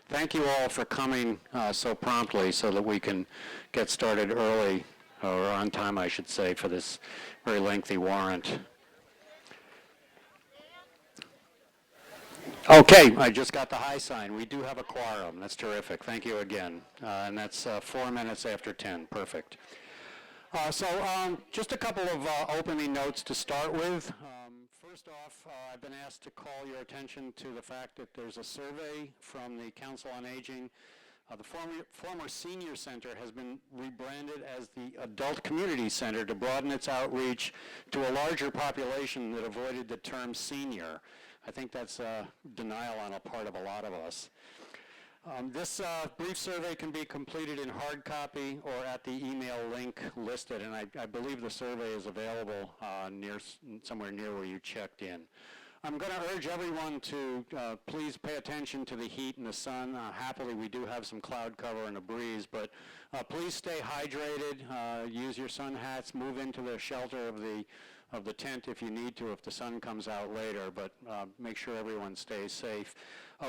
Thank you all for coming so promptly so that we can get started early, or on time, I should say, for this very lengthy warrant. Okay, I just got the high sign. We do have a quorum. That's terrific. Thank you again. And that's 4 minutes after 10. Perfect. Just a couple of opening notes to start with. First off, I've been asked to call your attention to the fact that there's a survey from the Council on Aging. The former Senior Center has been rebranded as the Adult Community Center to broaden its outreach to a larger population that avoided the term senior. I think that's a denial on the part of a lot of us. This brief survey can be completed in hard copy or at the email link listed, and I believe the survey is available somewhere near where you checked in. I'm going to urge everyone to please pay attention to the heat and the sun. Happily, we do have some cloud cover and a breeze, but please stay hydrated, use your sun hats, move into the shelter of the tent if you need to, if the sun comes out later, but make sure everyone stays safe.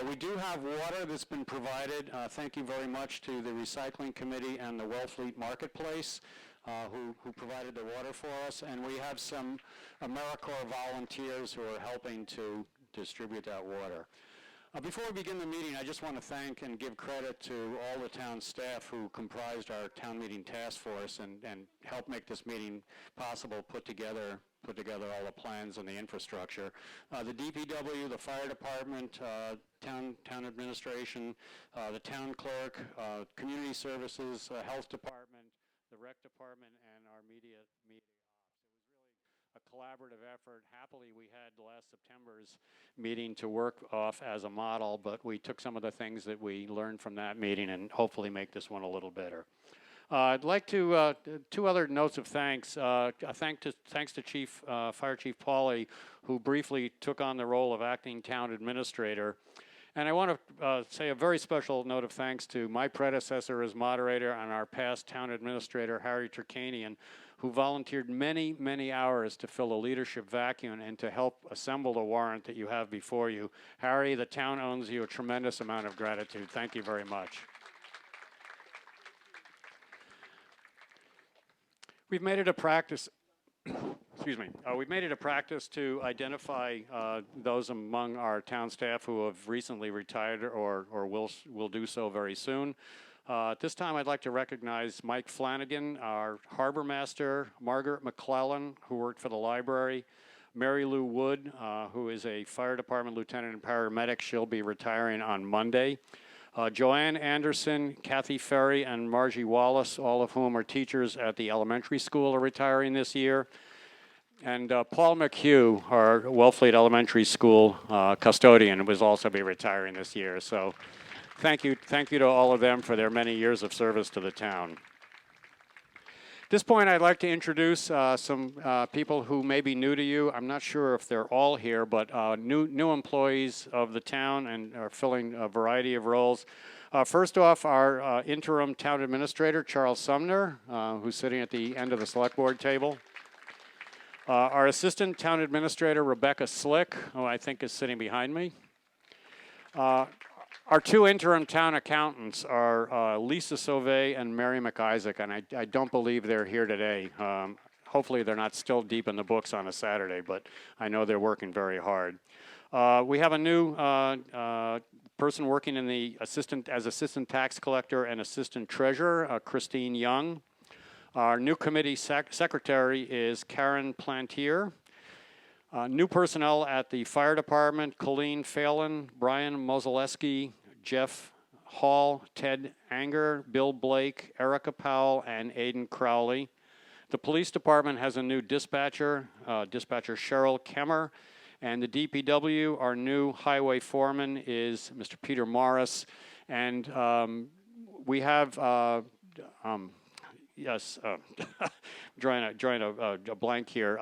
We do have water that's been provided. Thank you very much to the Recycling Committee and the Wellfleet Marketplace who provided the water for us, and we have some AmeriCorps volunteers who are helping to distribute that water. Before we begin the meeting, I just want to thank and give credit to all the town staff who comprised our town meeting task force and helped make this meeting possible, put together all the plans and the infrastructure. The DPW, the fire department, town administration, the town clerk, community services, health department, the rec department, and our media ops. A collaborative effort. Happily, we had last September's meeting to work off as a model, but we took some of the things that we learned from that meeting and hopefully make this one a little better. I'd like to, two other notes of thanks. Thanks to Fire Chief Pauly, who briefly took on the role of acting town administrator. And I want to say a very special note of thanks to my predecessor as moderator and our past town administrator, Harry Turkanian, who volunteered many, many hours to fill a leadership vacuum and to help assemble the warrant that you have before you. Harry, the town owes you a tremendous amount of gratitude. Thank you very much. We've made it a practice, excuse me, we've made it a practice to identify those among our town staff who have recently retired or will do so very soon. At this time, I'd like to recognize Mike Flanagan, our harbor master, Margaret McClellan, who worked for the library, Mary Lou Wood, who is a fire department lieutenant and paramedic. She'll be retiring on Monday. Joanne Anderson, Kathy Ferry, and Margie Wallace, all of whom are teachers at the elementary school, are retiring this year. And Paul McHugh, our Wellfleet Elementary School custodian, will also be retiring this year. So thank you to all of them for their many years of service to the town. At this point, I'd like to introduce some people who may be new to you. I'm not sure if they're all here, but new employees of the town and are filling a variety of roles. First off, our interim town administrator, Charles Sumner, who's sitting at the end of the select board table. Our assistant town administrator, Rebecca Slick, who I think is sitting behind me. Our two interim town accountants are Lisa Sauvé and Mary McIsaac, and I don't believe they're here today. Hopefully they're not still deep in the books on a Saturday, but I know they're working very hard. We have a new person working in the as assistant tax collector and assistant treasurer, Christine Young. Our new committee secretary is Karen Plantier. New personnel at the fire department, Colleen Phelan, Brian Mozaleski, Jeff Hall, Ted Anger, Bill Blake, Erica Powell, and Aiden Crowley. The police department has a new dispatcher, Dispatcher Cheryl Kemmer, and the DPW, our new highway foreman is Mr. Peter Morris, and we have, drawing a blank here.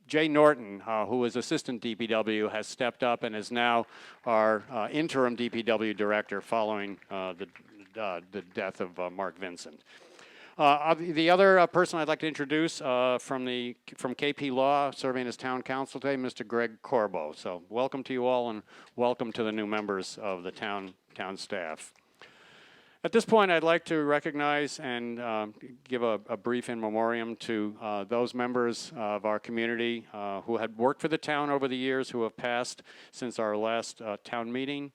Jay Norton, who is assistant DPW, has stepped up and is now our interim DPW director following the death of Mark Vincent. The other person I'd like to introduce from KP Law, serving as town council today, Mr. Greg Corbo. So welcome to you all, and welcome to the new members of the town staff. At this point, I'd like to recognize and give a brief in memoriam to those members of our community who had worked for the town over the years, who have passed since our last town meeting.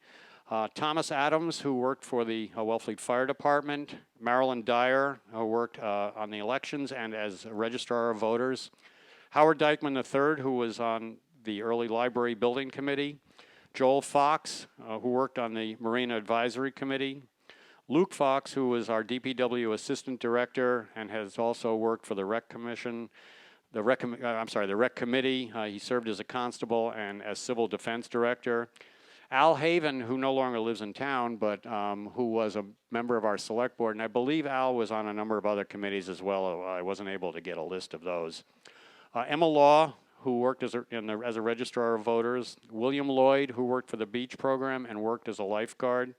Thomas Adams, who worked for the Wellfleet Fire Department. Marilyn Dyer, who worked on the elections and as a registrar of voters. Howard Dykeman III, who was on the early library building committee. Joel Fox, who worked on the Marina Advisory Committee. Luke Fox, who was our DPW Assistant Director and has also worked for the Rec Commission, the Rec Committee. He served as a constable and as Civil Defense Director. Al Haven, who no longer lives in town, but who was a member of our select board, and I believe Al was on a number of other committees as well. I wasn't able to get a list of those. Emma Law, who worked as a registrar of voters. William Lloyd, who worked for the beach program and worked as a lifeguard.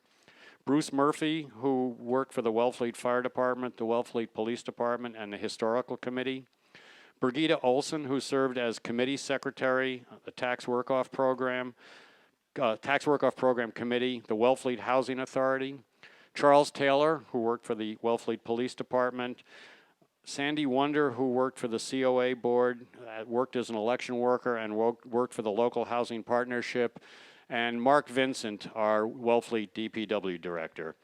Bruce Murphy, who worked for the Wellfleet Fire Department, the Wellfleet Police Department, and the Historical Committee. Brigitte Olson, who served as committee secretary, the Tax Work-Off Program Committee, the Wellfleet Housing Authority. Charles Taylor, who worked for the Wellfleet Police Department. Sandy Wonder, who worked for the COA board, worked as an election worker and worked for the Local Housing Partnership. And Mark Vincent, our Wellfleet DPW director.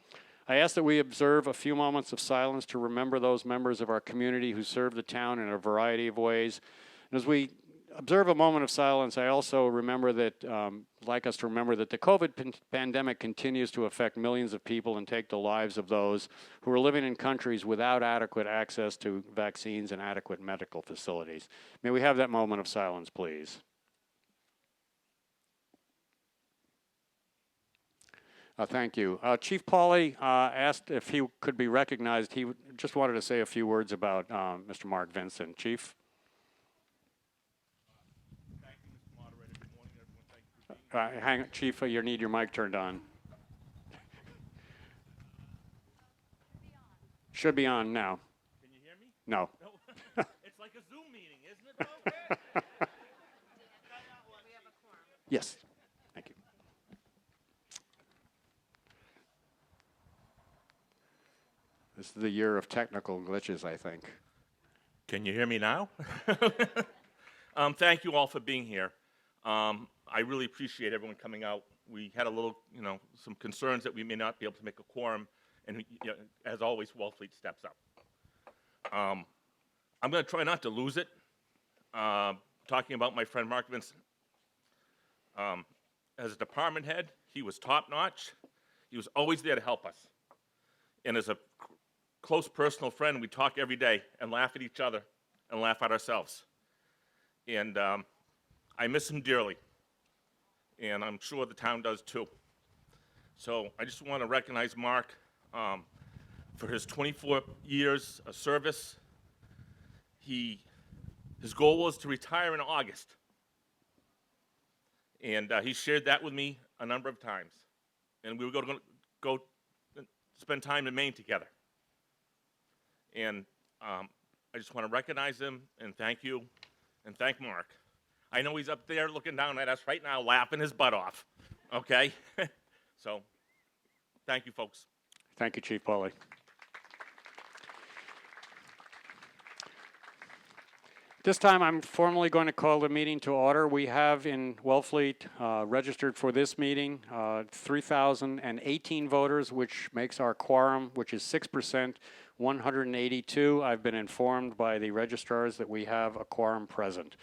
I ask that we observe a few moments of silence to remember those members of our community who serve the town in a variety of ways. And as we observe a moment of silence, I also remember that, like us to remember that the COVID pandemic continues to affect millions of people and take the lives of those who are living in countries without adequate access to vaccines and adequate medical facilities. May we have that moment of silence, please? Thank you. Chief Pauly asked if he could be recognized. He just wanted to say a few words about Mr. Mark Vincent. Chief? Thank you, Mr. Moderator. Good morning, everyone. Thank you for being here. Hang on, Chief, you need your mic turned on. Should be on now. Can you hear me? No. No. It's like a Zoom meeting, isn't it, though? Yes. Thank you. This is the year of technical glitches, I think. Can you hear me now? Thank you all for being here. I really appreciate everyone coming out. We had a little, some concerns that we may not be able to make a quorum, and as always, Wellfleet steps up. I'm going to try not to lose it. Talking about my friend Mark Vincent. As a department head, he was top-notch. He was always there to help us. And as a close personal friend, we talk every day and laugh at each other and laugh at ourselves. And I miss him dearly. And I'm sure the town does too. So I just want to recognize Mark for his 24 years of service. His goal was to retire in August. And he shared that with me a number of times. And we were going to go spend time in Maine together. And I just want to recognize him and thank you and thank Mark. I know he's up there looking down at us right now, laughing his butt off. Okay? So, thank you, folks. Thank you, Chief Pauly. This time, I'm formally going to call the meeting to order. We have in Wellfleet registered for this meeting 3,018 voters, which makes our quorum, which is 6%, 182. I've been informed by the registrars that we have a quorum present.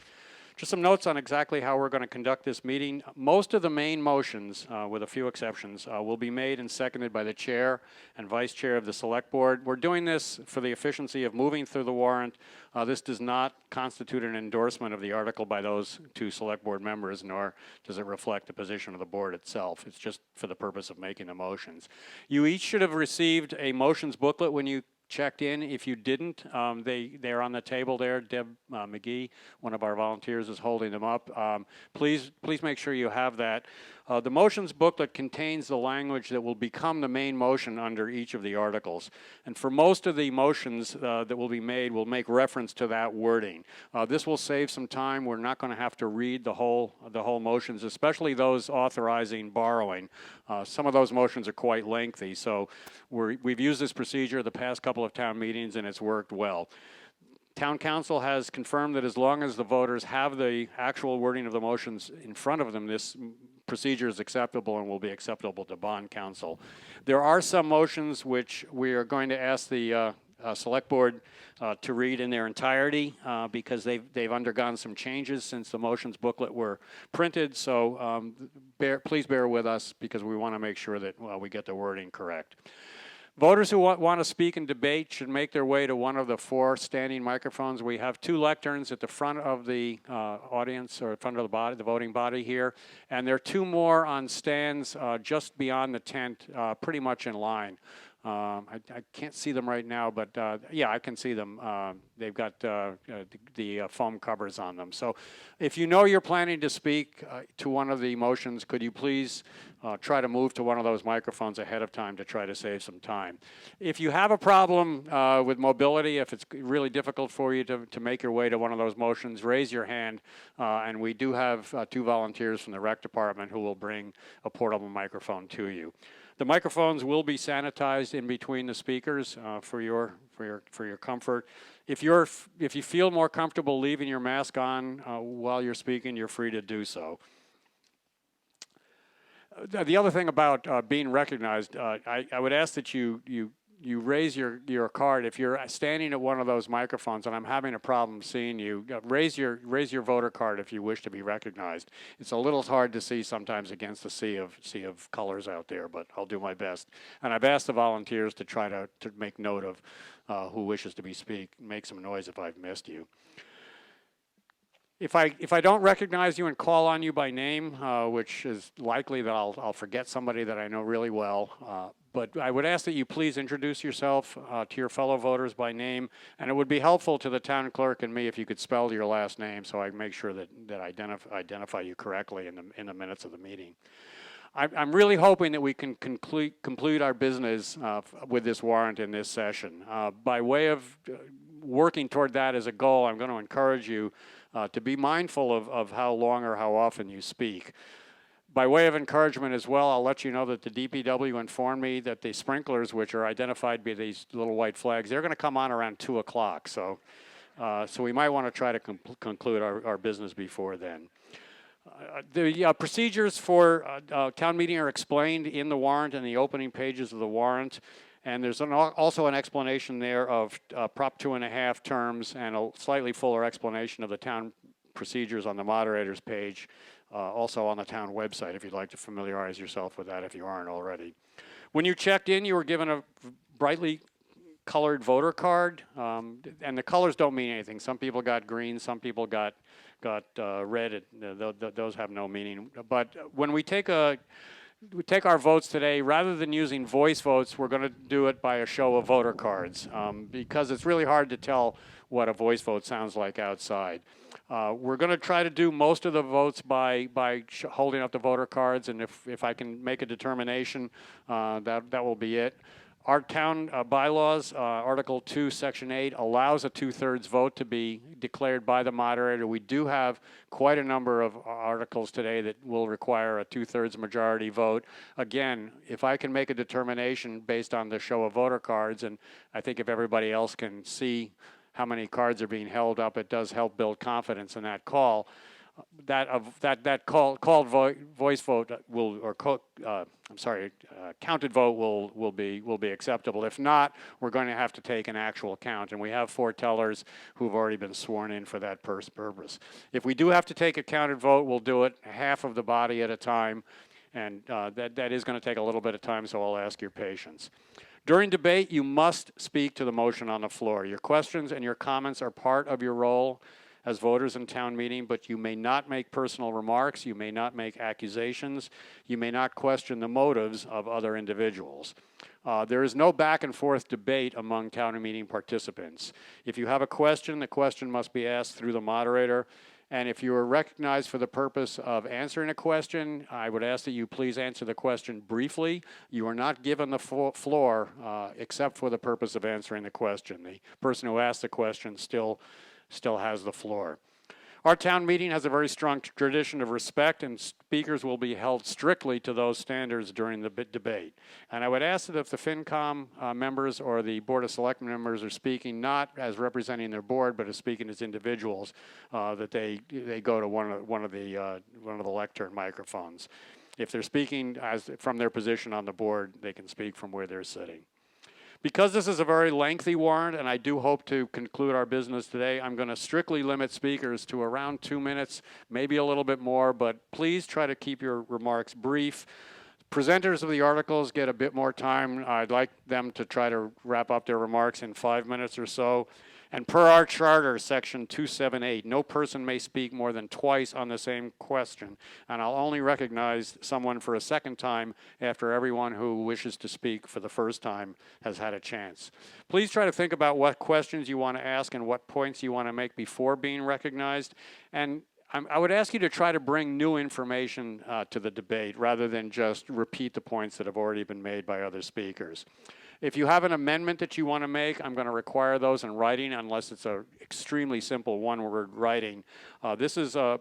Just some notes on exactly how we're going to conduct this meeting. Most of the main motions, with a few exceptions, will be made and seconded by the chair and vice chair of the select board. We're doing this for the efficiency of moving through the warrant. This does not constitute an endorsement of the article by those two select board members, nor does it reflect the position of the board itself. It's just for the purpose of making the motions. You each should have received a motions booklet when you checked in. If you didn't, they're on the table there. Deb McGee, one of our volunteers, is holding them up. Please make sure you have that. The motions booklet contains the language that will become the main motion under each of the articles. And for most of the motions that will be made, we'll make reference to that wording. This will save some time. We're not going to have to read the whole motions, especially those authorizing borrowing. Some of those motions are quite lengthy, so we've used this procedure the past couple of town meetings, and it's worked well. Town council has confirmed that as long as the voters have the actual wording of the motions in front of them, this procedure is acceptable and will be acceptable to bond council. There are some motions which we are going to ask the select board to read in their entirety because they've undergone some changes since the motions booklet were printed. So please bear with us because we want to make sure that we get the wording correct. Voters who want to speak and debate should make their way to one of the 4 standing microphones. We have 2 lecterns at the front of the audience, or front of the body, the voting body here, and there are 2 more on stands just beyond the tent, pretty much in line. I can't see them right now, but yeah, I can see them. They've got the foam covers on them. So if you know you're planning to speak to one of the motions, could you please try to move to one of those microphones ahead of time to try to save some time. If you have a problem with mobility, if it's really difficult for you to make your way to one of those motions, raise your hand, and we do have 2 volunteers from the rec department who will bring a portable microphone to you. The microphones will be sanitized in between the speakers for your comfort. If you feel more comfortable leaving your mask on while you're speaking, you're free to do so. The other thing about being recognized, I would ask that you raise your card. If you're standing at one of those microphones and I'm having a problem seeing you, raise your voter card if you wish to be recognized. It's a little hard to see sometimes against the sea of colors out there, but I'll do my best. And I've asked the volunteers to try to make note of who wishes to speak. Make some noise if I've missed you. If I don't recognize you and call on you by name, which is likely that I'll forget somebody that I know really well, but I would ask that you please introduce yourself to your fellow voters by name, and it would be helpful to the town clerk and me if you could spell your last name so I make sure that I identify you correctly in the minutes of the meeting. I'm really hoping that we can conclude our business with this warrant in this session. By way of working toward that as a goal, I'm going to encourage you to be mindful of how long or how often you speak. By way of encouragement as well, I'll let you know that the DPW informed me that the sprinklers, which are identified by these little white flags, they're going to come on around 2 o'clock. So we might want to try to conclude our business before then. The procedures for town meeting are explained in the warrant and the opening pages of the warrant. And there's also an explanation there of Prop 2.5 terms and a slightly fuller explanation of the town procedures on the moderator's page, also on the town website if you'd like to familiarize yourself with that if you aren't already. When you checked in, you were given a brightly colored voter card, and the colors don't mean anything. Some people got green, some people got red. Those have no meaning. But when we take our votes today, rather than using voice votes, we're going to do it by a show of voter cards because it's really hard to tell what a voice vote sounds like outside. We're going to try to do most of the votes by holding up the voter cards, and if I can make a determination, that will be it. Our town bylaws, Article 2, Section 8, allows a 2/3 vote to be declared by the moderator. We do have quite a number of articles today that will require a 2/3 majority vote. Again, if I can make a determination based on the show of voter cards, and I think if everybody else can see how many cards are being held up, it does help build confidence in that call. That called voice vote counted vote will be acceptable. If not, we're going to have to take an actual count, and we have 4 tellers who've already been sworn in for that purpose. If we do have to take a counted vote, we'll do it half of the body at a time, and that is going to take a little bit of time, so I'll ask your patience. During debate, you must speak to the motion on the floor. Your questions and your comments are part of your role as voters in town meeting, but you may not make personal remarks, you may not make accusations, you may not question the motives of other individuals. There is no back and forth debate among town meeting participants. If you have a question, the question must be asked through the moderator. And if you are recognized for the purpose of answering a question, I would ask that you please answer the question briefly. You are not given the floor except for the purpose of answering the question. The person who asked the question still has the floor. Our town meeting has a very strong tradition of respect, and speakers will be held strictly to those standards during the debate. And I would ask that if the FinCom members or the Board of Selectmen members are speaking not as representing their board, but as speaking as individuals, that they go to one of the lectern microphones. If they're speaking from their position on the board, they can speak from where they're sitting. Because this is a very lengthy warrant, and I do hope to conclude our business today, I'm going to strictly limit speakers to around 2 minutes, maybe a little bit more, but please try to keep your remarks brief. Presenters of the articles get a bit more time. I'd like them to try to wrap up their remarks in 5 minutes or so. And per our charter, section 278, no person may speak more than twice on the same question. And I'll only recognize someone for a second time after everyone who wishes to speak for the first time has had a chance. Please try to think about what questions you want to ask and what points you want to make before being recognized. And I would ask you to try to bring new information to the debate rather than just repeat the points that have already been made by other speakers. If you have an amendment that you want to make, I'm going to require those in writing unless it's an extremely simple one-word writing. This is a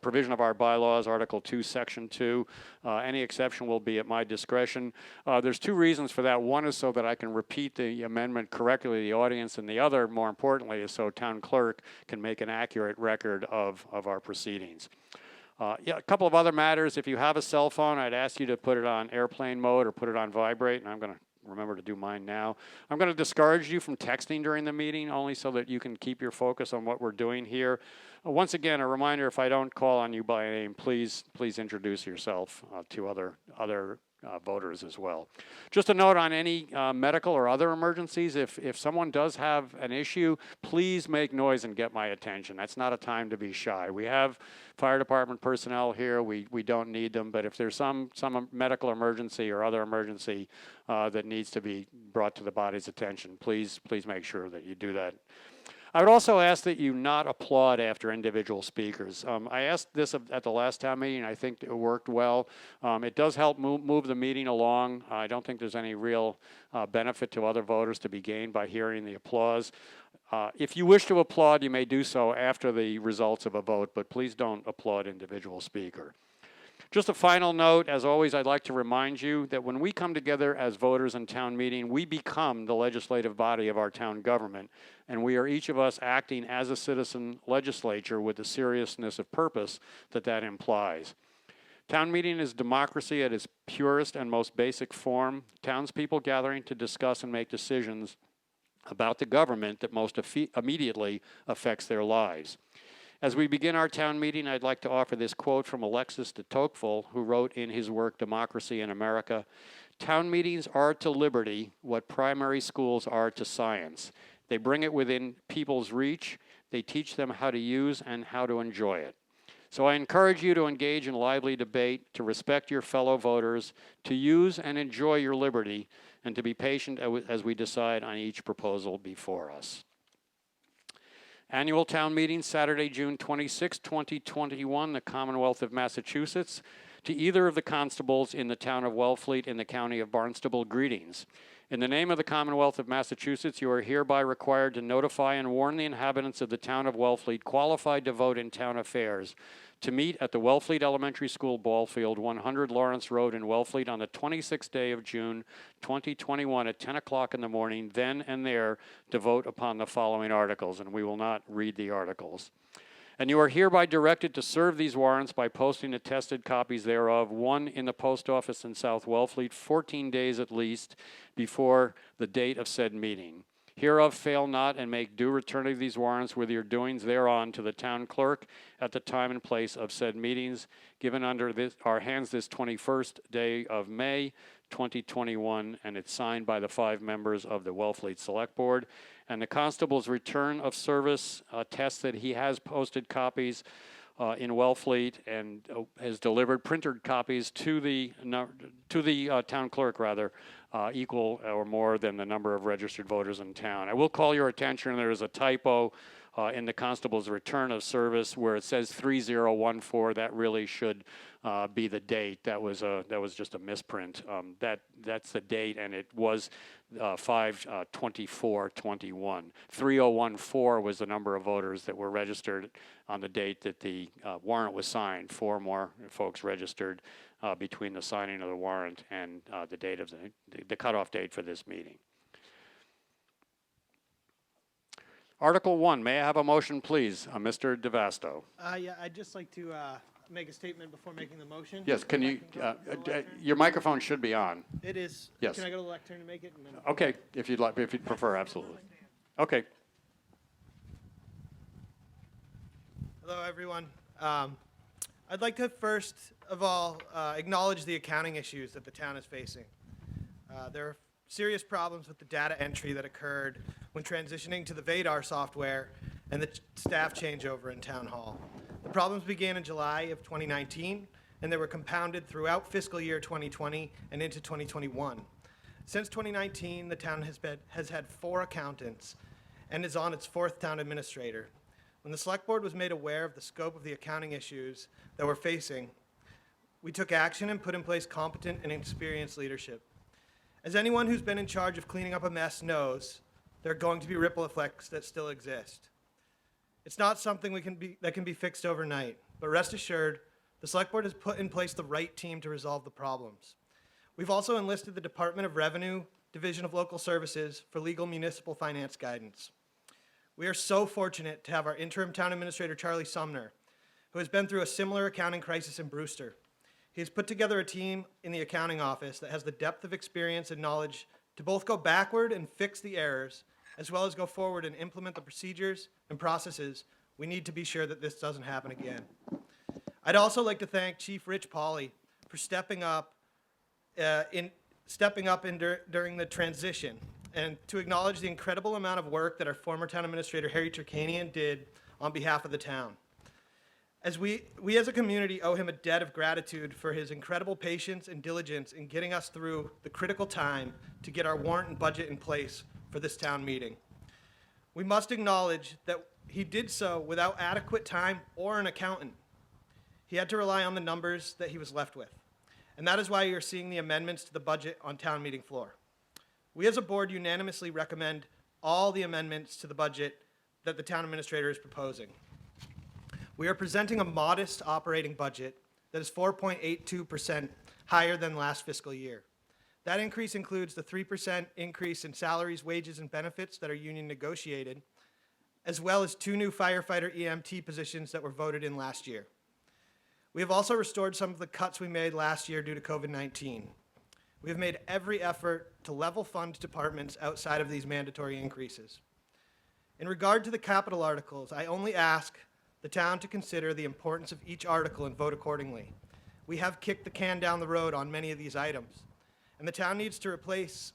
provision of our bylaws, Article 2, Section 2. Any exception will be at my discretion. There's two reasons for that. One is so that I can repeat the amendment correctly to the audience, and the other, more importantly, is so town clerk can make an accurate record of our proceedings. A couple of other matters. If you have a cell phone, I'd ask you to put it on airplane mode or put it on vibrate, and I'm going to remember to do mine now. I'm going to discourage you from texting during the meeting, only so that you can keep your focus on what we're doing here. Once again, a reminder, if I don't call on you by name, please introduce yourself to other voters as well. Just a note on any medical or other emergencies, if someone does have an issue, please make noise and get my attention. That's not a time to be shy. We have fire department personnel here. We don't need them, but if there's some medical emergency or other emergency that needs to be brought to the body's attention, please make sure that you do that. I would also ask that you not applaud after individual speakers. I asked this at the last town meeting. I think it worked well. It does help move the meeting along. I don't think there's any real benefit to other voters to be gained by hearing the applause. If you wish to applaud, you may do so after the results of a vote, but please don't applaud individual speaker. Just a final note, as always, I'd like to remind you that when we come together as voters in town meeting, we become the legislative body of our town government, and we are each of us acting as a citizen legislature with the seriousness of purpose that implies. Town meeting is democracy at its purest and most basic form, townspeople gathering to discuss and make decisions about the government that most immediately affects their lives. As we begin our town meeting, I'd like to offer this quote from Alexis de Tocqueville, who wrote in his work, Democracy in America, "Town meetings are to liberty what primary schools are to science. They bring it within people's reach. They teach them how to use and how to enjoy it." So I encourage you to engage in lively debate, to respect your fellow voters, to use and enjoy your liberty, and to be patient as we decide on each proposal before us. Annual town meeting, Saturday, June 26, 2021, the Commonwealth of Massachusetts. To either of the constables in the town of Wellfleet in the county of Barnstable, greetings. In the name of the Commonwealth of Massachusetts, you are hereby required to notify and warn the inhabitants of the town of Wellfleet qualified to vote in town affairs to meet at the Wellfleet Elementary School ball field, 100 Lawrence Road in Wellfleet on the 26th day of June, 2021 at 10 o'clock in the morning, then and there, to vote upon the following articles, and we will not read the articles. And you are hereby directed to serve these warrants by posting attested copies thereof, one in the post office in South Wellfleet, 14 days at least before the date of said meeting. Hereof fail not, and make due return of these warrants with your doings thereon to the town clerk at the time and place of said meetings, given under our hands this 21st day of May, 2021, and it's signed by the 5 members of the Wellfleet Select Board. and the constable's return of service attests that he has posted copies in Wellfleet and has delivered printed copies to the town clerk, rather, equal or more than the number of registered voters in town. I will call your attention, there is a typo in the constable's return of service where it says 3014. That really should be the date. That was just a misprint. That's the date, and it was 5/24/21. 3014 was the number of voters that were registered on the date that the warrant was signed. 4 more folks registered between the signing of the warrant and the date of the cutoff date for this meeting. Article 1, may I have a motion, please? Mr. DeVasto. Yeah, I'd just like to make a statement before making the motion. Yes, can you, your microphone should be on. It is. Yes. Can I go to the lectern and make it? And then Okay, if you'd like, if you'd prefer, absolutely. Okay. Hello, everyone. I'd like to first of all acknowledge the accounting issues that the town is facing. There are serious problems with the data entry that occurred when transitioning to the Vadar software and the staff changeover in Town Hall. The problems began in July of 2019, and they were compounded throughout fiscal year 2020 and into 2021. Since 2019, the town has had 4 accountants and is on its 4th town administrator. When the select board was made aware of the scope of the accounting issues that we're facing, we took action and put in place competent and experienced leadership. As anyone who's been in charge of cleaning up a mess knows, there are going to be ripple effects that still exist. It's not something that can be fixed overnight, but rest assured, the select board has put in place the right team to resolve the problems. We've also enlisted the Department of Revenue, Division of Local Services for legal municipal finance guidance. We are so fortunate to have our interim town administrator, Charlie Sumner, who has been through a similar accounting crisis in Brewster. He has put together a team in the accounting office that has the depth of experience and knowledge to both go backward and fix the errors, as well as go forward and implement the procedures and processes we need to be sure that this doesn't happen again. I'd also like to thank Chief Rich Pauley for stepping up during the transition, and to acknowledge the incredible amount of work that our former town administrator, Harry Turkanian, did on behalf of the town. As we as a community owe him a debt of gratitude for his incredible patience and diligence in getting us through the critical time to get our warrant and budget in place for this town meeting. We must acknowledge that he did so without adequate time or an accountant. He had to rely on the numbers that he was left with. And that is why you're seeing the amendments to the budget on town meeting floor. We as a board unanimously recommend all the amendments to the budget that the town administrator is proposing. We are presenting a modest operating budget that is 4.82% higher than last fiscal year. That increase includes the 3% increase in salaries, wages, and benefits that are union negotiated, as well as 2 new firefighter EMT positions that were voted in last year. We have also restored some of the cuts we made last year due to COVID-19. We have made every effort to level fund departments outside of these mandatory increases. In regard to the capital articles, I only ask the town to consider the importance of each article and vote accordingly. We have kicked the can down the road on many of these items, and the town needs to replace.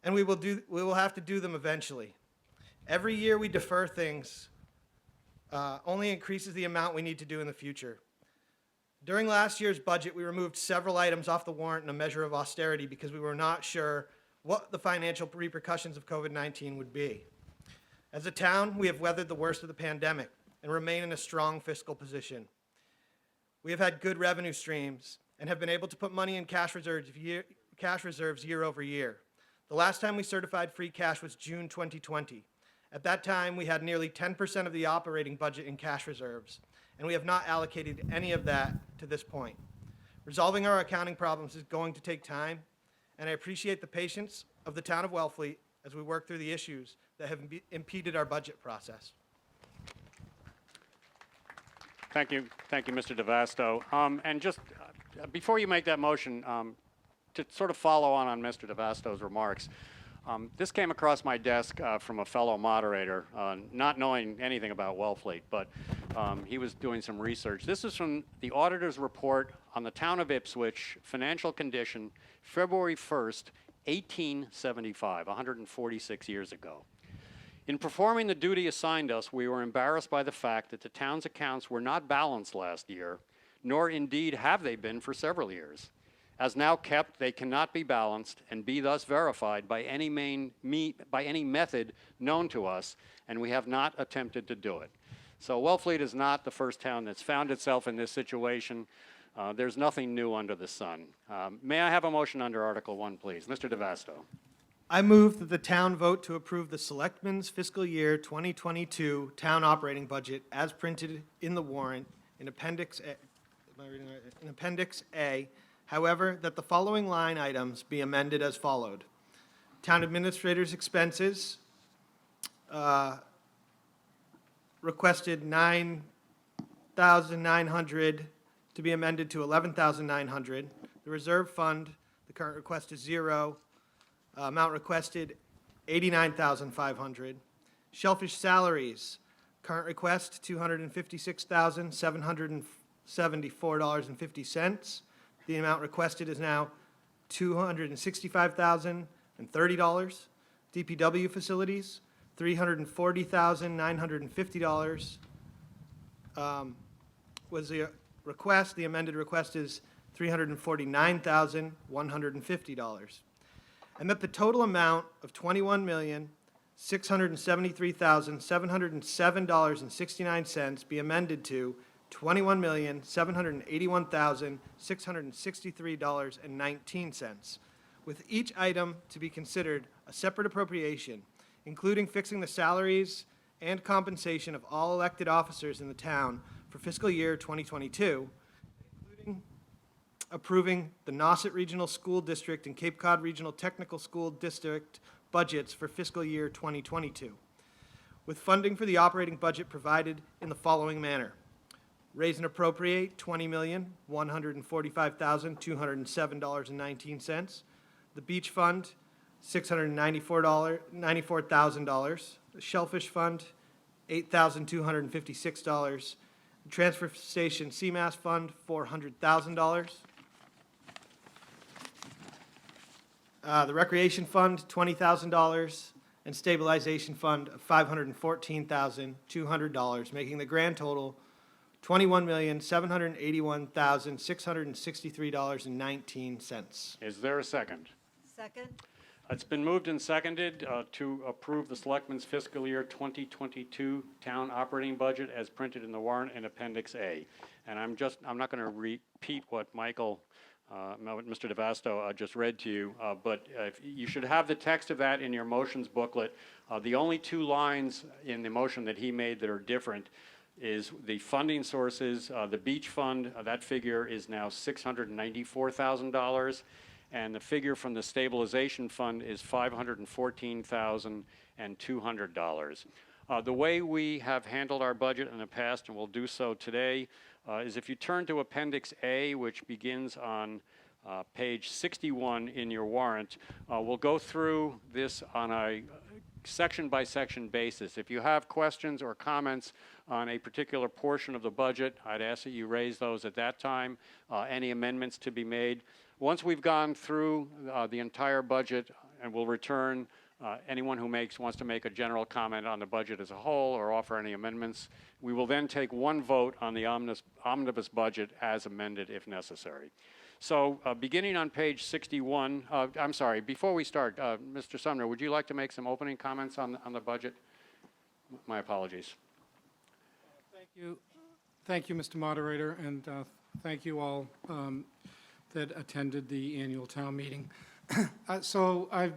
And we will have to do them eventually. Every year we defer things only increases the amount we need to do in the future. During last year's budget, we removed several items off the warrant in a measure of austerity because we were not sure what the financial repercussions of COVID-19 would be. As a town, we have weathered the worst of the pandemic and remain in a strong fiscal position. We have had good revenue streams and have been able to put money in cash reserves year over year. The last time we certified free cash was June 2020. At that time, we had nearly 10% of the operating budget in cash reserves, and we have not allocated any of that to this point. Resolving our accounting problems is going to take time, and I appreciate the patience of the town of Wellfleet as we work through the issues that have impeded our budget process. Thank you, Mr. DeVasto. And just before you make that motion, to sort of follow on Mr. DeVasto's remarks, this came across my desk from a fellow moderator, not knowing anything about Wellfleet, but he was doing some research. This is from the auditor's report on the town of Ipswich financial condition, February 1st, 1875, 146 years ago. In performing the duty assigned us, we were embarrassed by the fact that the town's accounts were not balanced last year, nor indeed have they been for several years. As now kept, they cannot be balanced and be thus verified by any method known to us, and we have not attempted to do it. So Wellfleet is not the first town that's found itself in this situation. There's nothing new under the sun. May I have a motion under Article 1, please? Mr. DeVasto. I move that the town vote to approve the Selectmen's fiscal year 2022 town operating budget as printed in the warrant in Appendix A. Am I reading right? In Appendix A. However, that the following line items be amended as followed. Town administrator's expenses, requested 9,900 to be amended to 11,900. The reserve fund, the current request is 0. Amount requested, 89,500. Shellfish salaries, current request, $256,774.50. The amount requested is now $265,030. DPW facilities, $340,950 was the request. The amended request is $349,150. And that the total amount of $21,673,707.69 be amended to $21,781,663.19, with each item to be considered a separate appropriation, including fixing the salaries and compensation of all elected officers in the town for fiscal year 2022, including approving the Nauset Regional School District and Cape Cod Regional Technical School District budgets for fiscal year 2022, with funding for the operating budget provided in the following manner. Raise and appropriate $20,145,207.19. The beach fund, $694,000. The shellfish fund, $8,256. The transfer station CMAS fund, $400,000. The recreation fund, $20,000. And stabilization fund of $514,200, making the grand total $21,781,663.19. Is there a second? Second? It's been moved and seconded to approve the Selectmen's fiscal year 2022 town operating budget as printed in the warrant in Appendix A. And I'm not going to repeat what Mr. DeVasto just read to you, but you should have the text of that in your motions booklet. The only two lines in the motion that he made that are different is the funding sources. The beach fund, that figure is now $694,000, and the figure from the stabilization fund is $514,200. The way we have handled our budget in the past, and will do so today, is if you turn to Appendix A, which begins on page 61 in your warrant, we'll go through this on a section-by-section basis. If you have questions or comments on a particular portion of the budget, I'd ask that you raise those at that time. Any amendments to be made. Once we've gone through the entire budget, and we'll return, anyone who wants to make a general comment on the budget as a whole or offer any amendments, we will then take one vote on the omnibus budget as amended if necessary. So beginning on page 61, I'm sorry, before we start, Mr. Sumner, would you like to make some opening comments on the budget? My apologies. Thank you. Thank you, Mr. Moderator, and thank you all that attended the annual town meeting. So I've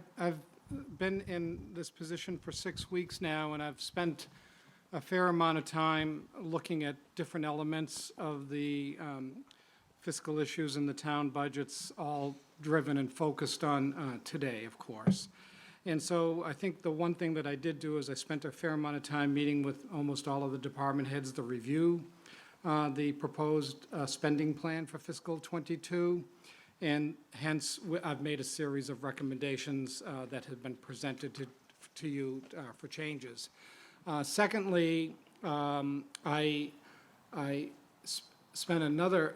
been in this position for 6 weeks now, and I've spent a fair amount of time looking at different elements of the fiscal issues in the town budgets, all driven and focused on today, of course. And so I think the one thing that I did do is I spent a fair amount of time meeting with almost all of the department heads to review the proposed spending plan for fiscal '22. And hence, I've made a series of recommendations that have been presented to you for changes. Secondly, I spent another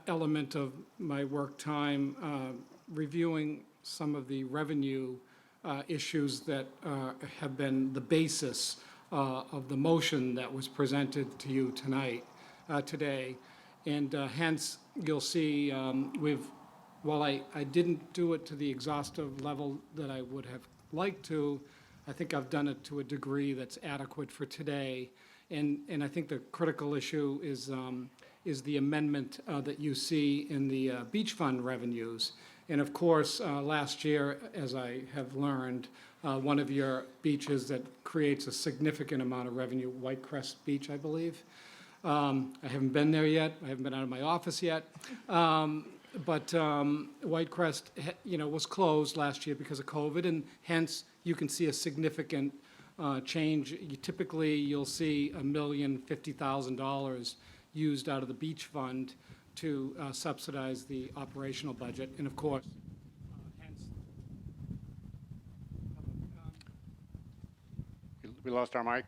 element of my work time reviewing some of the revenue issues that have been the basis of the motion that was presented to you today. And hence, you'll see while I didn't do it to the exhaustive level that I would have liked to, I think I've done it to a degree that's adequate for today. And I think the critical issue is the amendment that you see in the beach fund revenues. And of course, last year, as I have learned, one of your beaches that creates a significant amount of revenue, Whitecrest Beach, I believe. I haven't been there yet. I haven't been out of my office yet. But Whitecrest, was closed last year because of COVID, and hence you can see a significant change. Typically, you'll see $1,050,000 used out of the beach fund to subsidize the operational budget, and of course, hence. We lost our mic.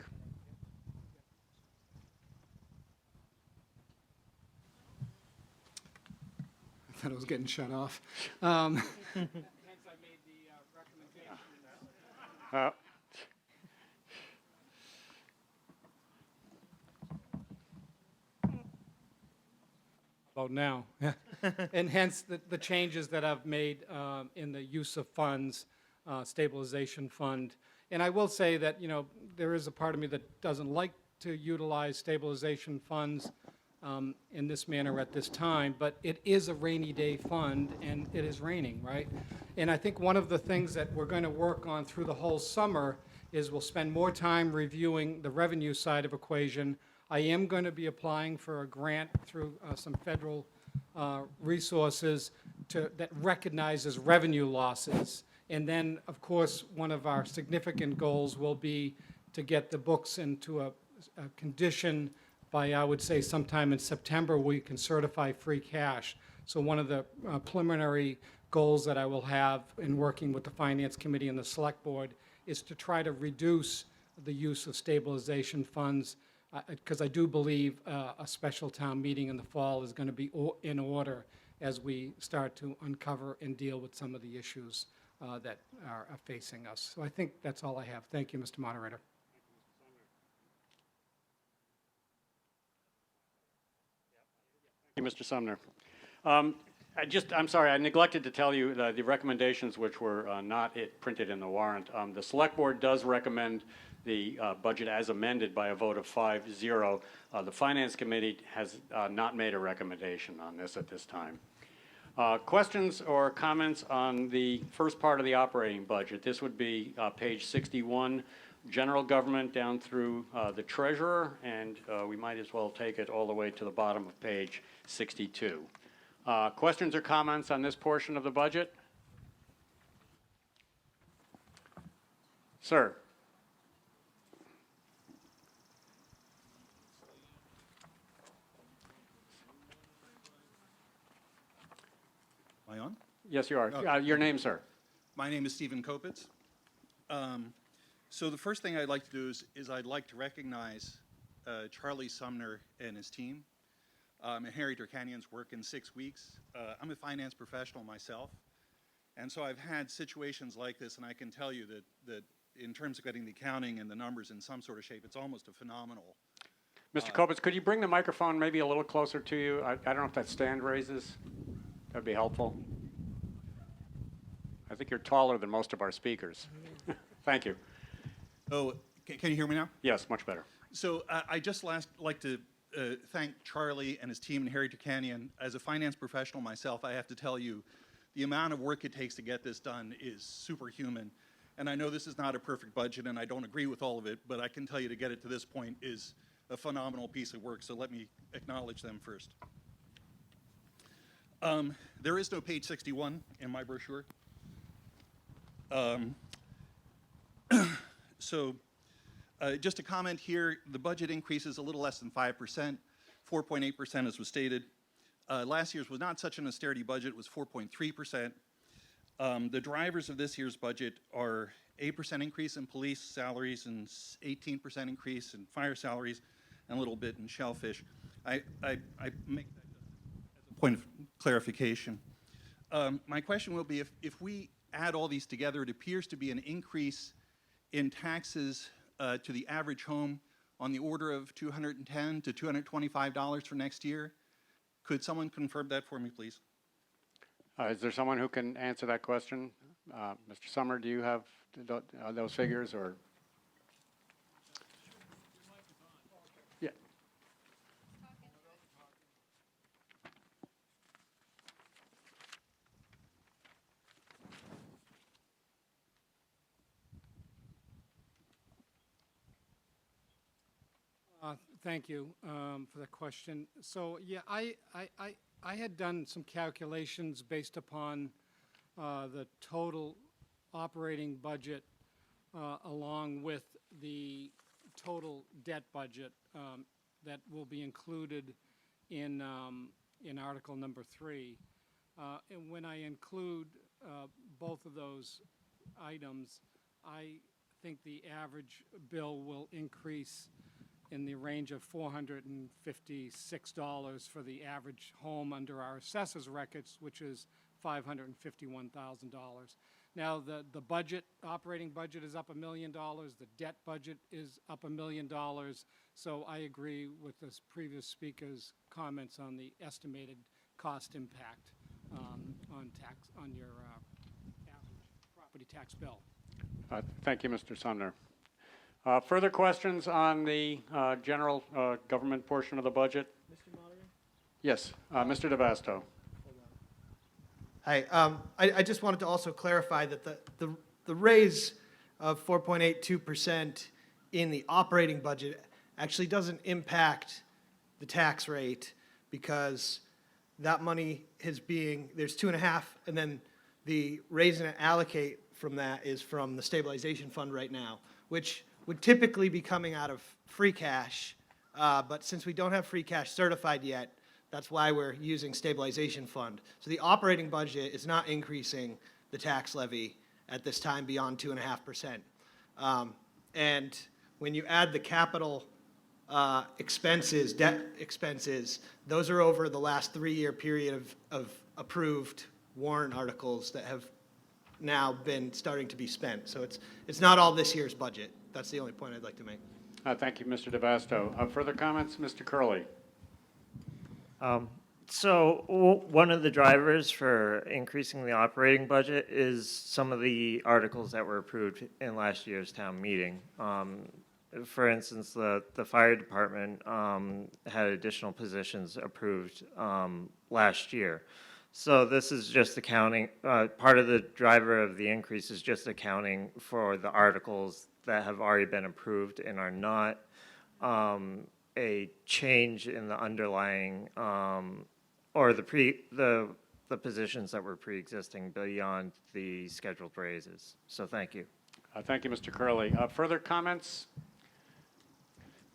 I thought it was getting shut off. Hence, I made the recommendation. About now. And hence, the changes that I've made in the use of funds, stabilization fund. And I will say that, there is a part of me that doesn't like to utilize stabilization funds in this manner at this time, but it is a rainy day fund, and it is raining, right? And I think one of the things that we're going to work on through the whole summer is we'll spend more time reviewing the revenue side of equation. I am going to be applying for a grant through some federal resources that recognizes revenue losses. And then, of course, one of our significant goals will be to get the books into a condition by, I would say, sometime in September, we can certify free cash. So one of the preliminary goals that I will have in working with the Finance Committee and the Select Board is to try to reduce the use of stabilization funds, because I do believe a special town meeting in the fall is going to be in order as we start to uncover and deal with some of the issues that are facing us. So I think that's all I have. Thank you, Mr. Moderator. Thank you, Mr. Sumner. I'm sorry, I neglected to tell you the recommendations which were not printed in the warrant. The Select Board does recommend the budget as amended by a vote of 5-0. The Finance Committee has not made a recommendation on this at this time. Questions or comments on the first part of the operating budget? This would be page 61, general government down through the treasurer, and we might as well take it all the way to the bottom of page 62. Questions or comments on this portion of the budget? Sir. Am I on? Yes, you are. Okay. Your name, sir? My name is Stephen Kopitz. So the first thing I'd like to do is I'd like to recognize Charlie Sumner and his team and Harry Turkanyan's work in 6 weeks. I'm a finance professional myself, and so I've had situations like this, and I can tell you that in terms of getting the accounting and the numbers in some sort of shape, it's almost a phenomenal. Mr. Kopitz, could you bring the microphone maybe a little closer to you? I don't know if that stand raises. That'd be helpful. I think you're taller than most of our speakers. Thank you. Oh, can you hear me now? Yes, much better. So I just like to thank Charlie and his team and Harry Turkanyan. As a finance professional myself, I have to tell you, the amount of work it takes to get this done is superhuman. And I know this is not a perfect budget, and I don't agree with all of it, but I can tell you to get it to this point is a phenomenal piece of work, so let me acknowledge them first. There is no page 61 in my brochure. So just a comment here, the budget increase is a little less than 5%, 4.8% as was stated. Last year's was not such an austerity budget, it was 4.3%. The drivers of this year's budget are 8% increase in police salaries and 18% increase in fire salaries and a little bit in shellfish. I make that just as a point of clarification. My question will be, if we add all these together, it appears to be an increase in taxes to the average home on the order of $210 to $225 for next year. Could someone confirm that for me, please? Is there someone who can answer that question? Mr. Summer, do you have those figures, or? Yeah. Thank you for the question. So, yeah, I had done some calculations based upon the total operating budget along with the total debt budget that will be included in Article number 3. And when I include both of those items, I think the average bill will increase in the range of $456 for the average home under our assessor's records, which is $551,000. Now, the budget, operating budget is up $1 million. The debt budget is up $1 million. So I agree with this previous speaker's comments on the estimated cost impact on your average property tax bill. Thank you, Mr. Sumner. Further questions on the general government portion of the budget? Mr. Moderator? Yes, Mr. DeVasto. Hi, I just wanted to also clarify that the raise of 4.82% in the operating budget actually doesn't impact the tax rate, because that money is there's 2.5, and then the raise and allocate from that is from the stabilization fund right now, which would typically be coming out of free cash, but since we don't have free cash certified yet, that's why we're using stabilization fund. So the operating budget is not increasing the tax levy at this time beyond 2.5%. And when you add the capital expenses, debt expenses, those are over the last 3-year period of approved warrant articles that have now been starting to be spent. So it's not all this year's budget. That's the only point I'd like to make. Thank you, Mr. DeVasto. Further comments, Mr. Curley? One of the drivers for increasing the operating budget is some of the articles that were approved in last year's town meeting. For instance, the fire department had additional positions approved last year. So this is just accounting, part of the driver of the increase is just accounting for the articles that have already been approved and are not a change in the underlying or the positions that were pre-existing beyond the scheduled raises. So thank you. Thank you, Mr. Curley. Further comments?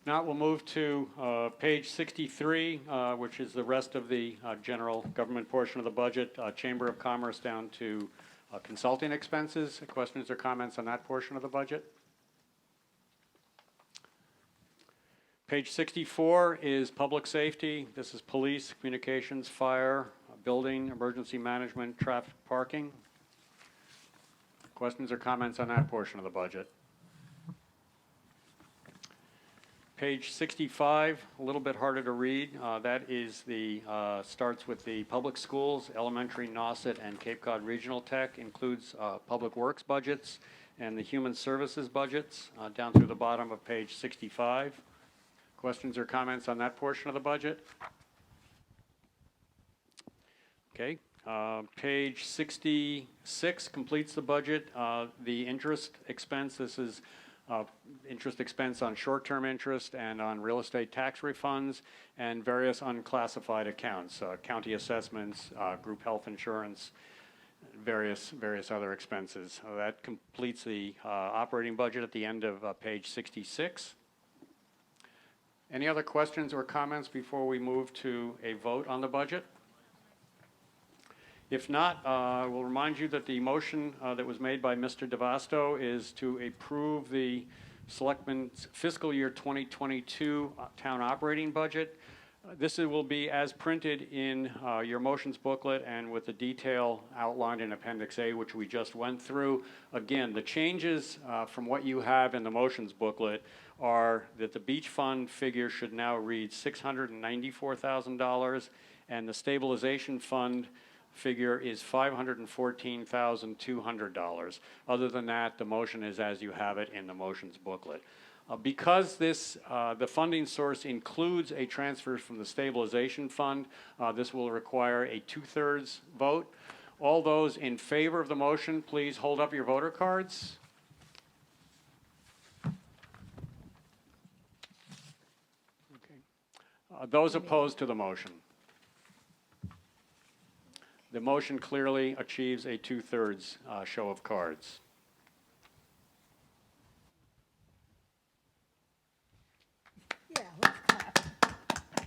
Now we'll move to page 63, which is the rest of the general government portion of the budget. Chamber of Commerce down to consulting expenses. Questions or comments on that portion of the budget? Page 64 is public safety. This is police, communications, fire, building, emergency management, traffic, parking. Questions or comments on that portion of the budget? Page 65, a little bit harder to read. That is starts with the public schools, elementary, Nauset, and Cape Cod Regional Tech, includes public works budgets and the human services budgets down through the bottom of page 65. Questions or comments on that portion of the budget? Okay. Page 66 completes the budget. The interest expense, this is interest expense on short-term interest and on real estate tax refunds and various unclassified accounts, county assessments, group health insurance, various other expenses. That completes the operating budget at the end of page 66. Any other questions or comments before we move to a vote on the budget? If not, we'll remind you that the motion that was made by Mr. DeVasto is to approve the Selectmen's fiscal year 2022 town operating budget. Will be as printed in your motions booklet and with the detail outlined in Appendix A, which we just went through. Again, the changes from what you have in the motions booklet are that the beach fund figure should now read $694,000, and the stabilization fund figure is $514,200. Other than that, the motion is as you have it in the motions booklet. Because the funding source includes a transfer from the stabilization fund, this will require a 2/3 vote. All those in favor of the motion, please hold up your voter cards. Okay. Those opposed to the motion. The motion clearly achieves a 2/3 show of cards. Yeah,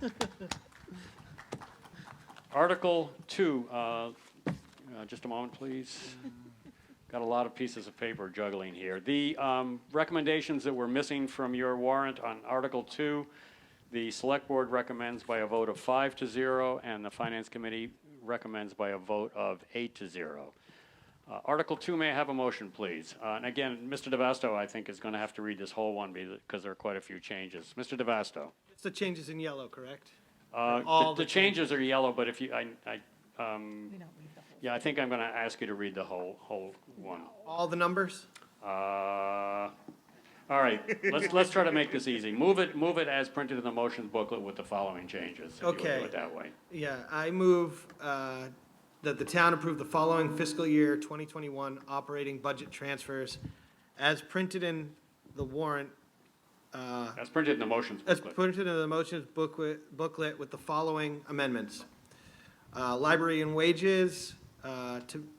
let's clap. Article 2, just a moment, please. Got a lot of pieces of paper juggling here. The recommendations that were missing from your warrant on Article 2, the Select Board recommends by a vote of 5-0, and the Finance Committee recommends by a vote of 8-0. Article 2, may I have a motion, please? And again, Mr. DeVasto, I think, is going to have to read this whole one because there are quite a few changes. Mr. DeVasto. It's the changes in yellow, correct? The changes are yellow, but if you, We don't read the whole. yeah, I think I'm going to ask you to read the whole one. All the numbers? All right, let's try to make this easy. Move it as printed in the motions booklet with the following changes. If you would Okay. do it that way. Yeah, I move that the town approve the following fiscal year 2021 operating budget transfers as printed in the warrant, That's printed in the motions as booklet. printed in the motions booklet with the following amendments. Library and wages,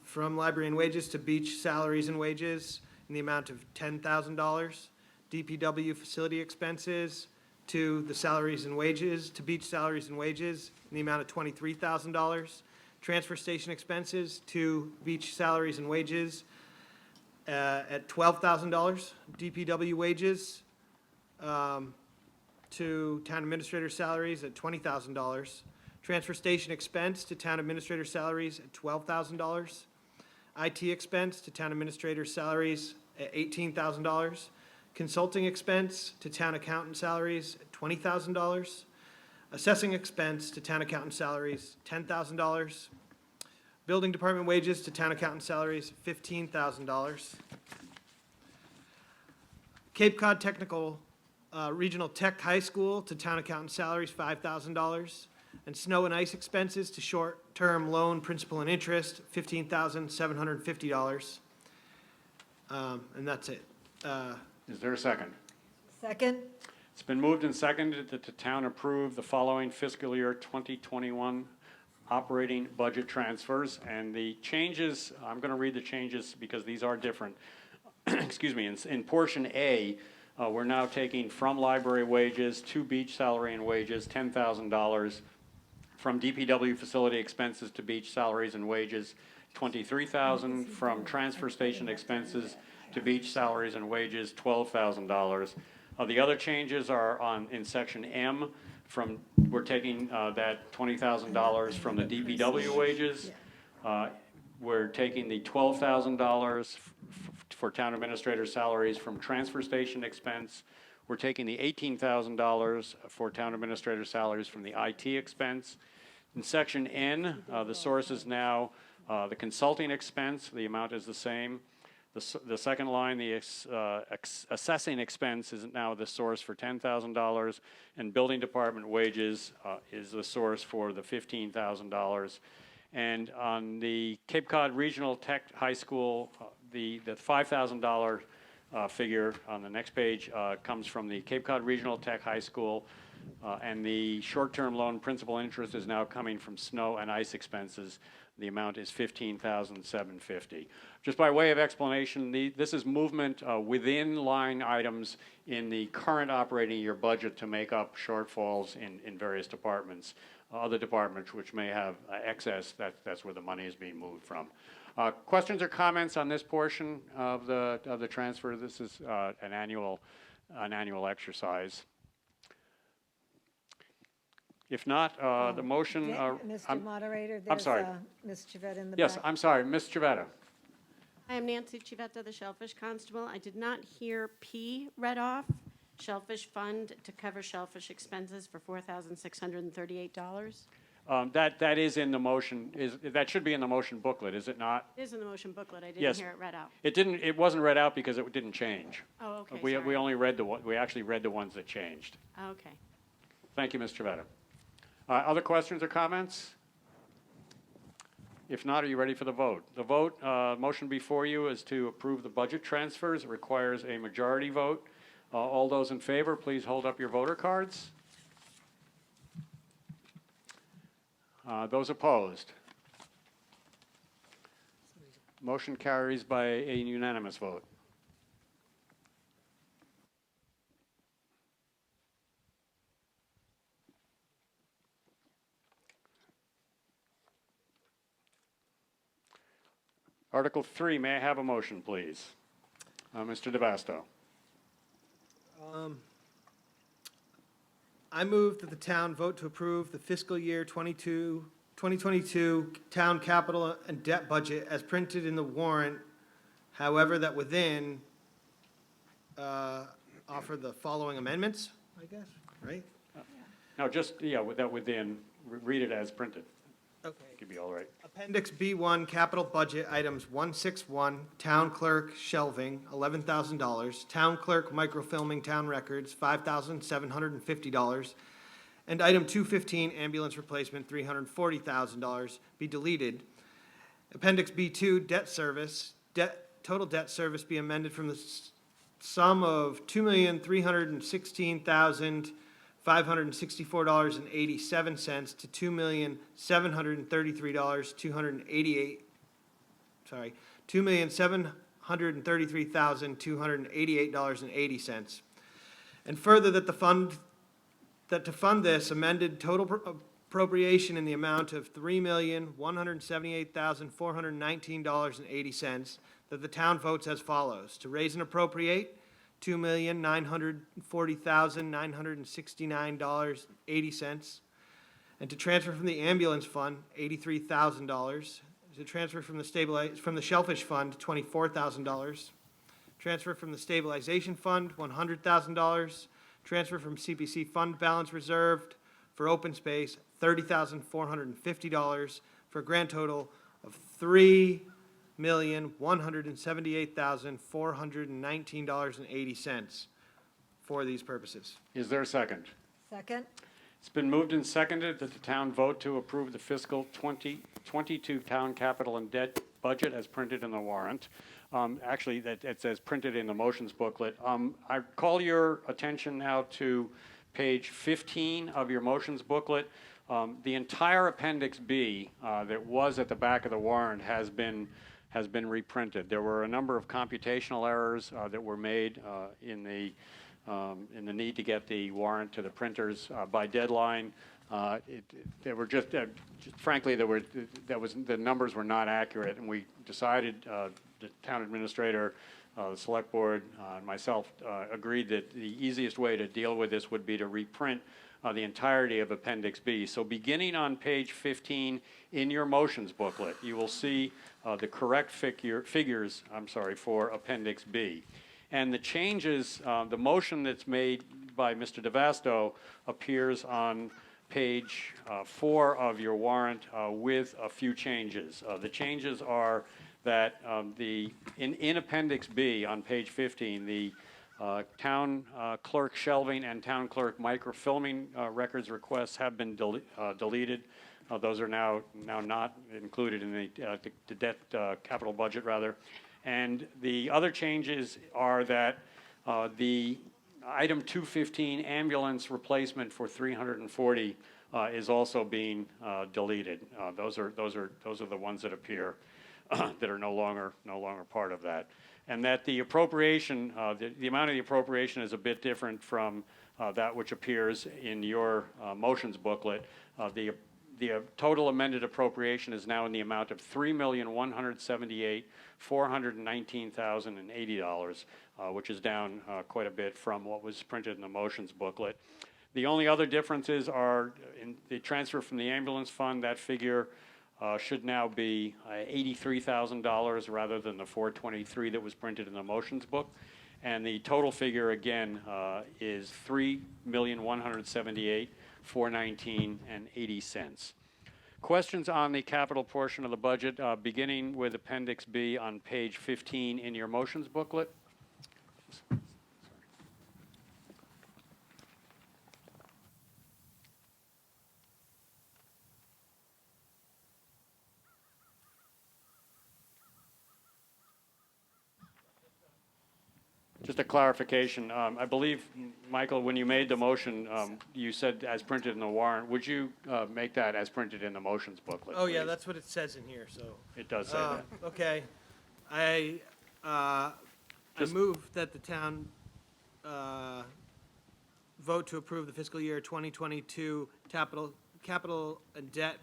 from library and wages to beach salaries and wages in the amount of $10,000. DPW facility expenses to the salaries and wages, to beach salaries and wages in the amount of $23,000. Transfer station expenses to beach salaries and wages at $12,000. DPW wages to town administrator salaries at $20,000. Transfer station expense to town administrator salaries at $12,000. IT expense to town administrator salaries at $18,000. Consulting expense to town accountant salaries at $20,000. Assessing expense to town accountant salaries, $10,000. Building department wages to town accountant salaries, $15,000. Cape Cod Technical Regional Tech High School to town accountant salaries, $5,000. And snow and ice expenses to short-term loan principal and interest, $15,750. And that's it. Is there a second? Second? It's been moved and seconded that the town approve the following fiscal year 2021 operating budget transfers. And the changes, I'm going to read the changes because these are different. Excuse me, in portion A, we're now taking from library wages to beach salary and wages, $10,000. From DPW facility expenses to beach salaries and wages, $23,000. From transfer station expenses to beach salaries and wages, $12,000. The other changes are in section M. We're taking that $20,000 from the DPW wages. We're taking the $12,000 for town administrator salaries from transfer station expense. We're taking the $18,000 for town administrator salaries from the IT expense. In section N, the source is now the consulting expense. The amount is the same. The second line, the assessing expense is now the source for $10,000, and building department wages is the source for the $15,000. And on the Cape Cod Regional Tech High School, the $5,000 figure on the next page comes from the Cape Cod Regional Tech High School, and the short-term loan principal interest is now coming from snow and ice expenses. The amount is $15,750. Just by way of explanation, this is movement within line items in the current operating year budget to make up shortfalls in various departments. Other departments which may have excess, that's where the money is being moved from. Questions or comments on this portion of the transfer? This is an annual exercise. If not, the motion. Mr. Moderator, I'm sorry. Ms. Chivetta in the back. Yes, I'm sorry, Ms. Chivetta. I am Nancy Chivetta, the Shellfish Constable. I did not hear P read off. Shellfish Fund to cover shellfish expenses for $4,638. That is in the motion, that should be in the motion booklet, is it not? It is in the motion booklet. I didn't Yes. hear it read out. It wasn't read out because it didn't change. Oh, okay, We sorry. only we actually read the ones that changed. Okay. Thank you, Ms. Trevetta. Other questions or comments? If not, are you ready for the vote? The vote, motion before you is to approve the budget transfers. It requires a majority vote. All those in favor, please hold up your voter cards. Those opposed? Motion carries by a unanimous vote. Article 3, may I have a motion, please? Mr. DeVasto. I move that the town vote to approve the fiscal year 2022 town capital and debt budget as printed in the warrant, however, that within, offer the following amendments, I guess, right? No, just, yeah, with that within, read it as printed. Okay. Could be all right. Appendix B1, capital budget, items 161, town clerk shelving, $11,000, town clerk microfilming town records, $5,750, and item 215, ambulance replacement, $340,000, be deleted. Appendix B2, debt service, total debt service be amended from the sum of $2,316,564.87 to $2,733,288.80. And further, that to fund this amended total appropriation in the amount of $3,178,419.80, that the town votes as follows: to raise and appropriate $2,940,969.80, and to transfer from the ambulance fund $83,000, to transfer from the shellfish fund $24,000, transfer from the stabilization fund $100,000, transfer from CPC fund balance reserved for open space $30,450, for a grand total of $3,178,419.80 for these purposes. Is there a second? Second? It's been moved and seconded that the town vote to approve the fiscal 2022 town capital and debt budget as printed in the warrant. Actually, that it says printed in the motions booklet. I call your attention now to page 15 of your motions booklet. The entire Appendix B that was at the back of the warrant has been reprinted. There were a number of computational errors that were made in the need to get the warrant to the printers by deadline. There were frankly, the numbers were not accurate, and we decided, the town administrator, the select board, and myself agreed that the easiest way to deal with this would be to reprint the entirety of Appendix B. So beginning on page 15 in your motions booklet, you will see the correct figures for Appendix B. And the changes, the motion that's made by Mr. DeVasto appears on page 4 of your warrant with a few changes. The changes are that in Appendix B on page 15, the town clerk shelving and town clerk microfilming records requests have been deleted. Those are now not included in the debt capital budget, rather. And the other changes are that the item 215 ambulance replacement for $340 is also being deleted. Those are the ones that appear that are no longer part of that. And that the appropriation, the amount of the appropriation is a bit different from that which appears in your motions booklet. The total amended appropriation is now in the amount of $3,178,419,080, which is down quite a bit from what was printed in the motions booklet. The only other differences are in the transfer from the ambulance fund, that figure should now be $83,000 rather than the $423 that was printed in the motions book. And the total figure, again, is $3,178,419.80. Questions on the capital portion of the budget, beginning with Appendix B on page 15 in your motions booklet? Just a clarification, I believe, Michael, when you made the motion, you said as printed in the warrant. Would you make that as printed in the motions booklet? Oh, yeah, please? that's what it says in here, so. It does say that. Okay. I Just- move that the town vote to approve the fiscal year 2022 capital and debt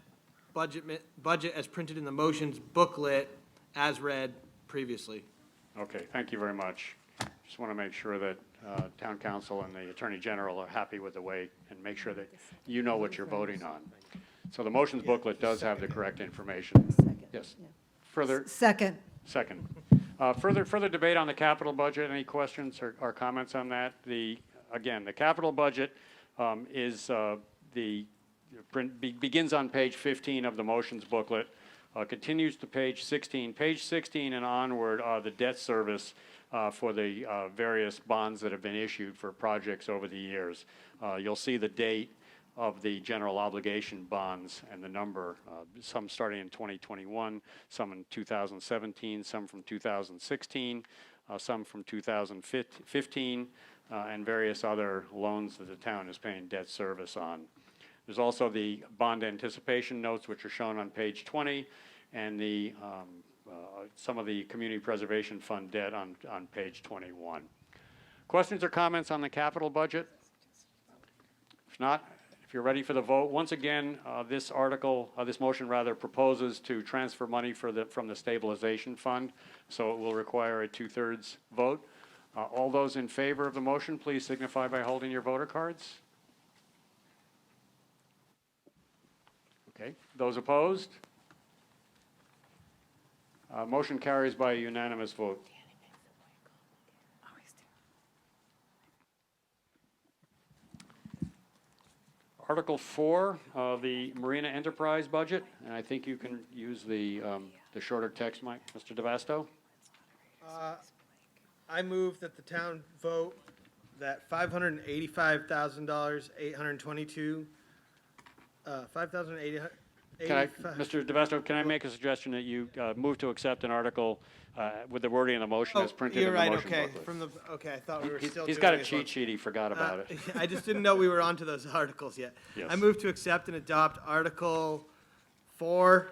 budget as printed in the motions booklet as read previously. Okay, thank you very much. Just want to make sure that town council and the attorney general are happy with the way, and make sure that you know what you're voting on. So the motions booklet does have the correct information. Yes. Further, Second. second. Further debate on the capital budget. Any questions or comments on that? Again, the capital budget begins on page 15 of the motions booklet, continues to page 16. Page 16 and onward are the debt service for the various bonds that have been issued for projects over the years. You'll see the date of the general obligation bonds and the number, some starting in 2021, some in 2017, some from 2016, some from 2015, and various other loans that the town is paying debt service on. There's also the bond anticipation notes, which are shown on page 20, and the some of the community preservation fund debt on page 21. Questions or comments on the capital budget? If not, if you're ready for the vote, once again, this motion proposes to transfer money from the stabilization fund, so it will require a 2/3 vote. All those in favor of the motion, please signify by holding your voter cards. Okay, those opposed? Motion carries by a unanimous vote. Article 4, the Marina Enterprise budget, and I think you can use the shorter text, Mike, Mr. DeVasto. I move that the town vote that $585,000, 822, $5,885. Mr. DeVasto, can I make a suggestion that you move to accept an article with the wording of the motion as printed in You're the right, motion okay. booklet? Okay, I thought we were still He's doing got a this cheat one. sheet, he forgot about it. I just didn't know we were onto those articles yet. Yes. I move to accept and adopt Article 4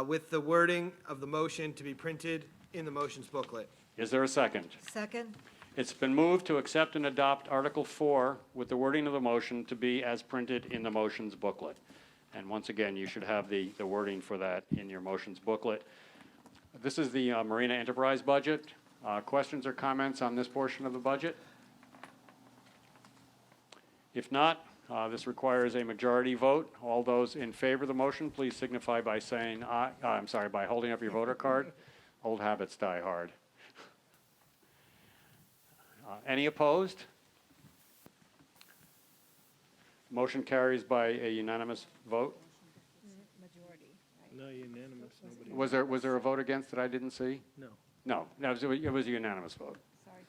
with the wording of the motion to be printed in the motions booklet. Is there a second? Second. It's been moved to accept and adopt Article 4 with the wording of the motion to be as printed in the motions booklet. And once again, you should have the wording for that in your motions booklet. This is the Marina Enterprise budget. Questions or comments on this portion of the budget? If not, this requires a majority vote. All those in favor of the motion, please signify by saying aye, by holding up your voter card. Old habits die hard. Any opposed? Motion carries by a unanimous vote. Majority. No, unanimous, nobody. Was there a vote against that I didn't see? No. No, it was a unanimous vote. Sorry.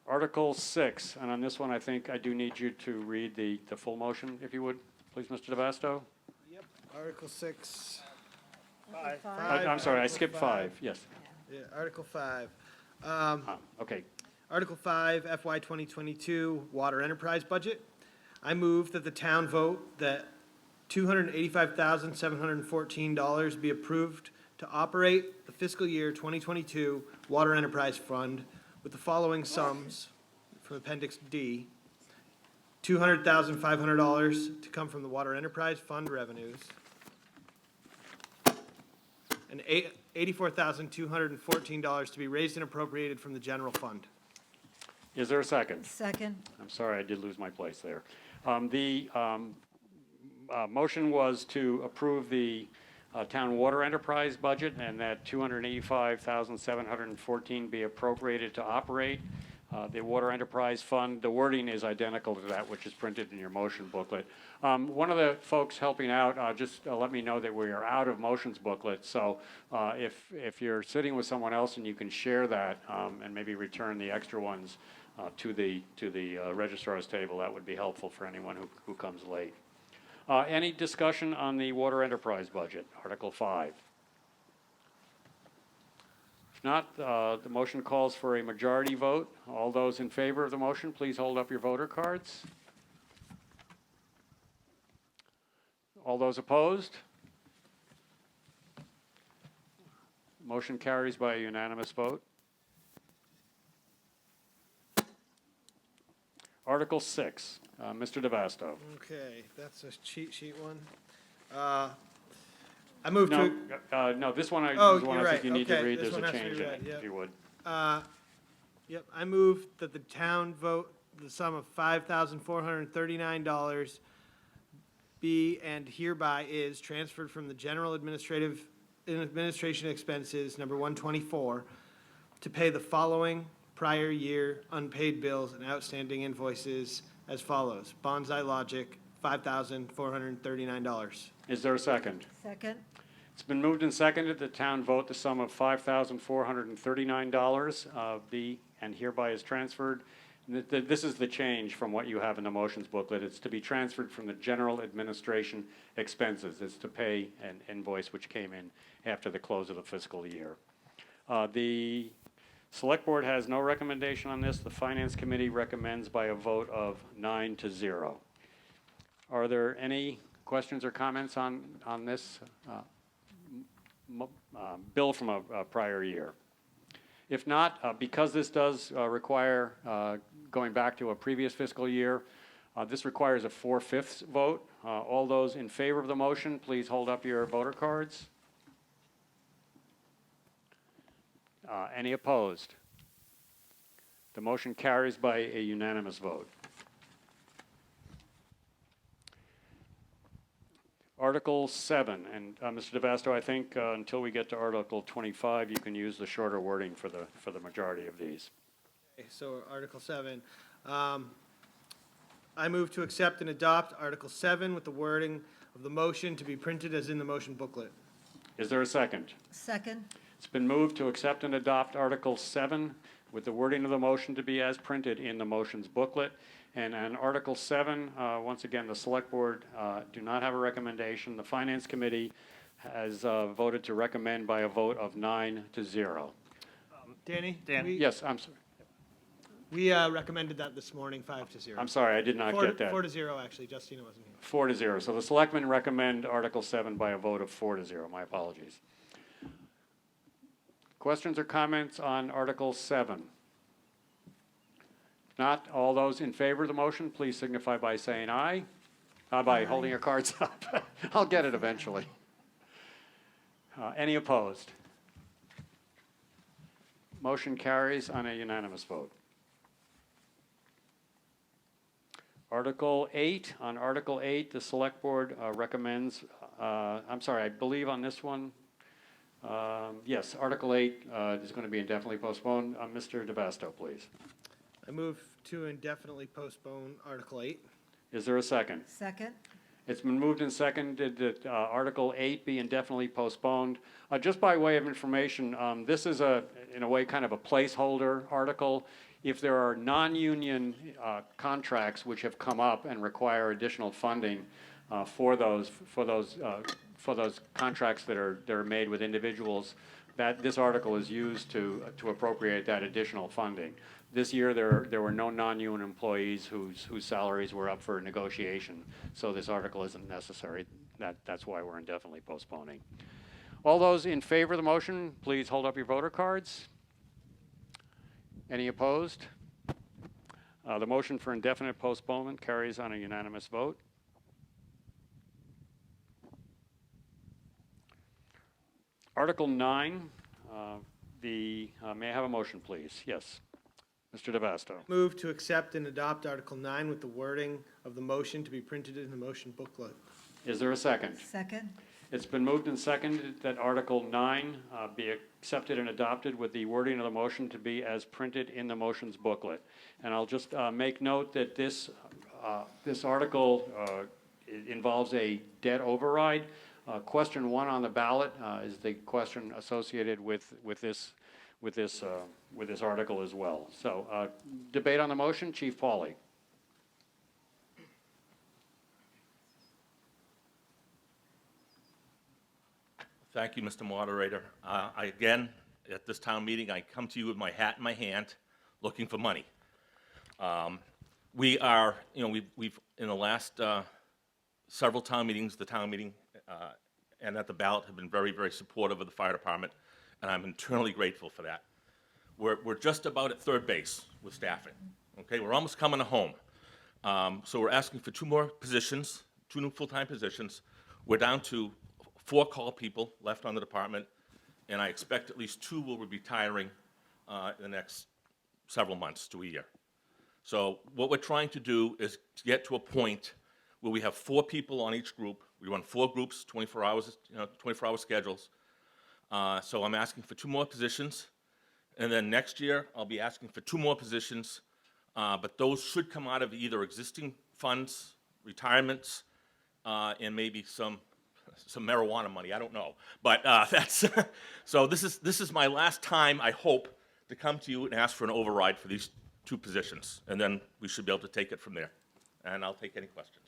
Article 6, and on this one, I think I do need you to read the full motion, if you would, please, Mr. DeVasto. Yep, Article 6. I'm sorry, I skipped 5, yes. Yeah, Article 5. Okay, Article 5, FY 2022 Water Enterprise Budget. I move that the town vote that $285,714 be approved to operate the fiscal year 2022 Water Enterprise Fund with the following sums from Appendix D. $200,500 to come from the Water Enterprise Fund revenues. and $84,214 to be raised and appropriated from the general fund. Is there a second? Second. I'm sorry, I did lose my place there. The motion was to approve the town water enterprise budget and that $285,714 be appropriated to operate. The water enterprise fund, the wording is identical to that which is printed in your motion booklet. One of the folks helping out just let me know that we are out of motions booklet. So if you're sitting with someone else and you can share that and maybe return the extra ones to the registrar's table, that would be helpful for anyone who comes late. Any discussion on the water enterprise budget, Article 5? If not, the motion calls for a majority vote. All those in favor of the motion, please hold up your voter cards. All those opposed? Motion carries by a unanimous vote. Article 6, Mr. DeVasto. Okay, that's a cheat sheet one. I move No, to, no, this one Oh, is one you're I think you right. need to Okay, read. this There's one a has to be change in read, it, yep. if you would. yep, I move that the town vote the sum of $5,439 be and hereby is transferred from the general administration expenses, number 124, to pay the following prior year unpaid bills and outstanding invoices as follows. Bonsai Logic, $5,439. Is there a second? Second. It's been moved and seconded that the town vote the sum of $5,439 be and hereby is transferred. This is the change from what you have in the motions booklet. It's to be transferred from the general administration expenses. It's to pay an invoice which came in after the close of the fiscal year. The Select Board has no recommendation on this. The Finance Committee recommends by a vote of 9-0. Are there any questions or comments on this bill from a prior year? If not, because this does require going back to a previous fiscal year, this requires a 4/5 vote. All those in favor of the motion, please hold up your voter cards. Any opposed? The motion carries by a unanimous vote. Article 7, and Mr. DeVasto, I think until we get to Article 25, you can use the shorter wording for the majority of these. Okay, so Article 7. I move to accept and adopt Article 7 with the wording of the motion to be printed as in the motion booklet. Is there a second? Second. It's been moved to accept and adopt Article 7 with the wording of the motion to be as printed in the motions booklet. And on Article 7, once again, the Select Board do not have a recommendation. The Finance Committee has voted to recommend by a vote of 9-0. Danny? Dan? Yes, I'm sorry. We recommended that this morning, 5-0. I'm sorry, I did not get that. 4-0, actually. Justina wasn't here. 4-0. So the Selectmen recommend Article 7 by a vote of 4-0. My apologies. Questions or comments on Article 7? If not, all those in favor of the motion, please signify by saying aye. By holding your cards up. I'll get it eventually. Any opposed? Motion carries on a unanimous vote. Article 8, on Article 8, the Select Board recommends, I'm sorry, I believe on this one, yes, Article 8 is going to be indefinitely postponed. Mr. DeVasto, please. I move to indefinitely postpone Article 8. Is there a second? Second. It's been moved and seconded that Article 8 be indefinitely postponed. Just by way of information, this is in a way, kind of a placeholder article. If there are non-union contracts which have come up and require additional funding for those contracts that are made with individuals, that this article is used to appropriate that additional funding. This year, there were no non-union employees whose salaries were up for negotiation, so this article isn't necessary. That's why we're indefinitely postponing. All those in favor of the motion, please hold up your voter cards. Any opposed? The motion for indefinite postponement carries on a unanimous vote. Article 9, may I have a motion, please? Yes. Mr. DeVasto. Move to accept and adopt Article 9 with the wording of the motion to be printed in the motion booklet. Is there a second? Second? It's been moved and seconded that Article 9 be accepted and adopted with the wording of the motion to be as printed in the motions booklet. And I'll just make note that this article involves a debt override. Question 1 on the ballot is the question associated with this article as well. So debate on the motion, Chief Pauly. Thank you, Mr. Moderator. Again, at this town meeting, I come to you with my hat in my hand, looking for money. We are, we've in the last several town meetings, the town meeting and at the ballot have been very, very supportive of the fire department, and I'm eternally grateful for that. We're just about at third base with staffing. Okay, we're almost coming home. So we're asking for 2 more positions, 2 new full-time positions. We're down to 4 call people left on the department, and I expect at least 2 will be retiring in the next several months to a year. So what we're trying to do is to get to a point where we have 4 people on each group. We run 4 groups, 24 hours, 24-hour schedules. So I'm asking for 2 more positions, and then next year I'll be asking for 2 more positions, but those should come out of either existing funds, retirements, and maybe some marijuana money, I don't know. But that's, so this is my last time, I hope, to come to you and ask for an override for these 2 positions. And then we should be able to take it from there. And I'll take any questions.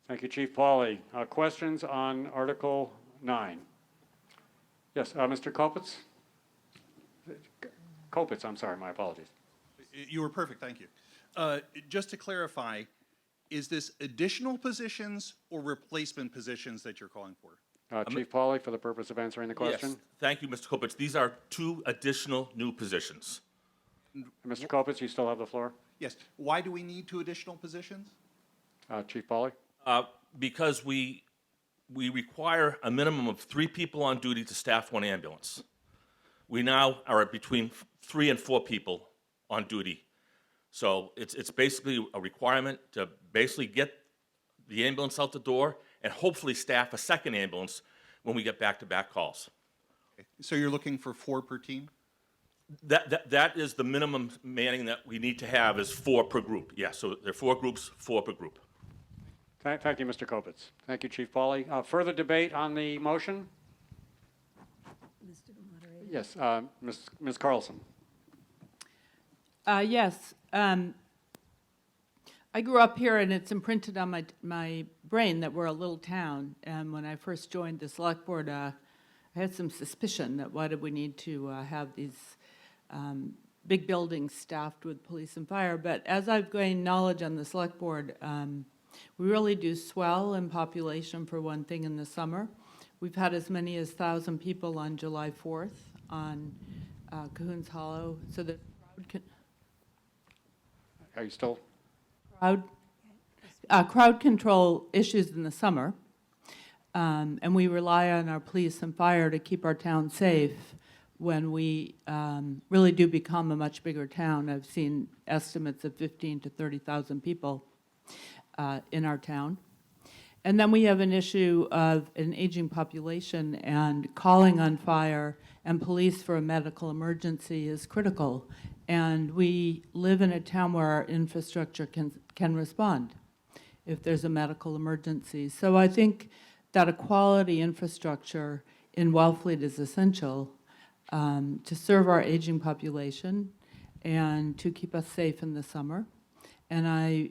Thank you, Chief Pauly. Questions on Article 9? Yes, Mr. Kopitz? Kopitz, I'm sorry, my apologies. You were perfect, thank you. Just to clarify, is this additional positions or replacement positions that you're calling for? Chief Pauly, for the purpose of answering the question. Yes, thank you, Mr. Kopitz. These are 2 additional new positions. Mr. Kopitz, you still have the floor. Yes. Why do we need 2 additional positions? Chief Pauly? Because we require a minimum of 3 people on duty to staff 1 ambulance. We now are at between 3 and 4 people on duty. So it's basically a requirement to basically get the ambulance out the door and hopefully staff a 2nd ambulance when we get back-to-back calls. Okay. So you're looking for 4 per team? That is the minimum manning that we need to have is 4 per group. Yes, so there are 4 groups, 4 per group. Thank you, Mr. Kopitz. Thank you, Chief Pauly. Further debate on the motion? Mr. Moderator? Yes, Ms. Carlson. Yes. I grew up here, and it's imprinted on my brain that we're a little town. And when I first joined the select board, I had some suspicion that why did we need to have these big buildings staffed with police and fire. But as I've gained knowledge on the select board, we really do swell in population, for one thing, in the summer. We've had as many as 1,000 people on July 4th on Cahoon's Hollow. So the Are you still? crowd control issues in the summer. And we rely on our police and fire to keep our town safe when we really do become a much bigger town. I've seen estimates of 15 to 30,000 people in our town. And then we have an issue of an aging population, and calling on fire and police for a medical emergency is critical. And we live in a town where our infrastructure can respond if there's a medical emergency. So I think that a quality infrastructure in Wellfleet is essential to serve our aging population and to keep us safe in the summer. And I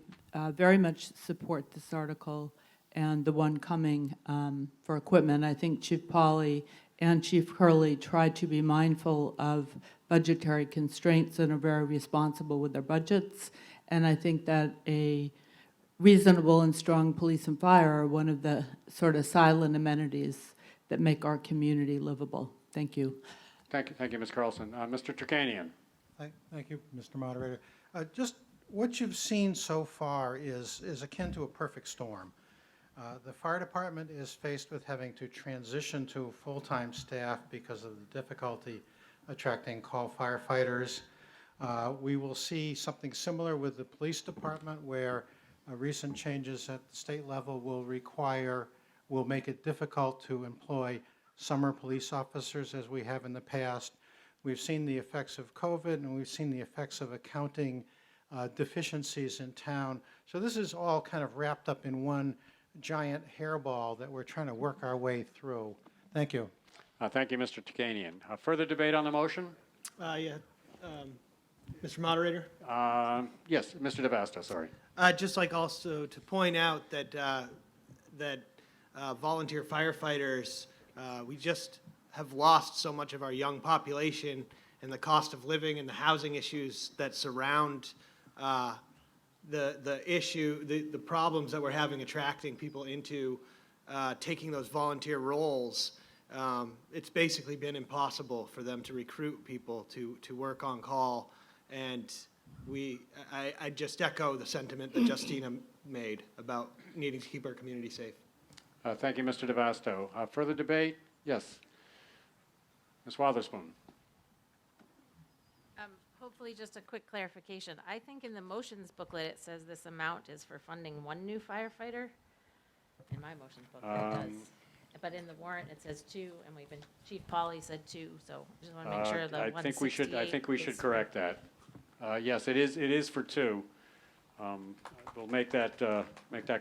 very much support this article and the one coming for equipment. I think Chief Pauly and Chief Curley tried to be mindful of budgetary constraints and are very responsible with their budgets. And I think that a reasonable and strong police and fire are one of the sort of silent amenities that make our community livable. Thank you. Thank you, Ms. Carlson. Mr. Turkanian. Thank you, Mr. Moderator. Just what you've seen so far is akin to a perfect storm. The fire department is faced with having to transition to full-time staff because of the difficulty attracting call firefighters. We will see something similar with the police department, where recent changes at the state level will make it difficult to employ summer police officers as we have in the past. We've seen the effects of COVID, and we've seen the effects of accounting deficiencies in town. So this is all kind of wrapped up in one giant hairball that we're trying to work our way through. Thank you. Thank you, Mr. Takanian. Further debate on the motion? Mr. Moderator? Yes, Mr. DeVasta, sorry. I'd just like also to point out that, volunteer firefighters, we just have lost so much of our young population, and the cost of living and the housing issues that surround the problems that we're having attracting people into taking those volunteer roles. It's basically been impossible for them to recruit people to work on call. And I just echo the sentiment that Justina made about needing to keep our community safe. Thank you, Mr. DeVasto. Further debate? Yes. Ms. Wotherspoon. Hopefully just a quick clarification. I think in the motions booklet, it says this amount is for funding one new firefighter. In my motions booklet, it does. But in the warrant, it says 2, and Chief Pauley said 2, so just want to make sure the 168 I think we should correct that. Yes, it is for 2. We'll make that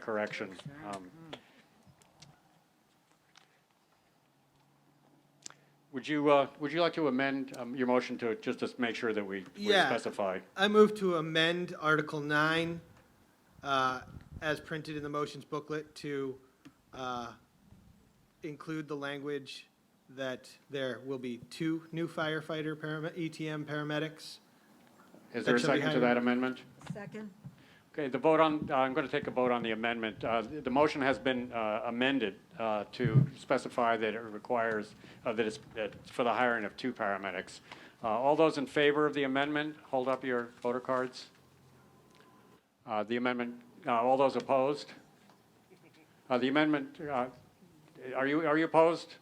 correction. Would you like to amend your motion to just to make sure that we specify? I move to amend Article 9 as printed in the motions booklet to include the language that there will be 2 new firefighter ETM paramedics. Is there a second to that amendment? Second. Okay, the vote on, I'm going to take a vote on the amendment. The motion has been amended to specify that it requires, that it's for the hiring of 2 paramedics. All those in favor of the amendment, hold up your voter cards. The amendment, all those opposed? The amendment, are you opposed?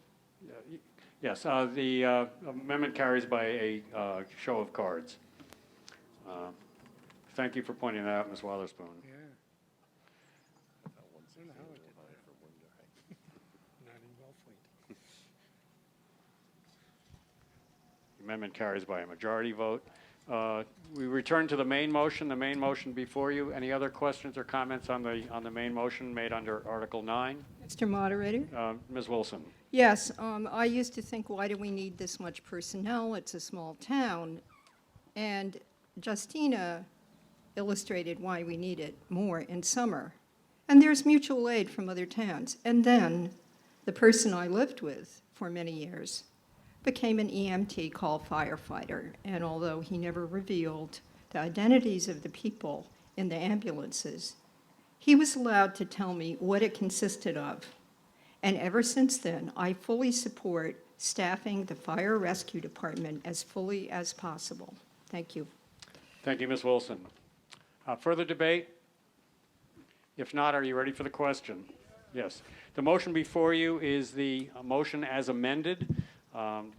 Yes, the amendment carries by a show of cards. Thank you for pointing that out, Ms. Wotherspoon. The amendment carries by a majority vote. We return to the main motion. The main motion before you. Any other questions or comments on the main motion made under Article 9? Mr. Moderator? Ms. Wilson. Yes, I used to think, why do we need this much personnel? It's a small town. And Justina illustrated why we need it more in summer. And there's mutual aid from other towns. And then the person I lived with for many years became an EMT call firefighter. And although he never revealed the identities of the people in the ambulances, he was allowed to tell me what it consisted of. And ever since then, I fully support staffing the fire rescue department as fully as possible. Thank you. Thank you, Ms. Wilson. Further debate? If not, are you ready for the question? Yes. The motion before you is the motion as amended,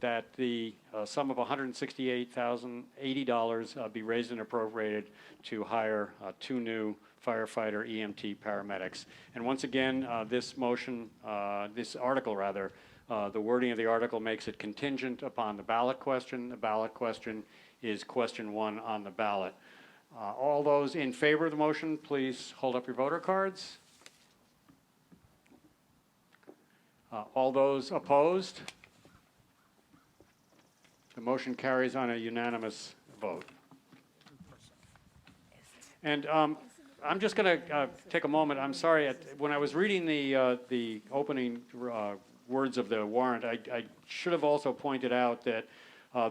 that the sum of $168,080 be raised and appropriated to hire 2 new firefighter EMT paramedics. And once again, this motion, this article rather, the wording of the article makes it contingent upon the ballot question. The ballot question is question 1 on the ballot. All those in favor of the motion, please hold up your voter cards. All those opposed? The motion carries on a unanimous vote. And I'm just going to take a moment. I'm sorry. When I was reading the opening words of the warrant, I should have also pointed out that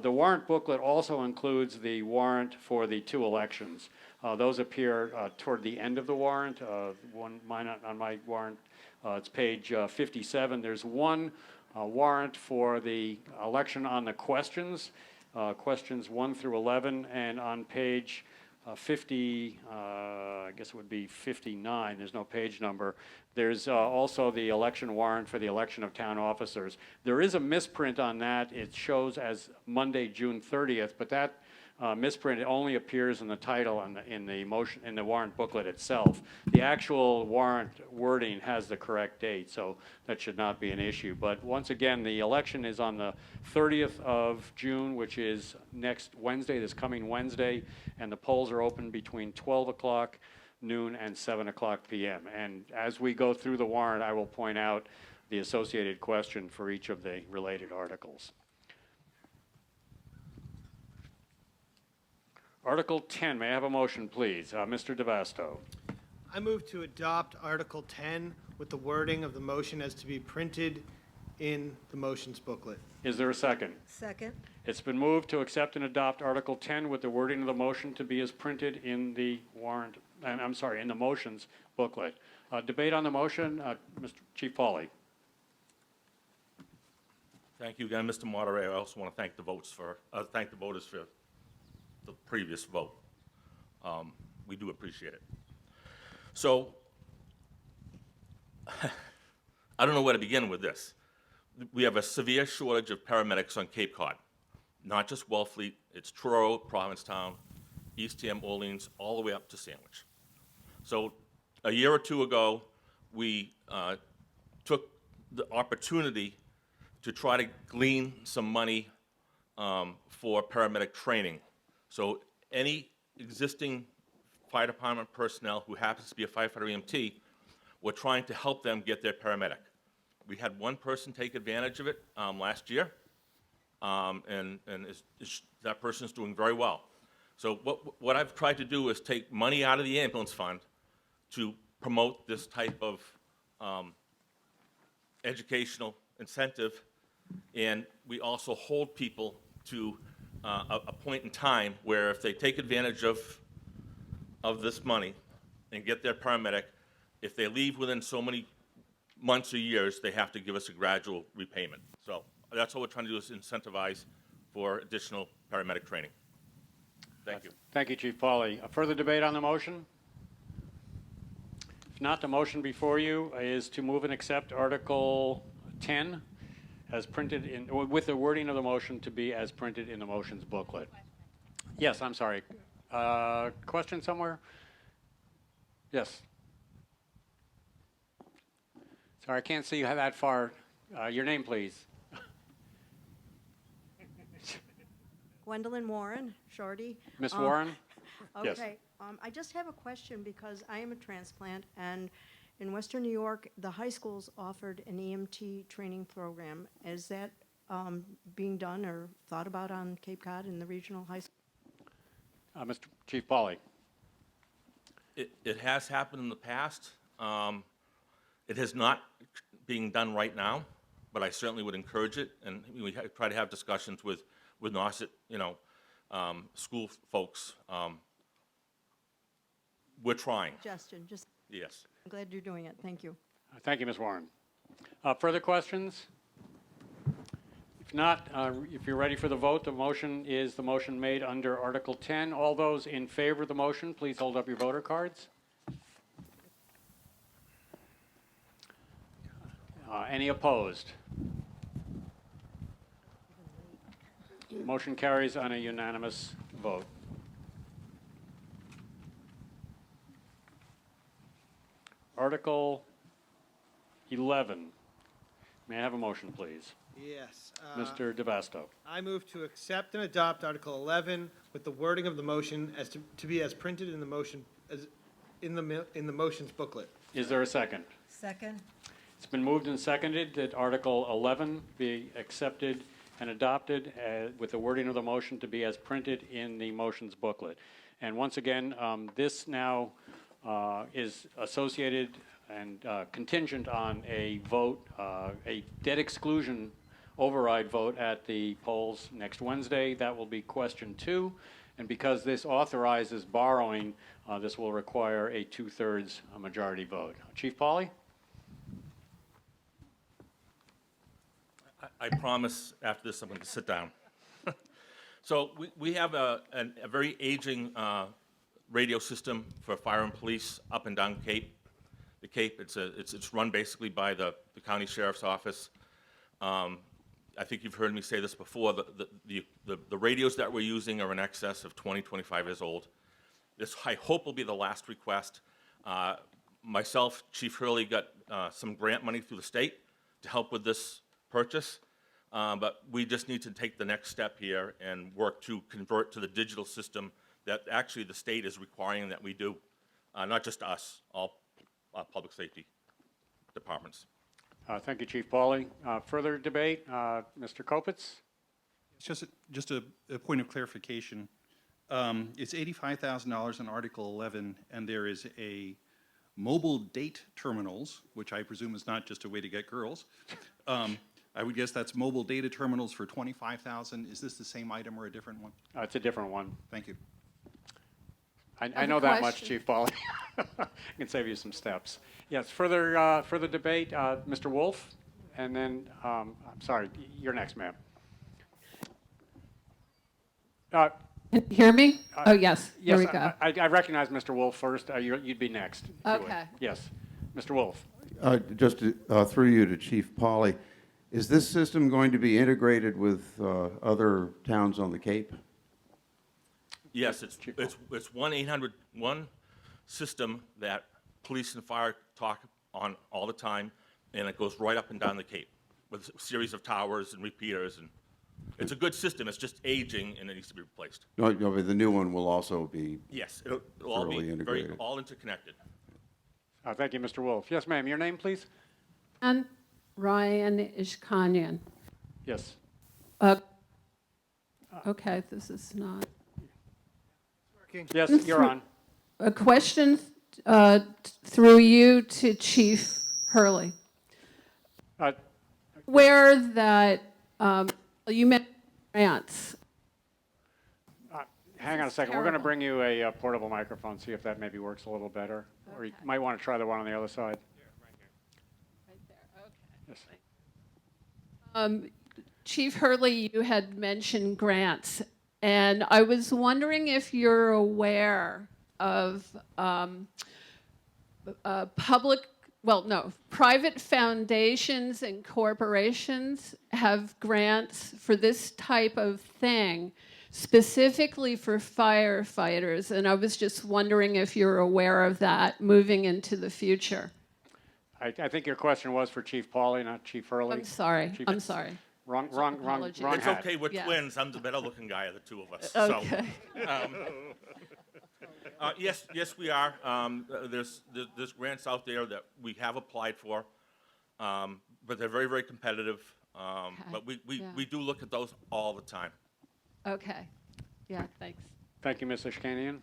the warrant booklet also includes the warrant for the 2 elections. Those appear toward the end of the warrant. On my warrant, it's page 57. There's one warrant for the election on the questions, questions 1 through 11, and on page I guess it would be 59, there's no page number. There's also the election warrant for the election of town officers. There is a misprint on that. It shows as Monday, June 30th, but that misprint only appears in the title and in the motion, in the warrant booklet itself. The actual warrant wording has the correct date, so that should not be an issue. But once again, the election is on the 30th of June, which is next Wednesday, this coming Wednesday, and the polls are open between 12 o'clock noon and 7 o'clock p.m. And as we go through the warrant, I will point out the associated question for each of the related articles. Article 10, may I have a motion, please? Mr. DeVasto. I move to adopt Article 10 with the wording of the motion as to be printed in the motions booklet. Is there a second? Second. It's been moved to accept and adopt Article 10 with the wording of the motion to be as printed in the warrant, in the motions booklet. Debate on the motion, Mr. Chief Pauly. Thank you again, Mr. Moderator. I also want to thank the voters for the previous vote. We do appreciate it. So, I don't know where to begin with this. We have a severe shortage of paramedics on Cape Cod. Not just Wellfleet, it's Truro, Provincetown, Eastham, Orleans, all the way up to Sandwich. So, a year or two ago, we took the opportunity to try to glean some money for paramedic training. So any existing fire department personnel who happens to be a firefighter EMT, we're trying to help them get their paramedic. We had one person take advantage of it last year, and that person's doing very well. So what I've tried to do is take money out of the ambulance fund to promote this type of educational incentive, and we also hold people to a point in time where if they take advantage of this money and get their paramedic, if they leave within so many months or years, they have to give us a gradual repayment. So that's what we're trying to do, is incentivize for additional paramedic training. Thank you. Thank you, Chief Pauly. A further debate on the motion? If not, the motion before you is to move and accept Article 10 as printed in, with the wording of the motion to be as printed in the motions booklet. Yes, I'm sorry. Question somewhere? Yes. Sorry, I can't see you that far. Your name, please. Gwendolyn Warren, Shorty. Ms. Warren? Yes. Okay, I just have a question because I am a transplant, and in Western New York, the high schools offered an EMT training program. Is that being done or thought about on Cape Cod in the regional high school? Mr. Chief Pauly. It has happened in the past. It is not being done right now, but I certainly would encourage it, and we try to have discussions with Nauset, school folks. We're trying. Suggestion, just, Yes. I'm glad you're doing it. Thank you. Thank you, Ms. Warren. Further questions? If not, if you're ready for the vote, the motion is the motion made under Article 10. All those in favor of the motion, please hold up your voter cards. Any opposed? Motion carries on a unanimous vote. Article 11. May I have a motion, please? Yes. Mr. DeVasto. I move to accept and adopt Article 11 with the wording of the motion as to be as printed in the motion, as in the motions booklet. Is there a second? Second. It's been moved and seconded that Article 11 be accepted and adopted with the wording of the motion to be as printed in the motions booklet. And once again, this now is associated and contingent on a vote, a debt exclusion override vote at the polls next Wednesday. That will be question 2. And because this authorizes borrowing, this will require a 2/3 majority vote. Chief Pauly? I promise after this I'm going to sit down. So we have a very aging radio system for fire and police up and down Cape. The Cape, it's run basically by the county sheriff's office. I think you've heard me say this before, the radios that we're using are in excess of 20, 25 years old. This, I hope, will be the last request. Myself, Chief Hurley, got some grant money through the state to help with this purchase, but we just need to take the next step here and work to convert to the digital system that actually the state is requiring that we do, not just us, all public safety departments. Thank you, Chief Pauly. Further debate? Mr. Kopitz? Just a point of clarification. It's $85,000 in Article 11, and there is a mobile date terminals, which I presume is not just a way to get girls. I would guess that's mobile data terminals for $25,000. Is this the same item or a different one? It's a different one. Thank you. I know that much, Chief Pauly. I can save you some steps. Yes, further debate, Mr. Wolf, and then, I'm sorry, you're next, ma'am. Can you hear me? Oh, yes, here we go. I recognize Mr. Wolf first. You'd be next. to it. Okay. Yes, Mr. Wolf. Just through you to Chief Pauly, is this system going to be integrated with other towns on the Cape? Yes, it's 1-800-1 system that police and fire talk on all the time, and it goes right up and down the Cape with a series of towers and repeaters, and it's a good system. It's just aging and it needs to be replaced. No, but the new one will also be Yes, it'll all be thoroughly integrated. all interconnected. Thank you, Mr. Wolf. Yes, ma'am. Your name, please? And Ryan Ishkanyan. Yes. Okay, this is not. Yes, you're on. A question through you to Chief Hurley. Where that, you mentioned grants. Hang on a second. We're going to bring you a portable microphone, see if that maybe works a little better. Or you might want to try the one on the other side. Right there, okay. Yes. Chief Hurley, you had mentioned grants, and I was wondering if you're aware of private foundations and corporations have grants for this type of thing, specifically for firefighters, and I was just wondering if you're aware of that moving into the future. I think your question was for Chief Pauly, not Chief Hurley. I'm sorry. Chief- I'm sorry. Wrong Apologies. It's hat. okay, we're Yeah. twins. I'm the better looking guy of the two of us. Okay. So, yes, we are. There's grants out there that we have applied for, but they're very, very competitive. But we do look at those all the time. Okay. Yeah, thanks. Thank you, Ms. Ishkanian.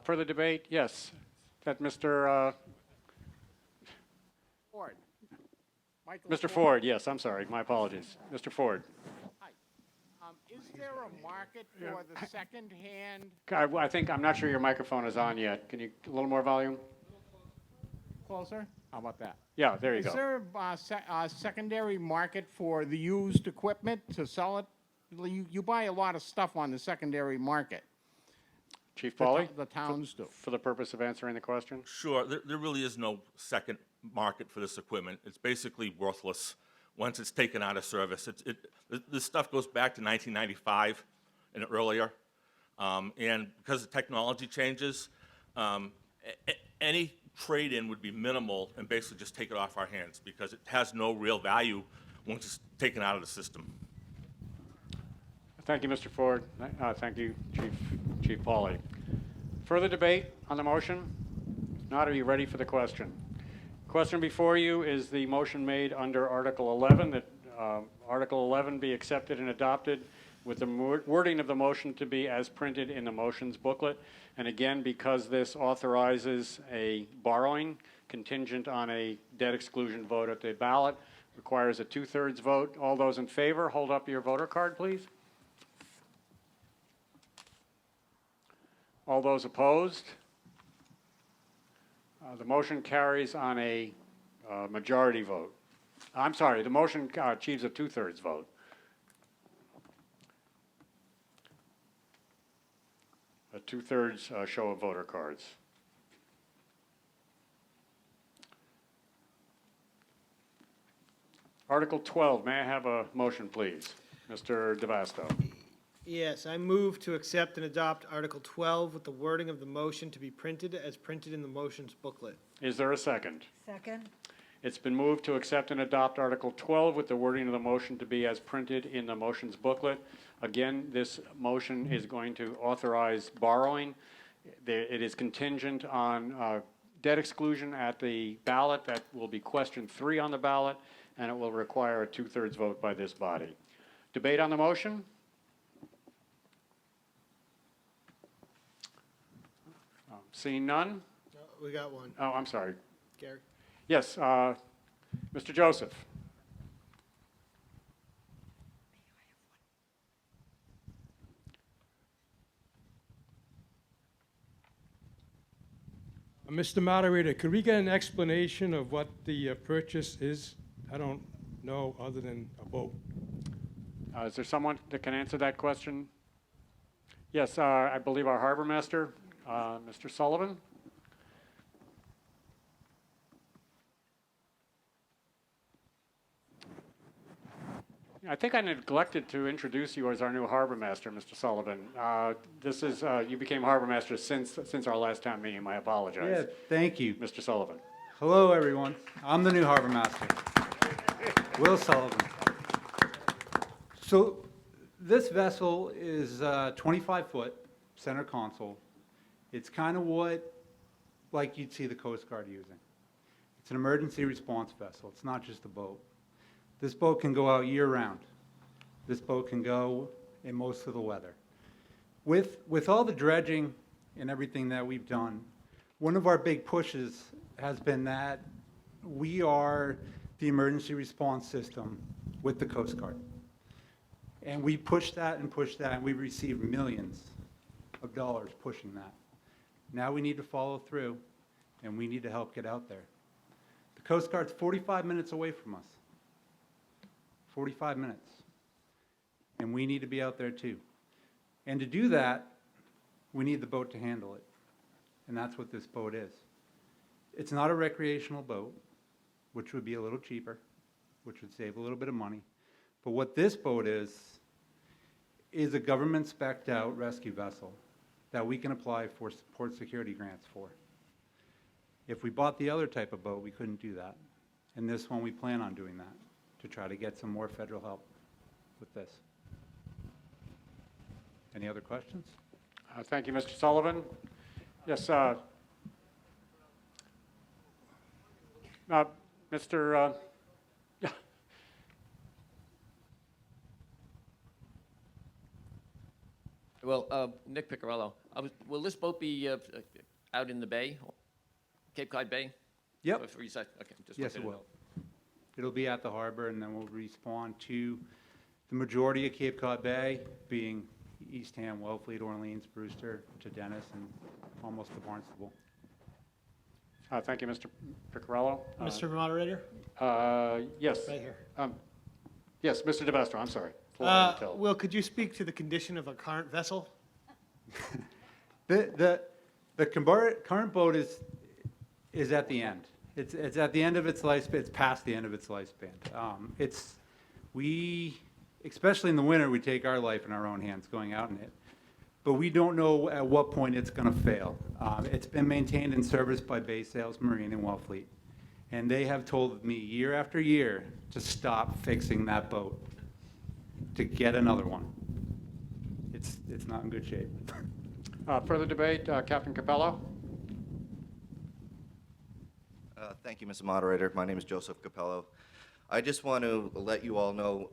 Further debate? Yes. That Mr. Ford. Mr. Ford, yes, I'm sorry. My apologies. Mr. Ford. Hi. Is there a market for the second-hand? I think, I'm not sure your microphone is on yet. Can you, a little more volume? Closer? How about that? Yeah, there you Is go. there a secondary market for the used equipment to sell it? You buy a lot of stuff on the secondary market. Chief Pauly? The towns do. For the purpose of answering the question? Sure, there really is no second market for this equipment. It's basically worthless once it's taken out of service. This stuff goes back to 1995 and earlier, and because the technology changes, any trade-in would be minimal and basically just take it off our hands because it has no real value once it's taken out of the system. Thank you, Mr. Ford. Thank you, Chief Pauly. Further debate on the motion? If not, are you ready for the question? Question before you is the motion made under Article 11, that Article 11 be accepted and adopted with the wording of the motion to be as printed in the motions booklet. And again, because this authorizes a borrowing contingent on a debt exclusion vote at the ballot, requires a 2/3 vote. All those in favor, hold up your voter card, please. All those opposed? The motion carries on a majority vote. I'm sorry, the motion achieves a 2/3 vote. A two-thirds show of voter cards. Article 12, may I have a motion, please? Mr. DeVasto. Yes, I move to accept and adopt Article 12 with the wording of the motion to be printed as printed in the motions booklet. Is there a second? Second? It's been moved to accept and adopt Article 12 with the wording of the motion to be as printed in the motions booklet. Again, this motion is going to authorize borrowing. It is contingent on debt exclusion at the ballot. That will be question 3 on the ballot, and it will require a two-thirds vote by this body. Debate on the motion? Seeing none? We got one. Oh, I'm sorry. Gary? Yes, Mr. Joseph. Mr. Moderator, could we get an explanation of what the purchase is? I don't know other than a boat. Is there someone that can answer that question? Yes, I believe our harbor master, Mr. Sullivan. I think I neglected to introduce you as our new harbor master, Mr. Sullivan. This is you became harbor master since our last town meeting. I apologize. Yeah, thank you. Mr. Sullivan. Hello, everyone. I'm the new harbor master, Will Sullivan. So this vessel is 25-foot center console. It's kind of what, like you'd see the Coast Guard using. It's an emergency response vessel. It's not just a boat. This boat can go out year-round. This boat can go in most of the weather. With all the dredging and everything that we've done, one of our big pushes has been that we are the emergency response system with the Coast Guard. And we pushed that, and we've received millions of dollars pushing that. Now we need to follow through, and we need to help get out there. The Coast Guard's 45 minutes away from us. 45 minutes. And we need to be out there too. And to do that, we need the boat to handle it. And that's what this boat is. It's not a recreational boat, which would be a little cheaper, which would save a little bit of money. But what this boat is a government spec'd out rescue vessel that we can apply for port security grants for. If we bought the other type of boat, we couldn't do that. And this one, we plan on doing that, to try to get some more federal help with this. Any other questions? Thank you, Mr. Sullivan. Yes, Mr. Yeah. Well, Nick Piccarello, will this boat be out in the bay, Cape Cod Bay? Yep. Okay, just Yes, wanted it to will. know. It'll be at the harbor, and then we'll respond to the majority of Cape Cod Bay, being Eastham, Wellfleet, Orleans, Brewster, to Dennis, and almost to Barnstable. Thank you, Mr. Piccarello. Mr. Moderator? Yes. Right here. Yes, Mr. DeVastro, I'm sorry. Will, could you speak to the condition of a current vessel? The current boat is at the end. It's at the end of its lifespan. It's past the end of its lifespan. Especially in the winter, we take our life in our own hands going out in it. But we don't know at what point it's going to fail. It's been maintained and serviced by Bay Sales Marine and Wellfleet. And they have told me year after year to stop fixing that boat, to get another one. It's not in good shape. Further debate, Captain Capello. Thank you, Mr. Moderator. My name is Joseph Capello. I just want to let you all know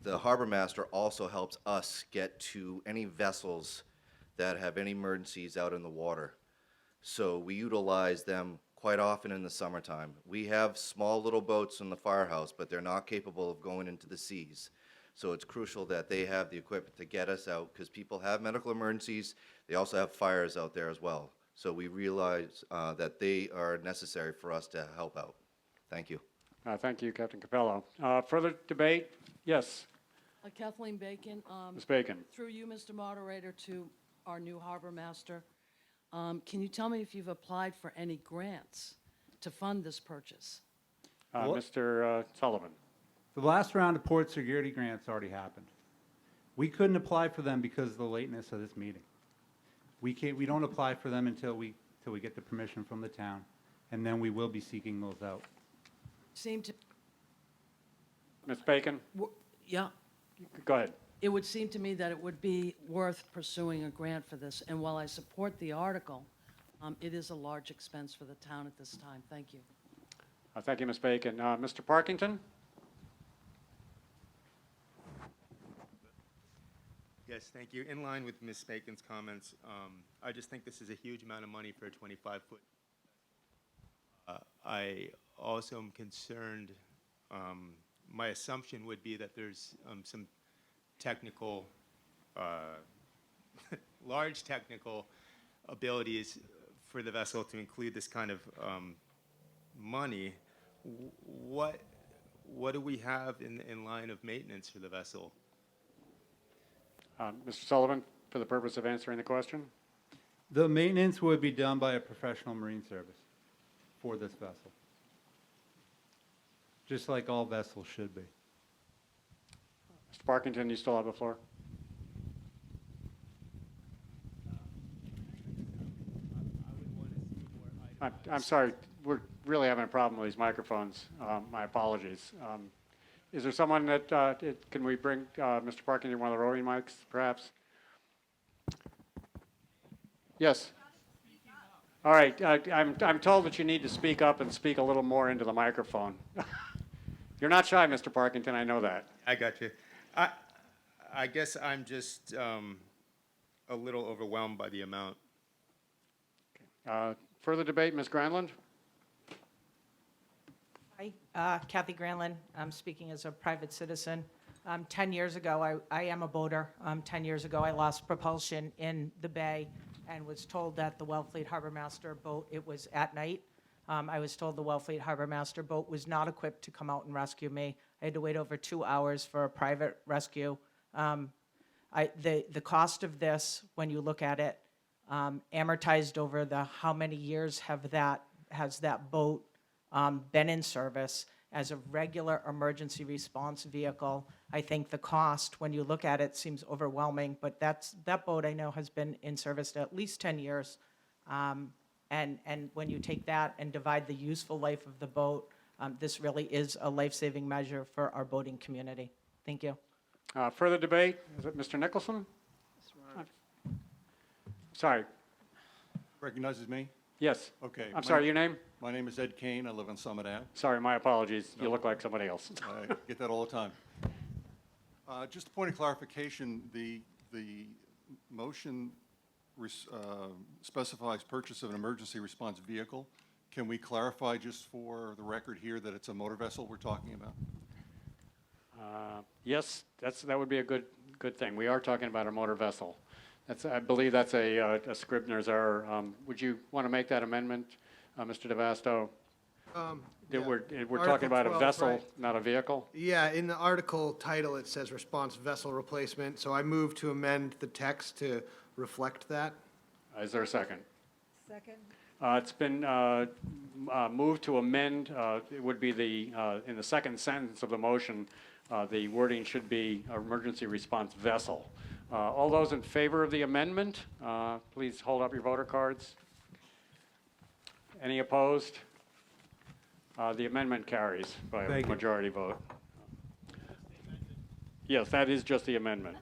the harbor master also helps us get to any vessels that have any emergencies out in the water. So we utilize them quite often in the summertime. We have small little boats in the firehouse, but they're not capable of going into the seas. So it's crucial that they have the equipment to get us out, because people have medical emergencies. They also have fires out there as well. So we realize that they are necessary for us to help out. Thank you. Thank you, Captain Capello. Further debate? Yes, Kathleen Bacon. Ms. Bacon. Through you, Mr. Moderator, to our new harbor master. Can you tell me if you've applied for any grants to fund this purchase? Mr. Sullivan. The last round of port security grants already happened. We couldn't apply for them because of the lateness of this meeting. We don't apply for them until we get the permission from the town, and then we will be seeking those out. Seem to, Ms. Bacon, yeah, go ahead. it would seem to me that it would be worth pursuing a grant for this. And while I support the article, it is a large expense for the town at this time. Thank you. Thank you, Ms. Bacon. Mr. Parkington? Yes, thank you. In line with Ms. Bacon's comments, I just think this is a huge amount of money for a 25-foot. I also am concerned, my assumption would be that there's some technical, large technical abilities for the vessel to include this kind of money. What do we have in line of maintenance for the vessel? Mr. Sullivan, for the purpose of answering the question? The maintenance would be done by a professional marine service for this vessel, just like all vessels should be. Mr. Parkington, you still have the floor. I'm sorry, we're really having a problem with these microphones. My apologies. Is there someone that, can we bring Mr. Parkington one of the roving mics, perhaps? Yes. All right, I'm told that you need to speak up and speak a little more into the microphone. You're not shy, Mr. Parkington, I know that. I got you. I guess I'm just a little overwhelmed by the amount. Further debate, Ms. Granlund? Hi, Kathy Granlund. I'm speaking as a private citizen. 10 years ago, I am a boater. 10 years ago, I lost propulsion in the bay and was told that the Wellfleet Harbor Master boat, it was at night. I was told the Wellfleet Harbor Master boat was not equipped to come out and rescue me. I had to wait over 2 hours for a private rescue. The cost of this, when you look at it, amortized over the how many years has that boat been in service as a regular emergency response vehicle. I think the cost, when you look at it, seems overwhelming, but that boat I know has been in service at least 10 years. And when you take that and divide the useful life of the boat, this really is a life-saving measure for our boating community. Thank you. Further debate? Is it Mr. Nicholson? Sorry. Recognizes me? Yes. Okay. I'm sorry, your name? My name is Ed Kane. I live on Summit Ave. Sorry, my apologies. You look like somebody else. I get that all the time. Just a point of clarification, the motion specifies purchase of an emergency response vehicle. Can we clarify just for the record here that it's a motor vessel we're talking about? Yes, that would be a good thing. We are talking about a motor vessel. I believe that's a Scribner's error. Would you want to make that amendment, Mr. DeVasto? We're talking about a 12, vessel, right. not a vehicle? Yeah, in the article title, it says response vessel replacement, so I move to amend the text to reflect that. Is there a second? Second. It's been moved to amend. It would be in the second sentence of the motion, the wording should be emergency response vessel. All those in favor of the amendment, please hold up your voter cards. Any opposed? The amendment carries by a majority vote. Yes, that is just the amendment.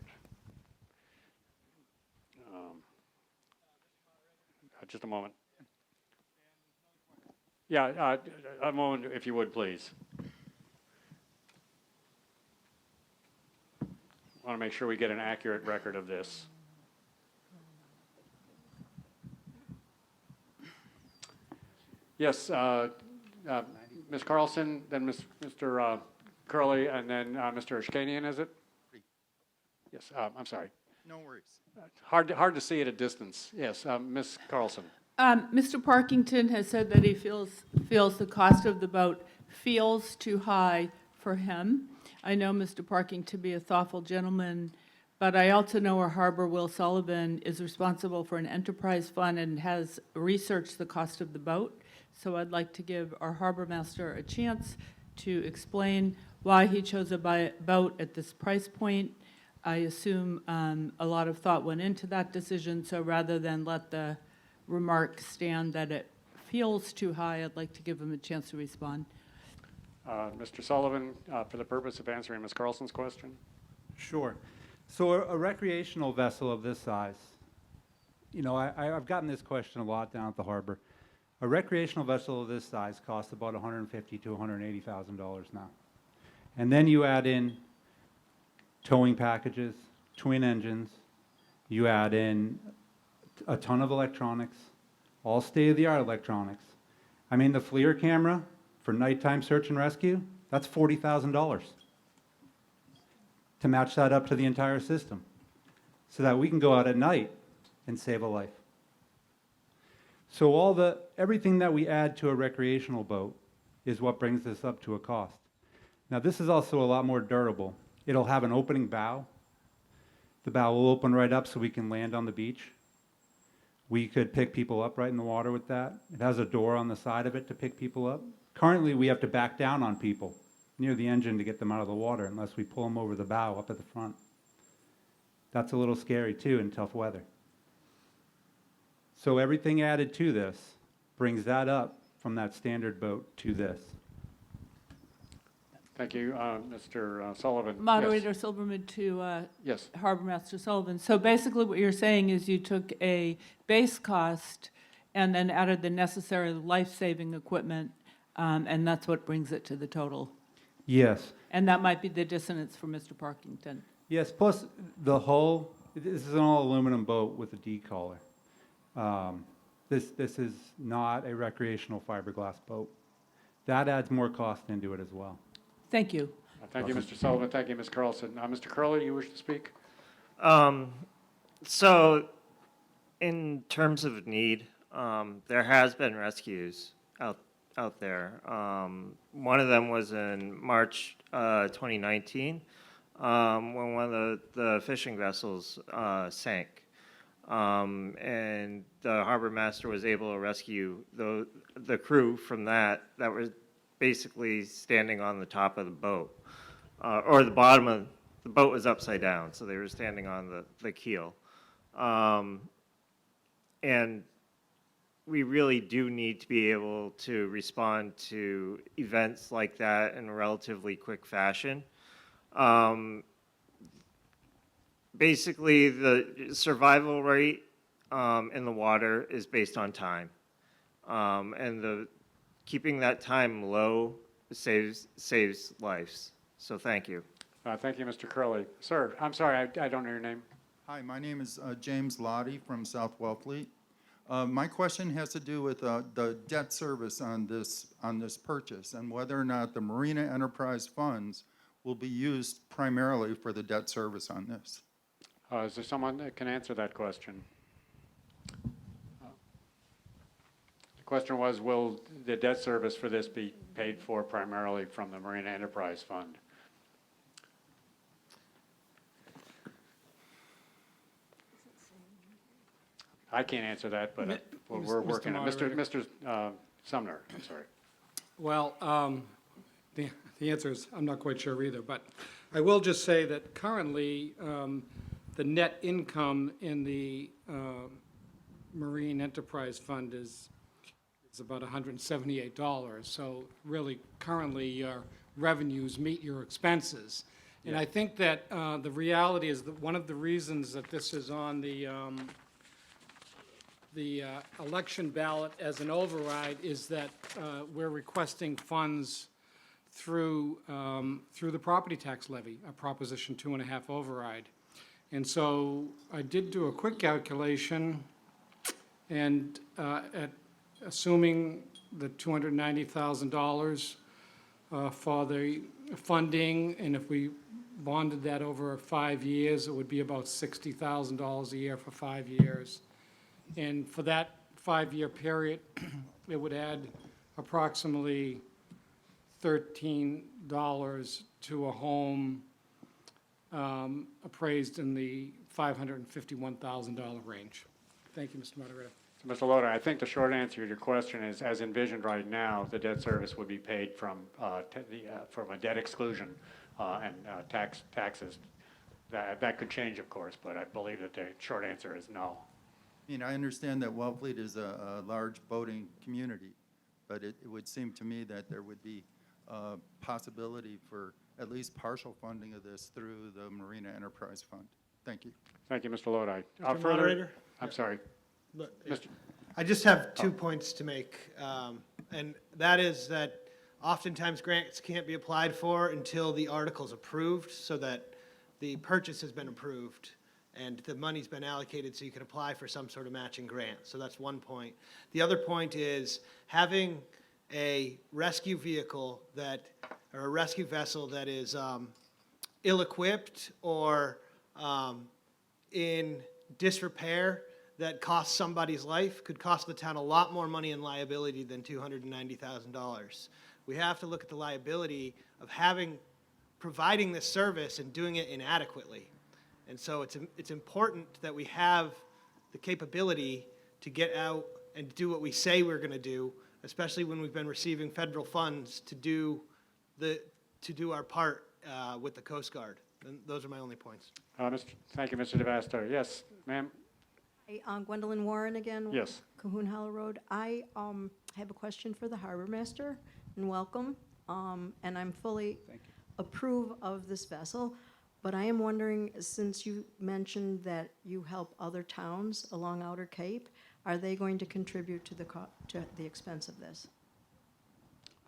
Just a moment. Yeah, a moment, if you would, please. I want to make sure we get an accurate record of this. Yes, Ms. Carlson, then Mr. Curley, and then Mr. Ashkanian, is it? Yes, I'm sorry. No worries. Hard to see at a distance. Yes, Ms. Carlson. Mr. Parkington has said that he feels the cost of the boat feels too high for him. I know Mr. Parkington to be a thoughtful gentleman, But I also know our harbor, Will Sullivan, is responsible for an enterprise fund and has researched the cost of the boat. So I'd like to give our harbor master a chance to explain why he chose a boat at this price point. I assume a lot of thought went into that decision, so rather than let the remark stand that it feels too high, I'd like to give him a chance to respond. Mr. Sullivan, for the purpose of answering Ms. Carlson's question. Sure. So a recreational vessel of this size, you know, I've gotten this question a lot down at the harbor. A recreational vessel of this size costs about $150,000 to $180,000 now. And then you add in towing packages, twin engines, you add in a ton of electronics, all state-of-the-art electronics. I mean, the FLIR camera for nighttime search and rescue, that's $40,000 to match that up to the entire system so that we can go out at night and save a life. So everything that we add to a recreational boat is what brings this up to a cost. Now, this is also a lot more durable. It'll have an opening bow. The bow will open right up so we can land on the beach. We could pick people up right in the water with that. It has a door on the side of it to pick people up. Currently, we have to back down on people near the engine to get them out of the water unless we pull them over the bow up at the front. That's a little scary too in tough weather. So everything added to this brings that up from that standard boat to this. Thank you, Mr. Sullivan. Moderator Yes. Silverman to Yes. Harbor Master Sullivan. So basically what you're saying is you took a base cost and then added the necessary life-saving equipment, and that's what brings it to the total. Yes. And that might be the dissonance for Mr. Parkington. Yes, plus the hull, this is an all-aluminum boat with a D-collar. This is not a recreational fiberglass boat. That adds more cost into it as well. Thank you. Thank you, Mr. Sullivan. Thank you, Ms. Carlson. Mr. Curley, you wish to speak? So, in terms of need, there has been rescues out there. One of them was in March 2019 when one of the fishing vessels sank. And the harbor master was able to rescue the crew from that was basically standing on the top of the boat, or the bottom of the boat was upside down, so they were standing on the keel. And we really do need to be able to respond to events like that in a relatively quick fashion. Basically, the survival rate in the water is based on time. And keeping that time low saves lives. So thank you. Thank you, Mr. Curley. Sir, I'm sorry, I don't know your name. Hi, my name is James Lottie from South Wellfleet. My question has to do with the debt service on this purchase and whether or not the Marina Enterprise funds will be used primarily for the debt service on this. Is there someone that can answer that question? The question was, will the debt service for this be paid for primarily from the Marina Enterprise Fund? I can't answer that, but we're working on it. Mr. Sumner, I'm sorry. Well, the answer is I'm not quite sure either, but I will just say that currently the net income in the Marine Enterprise Fund is about $178. So really, currently, your revenues meet your expenses. And I think that the reality is that one of the reasons that this is on the election ballot as an override is that we're requesting funds through the property tax levy, a Proposition 2.5 override. And so I did do a quick calculation, and assuming the $290,000 for the funding, and if we bonded that over 5 years, it would be about $60,000 a year for 5 years. And for that 5-year period, it would add approximately $13 to a home appraised in the $551,000 range. Thank you, Mr. Moderator. So, Mr. Loda, I think the short answer to your question is, as envisioned right now, the debt service would be paid from a debt exclusion and taxes. That could change, of course, but I believe that the short answer is no. I mean, I understand that Wellfleet is a large boating community, but it would seem to me that there would be a possibility for at least partial funding of this through the Marina Enterprise Fund. Thank you. Thank you, Mr. Lodi. Mr. Moderator? I'm sorry. Look, Mr. I just have 2 points to make, and that is that oftentimes grants can't be applied for until the article's approved, so that the purchase has been approved and the money's been allocated so you can apply for some sort of matching grant. So that's one point. The other point is having a rescue vehicle or a rescue vessel that is ill-equipped or in disrepair that costs somebody's life could cost the town a lot more money in liability than $290,000. We have to look at the liability of providing this service and doing it inadequately. And so it's important that we have the capability to get out and do what we say we're going to do, especially when we've been receiving federal funds to do our part with the Coast Guard. And those are my only points. Thank you, Mr. DeVasto. Yes, ma'am? Hey, Gwendolyn Warren again. Yes. Cahoon Hollow Road. I have a question for the harbor master, and welcome. And I'm fully approve of this vessel, but I am wondering, since you mentioned that you help other towns along Outer Cape, are they going to contribute to the expense of this?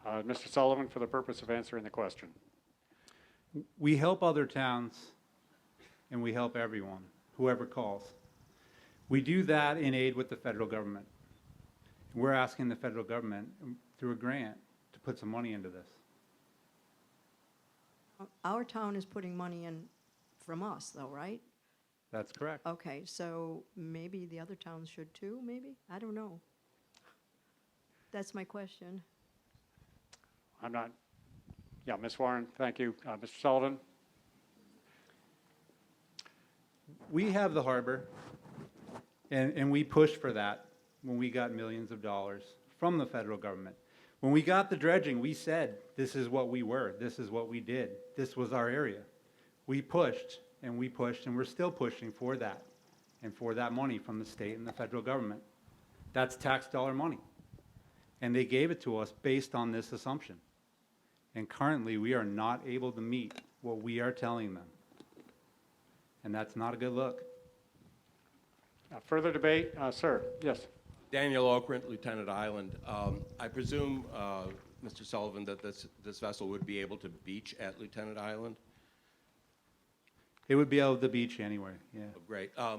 Mr. Sullivan, for the purpose of answering the question. We help other towns, and we help everyone, whoever calls. We do that in aid with the federal government. We're asking the federal government, through a grant, to put some money into this. Our town is putting money in from us, though, right? That's correct. Okay, so maybe the other towns should too, maybe? I don't know. That's my question. I'm not, yeah, Ms. Warren, thank you. Mr. Sullivan? We have the harbor, and we pushed for that when we got millions of dollars from the federal government. When we got the dredging, we said, this is what we were, this is what we did, this was our area. We pushed, and we're still pushing for that, and for that money from the state and the federal government. That's tax dollar money. And they gave it to us based on this assumption. And currently, we are not able to meet what we are telling them. And that's not a good look. Further debate? Sir, yes. Daniel Okrent, Lieutenant Island. I presume, Mr. Sullivan, that this vessel would be able to beach at Lieutenant Island? It would be out of the beach anyway, yeah. Oh, great. I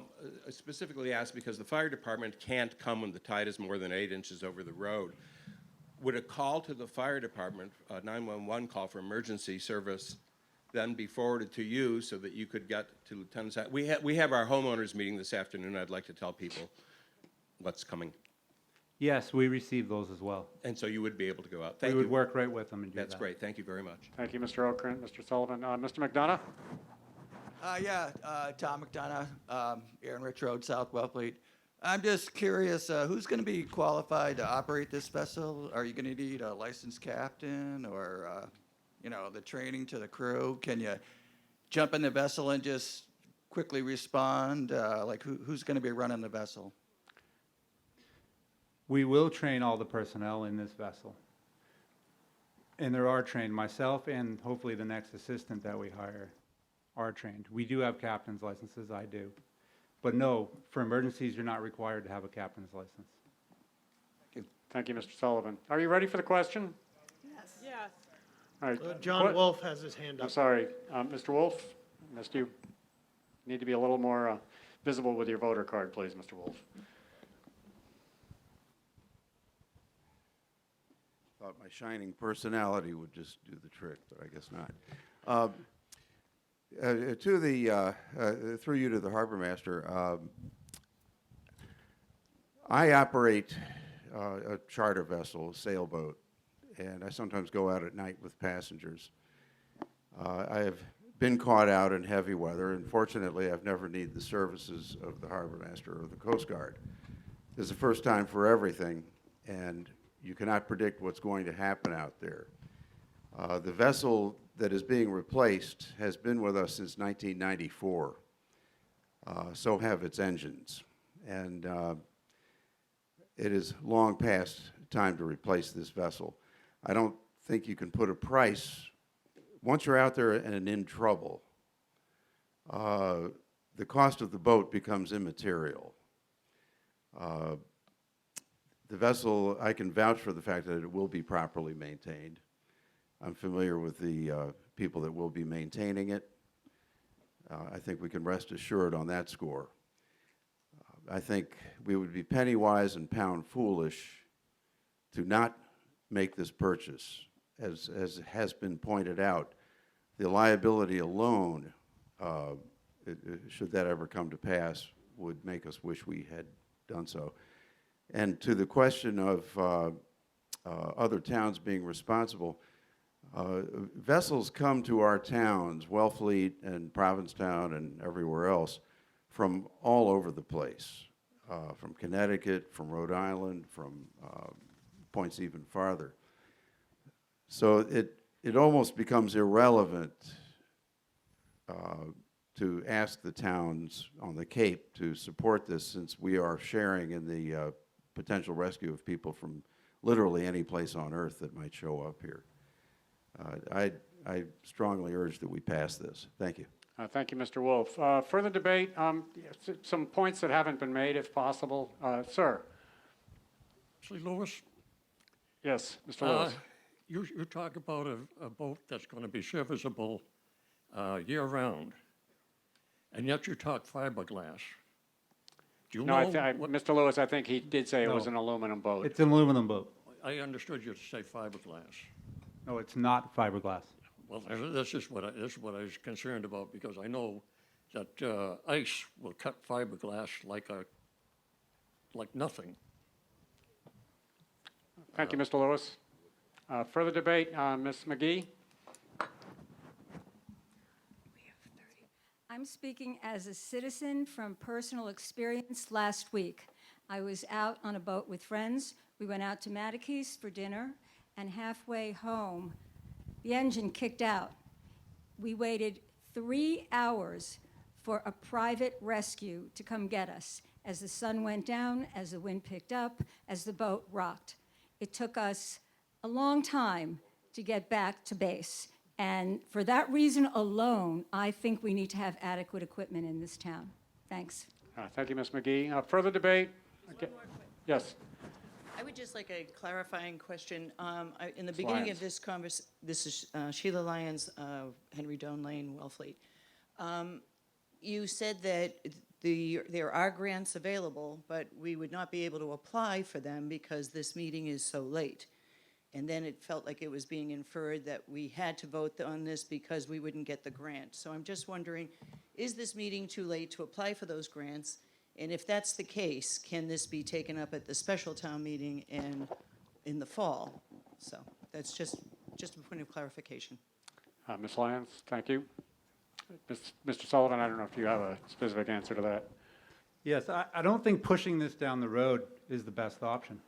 specifically asked because the fire department can't come when the tide is more than 8 inches over the road. Would a call to the fire department, a 911 call for emergency service, then be forwarded to you so that you could get to Lieutenant's Island? We have our homeowners meeting this afternoon. I'd like to tell people what's coming. Yes, we receive those as well. And so you would be able to go out. Thank you. We would work right with them and do that. That's great. Thank you very much. Thank you, Mr. Okrent. Mr. Sullivan. Mr. McDonough? Tom McDonough, Aaron Rich Road, South Wellfleet. I'm just curious, who's going to be qualified to operate this vessel? Are you going to need a licensed captain or, the training to the crew? Can you jump in the vessel and just quickly respond? Who's going to be running the vessel? We will train all the personnel in this vessel. And there are trained. Myself and hopefully the next assistant that we hire are trained. We do have captain's licenses, I do. But no, for emergencies, you're not required to have a captain's license. Thank you, Mr. Sullivan. Are you ready for the question? Yes. Yes. All right. John Wolf has his hand up. I'm sorry. Mr. Wolf, missed you. Need to be a little more visible with your voter card, please, Mr. Wolf. Thought my shining personality would just do the trick, but I guess not. Through you to the harbor master, I operate a charter vessel, a sailboat, and I sometimes go out at night with passengers. I have been caught out in heavy weather, and fortunately, I've never needed the services of the harbor master or the Coast Guard. This is the first time for everything, and you cannot predict what's going to happen out there. The vessel that is being replaced has been with us since 1994. So have its engines, and it is long past time to replace this vessel. I don't think you can put a price. Once you're out there and in trouble, the cost of the boat becomes immaterial. The vessel, I can vouch for the fact that it will be properly maintained. I'm familiar with the people that will be maintaining it. I think we can rest assured on that score. I think we would be penny wise and pound foolish to not make this purchase. As has been pointed out, the liability alone, should that ever come to pass, would make us wish we had done so. And to the question of other towns being responsible, vessels come to our towns, Wellfleet and Provincetown and everywhere else, from all over the place, from Connecticut, from Rhode Island, from points even farther. So it almost becomes irrelevant to ask the towns on the Cape to support this, since we are sharing in the potential rescue of people from literally any place on earth that might show up here. I strongly urge that we pass this. Thank you. Thank you, Mr. Wolf. Further debate, some points that haven't been made, if possible. Sir? Mr. Lewis? Yes, Mr. Lewis. You talk about a boat that's going to be serviceable year-round, and yet you talk fiberglass. Do you No, know? Mr. Lewis, I think he did say it No. was an aluminum boat. It's an aluminum boat. I understood you to say fiberglass. No, it's not fiberglass. Well, this is what I was concerned about, because I know that ice will cut fiberglass like nothing. Thank you, Mr. Lewis. Further debate, Ms. McGee? I'm speaking as a citizen from personal experience last week. I was out on a boat with friends. We went out to Mattakese for dinner, and halfway home, the engine kicked out. We waited 3 hours for a private rescue to come get us as the sun went down, as the wind picked up, as the boat rocked. It took us a long time to get back to base. And for that reason alone, I think we need to have adequate equipment in this town. Thanks. Thank you, Ms. McGee. Further debate? Yes. I would just like a clarifying question. In the beginning of this this is Sheila Lyons, Henry Doan Lane, Wellfleet. You said that there are grants available, but we would not be able to apply for them because this meeting is so late. And then it felt like it was being inferred that we had to vote on this because we wouldn't get the grant. So I'm just wondering, is this meeting too late to apply for those grants? And if that's the case, can this be taken up at the special town meeting in the fall? So that's just a point of clarification. Ms. Lyons, thank you. Mr. Sullivan, I don't know if you have a specific answer to that. Yes, I don't think pushing this down the road is the best option.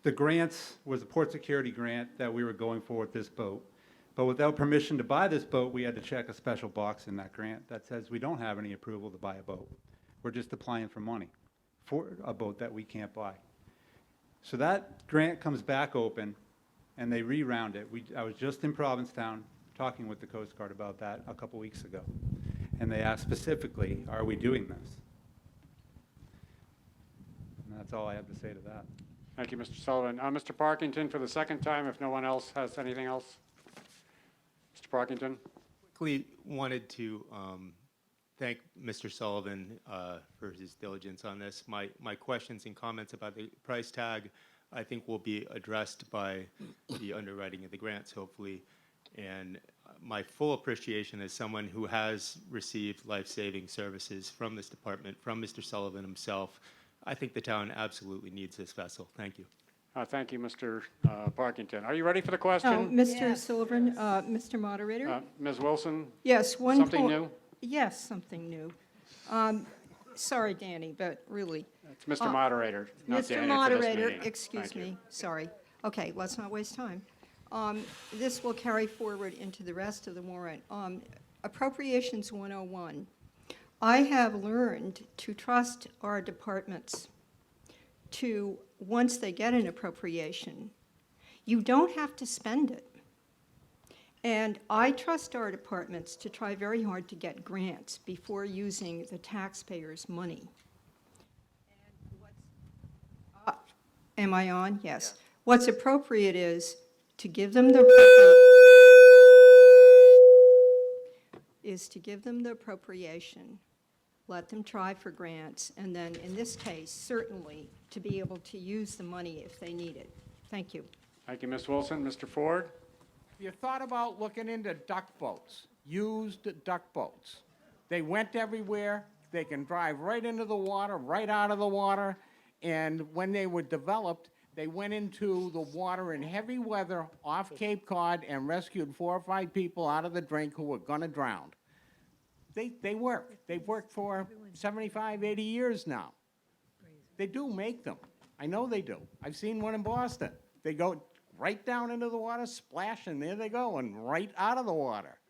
The grants was a port security grant that we were going for with this boat. But without permission to buy this boat, we had to check a special box in that grant that says we don't have any approval to buy a boat. We're just applying for money for a boat that we can't buy. So that grant comes back open, and they reround it. I was just in Provincetown talking with the Coast Guard about that a couple weeks ago. And they asked specifically, are we doing this? And that's all I have to say to that. Thank you, Mr. Sullivan. Mr. Parkington, for the second time, if no one else has anything else. Mr. Parkington? Quickly wanted to thank Mr. Sullivan for his diligence on this. My questions and comments about the price tag, I think, will be addressed by the underwriting of the grants, hopefully. And my full appreciation as someone who has received life-saving services from this department, from Mr. Sullivan himself, I think the town absolutely needs this vessel. Thank you. Thank you, Mr. Parkington. Are you ready for the Oh, question? Mr. Sullivan, Mr. Moderator? Ms. Wilson? Yes, one Something point. new? Yes, something new. Sorry, Danny, but really. It's Mr. Moderator, not Mr. Danny for this Moderator, meeting. excuse Thank you. me, sorry. Okay, let's not waste time. This will carry forward into the rest of the warrant. Appropriations 101. I have learned to trust our departments to, once they get an appropriation, you don't have to spend it. And I trust our departments to try very hard to get grants before using the taxpayers' money. Am I on? Yes. What's appropriate is to give them the appropriation, let them try for grants, and then in this case, certainly to be able to use the money if they need it. Thank you. Thank you, Ms. Wilson. Mr. Ford? You thought about looking into duck boats, used duck boats. They went everywhere. They can drive right into the water, right out of the water. And when they were developed, they went into the water in heavy weather off Cape Cod and rescued 4 or 5 people out of the drink who were going to drown. They work. They've worked for 75, 80 years now. They do make them. I know they do. I've seen one in Boston. They go right down into the water, splash, and there they go, and right out of the water.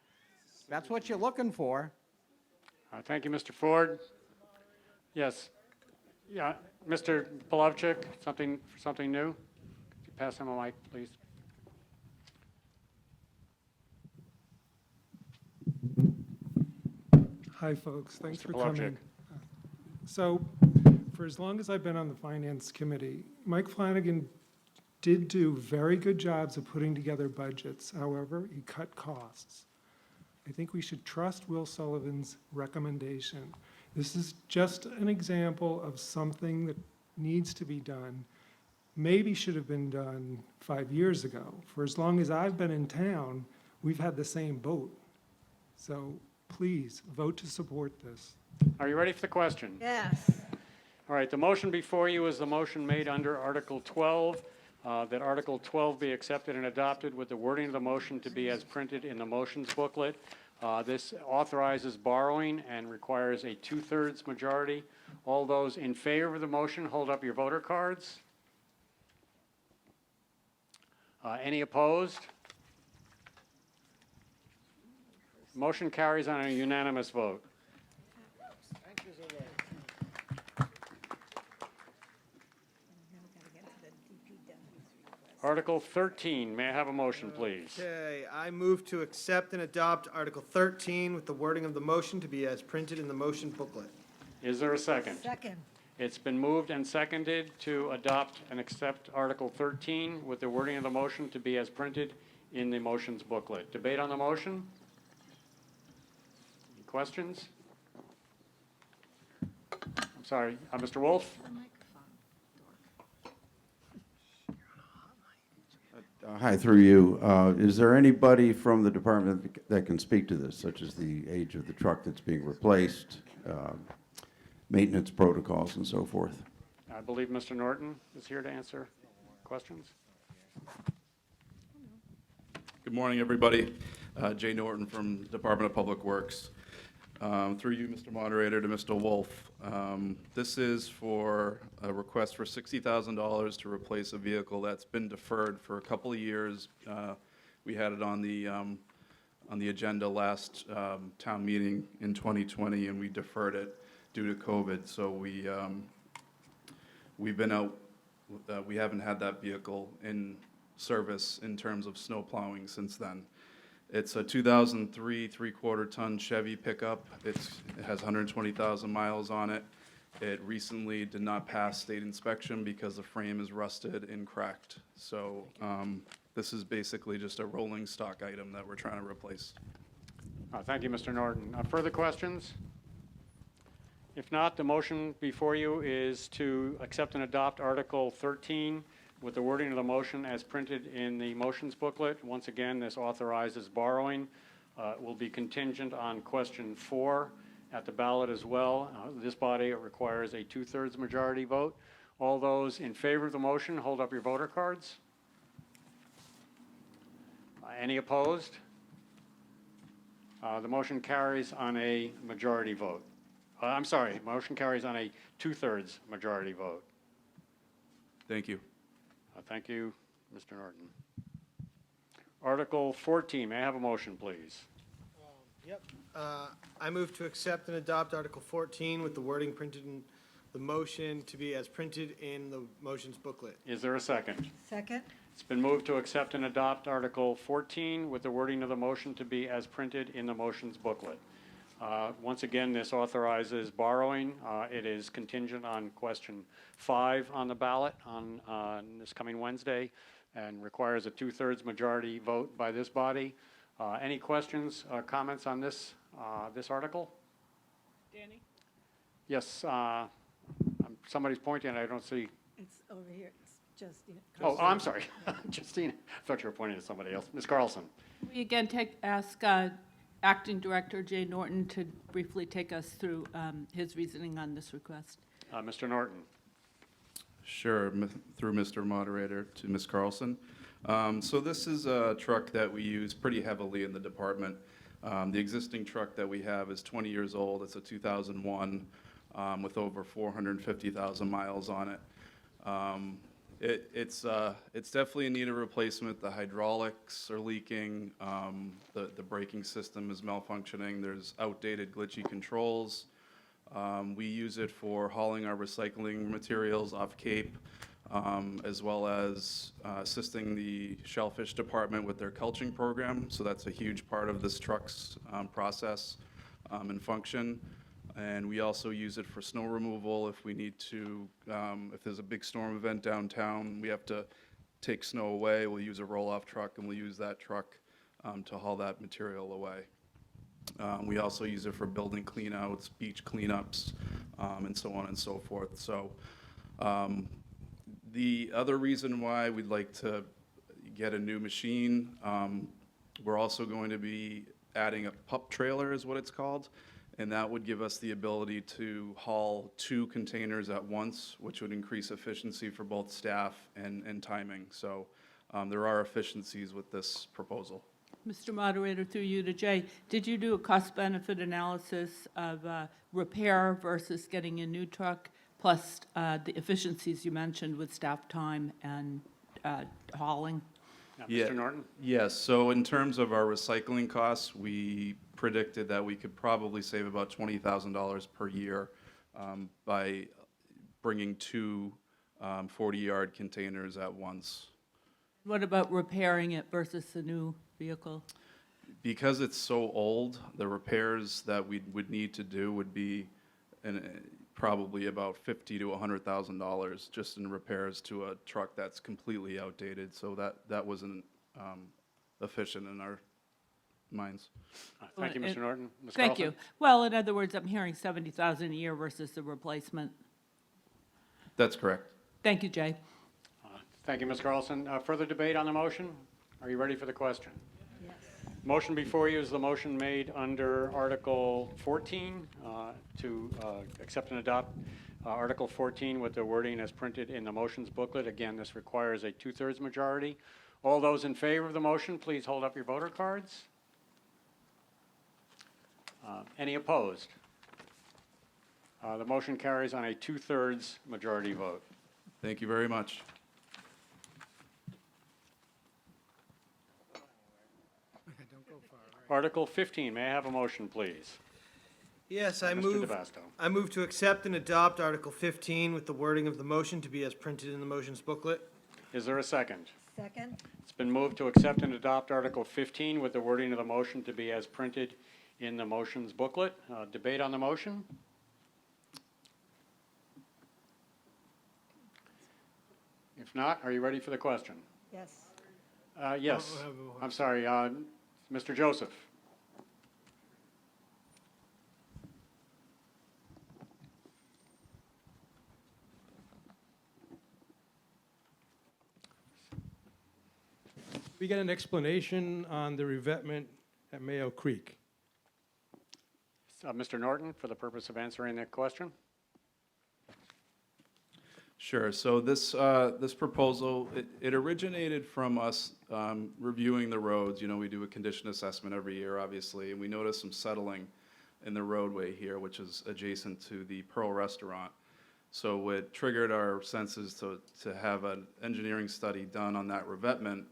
That's what you're looking for. Thank you, Mr. Ford. Yes. Yeah, Mr. Polovchik, something new? Could you pass him a mic, please? Hi, folks. Thanks Mr. for Polovchik. coming. So, for as long as I've been on the Finance Committee, Mike Flanagan did do very good jobs of putting together budgets. However, he cut costs. I think we should trust Will Sullivan's recommendation. This is just an example of something that needs to be done, maybe should have been done 5 years ago. For as long as I've been in town, we've had the same boat. So please, vote to support this. Are you ready for the question? Yes. All right, the motion before you is the motion made under Article 12, that Article 12 be accepted and adopted with the wording of the motion to be as printed in the motions booklet. This authorizes borrowing and requires a 2/3 majority. All those in favor of the motion, hold up your voter cards. Any opposed? Motion carries on a unanimous vote. Article 13, may I have a motion, please? Okay, I move to accept and adopt Article 13 with the wording of the motion to be as printed in the motion booklet. Is there a second? Second. It's been moved and seconded to adopt and accept Article 13 with the wording of the motion to be as printed in the motions booklet. Debate on the motion? Any questions? I'm sorry, Mr. Wolf? Hi, through you. Is there anybody from the department that can speak to this, such as the age of the truck that's being replaced, maintenance protocols, and so forth? I believe Mr. Norton is here to answer questions. Good morning, everybody. Jay Norton from Department of Public Works. Through you, Mr. Moderator, to Mr. Wolf. This is for a request for $60,000 to replace a vehicle that's been deferred for a couple of years. We had it on the agenda last town meeting in 2020, and we deferred it due to COVID. So we've been out. We haven't had that vehicle in service in terms of snow plowing since then. It's a 2003 3/4-ton Chevy pickup. It has 120,000 miles on it. It recently did not pass state inspection because the frame is rusted and cracked. So this is basically just a rolling stock item that we're trying to replace. Thank you, Mr. Norton. Further questions? If not, the motion before you is to accept and adopt Article 13 with the wording of the motion as printed in the motions booklet. Once again, this authorizes borrowing. It will be contingent on question 4 at the ballot as well. This body requires a 2/3 majority vote. All those in favor of the motion, hold up your voter cards. Any opposed? The motion carries on a majority vote. I'm sorry, motion carries on a 2/3 majority vote. Thank you. Thank you, Mr. Norton. Article 14, may I have a motion, please? Yep. I move to accept and adopt Article 14 with the wording printed in the motion to be as printed in the motions booklet. Is there a second? Second? It's been moved to accept and adopt Article 14 with the wording of the motion to be as printed in the motions booklet. Once again, this authorizes borrowing. It is contingent on question 5 on the ballot on this coming Wednesday and requires a 2/3 majority vote by this body. Any questions or comments on this article? Danny? Yes, somebody's pointing and I don't see. It's over here. It's Justina. Oh, I'm sorry. Justine, I thought you were pointing to somebody else. Ms. Carlson. We again ask Acting Director Jay Norton to briefly take us through his reasoning on this request. Mr. Norton. Sure, through Mr. Moderator to Ms. Carlson. So this is a truck that we use pretty heavily in the department. The existing truck that we have is 20 years old. It's a 2001 with over 450,000 miles on it. It's definitely in need of replacement. The hydraulics are leaking. The braking system is malfunctioning. There's outdated glitchy controls. We use it for hauling our recycling materials off Cape, as well as assisting the shellfish department with their culching program. So that's a huge part of this truck's process and function. And we also use it for snow removal if we need to, if there's a big storm event downtown, we have to take snow away. We'll use a roll-off truck and we'll use that truck to haul that material away. We also use it for building cleanouts, beach cleanups, and so on and so forth. So the other reason why we'd like to get a new machine, we're also going to be adding a pup trailer is what it's called. And that would give us the ability to haul 2 containers at once, which would increase efficiency for both staff and timing. So there are efficiencies with this proposal. Mr. Moderator, through you to Jay, did you do a cost-benefit analysis of repair versus getting a new truck, plus the efficiencies you mentioned with staff time and hauling? Mr. Norton? Yes, so in terms of our recycling costs, we predicted that we could probably save about $20,000 per year by bringing 2 40-yard containers at once. What about repairing it versus the new vehicle? Because it's so old, the repairs that we would need to do would be probably about $50,000 to $100,000 just in repairs to a truck that's completely outdated. So that wasn't efficient in our minds. Thank you, Mr. Norton. Ms. Thank you. Carlson? Well, in other words, I'm hearing $70,000 a year versus the replacement. That's correct. Thank you, Jay. Thank you, Ms. Carlson. Further debate on the motion? Are you ready for the question? Yes. Motion before you is the motion made under Article 14 to accept and adopt Article 14 with the wording as printed in the motions booklet. Again, this requires a 2/3 majority. All those in favor of the motion, please hold up your voter cards. Any opposed? The motion carries on a 2/3 majority vote. Thank you very much. Article 15, may I have a motion, please? Yes, I Mr. move. DeVasto. I move to accept and adopt Article 15 with the wording of the motion to be as printed in the motions booklet. Is there a second? Second? It's been moved to accept and adopt Article 15 with the wording of the motion to be as printed in the motions booklet. Debate on the motion? If not, are you ready for the question? Yes. Yes. I'm sorry, Mr. Joseph. We get an explanation on the revetment at Mayo Creek. Mr. Norton, for the purpose of answering that question. Sure. So this proposal, it originated from us reviewing the roads. You know, we do a condition assessment every year, obviously, and we noticed some settling in the roadway here, which is adjacent to the Pearl Restaurant. So it triggered our senses to have an engineering study done on that revetment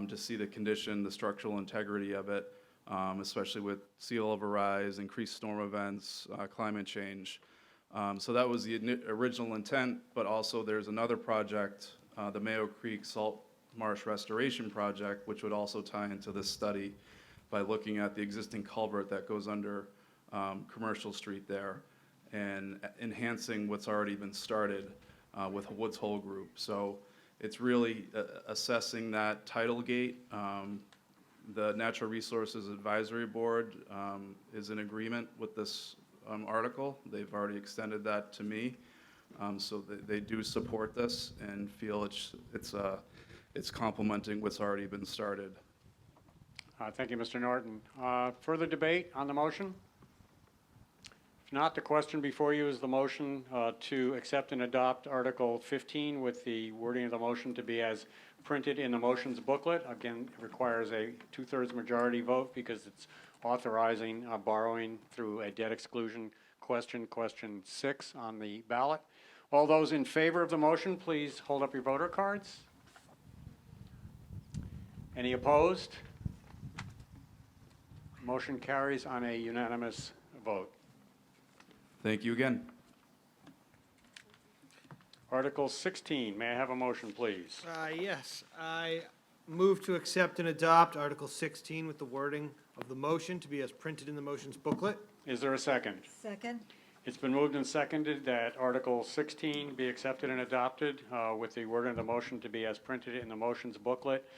to see the condition, the structural integrity of it, especially with sea level rise, increased storm events, climate change. So that was the original intent, but also there's another project, the Mayo Creek Salt Marsh Restoration Project, which would also tie into this study by looking at the existing culvert that goes under Commercial Street there and enhancing what's already been started with Woods Hole Group. So it's really assessing that tidal gate. The Natural Resources Advisory Board is in agreement with this article. They've already extended that to me. So they do support this and feel it's complementing what's already been started. Thank you, Mr. Norton. Further debate on the motion? If not, the question before you is the motion to accept and adopt Article 15 with the wording of the motion to be as printed in the motions booklet. Again, it requires a 2/3 majority vote because it's authorizing borrowing through a debt exclusion question 6 on the ballot. All those in favor of the motion, please hold up your voter cards. Any opposed? Motion carries on a unanimous vote. Thank you again. Article 16, may I have a motion, please? Yes, I move to accept and adopt Article 16 with the wording of the motion to be as printed in the motions booklet. Is there a second? Second? It's been moved and seconded that Article 16 be accepted and adopted with the wording of the motion to be as printed in the motions booklet.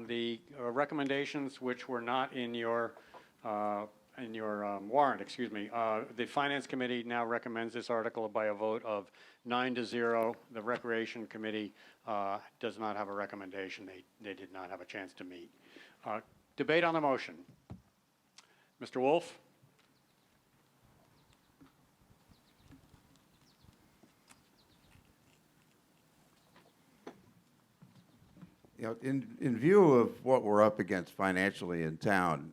The recommendations which were not in your warrant, the Finance Committee now recommends this article by a vote of 9-0. The Recreation Committee does not have a recommendation. They did not have a chance to meet. Debate on the motion. Mr. Wolf? You know, in view of what we're up against financially in town,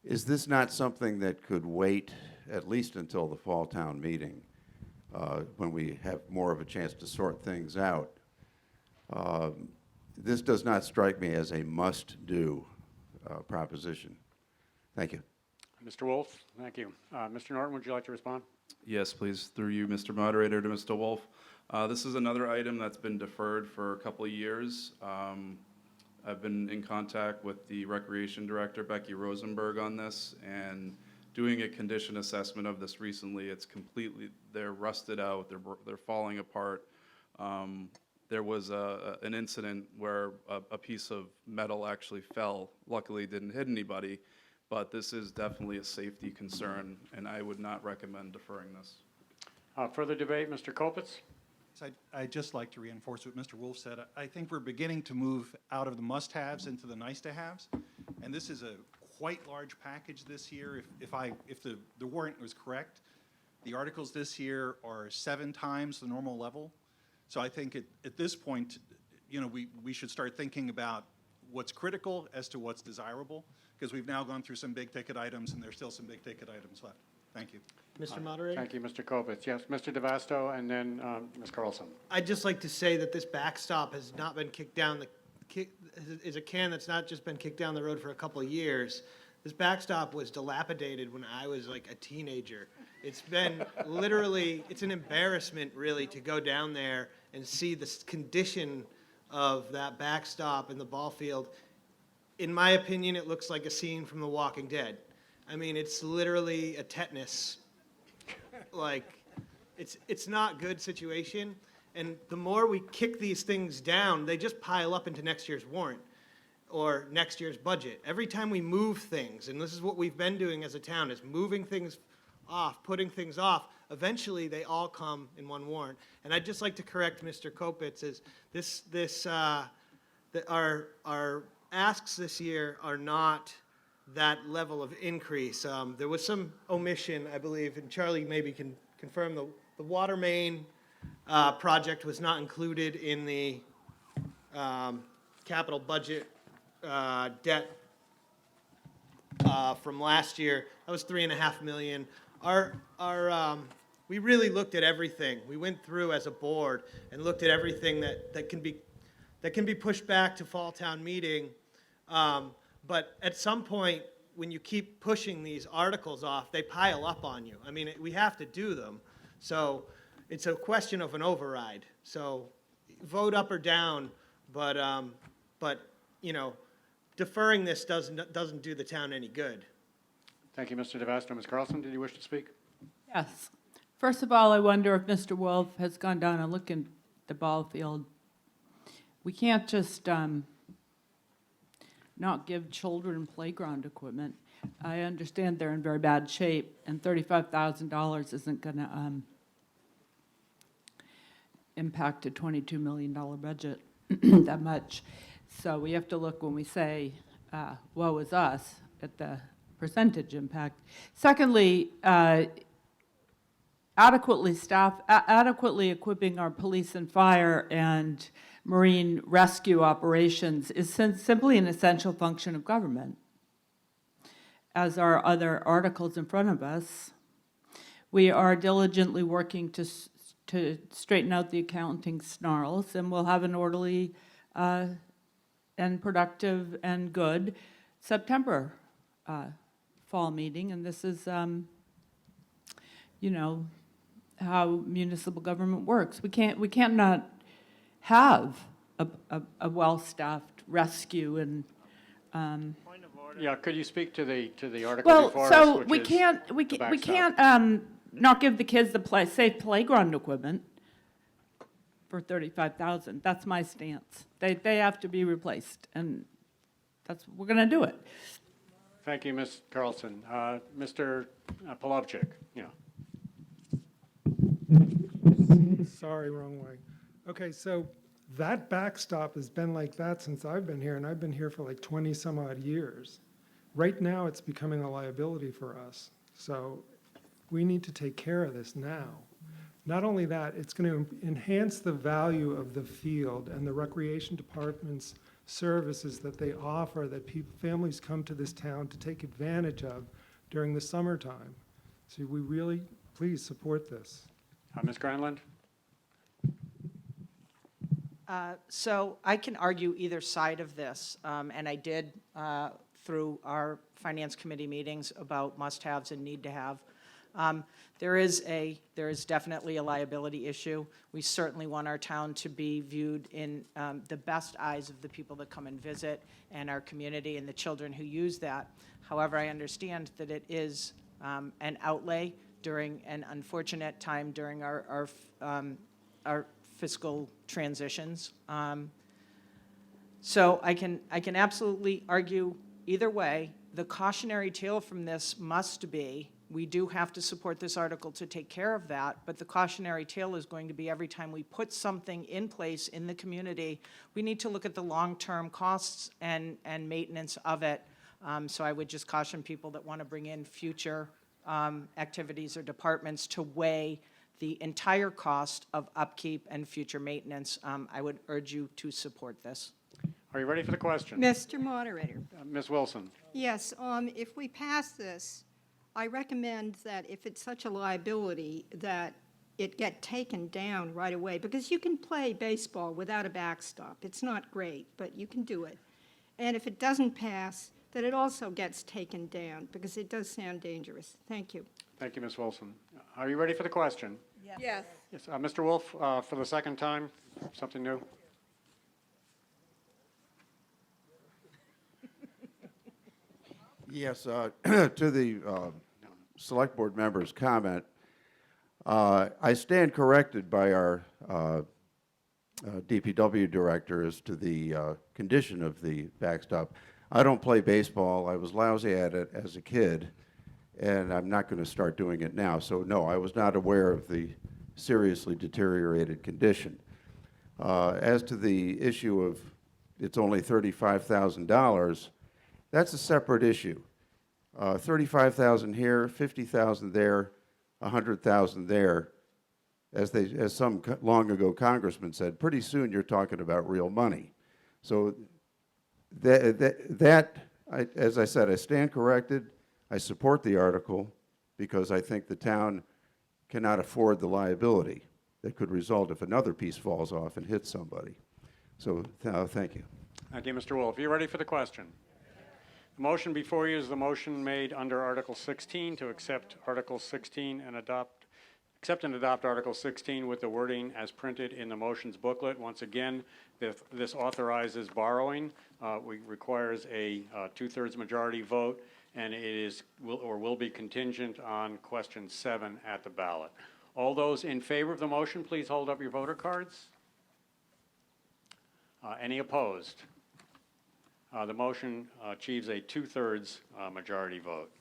is this not something that could wait at least until the fall town meeting when we have more of a chance to sort things out? This does not strike me as a must-do proposition. Thank you. Mr. Wolf, thank you. Mr. Norton, would you like to respond? Yes, please, through you, Mr. Moderator, to Mr. Wolf. This is another item that's been deferred for a couple of years. I've been in contact with the Recreation Director, Becky Rosenberg, on this, and doing a condition assessment of this recently. It's completely, they're rusted out, they're falling apart. There was an incident where a piece of metal actually fell. Luckily, it didn't hit anybody, but this is definitely a safety concern, and I would not recommend deferring this. Further debate, Mr. Kopitz? I'd just like to reinforce what Mr. Wolf said. I think we're beginning to move out of the must-haves into the nice-to-haves, and this is a quite large package this year. If the warrant was correct, the articles this year are 7 times the normal level. So I think at this point, you know, we should start thinking about what's critical as to what's desirable, because we've now gone through some big-ticket items, and there's still some big-ticket items left. Thank you. Mr. Moderator? Thank you, Mr. Kopitz. Yes, Mr. DeVasto, and then Ms. Carlson. I'd just like to say that this backstop has not been kicked down is a can that's not just been kicked down the road for a couple of years. This backstop was dilapidated when I was like a teenager. It's been literally, it's an embarrassment really to go down there and see the condition of that backstop in the ball field. In my opinion, it looks like a scene from The Walking Dead. I mean, it's literally a tetanus. Like, it's not good situation. And the more we kick these things down, they just pile up into next year's warrant or next year's budget. Every time we move things, and this is what we've been doing as a town, is moving things off, putting things off, eventually they all come in one warrant. And I'd just like to correct Mr. Kopitz, is our asks this year are not that level of increase. There was some omission, I believe, and Charlie maybe can confirm the water main project was not included in the capital budget debt from last year. That was $3.5 million. We really looked at everything. We went through as a board and looked at everything that can be pushed back to fall town meeting. But at some point, when you keep pushing these articles off, they pile up on you. I mean, we have to do them. So it's a question of an override. So vote up or down, but you know, deferring this doesn't do the town any good. Thank you, Mr. DeVasco. Ms. Carlson, did you wish to speak? Yes. First of all, I wonder if Mr. Wolf has gone down and looked at the ball field. We can't just not give children playground equipment. I understand they're in very bad shape, and $35,000 isn't going to impact a $22 million budget that much. So we have to look when we say, woe is us, at the percentage impact. Secondly, adequately equipping our police and fire and marine rescue operations is simply an essential function of government. As are other articles in front of us, we are diligently working to straighten out the accounting snarls, and we'll have an orderly and productive and good September fall meeting. And this is, you know, how municipal government works. We can't not have a well-staffed rescue and. Yeah, could you speak to the article before us? Well, so which we is can't not give the kids the safe playground equipment for $35,000. That's my stance. They have to be replaced, and we're going to do it. Thank you, Ms. Carlson. Mr. Polovchik, yeah. Sorry, wrong way. Okay, so that backstop has been like that since I've been here, and I've been here for like 20 some odd years. Right now, it's becoming a liability for us. So we need to take care of this now. Not only that, it's going to enhance the value of the field and the recreation department's services that they offer, that families come to this town to take advantage of during the summertime. So we really, please support this. Ms. Granlund? So I can argue either side of this, and I did through our finance committee meetings about must-haves and need-to-have. There is definitely a liability issue. We certainly want our town to be viewed in the best eyes of the people that come and visit and our community and the children who use that. However, I understand that it is an outlay during an unfortunate time during our fiscal transitions. So I can absolutely argue either way. The cautionary tale from this must be, we do have to support this article to take care of that, but the cautionary tale is going to be every time we put something in place in the community, we need to look at the long-term costs and maintenance of it. So I would just caution people that want to bring in future activities or departments to weigh the entire cost of upkeep and future maintenance. I would urge you to support this. Are you ready for the question? Mr. Moderator. Ms. Wilson? Yes, if we pass this, I recommend that if it's such a liability, that it get taken down right away, because you can play baseball without a backstop. It's not great, but you can do it. And if it doesn't pass, that it also gets taken down, because it does sound dangerous. Thank you. Thank you, Ms. Wilson. Are you ready for the question? Yes. Yes. Mr. Wolf, for the second time, something new? Yes, to the Select Board member's comment, I stand corrected by our DPW director as to the condition of the backstop. I don't play baseball. I was lousy at it as a kid, and I'm not going to start doing it now. So no, I was not aware of the seriously deteriorated condition. As to the issue of it's only $35,000, that's a separate issue. 35,000 here, 50,000 there, 100,000 there. as some long ago congressman said, pretty soon you're talking about real money. So as I said, I stand corrected. I support the article because I think the town cannot afford the liability that could result if another piece falls off and hits somebody. So thank you. Thank you, Mr. Wolf. You ready for the question? The motion before you is the motion made under Article 16 to accept Article 16 and accept and adopt Article 16 with the wording as printed in the motions booklet. Once again, this authorizes borrowing. Requires a 2/3 majority vote, and it will be contingent on question 7 at the ballot. All those in favor of the motion, please hold up your voter cards. Any opposed? The motion achieves a 2/3 majority vote.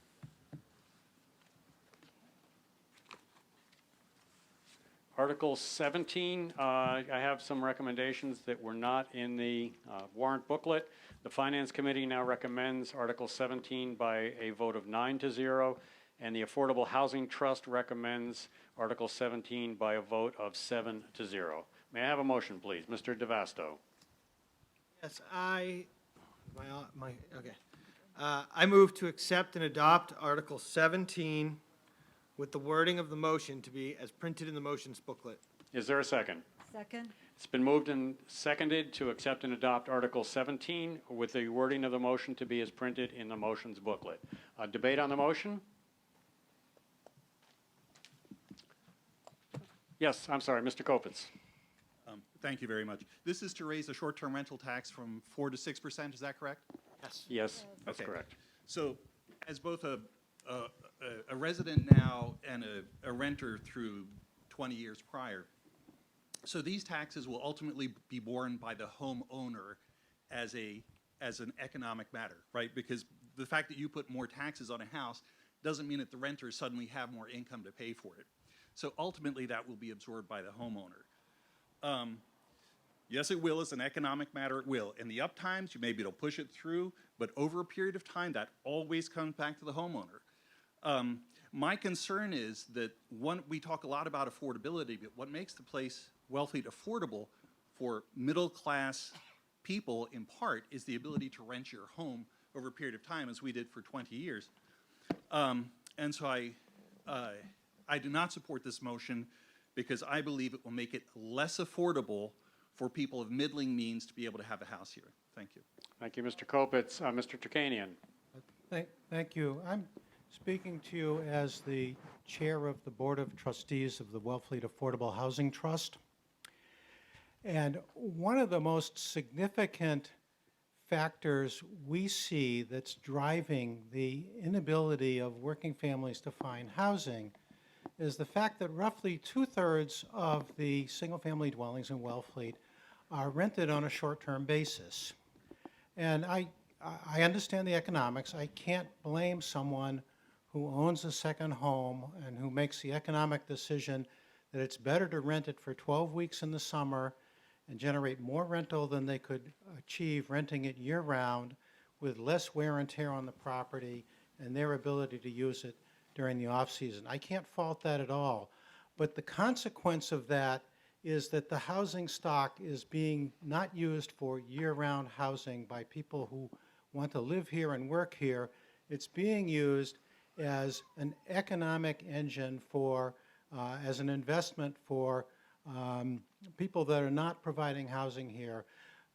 Article 17, I have some recommendations that were not in the warrant booklet. The Finance Committee now recommends Article 17 by a vote of 9-0, and the Affordable Housing Trust recommends Article 17 by a vote of 7-0. May I have a motion, please? Mr. DeVasto. Yes, I move to accept and adopt Article 17 with the wording of the motion to be as printed in the motions booklet. Is there a second? Second? It's been moved and seconded to accept and adopt Article 17 with the wording of the motion to be as printed in the motions booklet. Debate on the motion? Yes, I'm sorry, Mr. Kopitz. Thank you very much. This is to raise the short-term rental tax from 4 to 6%, is that correct? Yes. Yes, that's Okay. correct. So as both a resident now and a renter through 20 years prior, so these taxes will ultimately be borne by the homeowner as an economic matter, right? Because the fact that you put more taxes on a house doesn't mean that the renters suddenly have more income to pay for it. So ultimately, that will be absorbed by the homeowner. Yes, it will. As an economic matter, it will. In the up times, maybe it'll push it through, but over a period of time, that always comes back to the homeowner. My concern is that, we talk a lot about affordability, but what makes the place Wellfleet affordable for middle-class people, in part, is the ability to rent your home over a period of time, as we did for 20 years. And so I do not support this motion because I believe it will make it less affordable for people of middling means to be able to have a house here. Thank you. Thank you, Mr. Kopitz. Mr. Turkanian. Thank you. I'm speaking to you as the chair of the Board of Trustees of the Wellfleet Affordable Housing Trust. And one of the most significant factors we see that's driving the inability of working families to find housing is the fact that roughly 2/3 of the single-family dwellings in Wellfleet are rented on a short-term basis. And I understand the economics. I can't blame someone who owns a second home and who makes the economic decision that it's better to rent it for 12 weeks in the summer and generate more rental than they could achieve renting it year-round with less wear and tear on the property and their ability to use it during the off-season. I can't fault that at all. But the consequence of that is that the housing stock is being not used for year-round housing by people who want to live here and work here. It's being used as an economic engine for, as an investment for people that are not providing housing here.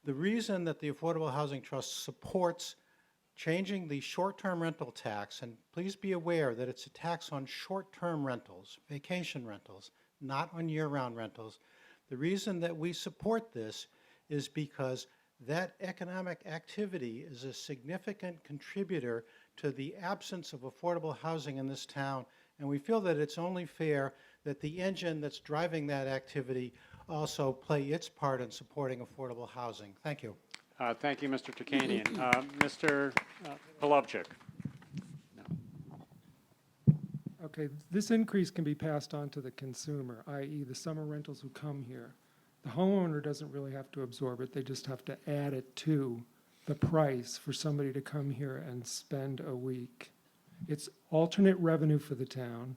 The reason that the Affordable Housing Trust supports changing the short-term rental tax, and please be aware that it's a tax on short-term rentals, vacation rentals, not on year-round rentals. The reason that we support this is because that economic activity is a significant contributor to the absence of affordable housing in this town, and we feel that it's only fair that the engine that's driving that activity also play its part in supporting affordable housing. Thank you. Thank you, Mr. Turkanian. Mr. Polovchik. Okay, this increase can be passed on to the consumer, i.e. the summer rentals who come here. The homeowner doesn't really have to absorb it, they just have to add it to the price for somebody to come here and spend a week. It's alternate revenue for the town.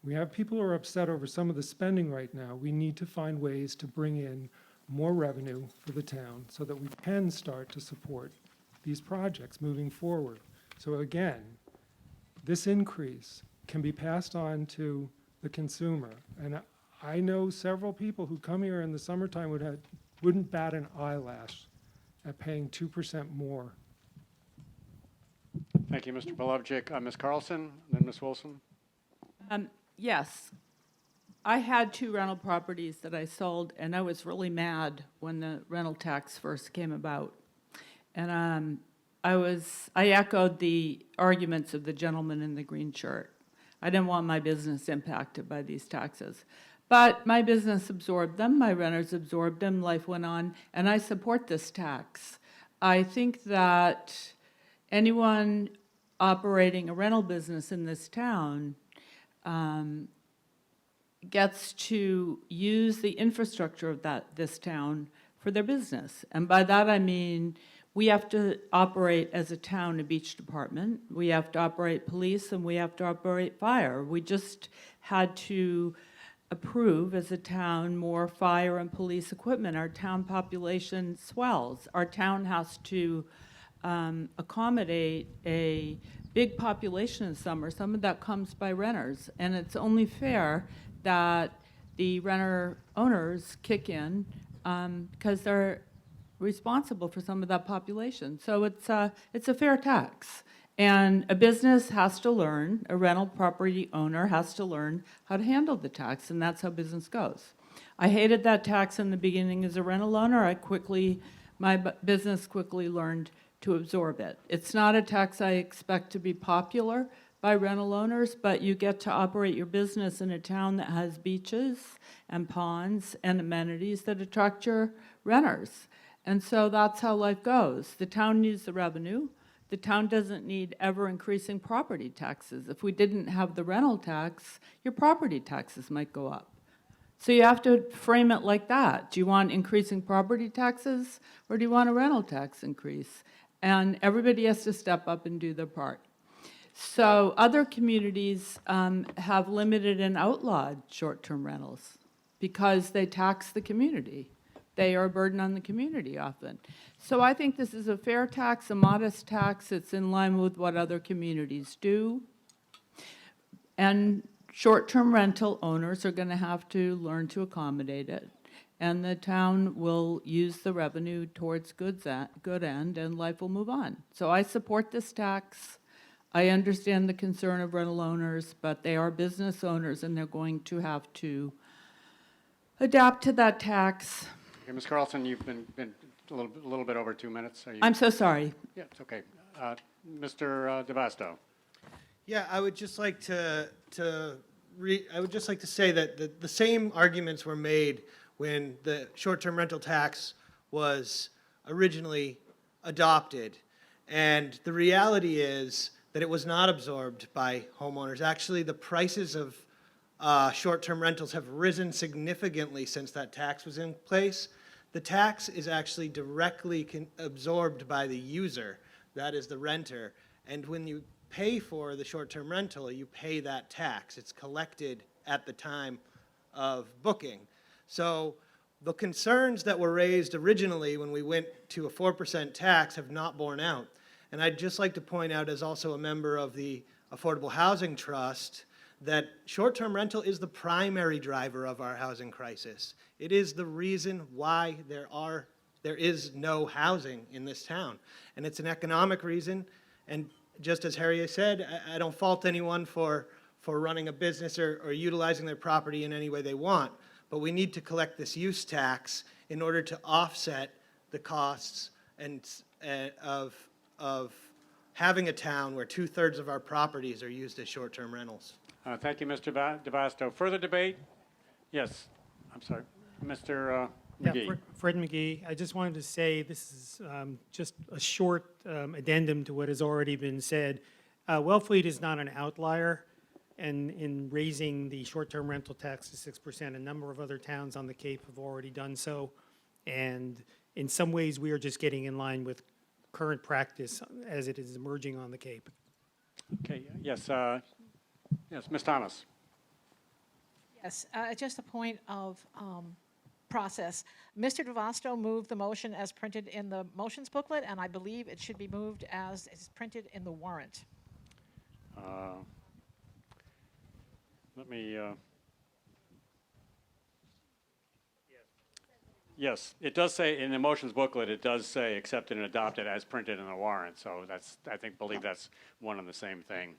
We have people who are upset over some of the spending right now. We need to find ways to bring in more revenue for the town so that we can start to support these projects moving forward. So again, this increase can be passed on to the consumer. And I know several people who come here in the summertime wouldn't bat an eyelash at paying 2% more. Thank you, Mr. Polovchik. Ms. Carlson, then Ms. Wilson. Yes. I had 2 rental properties that I sold, and I was really mad when the rental tax first came about. And I echoed the arguments of the gentleman in the green shirt. I didn't want my business impacted by these taxes. But my business absorbed them, my renters absorbed them, life went on, and I support this tax. I think that anyone operating a rental business in this town gets to use the infrastructure of this town for their business. And by that I mean we have to operate as a town a beach department, we have to operate police, and we have to operate fire. We just had to approve as a town more fire and police equipment. Our town population swells. Our town has to accommodate a big population in summer. Some of that comes by renters, and it's only fair that the renter owners kick in because they're responsible for some of that population. So it's a fair tax. And a business has to learn, a rental property owner has to learn how to handle the tax, and that's how business goes. I hated that tax in the beginning as a rental owner. My business quickly learned to absorb it. It's not a tax I expect to be popular by rental owners, but you get to operate your business in a town that has beaches and ponds and amenities that attract your renters. And so that's how life goes. The town needs the revenue. The town doesn't need ever-increasing property taxes. If we didn't have the rental tax, your property taxes might go up. So you have to frame it like that. Do you want increasing property taxes, or do you want a rental tax increase? And everybody has to step up and do their part. So other communities have limited and outlawed short-term rentals because they tax the community. They are a burden on the community often. So I think this is a fair tax, a modest tax. It's in line with what other communities do. And short-term rental owners are going to have to learn to accommodate it. And the town will use the revenue towards good end, and life will move on. So I support this tax. I understand the concern of rental owners, but they are business owners, and they're going to have to adapt to that tax. Okay, Ms. Carlson, you've been a little bit over 2 minutes. I'm so sorry. Yeah, it's okay. Mr. DeVasto. Yeah, I would just like to say that the same arguments were made when the short-term rental tax was originally adopted. And the reality is that it was not absorbed by homeowners. Actually, the prices of short-term rentals have risen significantly since that tax was in place. The tax is actually directly absorbed by the user, that is the renter. And when you pay for the short-term rental, you pay that tax. It's collected at the time of booking. So the concerns that were raised originally when we went to a 4% tax have not borne out. And I'd just like to point out, as also a member of the Affordable Housing Trust, that short-term rental is the primary driver of our housing crisis. It is the reason why there is no housing in this town. And it's an economic reason. And just as Harry said, I don't fault anyone for running a business or utilizing their property in any way they want. But we need to collect this use tax in order to offset the costs of having a town where 2/3 of our properties are used as short-term rentals. Thank you, Mr. DeVasto. Further debate? Yes, I'm sorry. Mr. McGee. Yeah, Fred McGee. I just wanted to say this is just a short addendum to what has already been said. Wellfleet is not an outlier in raising the short-term rental tax to 6%. A number of other towns on the Cape have already done so. And in some ways, we are just getting in line with current practice as it is emerging on the Cape. Okay, yes, yes, Ms. Thomas. Yes, just a point of process. Mr. DeVosto moved the motion as printed in the motions booklet, and I believe it should be moved as is printed in the warrant. Let me, yes, it does say, in the motions booklet, it does say accepted and adopted as printed in the warrant, so that's, believe that's one and the same thing.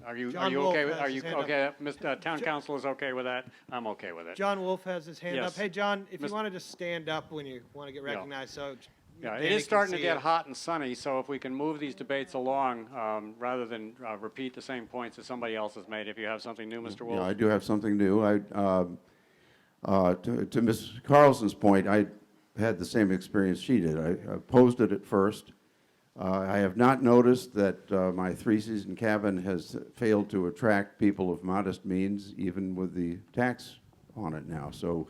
Are you John okay Wolf with, has are his you hand up. okay, Mr. Town Council is okay with that? I'm okay with it. John Wolf has his hand up. Yes. Hey, John, if you Mis- want to just stand up when you want to get Yeah. recognized, so. Yeah, Danny it is can starting to see get you. hot and sunny, so if we can move these debates along, rather than repeat the same points that somebody else has made, if you have something new, Mr. Wolf? Yeah, I do have something new. To Ms. Carlson's point, I had the same experience she did. I opposed it at first. I have not noticed that my three-season cabin has failed to attract people of modest means, even with the tax on it now. So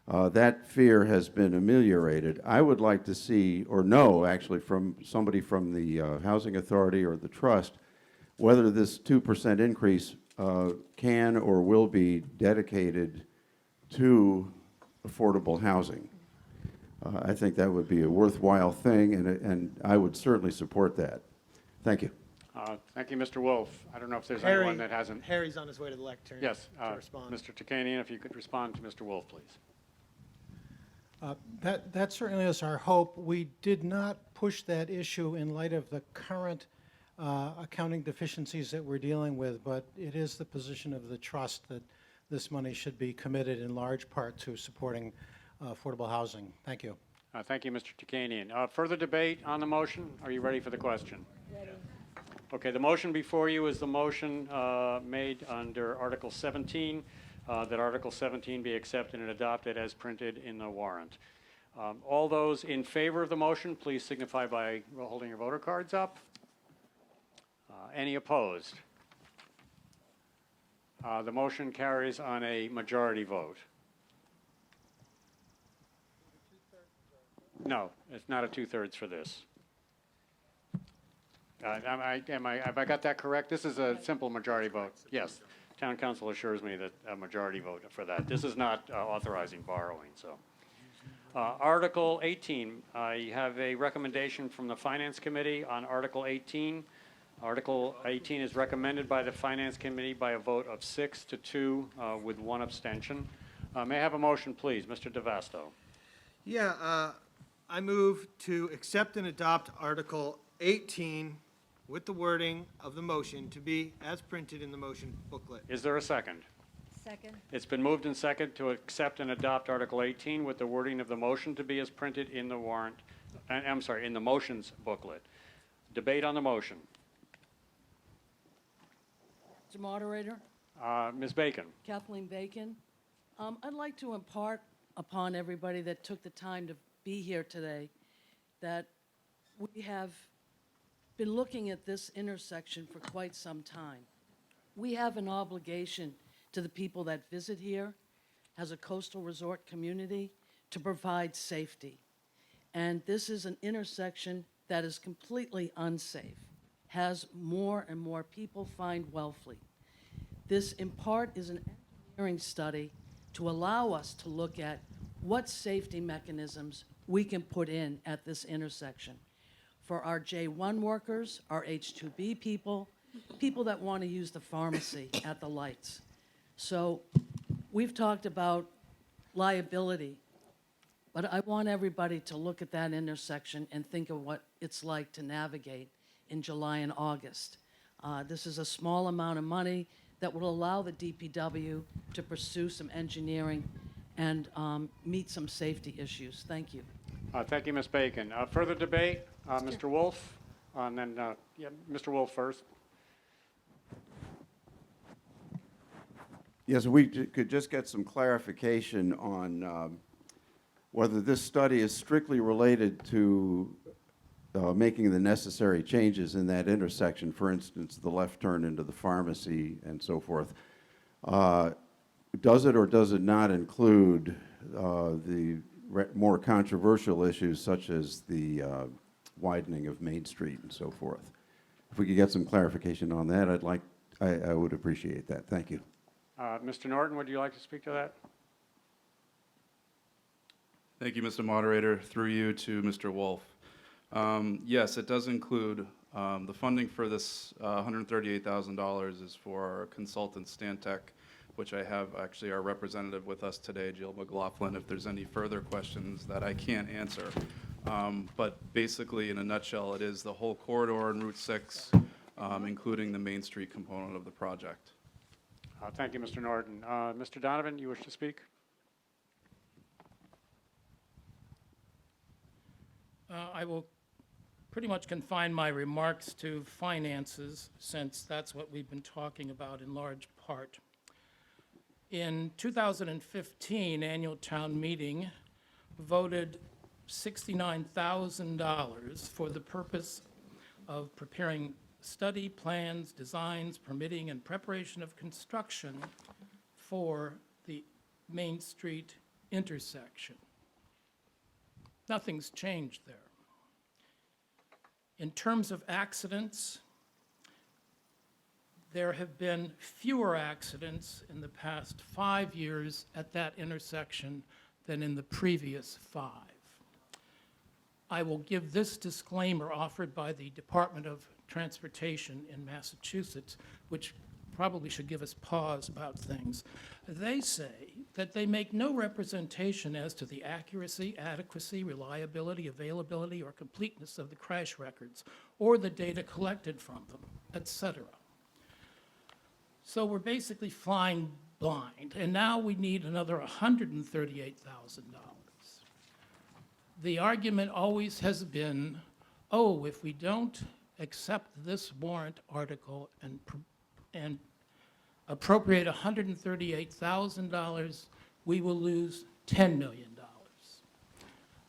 that fear has been ameliorated. I would like to see, or know actually, from somebody from the Housing Authority or the Trust, whether this 2% increase can or will be dedicated to affordable housing. I think that would be a worthwhile thing, and I would certainly support that. Thank you. Thank you, Mr. Wolf. I don't know if there's Harry, anyone that hasn't. Harry's on his way to the lectern. Yes, To respond. Mr. Takanian, if you could respond to Mr. Wolf, please. That certainly is our hope. We did not push that issue in light of the current accounting deficiencies that we're dealing with, but it is the position of the trust that this money should be committed in large part to supporting affordable housing. Thank you. Thank you, Mr. Takanian. Further debate on the motion? Are you ready for the question? Ready. Okay, the motion before you is the motion made under Article 17, that Article 17 be accepted and adopted as printed in the warrant. All those in favor of the motion, please signify by holding your voter cards up. Any opposed? The motion carries on a majority vote. No, it's not a two-thirds for this. Have I got that correct? This is a simple majority vote. Yes. Town council assures me that a majority vote for that. This is not authorizing borrowing, so. Article 18, I have a recommendation from the Finance Committee on Article 18. Article 18 is recommended by the Finance Committee by a vote of 6-2 with one abstention. May I have a motion, please? Mr. DeVasto. Yeah, I move to accept and adopt Article 18 with the wording of the motion to be as printed in the motion booklet. Is there a second? Second. It's been moved and second to accept and adopt Article 18 with the wording of the motion to be as printed in the warrant, I'm sorry, in the motions booklet. Debate on the motion. Mr. Moderator, Ms. Bacon. Kathleen Bacon. I'd like to impart upon everybody that took the time to be here today that we have been looking at this intersection for quite some time. We have an obligation to the people that visit here as a coastal resort community to provide safety. And this is an intersection that is completely unsafe, has more and more people find Wellfleet. This in part is an engineering study to allow us to look at what safety mechanisms we can put in at this intersection for our J1 workers, our H2B people, people that want to use the pharmacy at the lights. So we've talked about liability, but I want everybody to look at that intersection and think of what it's like to navigate in July and August. This is a small amount of money that will allow the DPW to pursue some engineering and meet some safety issues. Thank you. Thank you, Ms. Bacon. Further debate? Mr. Wolf, and then, yeah, Mr. Wolf first. Yes, we could just get some clarification on whether this study is strictly related to making the necessary changes in that intersection, for instance, the left turn into the pharmacy and so forth. Does it or does it not include the more controversial issues such as the widening of Main Street and so forth? If we could get some clarification on that, I'd like I would appreciate that. Thank you. Mr. Norton, would you like to speak to that? Thank you, Mr. Moderator. Through you to Mr. Wolf. Yes, it does include, the funding for this $138,000 is for our consultant, Stantec, which I have actually our representative with us today, Jill McLaughlin, if there's any further questions that I can't answer. But basically, in a nutshell, it is the whole corridor on Route 6, including the Main Street component of the project. Thank you, Mr. Norton. Mr. Donovan, you wish to speak? I will pretty much confine my remarks to finances, since that's what we've been talking about in large part. In 2015, annual town meeting voted $69,000 for the purpose of preparing study plans, designs, permitting, and preparation of construction for the Main Street intersection. Nothing's changed there. In terms of accidents, there have been fewer accidents in the past 5 years at that intersection than in the previous 5. I will give this disclaimer offered by the Department of Transportation in Massachusetts, which probably should give us pause about things. They say that they make no representation as to the accuracy, adequacy, reliability, availability, or completeness of the crash records, or the data collected from them, etc. So we're basically flying blind, and now we need another $138,000. The argument always has been, oh, if we don't accept this warrant article and appropriate $138,000, we will lose $10 million.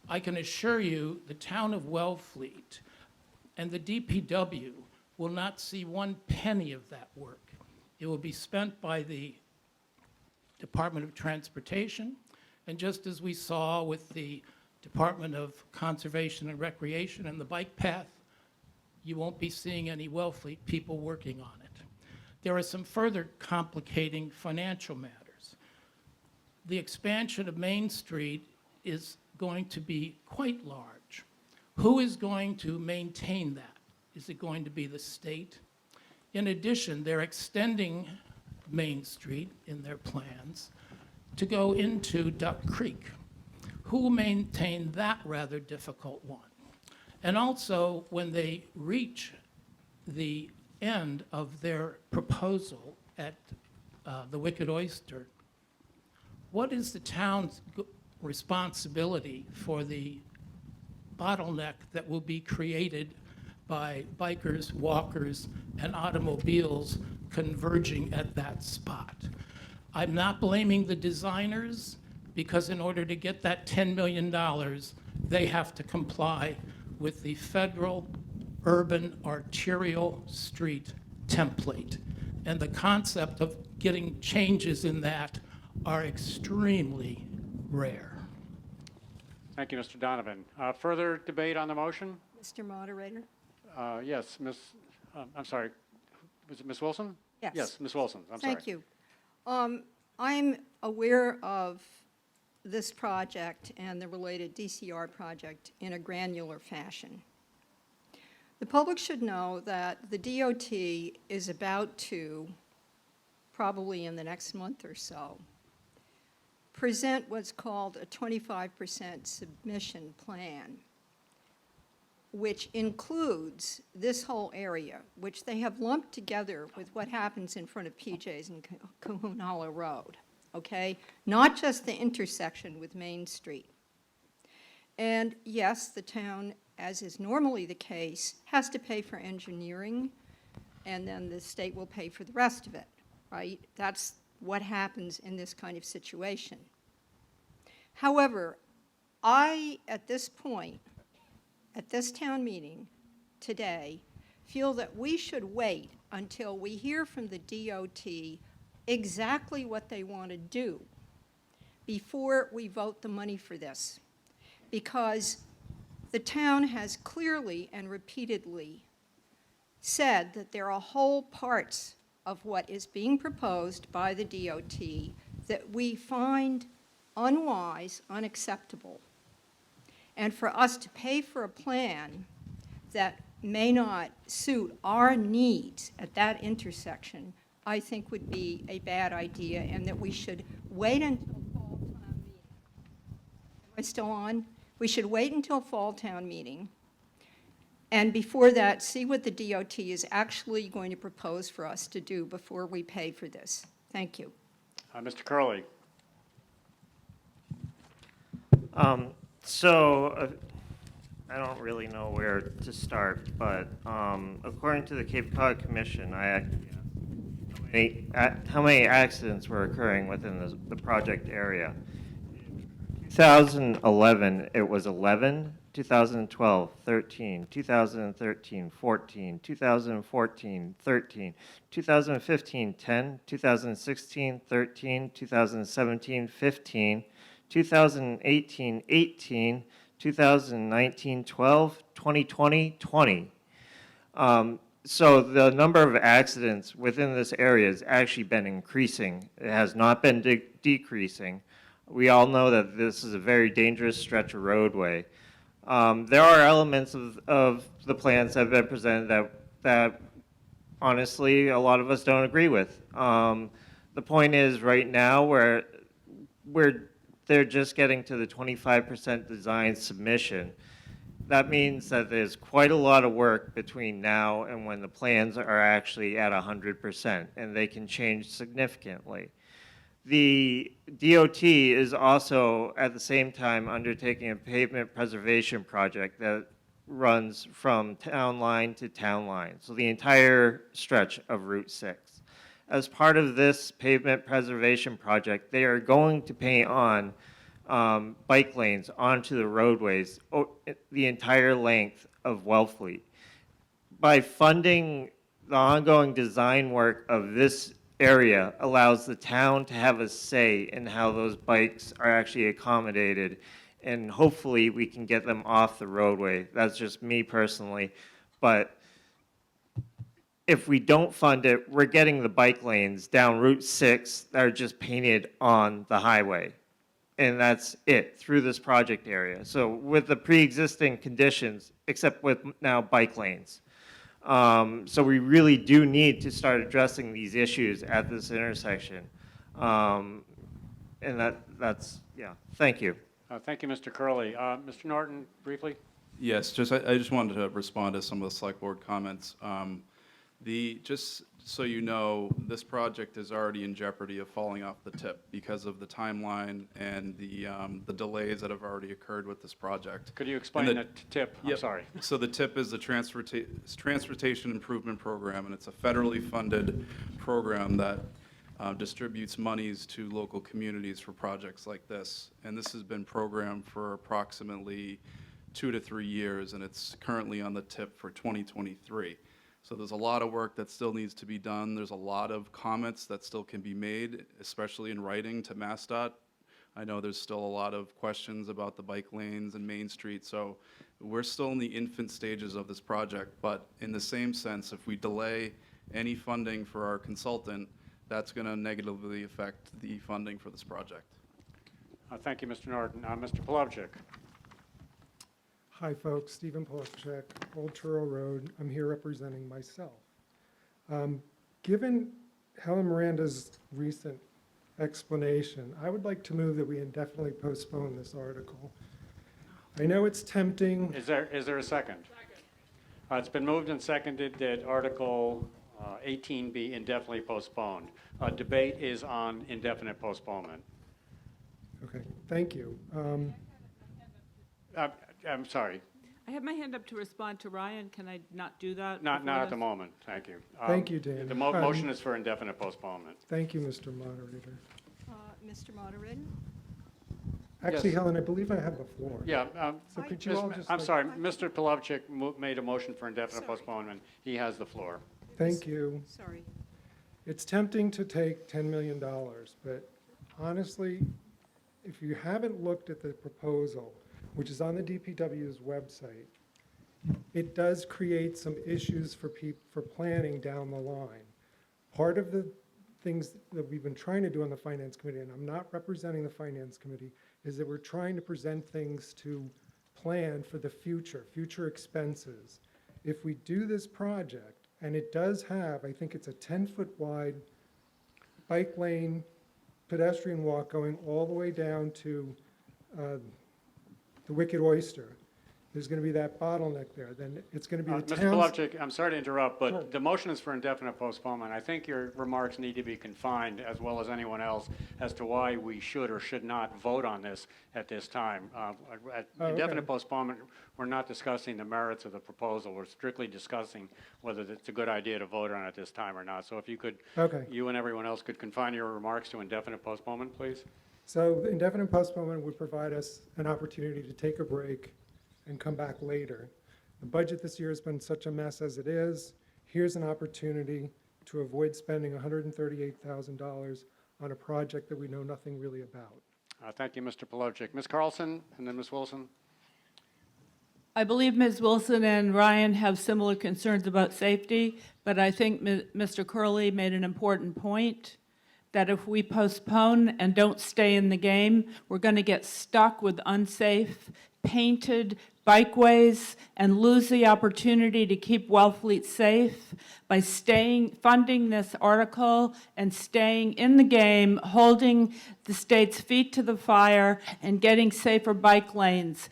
I can assure you the town of Wellfleet and the DPW will not see 1 penny of that work. It will be spent by the Department of Transportation, and just as we saw with the Department of Conservation and Recreation and the bike path, you won't be seeing any Wellfleet people working on it. There are some further complicating financial matters. The expansion of Main Street is going to be quite large. Who is going to maintain that? Is it going to be the state? In addition, they're extending Main Street in their plans to go into Duck Creek. Who will maintain that rather difficult one? And also, when they reach the end of their proposal at the Wicked Oyster, what is the town's responsibility for the bottleneck that will be created by bikers, walkers, and automobiles converging at that spot? I'm not blaming the designers, because in order to get that $10 million, they have to comply with the federal urban arterial street template. And the concept of getting changes in that are extremely rare. Thank you, Mr. Donovan. Further debate on the motion? Mr. Moderator? Yes, I'm sorry, was it Ms. Wilson? Yes. Yes, Ms. Wilson, I'm sorry. Thank you. I'm aware of this project and the related DCR project in a granular fashion. The public should know that the DOT is about to, probably in the next month or so, present what's called a 25% submission plan, which includes this whole area, which they have lumped together with what happens in front of PJ's and Cahoon Hollow Road, okay? Not just the intersection with Main Street. And yes, the town, as is normally the case, has to pay for engineering, and then the state will pay for the rest of it, right? That's what happens in this kind of situation. However, I, at this point, at this town meeting today, feel that we should wait until we hear from the DOT exactly what they want to do before we vote the money for this. Because the town has clearly and repeatedly said that there are whole parts of what is being proposed by the DOT that we find unwise, unacceptable. And for us to pay for a plan that may not suit our needs at that intersection, I think would be a bad idea, and that we should wait until fall town meeting. Am I still on? We should wait until fall town meeting, and before that, see what the DOT is actually going to propose for us to do before we pay for this. Thank you. Mr. Curley. I don't really know where to start, but according to the Cape Cod Commission, how many accidents were occurring within the project area? 2011, it was 11. 2012, 13. 2013, 14. 2014, 13. 2015, 10. 2016, 13. 2017, 15. 2018, 18. 2019, 12. 2020, 20. So the number of accidents within this area has actually been increasing. It has not been decreasing. We all know that this is a very dangerous stretch of roadway. There are elements of the plans that have been presented that honestly a lot of us don't agree with. The point is right now they're just getting to the 25% design submission. That means that there's quite a lot of work between now and when the plans are actually at 100%, and they can change significantly. The DOT is also, at the same time, undertaking a pavement preservation project that runs from town line to town line, so the entire stretch of Route 6. As part of this pavement preservation project, they are going to paint on bike lanes onto the roadways, the entire length of Wellfleet. By funding the ongoing design work of this area allows the town to have a say in how those bikes are actually accommodated, and hopefully we can get them off the roadway. That's just me personally, but if we don't fund it, we're getting the bike lanes down Route 6 that are just painted on the highway. And that's it, through this project area. So with the pre-existing conditions, except with now bike lanes. So we really do need to start addressing these issues at this intersection. And that's, yeah, thank you. Thank you, Mr. Curley. Mr. Norton, briefly? Yes, I just wanted to respond to some of the select board comments. Just so you know, this project is already in jeopardy of falling off the tip because of the timeline and the delays that have already occurred with this project. Could you explain the TIP? I'm sorry. So the TIP is the Transportation Improvement Program, and it's a federally funded program that distributes monies to local communities for projects like this. And this has been programmed for approximately 2 to 3 years, and it's currently on the TIP for 2023. So there's a lot of work that still needs to be done. There's a lot of comments that still can be made, especially in writing to MassDOT. I know there's still a lot of questions about the bike lanes and Main Street, so we're still in the infant stages of this project, but in the same sense, if we delay any funding for our consultant, that's going to negatively affect the funding for this project. Thank you, Mr. Norton. Mr. Polovchik. Hi, folks. Stephen Polachek, Old Truro Road. I'm here representing myself. Given Helen Miranda's recent explanation, I would like to move that we indefinitely postpone this article. I know it's tempting. Is there a second? It's been moved and seconded that Article 18 be indefinitely postponed. Debate is on indefinite postponement. Okay, thank you. I'm sorry. I have my hand up to respond to Ryan. Can I not do that? Not at the moment. Thank you. Thank you, Dan. The motion is for indefinite postponement. Thank you, Mr. Moderator. Mr. Moderator? Actually, Yes. Helen, I believe I have the floor. Yeah. So could you all just... I'm sorry. Mr. Polovchik made a motion for indefinite postponement. He has the floor. Thank you. Sorry. It's tempting to take $10 million, but honestly, if you haven't looked at the proposal, which is on the DPW's website, it does create some issues for planning down the line. Part of the things that we've been trying to do on the Finance Committee, and I'm not representing the Finance Committee, is that we're trying to present things to plan for the future expenses. If we do this project, and it does have, I think it's a 10-foot wide bike lane, pedestrian walk going all the way down to the Wicked Oyster. There's going to be that bottleneck there. Then it's going to be the Mr. town's. Plavchik, I'm sorry to interrupt, Sure. but the motion is for indefinite postponement. I think your remarks need to be confined, as well as anyone else, as to why we should or should not vote on this at this time. At Oh, indefinite okay. postponement, we're not discussing the merits of the proposal. We're strictly discussing whether it's a good idea to vote on it this time or not. So if you could, Okay. you and everyone else could confine your remarks to indefinite postponement, please. So the indefinite postponement would provide us an opportunity to take a break and come back later. The budget this year has been such a mess as it is. Here's an opportunity to avoid spending $138,000 on a project that we know nothing really about. Thank you, Mr. Plavchik. Ms. Carlson, and then Ms. Wilson. I believe Ms. Wilson and Ryan have similar concerns about safety, but I think Mr. Curley made an important point that if we postpone and don't stay in the game, we're going to get stuck with unsafe, painted bikeways and lose the opportunity to keep Wellfleet safe by funding this article and staying in the game, holding the state's feet to the fire and getting safer bike lanes.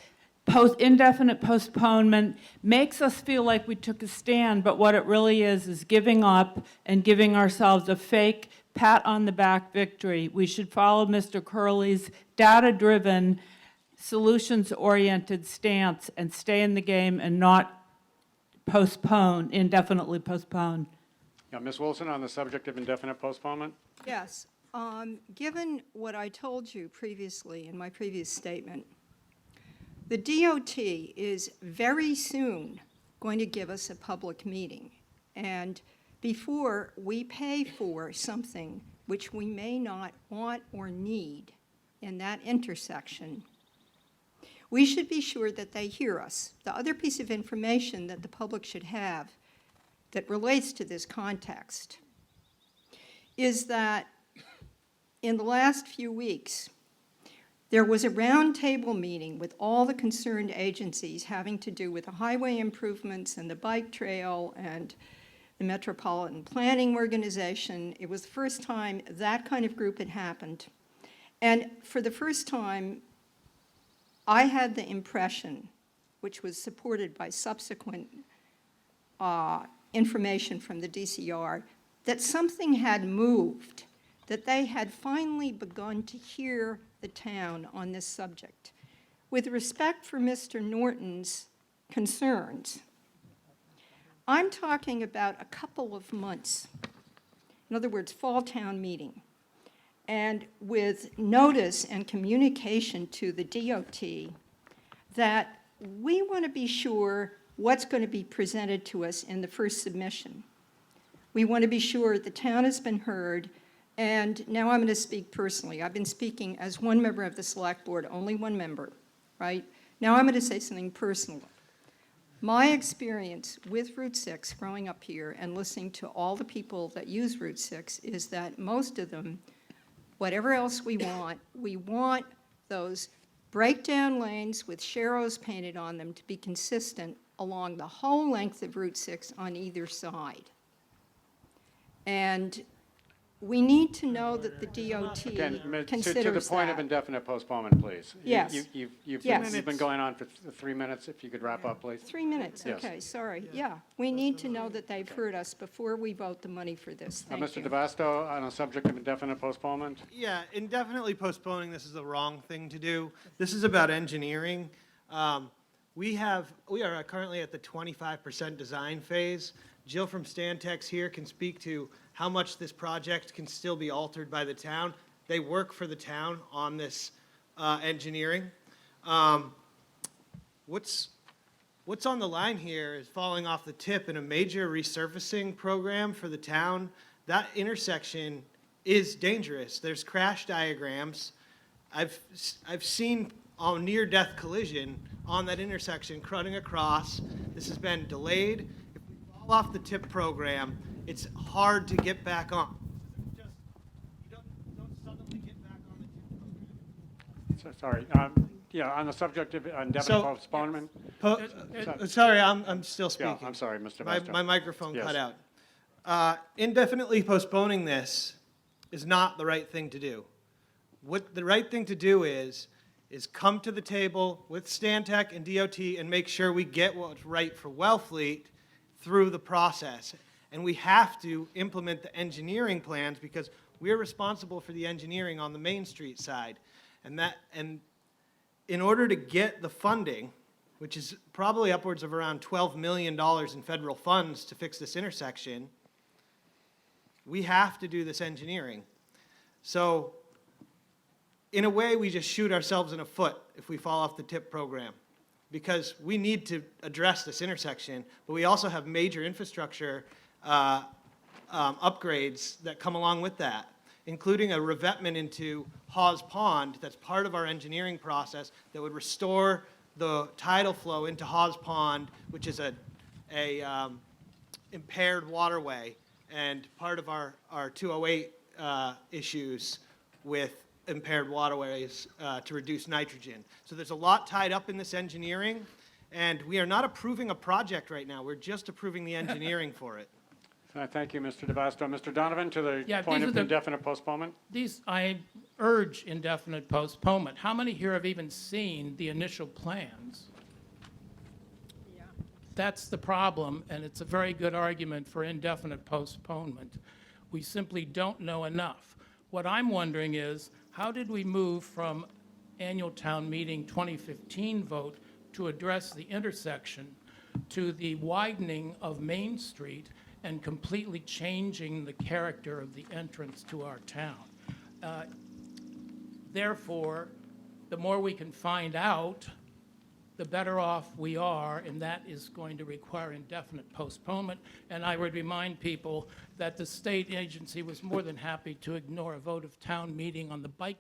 Indefinite postponement makes us feel like we took a stand, but what it really is giving up and giving ourselves a fake pat on the back victory. We should follow Mr. Curley's data-driven, solutions-oriented stance and stay in the game and not indefinitely postpone. Yeah, Ms. Wilson, on the subject of indefinite postponement? Yes. Given what I told you previously in my previous statement, the DOT is very soon going to give us a public meeting. And before we pay for something which we may not want or need in that intersection, we should be sure that they hear us. The other piece of information that the public should have that relates to this context is that in the last few weeks, there was a roundtable meeting with all the concerned agencies having to do with the highway improvements and the bike trail and the Metropolitan Planning Organization. It was the first time that kind of group had happened. And for the first time, I had the impression, which was supported by subsequent information from the DCR, that something had moved, that they had finally begun to hear the town on this subject. With respect for Mr. Norton's concerns, I'm talking about a couple of months, in other words, fall town meeting, and with notice and communication to the DOT that we want to be sure what's going to be presented to us in the first submission. We want to be sure the town has been heard, and now I'm going to speak personally. I've been speaking as one member of the select board, only one member, right? Now I'm going to say something personal. My experience with Route 6 growing up here and listening to all the people that use Route 6 is that most of them, whatever else we want those breakdown lanes with sharrows painted on them to be consistent along the whole length of Route 6 on either side. And we need to know that the DOT Again, considers to the point of that. indefinite postponement, please. Yes. You've Yes. been going on for 3 minutes. If you could wrap up, please. 3 minutes, Yes. okay, sorry. Yeah, we need to know that they've heard us before we vote the money for this. Thank Mr. you. DeVasto, on the subject of indefinite postponement? Yeah, indefinitely postponing this is the wrong thing to do. This is about engineering. We are currently at the 25% design phase. Jill from Stantec here can speak to how much this project can still be altered by the town. They work for the town on this engineering. What's on the line here is falling off the tip in a major resurfacing program for the town. That intersection is dangerous. There's crash diagrams. I've seen a near-death collision on that intersection, cutting across. This has been delayed. If we fall off the tip program, it's hard to get back on. Sorry, yeah, on the subject of indefinite So- postponement? Sorry, I'm still speaking. Yeah, I'm sorry, Mr. My, Vesta. my microphone Yes. cut out. Indefinitely postponing this is not the right thing to do. What the right thing to do is come to the table with Stantec and DOT and make sure we get what's right for Wellfleet through the process. And we have to implement the engineering plans because we're responsible for the engineering on the Main Street side. And in order to get the funding, which is probably upwards of around $12 million in federal funds to fix this intersection, we have to do this engineering. So in a way, we just shoot ourselves in the foot if we fall off the TIP program, because we need to address this intersection, but we also have major infrastructure upgrades that come along with that, including a revetment into Hawes Pond that's part of our engineering process that would restore the tidal flow into Hawes Pond, which is a impaired waterway and part of our 208 issues with impaired waterways to reduce nitrogen. So there's a lot tied up in this engineering, and we are not approving a project right now. We're just approving the engineering for it. Thank you, Mr. DeVasto. Mr. Donovan, to the Yeah, point these of are the- indefinite postponement? I urge indefinite postponement. How many here have even seen the initial plans? That's the problem, and it's a very good argument for indefinite postponement. We simply don't know enough. What I'm wondering is, how did we move from annual town meeting 2015 vote to address the intersection to the widening of Main Street and completely changing the character of the entrance to our town? Therefore, the more we can find out, the better off we are, and that is going to require indefinite postponement. And I would remind people that the state agency was more than happy to ignore a vote of town meeting on the bike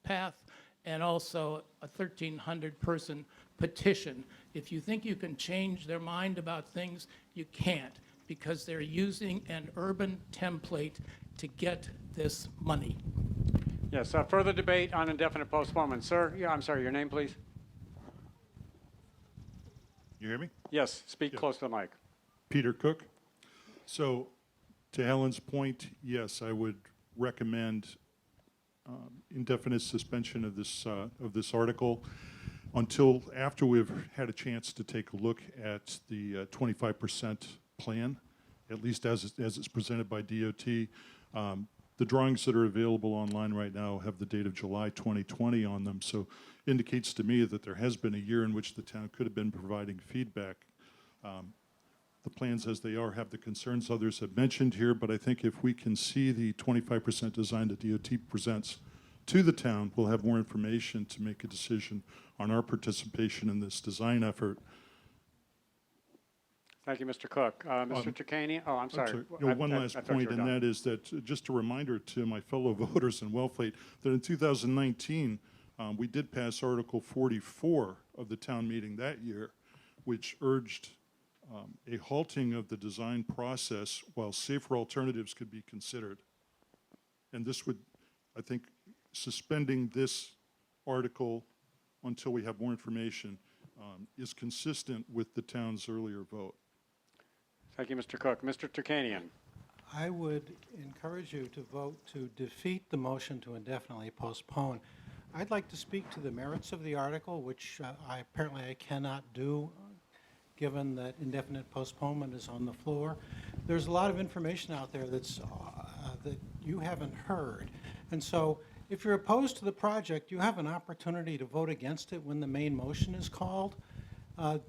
path and also a 1,300-person petition. If you think you can change their mind about things, you can't, because they're using an urban template to get this money. Yes, further debate on indefinite postponement. Sir, yeah, I'm sorry, your name, please? You hear me? Yes, speak close to the mic. Peter Cook. So, to Helen's point, yes, I would recommend indefinite suspension of this article until after we've had a chance to take a look at the 25% plan, at least as it's presented by DOT. The drawings that are available online right now have the date of July 2020 on them, so indicates to me that there has been a year in which the town could have been providing feedback. The plans as they are have the concerns others have mentioned here, but I think if we can see the 25% design that DOT presents to the town, we'll have more information to make a decision on our participation in this design effort. Thank you, Mr. Cook. Mr. Turkanian? Oh, I'm sorry. You know, one last point, and that is that just a reminder to my fellow voters in Wellfleet that in 2019, we did pass Article 44 of the town meeting that year, which urged a halting of the design process while safer alternatives could be considered. And this would, I think, suspending this article until we have more information is consistent with the town's earlier vote. Thank you, Mr. Cook. Mr. Turkanian? I would encourage you to vote to defeat the motion to indefinitely postpone. I'd like to speak to the merits of the article, which apparently I cannot do, given that indefinite postponement is on the floor. There's a lot of information out there that you haven't heard. And so if you're opposed to the project, you have an opportunity to vote against it when the main motion is called.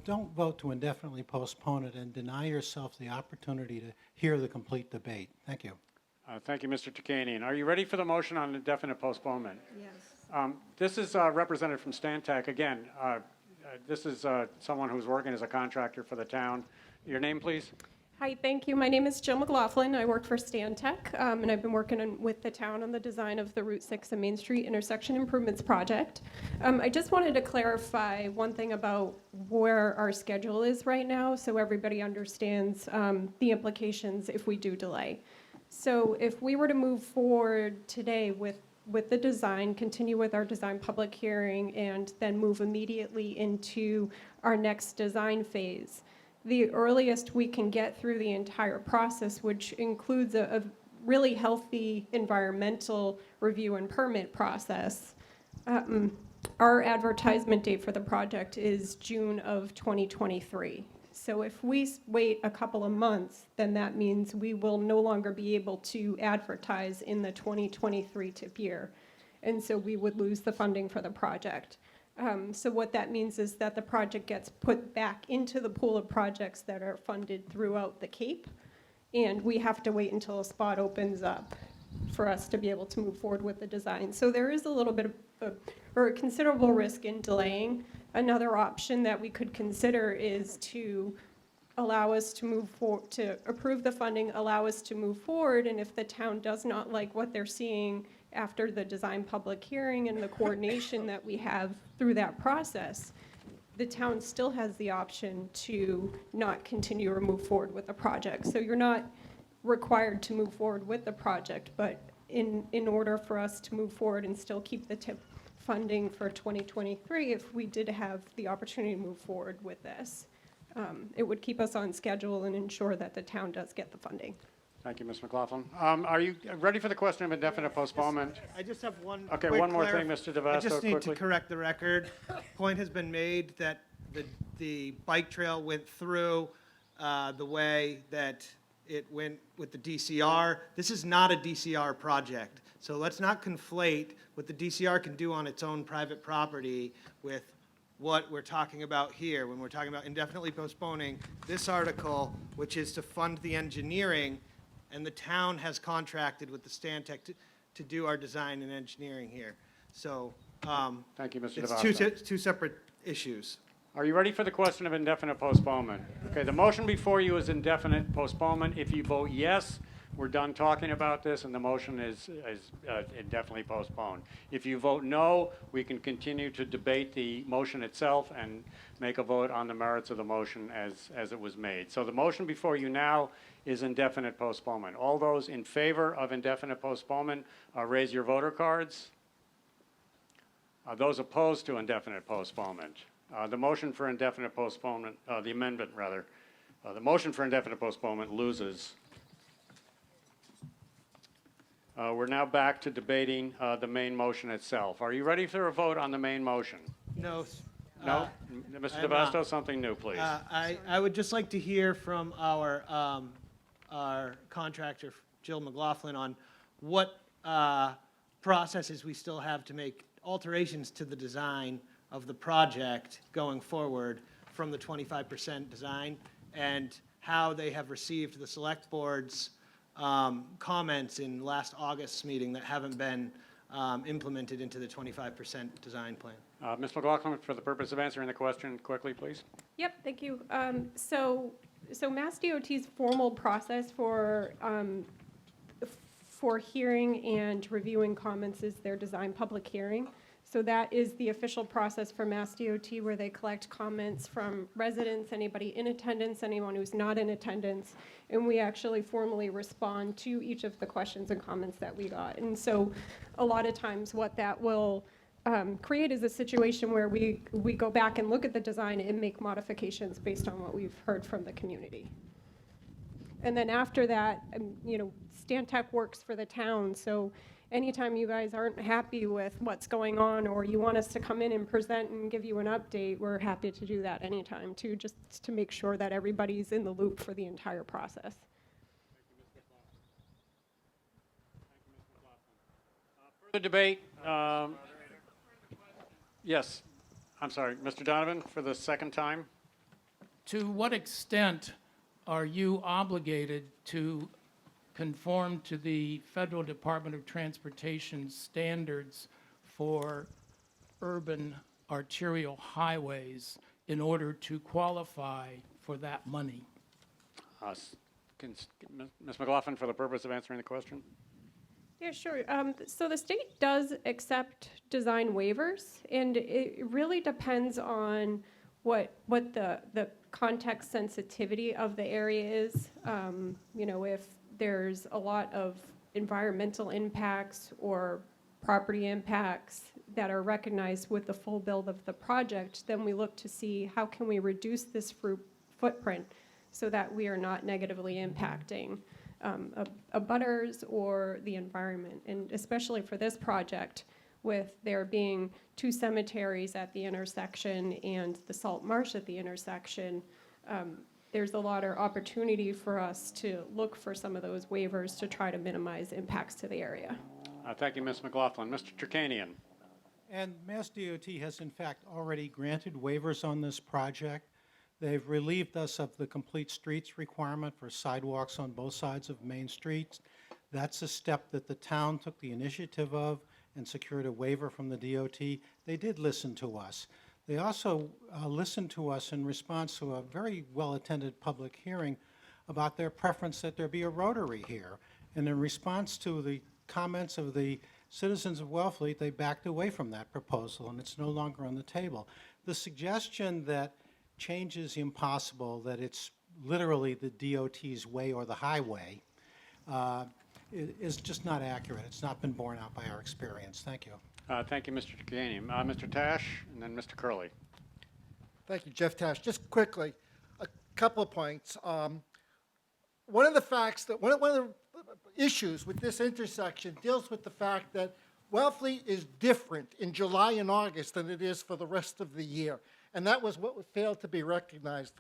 Don't vote to indefinitely postpone it and deny yourself the opportunity to hear the complete debate. Thank you. Thank you, Mr. Turkanian. Are you ready for the motion on indefinite postponement? Yes. This is represented from Stantec. Again, this is someone who's working as a contractor for the town. Your name, please? Hi, thank you. My name is Jill McLaughlin. I work for Stantec, and I've been working with the town on the design of the Route 6 and Main Street Intersection Improvements Project. I just wanted to clarify one thing about where our schedule is right now, so everybody understands the implications if we do delay. So if we were to move forward today with the design, continue with our design public hearing, and then move immediately into our next design phase, the earliest we can get through the entire process, which includes a really healthy environmental review and permit process. Our advertisement date for the project is June of 2023. So if we wait a couple of months, then that means we will no longer be able to advertise in the 2023 tip year. And so we would lose the funding for the project. So what that means is that the project gets put back into the pool of projects that are funded throughout the Cape, and we have to wait until a spot opens up for us to be able to move forward with the design. So there is a little bit of or a considerable risk in delaying. Another option that we could consider is to allow us to move forward, to approve the funding, allow us to move forward, and if the town does not like what they're seeing after the design public hearing and the coordination that we have through that process, the town still has the option to not continue or move forward with the project. So you're not required to move forward with the project, but in order for us to move forward and still keep the TIP funding for 2023, if we did have the opportunity to move forward with this, it would keep us on schedule and ensure that the town does get the funding. Thank you, Ms. McLaughlin. Are you ready for the question of indefinite postponement? I just have one. Okay, quick one more thing, Mr. DeVasto, I just need quickly. to correct the record. Point has been made that the bike trail went through the way that it went with the DCR. This is not a DCR project. So let's not conflate what the DCR can do on its own private property with what we're talking about here when we're talking about indefinitely postponing this article, which is to fund the engineering, and the town has contracted with the Stantec to do our design and engineering here. So thank you, Mr. it's DeVasto. two separate issues. Are you ready for the question of indefinite postponement? Okay, the motion before you is indefinite postponement. If you vote yes, we're done talking about this, and the motion is indefinitely postponed. If you vote no, we can continue to debate the motion itself and make a vote on the merits of the motion as it was made. So the motion before you now is indefinite postponement. All those in favor of indefinite postponement, raise your voter cards. Those opposed to indefinite postponement. The motion for indefinite postponement, the amendment rather, the motion for indefinite postponement loses. We're now back to debating the main motion itself. Are you ready for a vote on the main motion? No. No? Mr. DeVasto, something new, please. I would just like to hear from our contractor, Jill McLaughlin, on what processes we still have to make alterations to the design of the project going forward from the 25% design, and how they have received the select board's comments in last August's meeting that haven't been implemented into the 25% design plan. Ms. McLaughlin, for the purpose of answering the question quickly, please. Yep, thank you. So Mass DOT's formal process for hearing and reviewing comments is their design public hearing. So that is the official process for Mass DOT, where they collect comments from residents, anybody in attendance, anyone who's not in attendance, and we actually formally respond to each of the questions and comments that we got. And so a lot of times what that will create is a situation where we go back and look at the design and make modifications based on what we've heard from the community. And then after that, Stantec works for the town, so anytime you guys aren't happy with what's going on, or you want us to come in and present and give you an update, we're happy to do that anytime too, just to make sure that everybody's in the loop for the entire process. Further debate? Yes. I'm sorry, Mr. Donovan, for the second time. To what extent are you obligated to conform to the Federal Department of Transportation standards for urban arterial highways in order to qualify for that money? Ms. McLaughlin, for the purpose of answering the question? Yeah, sure. So the state does accept design waivers, and it really depends on what the context sensitivity of the area is. If there's a lot of environmental impacts or property impacts that are recognized with the full build of the project, then we look to see how can we reduce this footprint so that we are not negatively impacting abutters or the environment. And especially for this project, with there being 2 cemeteries at the intersection and the salt marsh at the intersection, there's a lot of opportunity for us to look for some of those waivers to try to minimize impacts to the area. Thank you, Ms. McLaughlin. Mr. Turkanian. And Mass DOT has in fact already granted waivers on this project. They've relieved us of the complete streets requirement for sidewalks on both sides of Main Street. That's a step that the town took the initiative of and secured a waiver from the DOT. They did listen to us. They also listened to us in response to a very well-attended public hearing about their preference that there be a rotary here. And in response to the comments of the citizens of Wellfleet, they backed away from that proposal, and it's no longer on the table. The suggestion that change is impossible, that it's literally the DOT's way or the highway, is just not accurate. It's not been borne out by our experience. Thank you. Thank you, Mr. Turkanian. Mr. Tash, and then Mr. Curley. Thank you, Jeff Tash. Just quickly, a couple of points. One of the issues with this intersection deals with the fact that Wellfleet is different in July and August than it is for the rest of the year. And that was what failed to be recognized.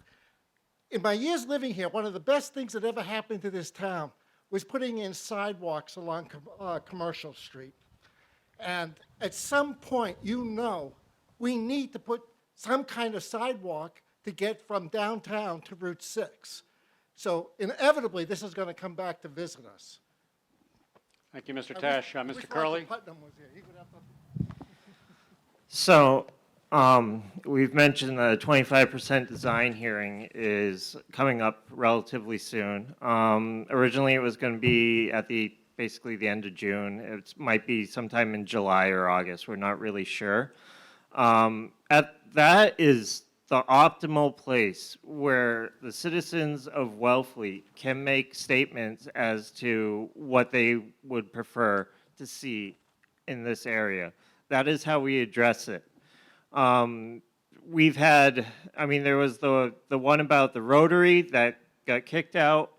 In my years living here, one of the best things that ever happened to this town was putting in sidewalks along Commercial Street. And at some point, we need to put some kind of sidewalk to get from downtown to Route 6. So inevitably, this is going to come back to visit us. Thank you, Mr. Tash. Mr. Curley? Putnam was here. He would have to... So, we've mentioned the 25% design hearing is coming up relatively soon. Originally, it was going to be at basically the end of June. It might be sometime in July or August. We're not really sure. That is the optimal place where the citizens of Wellfleet can make statements as to what they would prefer to see in this area. That is how we address it. We've had, there was the one about the Rotary that got kicked out.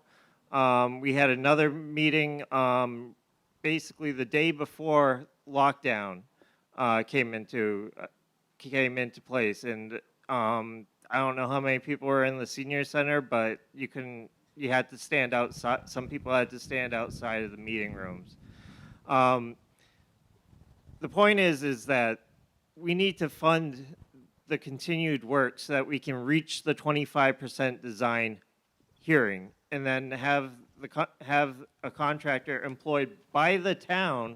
We had another meeting basically the day before lockdown came into place, and I don't know how many people were in the senior center, but you had to stand outside. Some people had to stand outside of the meeting rooms. The point is that we need to fund the continued work so that we can reach the 25% design hearing, and then have a contractor employed by the town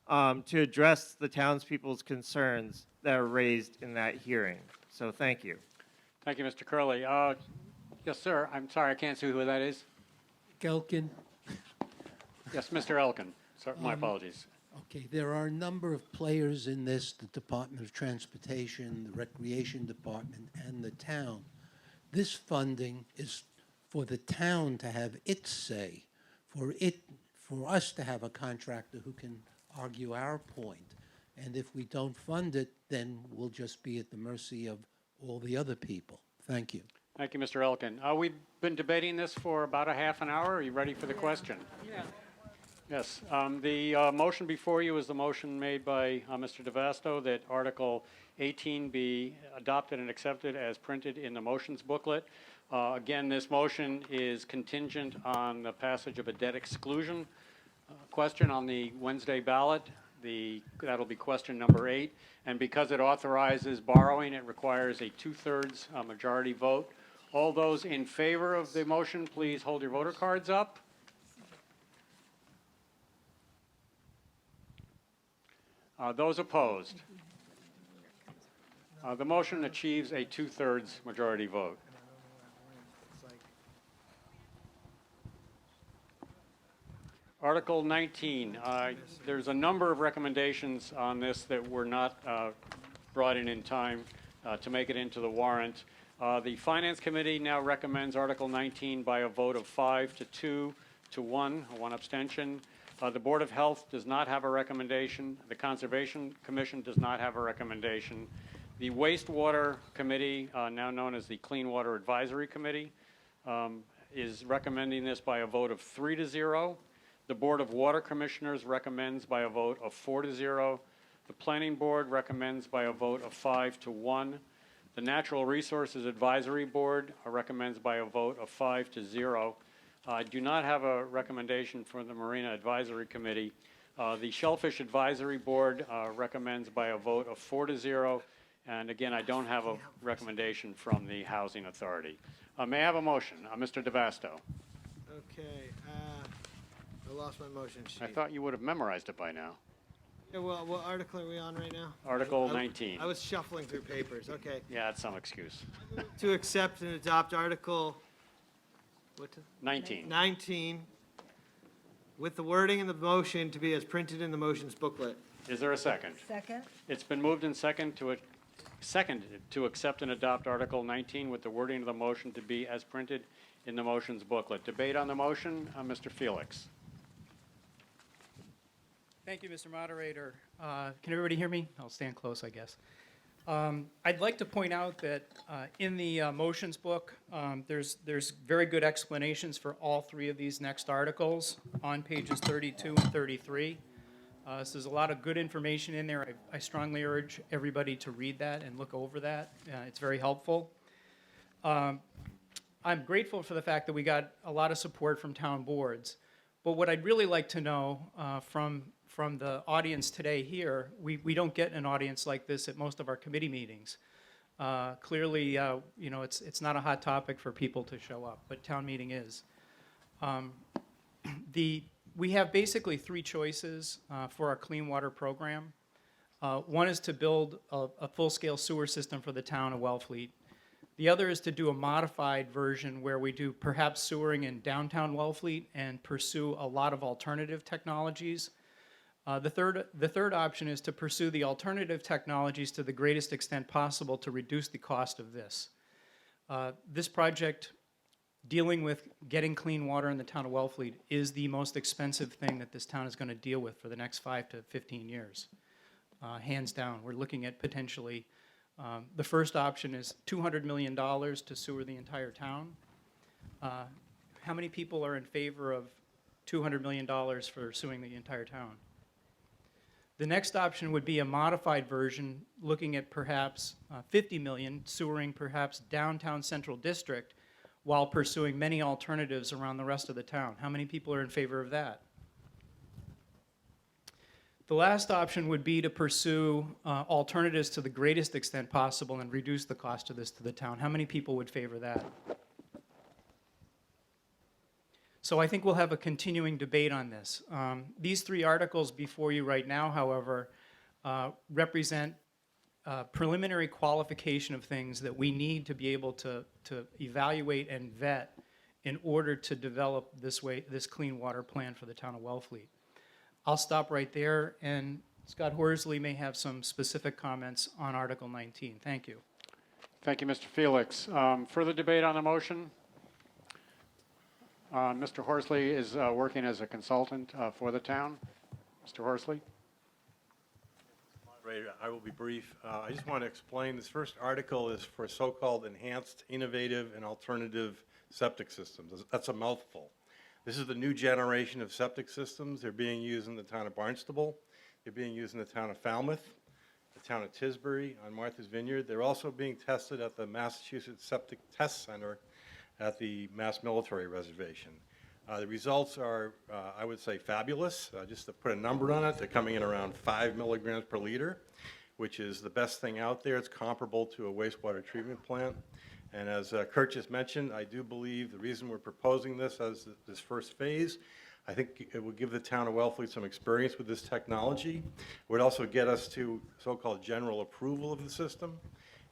to address the townspeople's concerns that are raised in that hearing. So thank you. Thank you, Mr. Curley. Yes, sir. I'm sorry, I can't see who that is. Gelkin. Yes, Mr. Elkin. Sorry, my apologies. Okay, there are a number of players in this, the Department of Transportation, the Recreation Department, and the town. This funding is for the town to have its say, for us to have a contractor who can argue our point. And if we don't fund it, then we'll just be at the mercy of all the other people. Thank you. Thank you, Mr. Elkin. We've been debating this for about a half an hour. Are you ready for the question? Yeah. Yes. The motion before you is the motion made by Mr. DeVasto that Article 18 be adopted and accepted as printed in the motions booklet. Again, this motion is contingent on the passage of a debt exclusion question on the Wednesday ballot. That'll be question number 8. And because it authorizes borrowing, it requires a 2/3 majority vote. All those in favor of the motion, please hold your voter cards up. Those opposed? The motion achieves a 2/3 majority vote. Article 19, there's a number of recommendations on this that were not brought in time to make it into the warrant. The Finance Committee now recommends Article 19 by a vote of 5 to 2 to 1 abstention. The Board of Health does not have a recommendation. The Conservation Commission does not have a recommendation. The Wastewater Committee, now known as the Clean Water Advisory Committee, is recommending this by a vote of 3 to 0. The Board of Water Commissioners recommends by a vote of 4 to 0. The Planning Board recommends by a vote of 5 to 1. The Natural Resources Advisory Board recommends by a vote of 5 to 0. I do not have a recommendation from the Marina Advisory Committee. The Shellfish Advisory Board recommends by a vote of 4 to 0. And again, I don't have a recommendation from the Housing Authority. May I have a motion? Mr. DeVasto. Okay, I lost my motion sheet. I thought you would have memorized it by now. Yeah, well, what article are we on right now? Article 19. I was shuffling through papers, okay. Yeah, that's some excuse. To accept and adopt Article, 19. 19, with the wording in the motion to be as printed in the motions booklet. Is there a second? Second? It's been moved and seconded to accept and adopt Article 19 with the wording of the motion to be as printed in the motions booklet. Debate on the motion, Mr. Felix. Thank you, Mr. Moderator. Can everybody hear me? I'll stand close, I guess. I'd like to point out that in the motions book, there's very good explanations for all three of these next articles on pages 32 and 33. So there's a lot of good information in there. I strongly urge everybody to read that and look over that. It's very helpful. I'm grateful for the fact that we got a lot of support from town boards. But what I'd really like to know from the audience today here, we don't get an audience like this at most of our committee meetings. Clearly, you know, it's not a hot topic for people to show up, but town meeting is. We have basically three choices for our clean water program. One is to build a full-scale sewer system for the town of Wellfleet. The other is to do a modified version where we do perhaps sewering in downtown Wellfleet and pursue a lot of alternative technologies. The third option is to pursue the alternative technologies to the greatest extent possible to reduce the cost of this. This project, dealing with getting clean water in the town of Wellfleet, is the most expensive thing that this town is going to deal with for the next 5 to 15 years. Hands down, we're looking at potentially, the first option is $200 million to sewer the entire town. How many people are in favor of $200 million for sewing the entire town? The next option would be a modified version, looking at perhaps 50 million, sewering perhaps downtown Central District, while pursuing many alternatives around the rest of the town. How many people are in favor of that? The last option would be to pursue alternatives to the greatest extent possible and reduce the cost of this to the town. How many people would favor that? So I think we'll have a continuing debate on this. These three articles before you right now, however, represent preliminary qualification of things that we need to be able to evaluate and vet in order to develop this clean water plan for the town of Wellfleet. I'll stop right there, and Scott Horsley may have some specific comments on Article 19. Thank you. Thank you, Mr. Felix. Further debate on the motion? Mr. Horsley is working as a consultant for the town. Mr. Horsley? Moderator, I will be brief. I just want to explain this first article is for so-called enhanced, innovative, and alternative septic systems. That's a mouthful. This is the new generation of septic systems. They're being used in the town of Barnstable. They're being used in the town of Falmouth, the town of Tisbury, on Martha's Vineyard. They're also being tested at the Massachusetts Septic Test Center at the Mass Military Reservation. The results are, I would say, fabulous. Just to put a number on it, they're coming in around 5 milligrams per liter, which is the best thing out there. It's comparable to a wastewater treatment plant. And as Kurt just mentioned, I do believe the reason we're proposing this as this first phase, I think it would give the town of Wellfleet some experience with this technology. It would also get us to so-called general approval of the system.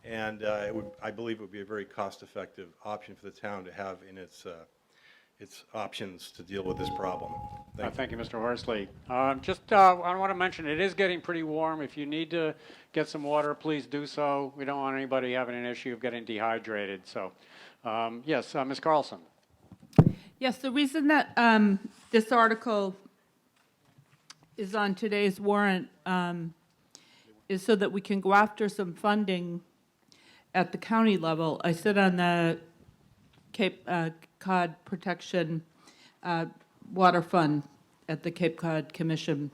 And I believe it would be a very cost-effective option for the town to have in its options to deal with this problem. Thank you, Mr. Horsley. I want to mention, it is getting pretty warm. If you need to get some water, please do so. We don't want anybody having an issue of getting dehydrated. So, yes, Ms. Carlson. Yes, the reason that this article is on today's warrant is so that we can go after some funding at the county level. I sit on the Cape Cod Protection Water Fund at the Cape Cod Commission.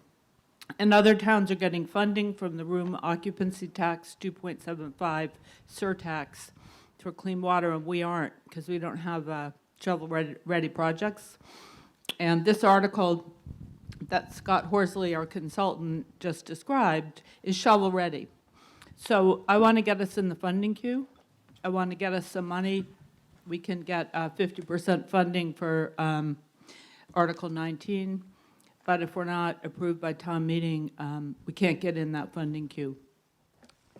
And other towns are getting funding from the room occupancy tax, 2.75 surtax for clean water, and we aren't, because we don't have shovel-ready projects. And this article that Scott Horsley, our consultant, just described is shovel-ready. So I want to get us in the funding queue. I want to get us some money. We can get 50% funding for Article 19, but if we're not approved by town meeting, we can't get in that funding queue.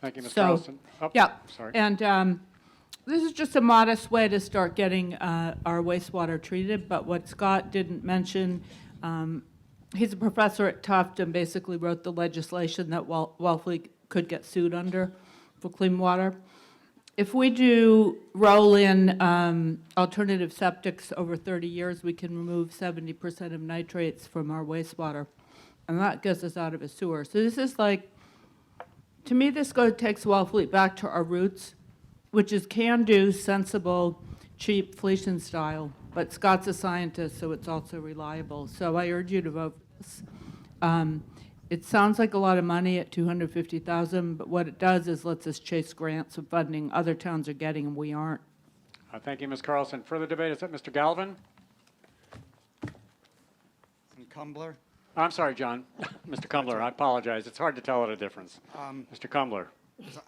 Thank you, Ms. So, Carlson. Oh, yeah, sorry. and this is just a modest way to start getting our wastewater treated, but what Scott didn't mention, he's a professor at Tufts and basically wrote the legislation that Wellfleet could get sued under for clean water. If we do roll in alternative septics over 30 years, we can remove 70% of nitrates from our wastewater, and that gets us out of a sewer. So this is like, to me, this takes Wellfleet back to our roots, which is can-do, sensible, cheap, Felician style. But Scott's a scientist, so it's also reliable. So I urge you to vote for this. It sounds like a lot of money at $250,000, but what it does is lets us chase grants of funding other towns are getting and we aren't. Thank you, Ms. Carlson. Further debate, is that Mr. Galvin? Kumbler. I'm sorry, John. Mr. Kumbler, I apologize. It's hard to tell at a difference. Mr. Kumbler.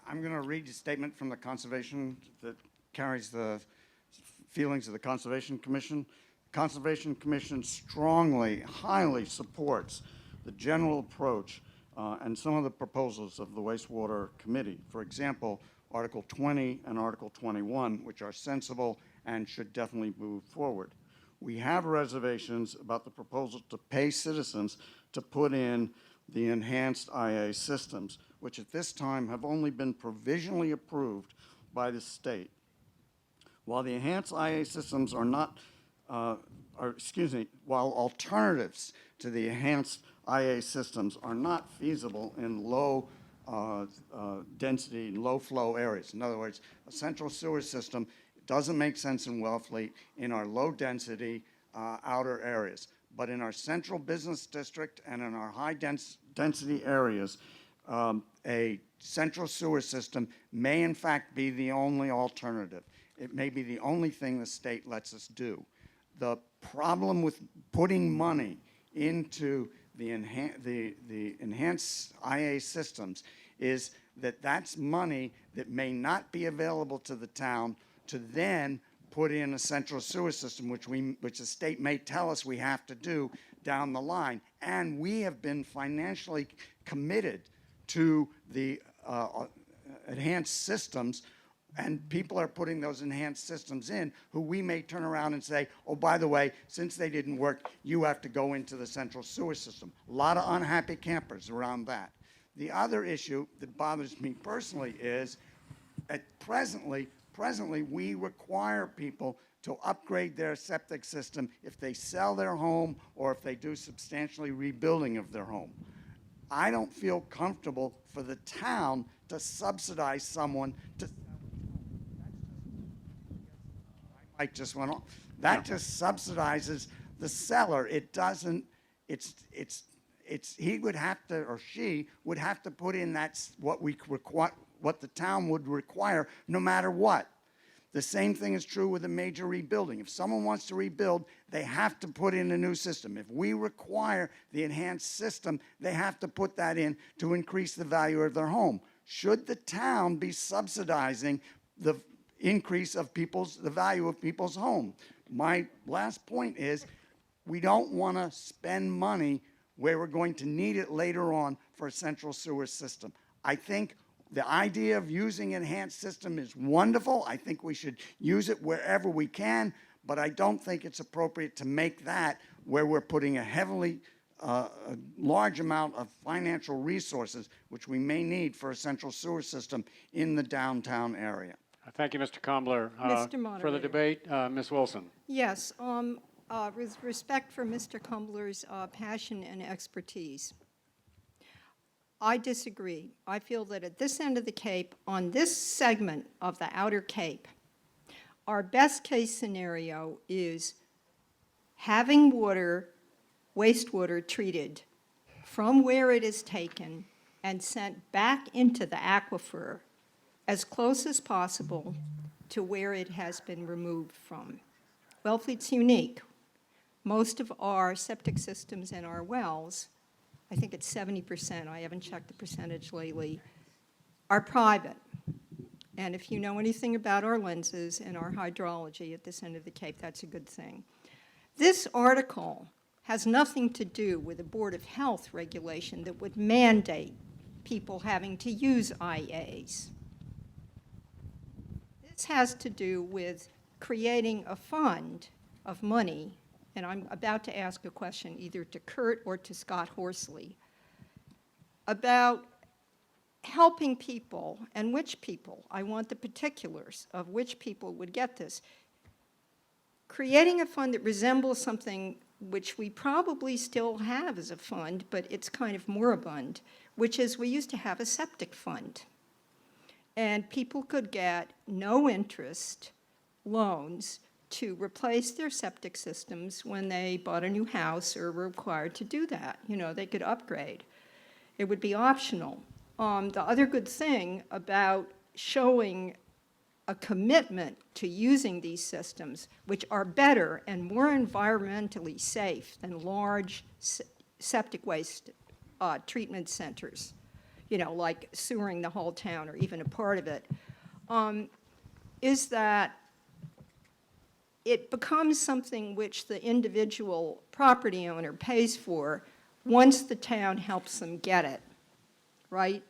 I'm going to read a statement from the Conservation that carries the feelings of the Conservation Commission. Conservation Commission strongly, highly supports the general approach and some of the proposals of the Wastewater Committee. For example, Article 20 and Article 21, which are sensible and should definitely move forward. We have reservations about the proposal to pay citizens to put in the enhanced IA systems, which at this time have only been provisionally approved by the state. While the enhanced IA systems are not, while alternatives to the enhanced IA systems are not feasible in low density, low flow areas. In other words, a central sewer system doesn't make sense in Wellfleet in our low density outer areas. But in our central business district and in our high density areas, a central sewer system may in fact be the only alternative. It may be the only thing the state lets us do. The problem with putting money into the enhanced IA systems is that that's money that may not be available to the town to then put in a central sewer system, which the state may tell us we have to do down the line. And we have been financially committed to the enhanced systems, and people are putting those enhanced systems in who we may turn around and say, oh, by the way, since they didn't work, you have to go into the central sewer system. A lot of unhappy campers around that. The other issue that bothers me personally is presently we require people to upgrade their septic system if they sell their home or if they do substantially rebuilding of their home. I don't feel comfortable for the town to subsidize someone to just went off. That just subsidizes the seller. It doesn't, he would have to, or she would have to put in what the town would require no matter what. The same thing is true with a major rebuilding. If someone wants to rebuild, they have to put in a new system. If we require the enhanced system, they have to put that in to increase the value of their home. Should the town be subsidizing the increase of the value of people's home? My last point is we don't want to spend money where we're going to need it later on for a central sewer system. I think the idea of using enhanced system is wonderful. I think we should use it wherever we can, but I don't think it's appropriate to make that where we're putting a large amount of financial resources, which we may need for a central sewer system in the downtown area. Thank you, Mr. Combler. Mr. For the Moderator. debate, Ms. Wilson. Yes, with respect for Mr. Kumbler's passion and expertise, I disagree. I feel that at this end of the Cape, on this segment of the Outer Cape, our best case scenario is having wastewater treated from where it is taken and sent back into the aquifer as close as possible to where it has been removed from. Wellfleet's unique. Most of our septic systems and our wells, I think it's 70%, I haven't checked the percentage lately, are private. And if you know anything about our lenses and our hydrology at this end of the Cape, that's a good thing. This article has nothing to do with a Board of Health regulation that would mandate people having to use IAs. This has to do with creating a fund of money, and I'm about to ask a question either to Kurt or to Scott Horsley, about helping people, and which people, I want the particulars of which people would get this, creating a fund that resembles something which we probably still have as a fund, but it's kind of moribund, which is we used to have a septic fund. And people could get no interest loans to replace their septic systems when they bought a new house or were required to do that. You know, they could upgrade. It would be optional. The other good thing about showing a commitment to using these systems, which are better and more environmentally safe than large septic waste treatment centers, you know, like sewering the whole town or even a part of it, is that it becomes something which the individual property owner pays for once the town helps them get it, right?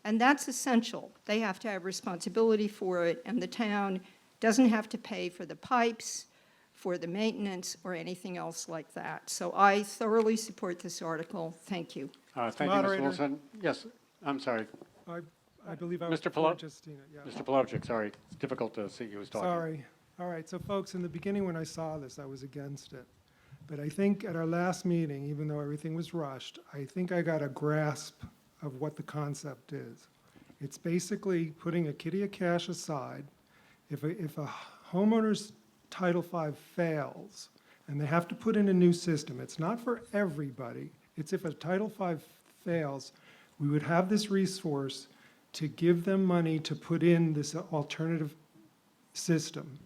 And that's essential. They have to have responsibility for it, and the town doesn't have to pay for the pipes, for the maintenance, or anything else like that. So I thoroughly support this article. Thank you. Thank you, Ms. Moderator. Wilson. Yes, I'm sorry. I believe I was Mr. before Justina, yeah. Mr. Polovchik, sorry. It's difficult to see who was talking. Sorry. All right, so folks, in the beginning when I saw this, I was against it. But I think at our last meeting, even though everything was rushed, I think I got a grasp of what the concept is. It's basically putting a kitty of cash aside. If a homeowner's Title V fails and they have to put in a new system, it's not for everybody. It's if a Title V fails, we would have this resource to give them money to put in this alternative system.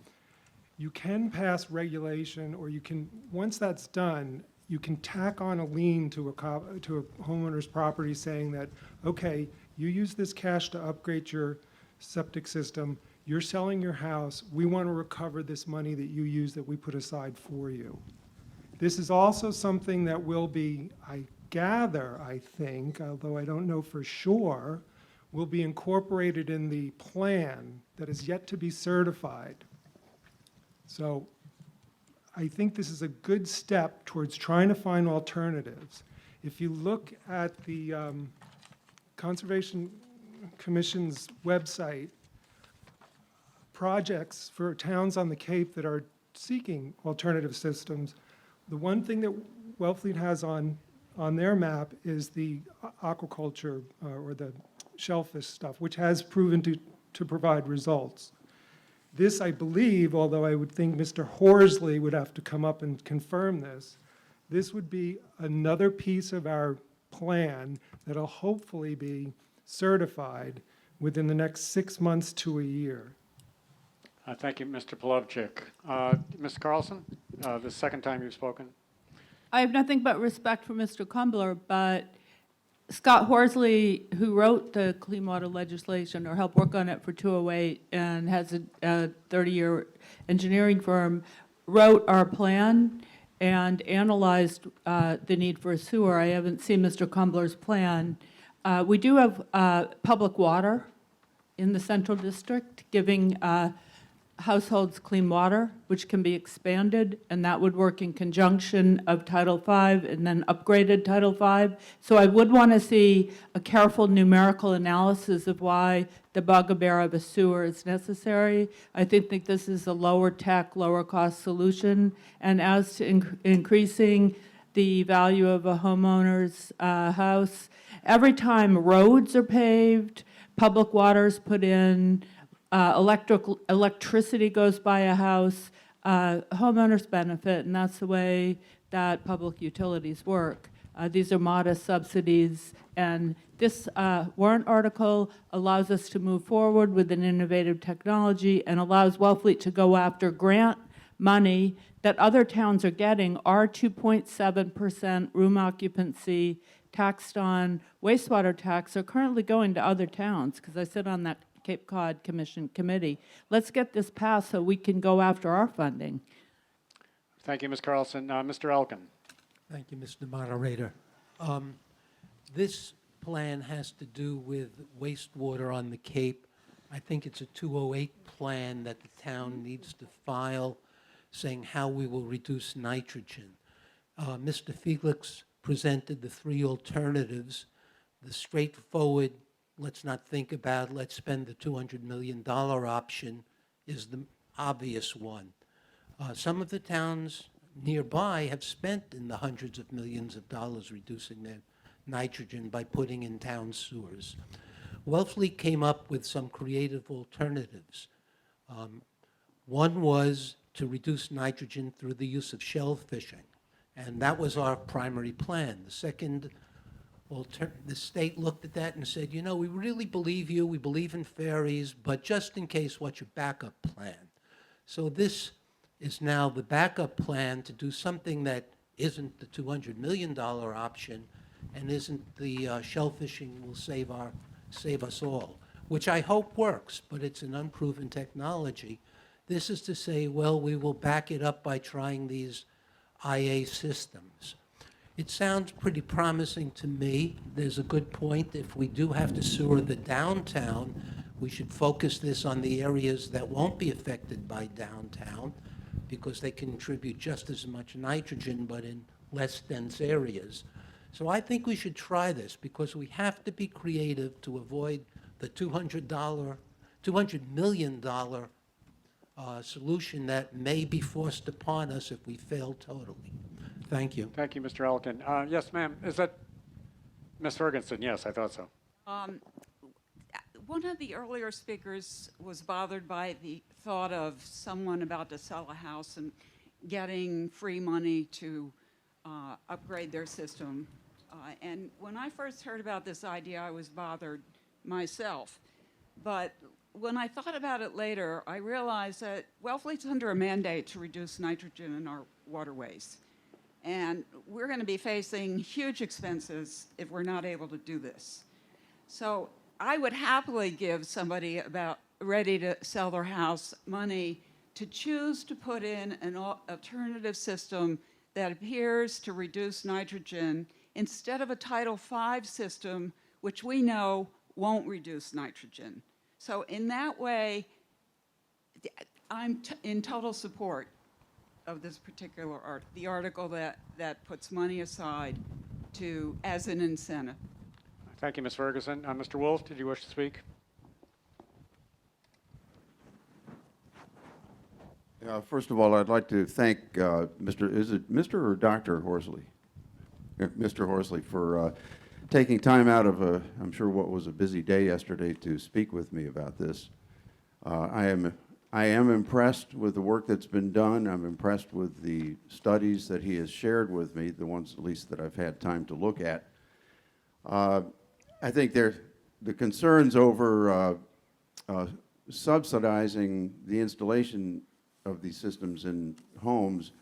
You can pass regulation, or you can, once that's done, you can tack on a lien to a homeowner's property saying that, okay, you use this cash to upgrade your septic system, you're selling your house, we want to recover this money that you use that we put aside for you. This is also something that will be, I gather, I think, although I don't know for sure, will be incorporated in the plan that is yet to be certified. So I think this is a good step towards trying to find alternatives. If you look at the Conservation Commission's website, projects for towns on the Cape that are seeking alternative systems, the one thing that Wellfleet has on their map is the aquaculture or the shellfish stuff, which has proven to provide results. This, I believe, although I would think Mr. Horsley would have to come up and confirm this would be another piece of our plan that'll hopefully be certified within the next 6 months to a year. Thank you, Mr. Polovchik. Ms. Carlson, the second time you've spoken. I have nothing but respect for Mr. Kumbler, but Scott Horsley, who wrote the clean water legislation or helped work on it for 208 and has a 30-year engineering firm, wrote our plan and analyzed the need for a sewer. I haven't seen Mr. Kumbler's plan. We do have public water in the Central District, giving households clean water, which can be expanded, and that would work in conjunction of Title V and then upgraded Title V. So I would want to see a careful numerical analysis of why the bugbear of a sewer is necessary. I think this is a lower tech, lower cost solution. And as to increasing the value of a homeowner's house, every time roads are paved, public water is put in, electricity goes by a house, homeowners benefit, and that's the way that public utilities work. These are modest subsidies, and this warrant article allows us to move forward with an innovative technology and allows Wellfleet to go after grant money that other towns are getting. Our 2.7% room occupancy taxed on wastewater tax are currently going to other towns, because I sit on that Cape Cod Commission committee. Let's get this passed so we can go after our funding. Thank you, Ms. Carlson. Mr. Elkin. Thank you, Mr. Moderator. This plan has to do with wastewater on the Cape. I think it's a 208 plan that the town needs to file saying how we will reduce nitrogen. Mr. Felix presented the three alternatives. The straightforward, let's not think about, let's spend the $200 million option is the obvious one. Some of the towns nearby have spent in the hundreds of millions of dollars reducing their nitrogen by putting in town sewers. Wellfleet came up with some creative alternatives. One was to reduce nitrogen through the use of shell fishing, and that was our primary plan. The second, the state looked at that and said, you know, we really believe you, we believe in ferries, but just in case, what's your backup plan? So this is now the backup plan to do something that isn't the $200 million option and isn't the shell fishing will save us all, which I hope works, but it's an unproven technology. This is to say, well, we will back it up by trying these IA systems. It sounds pretty promising to me. There's a good point. If we do have to sewer the downtown, we should focus this on the areas that won't be affected by downtown, because they contribute just as much nitrogen, but in less dense areas. So I think we should try this, because we have to be creative to avoid the $200 million solution that may be forced upon us if we fail totally. Thank you. Thank you, Mr. Elkin. Yes, ma'am. Is that Ms. Ferguson? Yes, I thought so. One of the earlier speakers was bothered by the thought of someone about to sell a house and getting free money to upgrade their system. And when I first heard about this idea, I was bothered myself. But when I thought about it later, I realized that Wellfleet's under a mandate to reduce nitrogen in our waterways. And we're going to be facing huge expenses if we're not able to do this. So I would happily give somebody about ready to sell their house money to choose to put in an alternative system that appears to reduce nitrogen instead of a Title V system, which we know won't reduce nitrogen. So in that way, I'm in total support of this particular the article that puts money aside as an incentive. Thank you, Ms. Ferguson. Mr. Wolf, did you wish to speak? First of all, I'd like to thank Mr. or Dr. Horsley? Mr. Horsley for taking time out of I'm sure what was a busy day yesterday to speak with me about this. I am impressed with the work that's been done. I'm impressed with the studies that he has shared with me, the ones at least that I've had time to look at. I think the concerns over subsidizing the installation of these systems in homes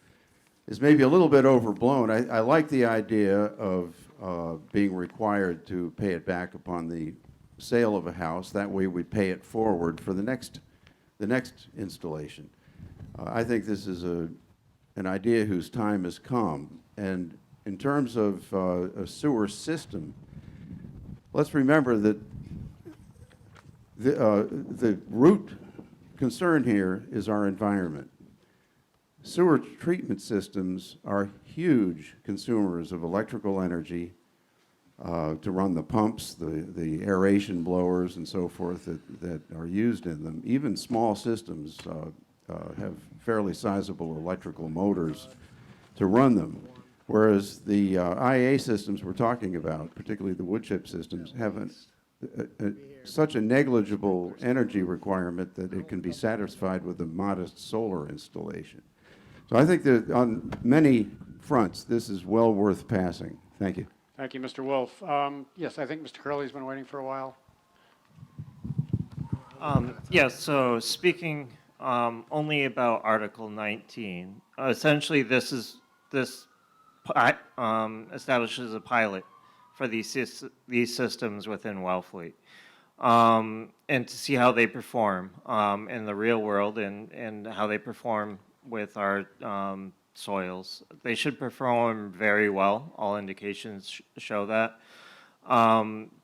is maybe a little bit overblown. I like the idea of being required to pay it back upon the sale of a house. That way we pay it forward for the next installation. I think this is an idea whose time has come. And in terms of a sewer system, let's remember that the root concern here is our environment. Sewer treatment systems are huge consumers of electrical energy to run the pumps, the aeration blowers and so forth that are used in them. Even small systems have fairly sizable electrical motors to run them. Whereas the IA systems we're talking about, particularly the wood chip systems, have such a negligible energy requirement that it can be satisfied with a modest solar installation. So I think that on many fronts, this is well worth passing. Thank you. Thank you, Mr. Wolf. Yes, I think Mr. Curley's been waiting for a while. Yes, so speaking only about Article 19, essentially this establishes a pilot for these systems within Wellfleet, and to see how they perform in the real world and how they perform with our soils. They should perform very well. All indications show that.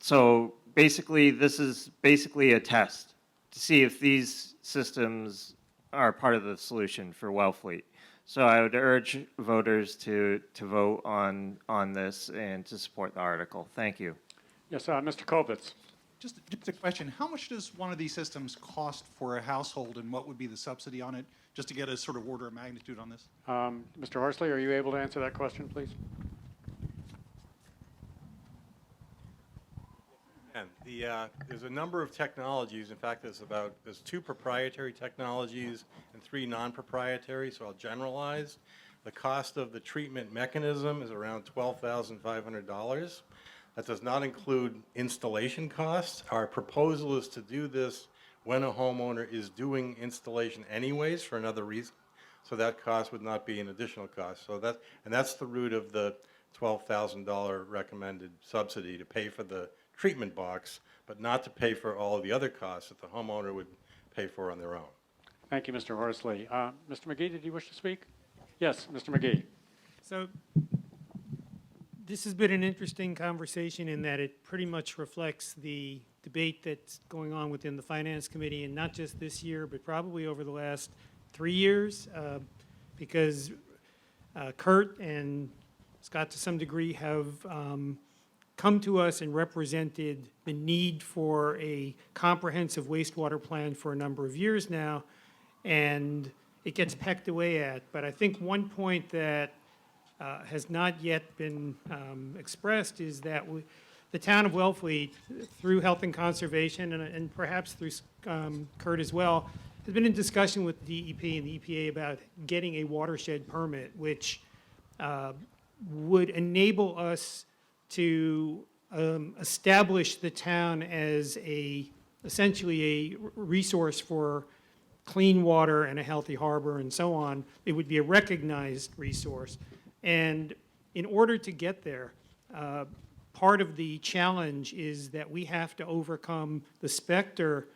So basically, this is basically a test to see if these systems are part of the solution for Wellfleet. So I would urge voters to vote on this and to support the article. Thank you. Yes, Mr. Kovitz. Just a question. How much does one of these systems cost for a household, and what would be the subsidy on it, just to get a sort of order of magnitude on this? Mr. Horsley, are you able to answer that question, please? And there's a number of technologies. In fact, there's 2 proprietary technologies and 3 non-proprietary, so I'll generalize. The cost of the treatment mechanism is around $12,500. That does not include installation costs. Our proposal is to do this when a homeowner is doing installation anyways for another reason. So that cost would not be an additional cost. So that's the root of the $12,000 recommended subsidy, to pay for the treatment box, but not to pay for all of the other costs that the homeowner would pay for on their own. Thank you, Mr. Horsley. Mr. McGee, did you wish to speak? Yes, Mr. McGee. So this has been an interesting conversation in that it pretty much reflects the debate that's going on within the Finance Committee, and not just this year, but probably over the last 3 years, because Kurt and Scott, to some degree, have come to us and represented the need for a comprehensive wastewater plan for a number of years now, and it gets pecked away at. But I think one point that has not yet been expressed is that the town of Wellfleet, through Health and Conservation, and perhaps through Kurt as well, has been in discussion with DEP and the EPA about getting a watershed permit, which would enable us to establish the town as essentially a resource for clean water and a healthy harbor and so on. It would be a recognized resource. And in order to get there, part of the challenge is that we have to overcome the specter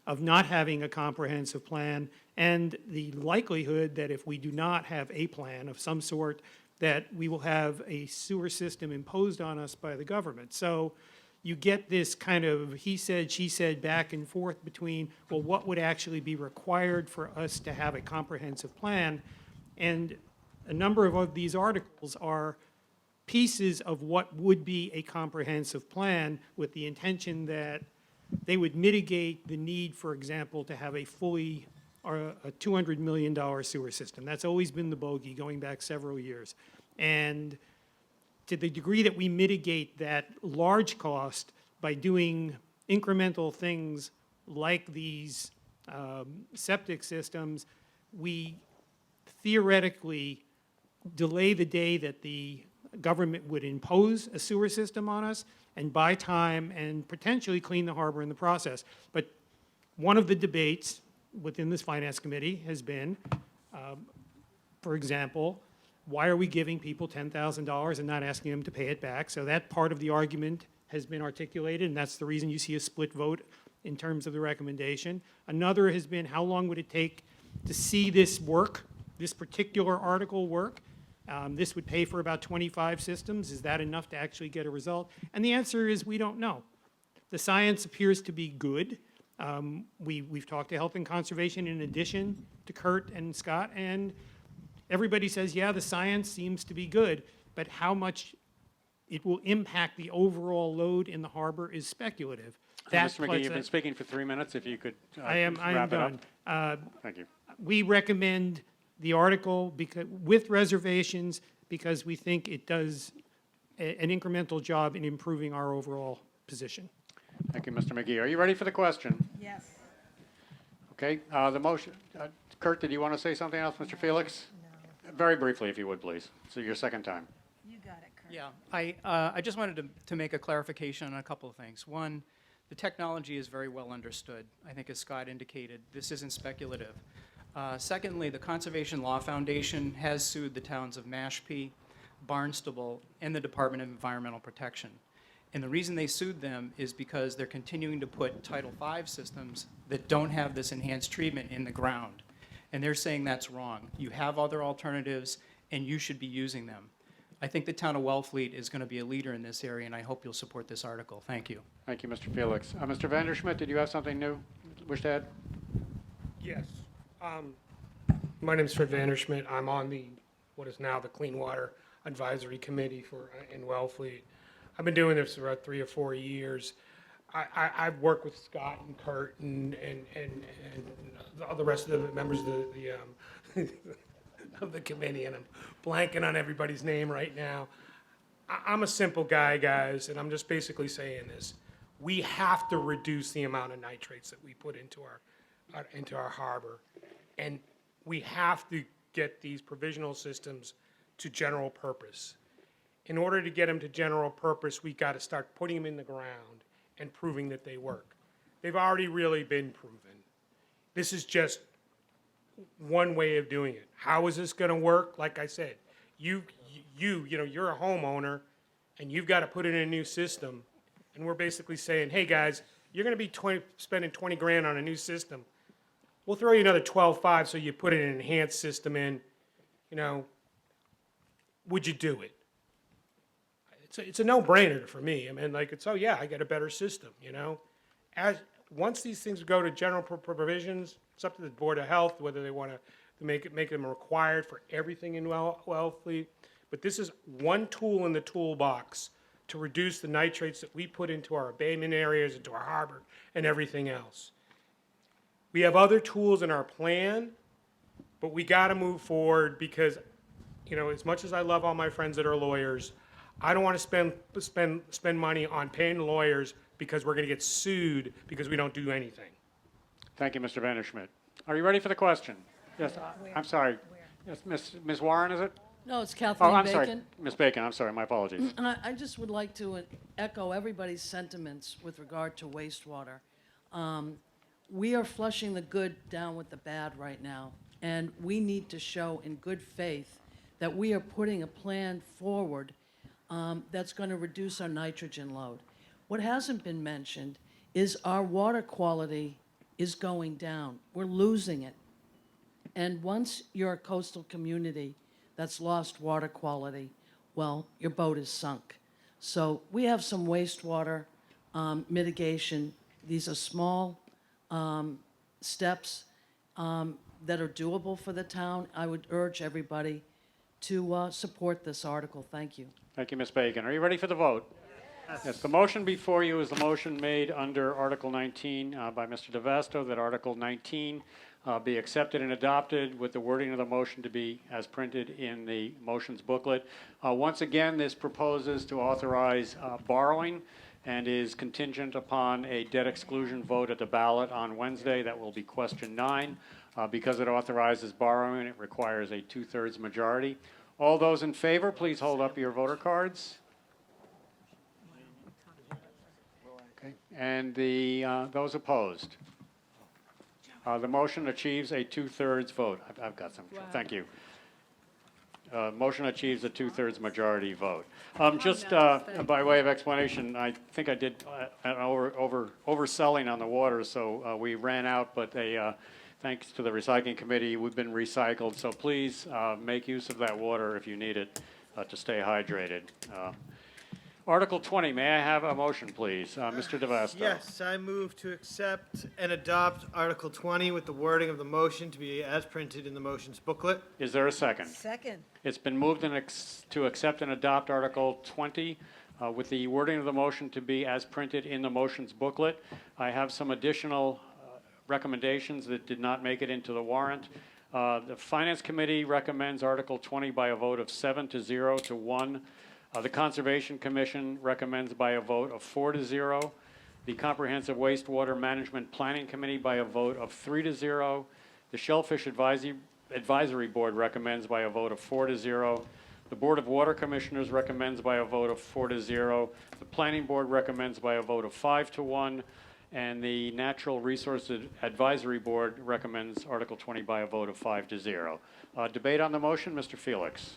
of not having a comprehensive plan and the likelihood that if we do not have a plan of some sort, that we will have a sewer system imposed on us by the government. So you get this kind of he said, she said back and forth between, well, what would actually be required for us to have a comprehensive plan? And a number of these articles are pieces of what would be a comprehensive plan, with the intention that they would mitigate the need, for example, to have a fully or a $200 million sewer system. That's always been the bogey going back several years. And to the degree that we mitigate that large cost by doing incremental things like these septic systems, we theoretically delay the day that the government would impose a sewer system on us and buy time and potentially clean the harbor in the process. But one of the debates within this Finance Committee has been, for example, why are we giving people $10,000 and not asking them to pay it back? So that part of the argument has been articulated, and that's the reason you see a split vote in terms of the recommendation. Another has been, how long would it take to see this work, this particular article work? This would pay for about 25 systems. Is that enough to actually get a result? And the answer is we don't know. The science appears to be good. We've talked to Health and Conservation in addition to Kurt and Scott, and everybody says, yeah, the science seems to be good, but how much it will impact the overall load in the harbor is speculative. Mr. McGee, you've been speaking for 3 minutes. If you could I am wrap it up. done. Thank you. We recommend the article with reservations because we think it does an incremental job in improving our overall position. Thank you, Mr. McGee. Are you ready for the question? Yes. Okay, the motion, Kurt, did you want to say something else, Mr. Felix? No. Very briefly, if you would, please. So your second time. You got it, Kurt. Yeah, I just wanted to make a clarification on a couple of things. One, the technology is very well understood. I think as Scott indicated, this isn't speculative. Secondly, the Conservation Law Foundation has sued the towns of Mashpee, Barnstable, and the Department of Environmental Protection. And the reason they sued them is because they're continuing to put Title V systems that don't have this enhanced treatment in the ground. And they're saying that's wrong. You have other alternatives, and you should be using them. I think the town of Wellfleet is going to be a leader in this area, and I hope you'll support this article. Thank you. Thank you, Mr. Felix. Mr. Vanderschmidt, did you have something new wish to add? Yes. My name is Fred Vanderschmidt. I'm on what is now the Clean Water Advisory Committee in Wellfleet. I've been doing this for about 3 or 4 years. I've worked with Scott and Kurt and the rest of the members of the of the committee, and I'm blanking on everybody's name right now. I'm a simple guy, guys, and I'm just basically saying this. We have to reduce the amount of nitrates that we put into our harbor, and we have to get these provisional systems to general purpose. In order to get them to general purpose, we got to start putting them in the ground and proving that they work. They've already really been proven. This is just one way of doing it. How is this going to work? Like I said, you're a homeowner, and you've got to put in a new system, and we're basically saying, hey guys, you're going to be spending 20 grand on a new system. We'll throw you another 12.5 so you put an enhanced system in. Would you do it? It's a no-brainer for me. I mean, I get a better system, Once these things go to general provisions, it's up to the Board of Health whether they want to make them required for everything in Wellfleet. But this is one tool in the toolbox to reduce the nitrates that we put into our abatement areas, into our harbor, and everything else. We have other tools in our plan, but we got to move forward because, as much as I love all my friends that are lawyers, I don't want to spend money on paying lawyers because we're going to get sued because we don't do anything. Thank you, Mr. Vanderschmidt. Are you ready for the question? Yes, I'm sorry. Yes, Ms. Warren, is it? No, it's Kathleen I'm Bacon. sorry, Ms. Bacon, I'm sorry, my apologies. And I just would like to echo everybody's sentiments with regard to wastewater. We are flushing the good down with the bad right now, and we need to show in good faith that we are putting a plan forward that's going to reduce our nitrogen load. What hasn't been mentioned is our water quality is going down. We're losing it. And once you're a coastal community that's lost water quality, well, your boat is sunk. So we have some wastewater mitigation. These are small steps that are doable for the town. I would urge everybody to support this article. Thank you. Thank you, Ms. Bacon. Are you ready for the vote? Yes, the motion before you is the motion made under Article 19 by Mr. DeVesto, that Article 19 be accepted and adopted with the wording of the motion to be as printed in the motions booklet. Once again, this proposes to authorize borrowing and is contingent upon a debt exclusion vote at the ballot on Wednesday. That will be question 9. Because it authorizes borrowing, it requires a 2/3 majority. All those in favor, please hold up your voter cards. Okay. And those opposed. The motion achieves a 2/3 vote. I've got some. Wow. Thank you. Motion achieves a 2/3 majority vote. Just by way of explanation, I think I did overselling on the water, so we ran out, but thanks to the recycling committee, we've been recycled. So please make use of that water if you need it to stay hydrated. Article 20, may I have a motion, please? Mr. DeVasto. Yes, I move to accept and adopt Article 20 with the wording of the motion to be as printed in the motions booklet. Is there a second? Second. It's been moved to accept and adopt Article 20 with the wording of the motion to be as printed in the motions booklet. I have some additional recommendations that did not make it into the warrant. The Finance Committee recommends Article 20 by a vote of 7-0 to 1. The Conservation Commission recommends by a vote of 4-0. The Comprehensive Wastewater Management Planning Committee by a vote of 3-0. The Shellfish Advisory Board recommends by a vote of 4-0. The Board of Water Commissioners recommends by a vote of 4-0. The Planning Board recommends by a vote of 5-1. And the Natural Resources Advisory Board recommends Article 20 by a vote of 5-0. Debate on the motion, Mr. Felix.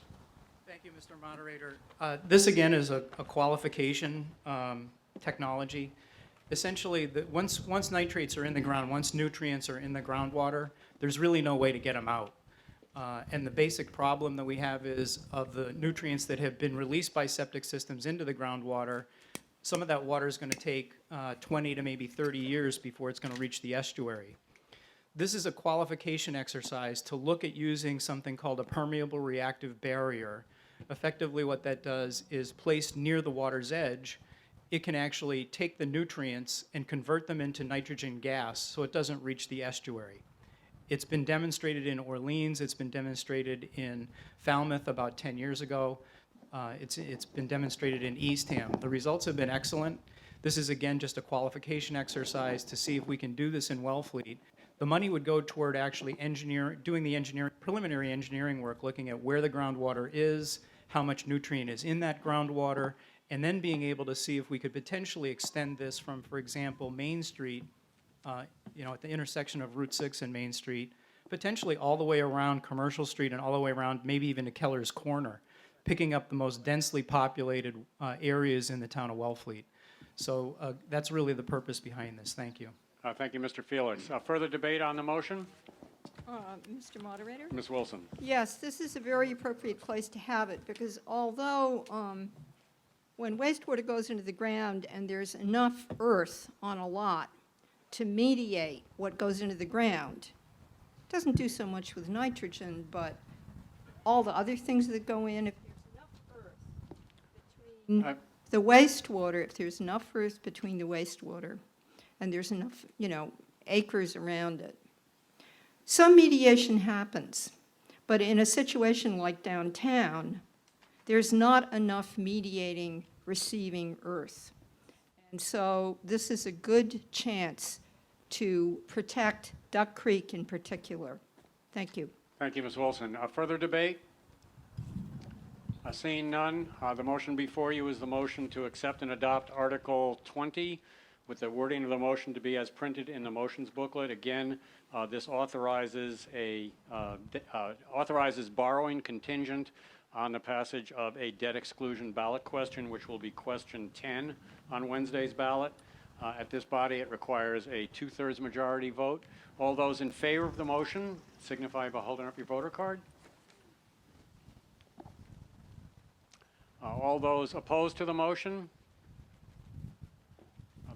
Thank you, Mr. Moderator. This again is a qualification technology. Essentially, once nitrates are in the ground, once nutrients are in the groundwater, there's really no way to get them out. And the basic problem that we have is of the nutrients that have been released by septic systems into the groundwater, some of that water is going to take 20 to maybe 30 years before it's going to reach the estuary. This is a qualification exercise to look at using something called a permeable reactive barrier. Effectively, what that does is placed near the water's edge, it can actually take the nutrients and convert them into nitrogen gas so it doesn't reach the estuary. It's been demonstrated in Orleans, it's been demonstrated in Falmouth about 10 years ago. It's been demonstrated in Eastham. The results have been excellent. This is again just a qualification exercise to see if we can do this in Wellfleet. The money would go toward actually doing the preliminary engineering work, looking at where the groundwater is, how much nutrient is in that groundwater, and then being able to see if we could potentially extend this from, for example, Main Street, at the intersection of Route 6 and Main Street, potentially all the way around Commercial Street and all the way around maybe even to Keller's Corner, picking up the most densely populated areas in the town of Wellfleet. So that's really the purpose behind this. Thank you. Thank you, Mr. Felix. Further debate on the motion? Mr. Moderator? Ms. Wilson. Yes, this is a very appropriate place to have it, because although when wastewater goes into the ground and there's enough earth on a lot to mediate what goes into the ground, it doesn't do so much with nitrogen, but all the other things that go in, if there's enough earth between the wastewater, if there's enough earth between the wastewater, and there's enough, acres around it, some mediation happens. But in a situation like downtown, there's not enough mediating receiving earth. And so this is a good chance to protect Duck Creek in particular. Thank you. Thank you, Ms. Wilson. Further debate? Seeing none, the motion before you is the motion to accept and adopt Article 20 with the wording of the motion to be as printed in the motions booklet. Again, this authorizes borrowing contingent on the passage of a debt exclusion ballot question, which will be question 10 on Wednesday's ballot. At this body, it requires a 2/3 majority vote. All those in favor of the motion signify by holding up your voter card. All those opposed to the motion?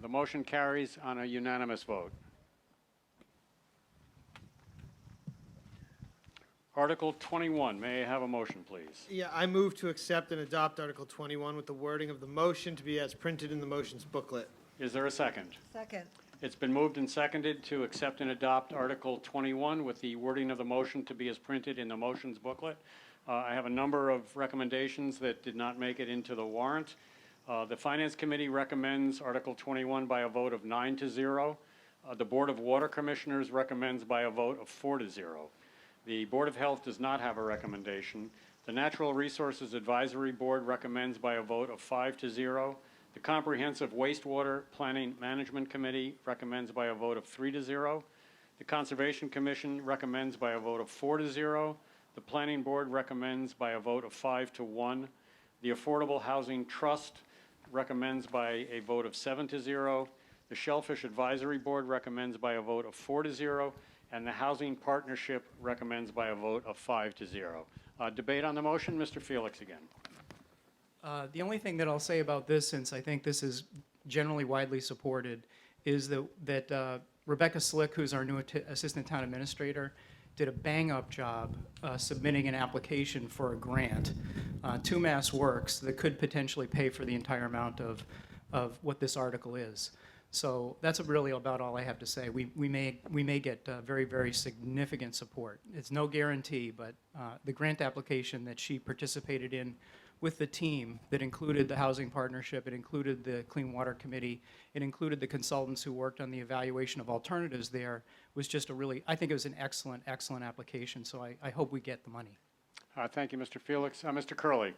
The motion carries on a unanimous vote. Article 21, may I have a motion, please? Yeah, I move to accept and adopt Article 21 with the wording of the motion to be as printed in the motions booklet. Is there a second? Second. It's been moved and seconded to accept and adopt Article 21 with the wording of the motion to be as printed in the motions booklet. I have a number of recommendations that did not make it into the warrant. The Finance Committee recommends Article 21 by a vote of 9-0. The Board of Water Commissioners recommends by a vote of 4-0. The Board of Health does not have a recommendation. The Natural Resources Advisory Board recommends by a vote of 5-0. The Comprehensive Wastewater Planning Management Committee recommends by a vote of 3-0. The Conservation Commission recommends by a vote of 4-0. The Planning Board recommends by a vote of 5-1. The Affordable Housing Trust recommends by a vote of 7-0. The Shellfish Advisory Board recommends by a vote of 4-0. And the Housing Partnership recommends by a vote of 5-0. Debate on the motion, Mr. Felix again. The only thing that I'll say about this, since I think this is generally widely supported, is that Rebecca Slick, who's our new Assistant Town Administrator, did a bang-up job submitting an application for a grant to Mass Works that could potentially pay for the entire amount of what this article is. So that's really about all I have to say. We may get very, very significant support. It's no guarantee, but the grant application that she participated in with the team that included the Housing Partnership, it included the Clean Water Committee, it included the consultants who worked on the evaluation of alternatives there, was just a really, I think it was an excellent, excellent application, so I hope we get the money. Thank you, Mr. Felix. Mr. Curley.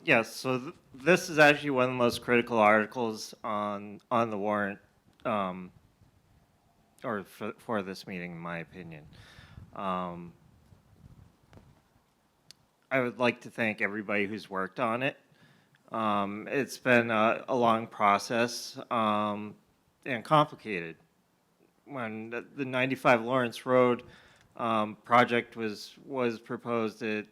Yes, so this is actually one of the most critical articles on the warrant, or for this meeting, in my opinion. I would like to thank everybody who's worked on it. It's been a long process and complicated. When the 95 Lawrence Road project was proposed, it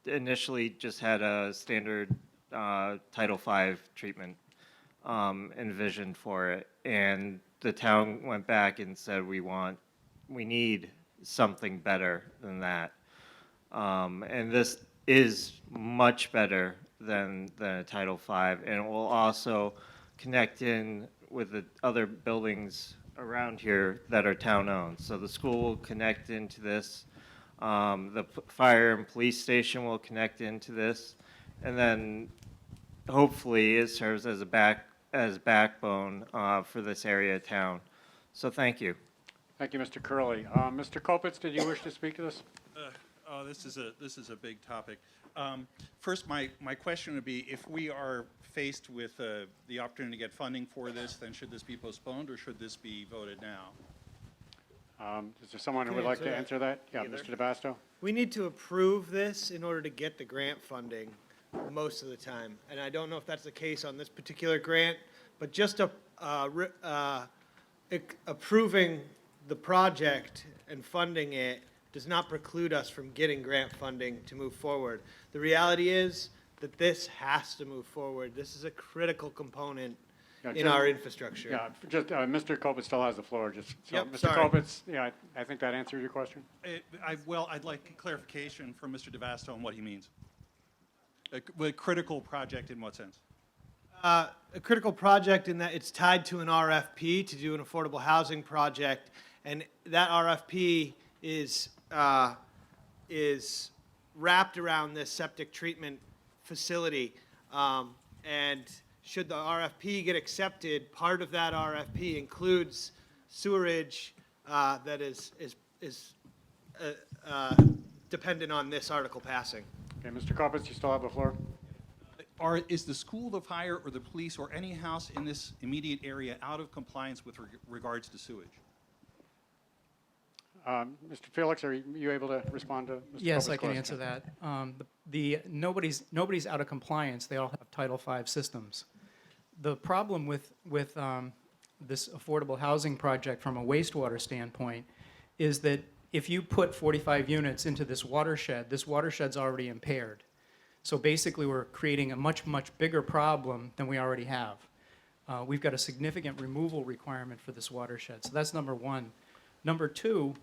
initially just had a standard Title V treatment envisioned for it, and the town went back and said we need something better than that, and this is much better than a Title V, and it will also connect in with the other buildings around here that are town-owned. So the school will connect into this, the fire and police station will connect into this, and then hopefully it serves as a backbone for this area of town. So thank you. Thank you, Mr. Curley. Mr. Kopitz, did you wish to speak to this? This is a big topic. First, my question would be, if we are faced with the opportunity to get funding for this, then should this be postponed or should this be voted now? Is there someone who would like to answer that? Yeah, Mr. DeBasto. We need to approve this in order to get the grant funding most of the time. And I don't know if that's the case on this particular grant, but just approving the project and funding it does not preclude us from getting grant funding to move forward. The reality is that this has to move forward. This is a critical component in our infrastructure. Yeah, just Mr. Kopitz still has the floor. Just so, Yep, Mr. sorry. Kopitz. Yeah, I think that answered your question. I'd like clarification from Mr. DeVasto on what he means. A critical project in what sense? A critical project in that it's tied to an RFP to do an affordable housing project, and that RFP is wrapped around this septic treatment facility. And should the RFP get accepted, part of that RFP includes sewerage that is dependent on this article passing. Okay, Mr. Kopitz, you still have the floor. Is the school, the fire, or the police, or any house in this immediate area out of compliance with regards to sewage? Mr. Felix, are you able to respond to Mr. Yes, Kopitz's I can question? answer that. Nobody's out of compliance. They all have Title V systems. The problem with this affordable housing project from a wastewater standpoint is that if you put 45 units into this watershed's already impaired. So basically, we're creating a much, much bigger problem than we already have. We've got a significant removal requirement for this watershed. So that's number one. Number two,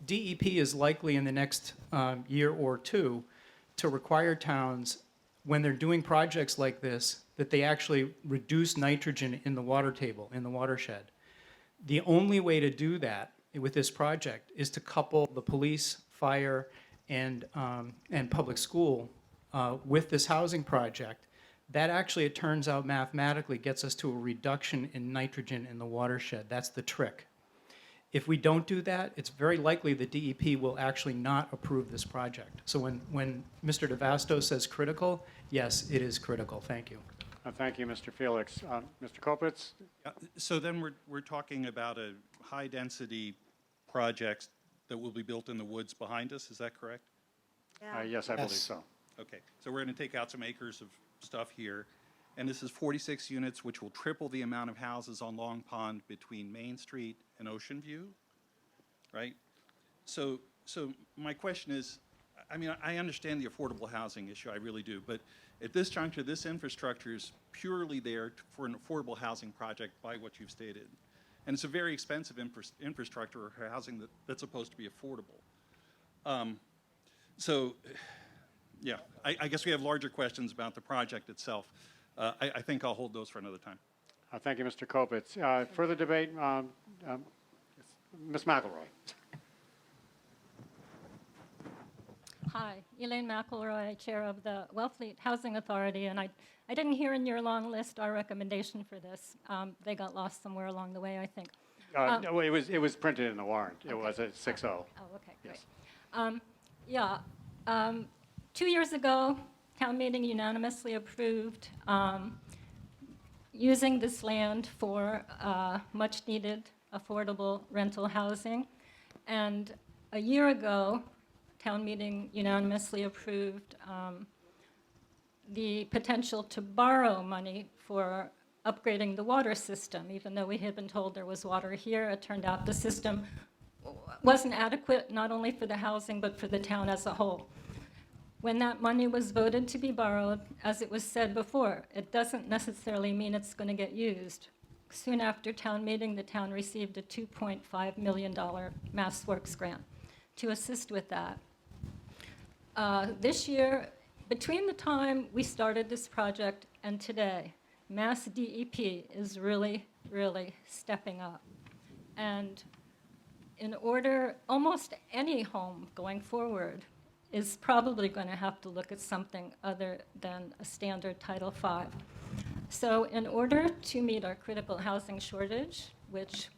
DEP is likely in the next year or two to require towns, when they're doing projects like this, that they actually reduce nitrogen in the water table, in the watershed. The only way to do that with this project is to couple the police, fire, and public school with this housing project. That actually, it turns out mathematically, gets us to a reduction in nitrogen in the watershed. That's the trick. If we don't do that, it's very likely the DEP will actually not approve this project. So when Mr. DeVasto says critical, yes, it is critical. Thank you. Thank you, Mr. Felix. Mr. Kopitz? So then we're talking about a high-density project that will be built in the woods behind us, is that correct? Yes, I believe so. Okay, so we're going to take out some acres of stuff here, and this is 46 units, which will triple the amount of houses on Long Pond between Main Street and Ocean View, right? So my question is, I mean, I understand the affordable housing issue, I really do, but at this juncture, this infrastructure is purely there for an affordable housing project by what you've stated. And it's a very expensive infrastructure or housing that's supposed to be affordable. So, yeah, I guess we have larger questions about the project itself. I think I'll hold those for another time. Thank you, Mr. Kopitz. Further debate, Ms. McElroy. Hi, Elaine McElroy, Chair of the Wellfleet Housing Authority, and I didn't hear in your long list our recommendation for this. They got lost somewhere along the way, I think. No, it was printed in the warrant. It was at 6-0. Oh, okay, great. Yeah, 2 years ago, town meeting unanimously approved using this land for much-needed affordable rental housing. And a year ago, town meeting unanimously approved the potential to borrow money for upgrading the water system. Even though we had been told there was water here, it turned out the system wasn't adequate, not only for the housing, but for the town as a whole. When that money was voted to be borrowed, as it was said before, it doesn't necessarily mean it's going to get used. Soon after town meeting, the town received a $2.5 million Mass Works grant to assist with that. This year, between the time we started this project and today, Mass DEP is really, really stepping up. And in order, almost any home going forward is probably going to have to look at something other than a standard Title V. So in order to meet our critical housing shortage, which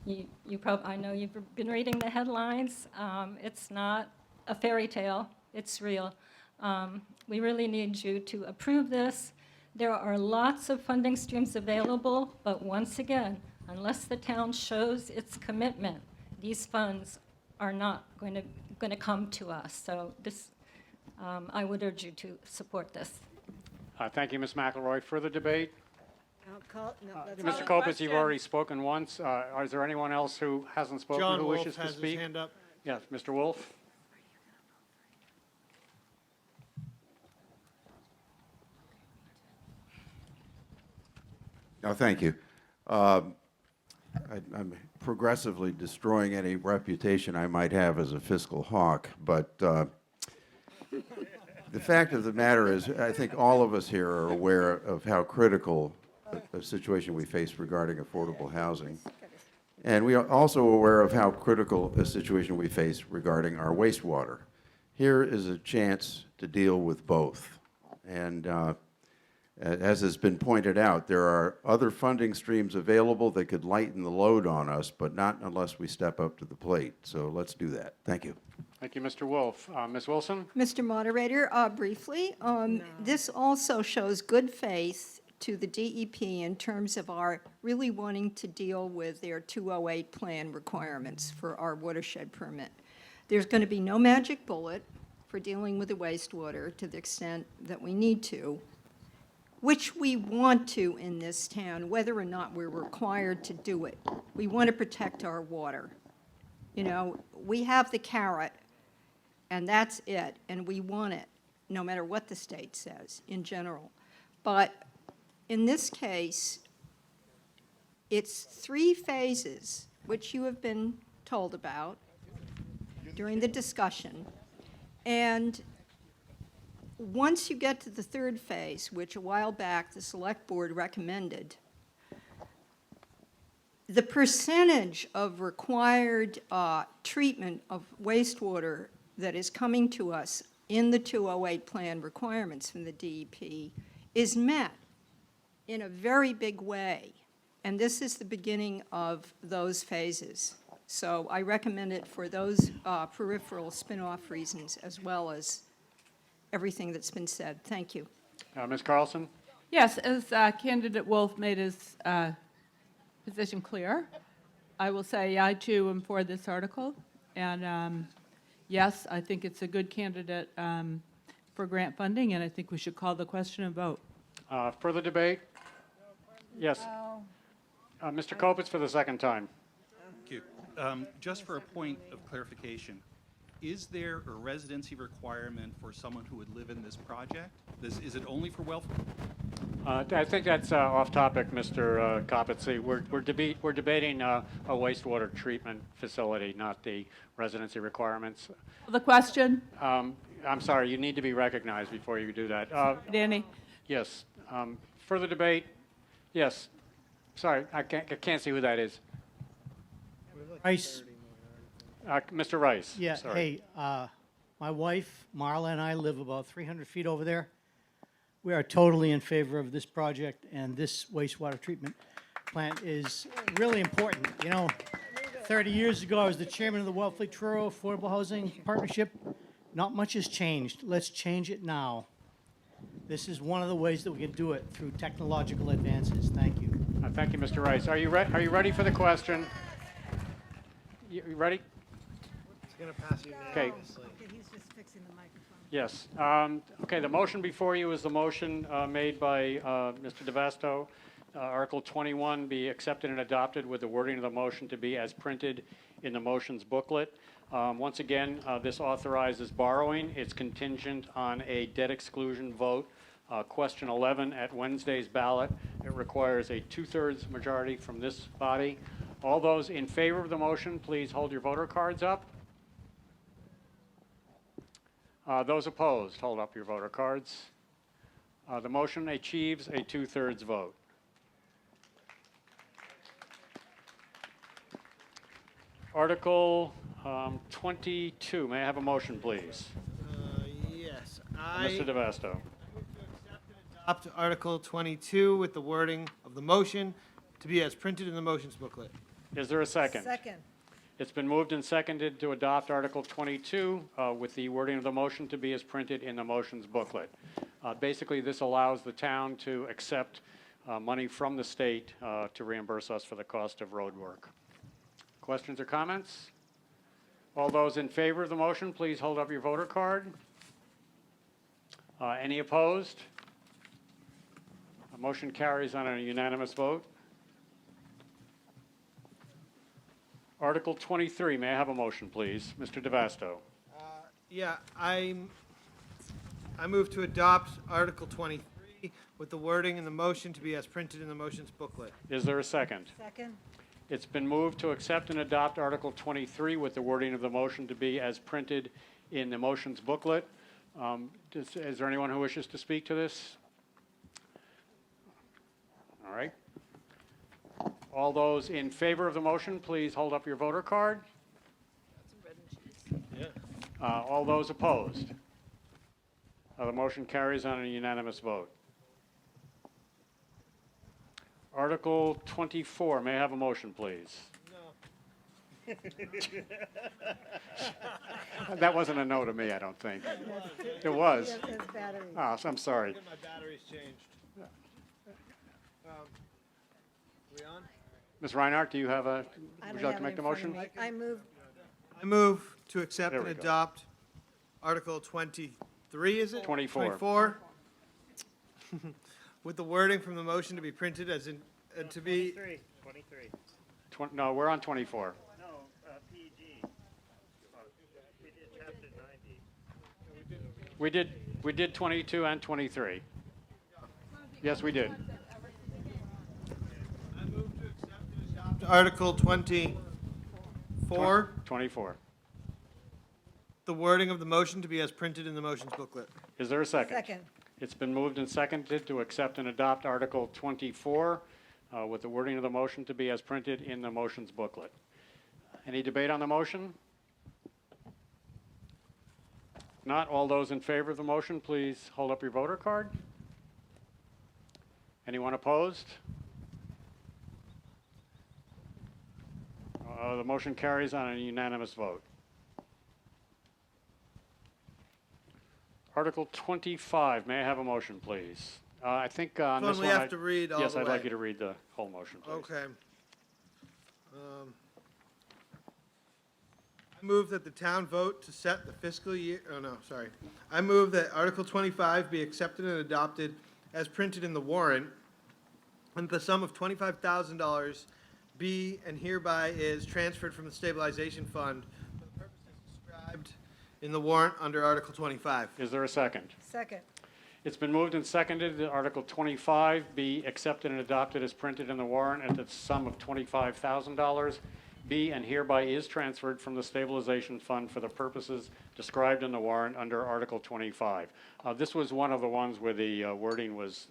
I know you've been reading the headlines, it's not a fairy tale, it's real. We really need you to approve this. There are lots of funding streams available, but once again, unless the town shows its commitment, these funds are not going to come to us. So this, I would urge you to support this. Thank you, Ms. McElroy. Further debate? Mr. all. Kopitz, you've already spoken once. Is there anyone else who hasn't spoken John who Wolf wishes to has speak? his hand up. Yes, Mr. Wolf. No, thank you. I'm progressively destroying any reputation I might have as a fiscal hawk, but the fact of the matter is, I think all of us here are aware of how critical a situation we face regarding affordable housing. And we are also aware of how critical a situation we face regarding our wastewater. Here is a chance to deal with both. And as has been pointed out, there are other funding streams available that could lighten the load on us, but not unless we step up to the plate. So let's do that. Thank you. Thank you, Mr. Wolf. Ms. Wilson? Mr. Moderator, briefly, this also shows good faith to the DEP in terms of our really wanting to deal with their 208 plan requirements for our watershed permit. There's going to be no magic bullet for dealing with the wastewater to the extent that we need to, which we want to in this town, whether or not we're required to do it. We want to protect our water. You know, we have the carrot, and that's it, and we want it, no matter what the state says in general. But in this case, it's 3 phases, which you have been told about during the discussion. And once you get to the 3rd phase, which a while back the Select Board recommended, the percentage of required treatment of wastewater that is coming to us in the 208 plan requirements from the DEP is met in a very big way. And this is the beginning of those phases. So I recommend it for those peripheral spin-off reasons as well as everything that's been said. Thank you. Ms. Carlson? Yes, as candidate Wolf made his position clear, I will say I too am for this article. And yes, I think it's a good candidate for grant funding, and I think we should call the question and vote. Further debate? Yes. Mr. Kopitz for the second time. Thank you. Just for a point of clarification, is there a residency requirement for someone who would live in this project? Is it only for Wellfleet? I think that's off topic, Mr. Coppetsy. We're debating a wastewater treatment facility, not the residency requirements. The question, I'm sorry, you need to be recognized before you do that. Danny? Yes. Further debate? Yes. Sorry, I can't see who that is. Rice. Mr. Rice. Yeah, Sorry. hey, my wife, Marla, and I live about 300 feet over there. We are totally in favor of this project, and this wastewater treatment plant is really important. You know, 30 years ago, I was the chairman of the Wellfleet Truro Affordable Housing Partnership. Not much has changed. Let's change it now. This is one of the ways that we can do it, through technological advances. Thank you. Thank you, Mr. Rice. Are you ready for the question? You ready? It's going to pass unanimously. Okay, he's just fixing the microphone. Yes. Okay, the motion before you is the motion made by Mr. DeVasto. Article 21 be accepted and adopted with the wording of the motion to be as printed in the motions booklet. Once again, this authorizes borrowing. It's contingent on a debt exclusion vote. Question 11 at Wednesday's ballot. It requires a 2/3 majority from this body. All those in favor of the motion, please hold your voter cards up. Those opposed, hold up your voter cards. The motion achieves a 2/3 vote. Article 22, may I have a motion, please? Yes. Mr. DeVasto. Adopt Article 22 with the wording of the motion to be as printed in the motions booklet. Is there a second? Second. It's been moved and seconded to adopt Article 22 with the wording of the motion to be as printed in the motions booklet. Basically, this allows the town to accept money from the state to reimburse us for the cost of road work. Questions or comments? All those in favor of the motion, please hold up your voter card. Any opposed? The motion carries on a unanimous vote. Article 23, may I have a motion, please? Mr. DeVasto. Yeah, I move to adopt Article 23 with the wording in the motion to be as printed in the motions booklet. Is there a second? Second. It's been moved to accept and adopt Article 23 with the wording of the motion to be as printed in the motions booklet. Is there anyone who wishes to speak to this? All right. All those in favor of the motion, please hold up your voter card. All those opposed? The motion carries on a unanimous vote. Article 24, may I have a motion, please? No. That wasn't a no to me, I don't think. It was. Oh, I'm sorry. My battery's changed. We on? Ms. Reinhardt, do you have a, would you like to make the motion? I move to accept There and we go. adopt Article 23, is it? 24. 24. With the wording from the motion to be printed as in, to be. 23. No, we're on 24. No, PG. We did chapter 90. We did 22 and 23. Yes, we did. I move to accept and adopt Article 24. 24. The wording of the motion to be as printed in the motions booklet. Is there a second? Second. It's been moved and seconded to accept and adopt Article 24 with the wording of the motion to be as printed in the motions booklet. Any debate on the motion? Not all those in favor of the motion, please hold up your voter card. Anyone opposed? The motion carries on a unanimous vote. Article 25, may I have a motion, please? I think on This this one one... we have to read all Yes, the I'd like way. you to read the whole motion, please. Okay. I move that the town vote to set the fiscal year, oh no, sorry. I move that Article 25 be accepted and adopted as printed in the warrant, and the sum of $25,000 be and hereby is transferred from the stabilization fund for the purposes described in the warrant under Article 25. Is there a second? Second. It's been moved and seconded that Article 25 be accepted and adopted as printed in the warrant at the sum of $25,000. Be and hereby is transferred from the stabilization fund for the purposes described in the warrant under Article 25. This was one of the ones where the wording was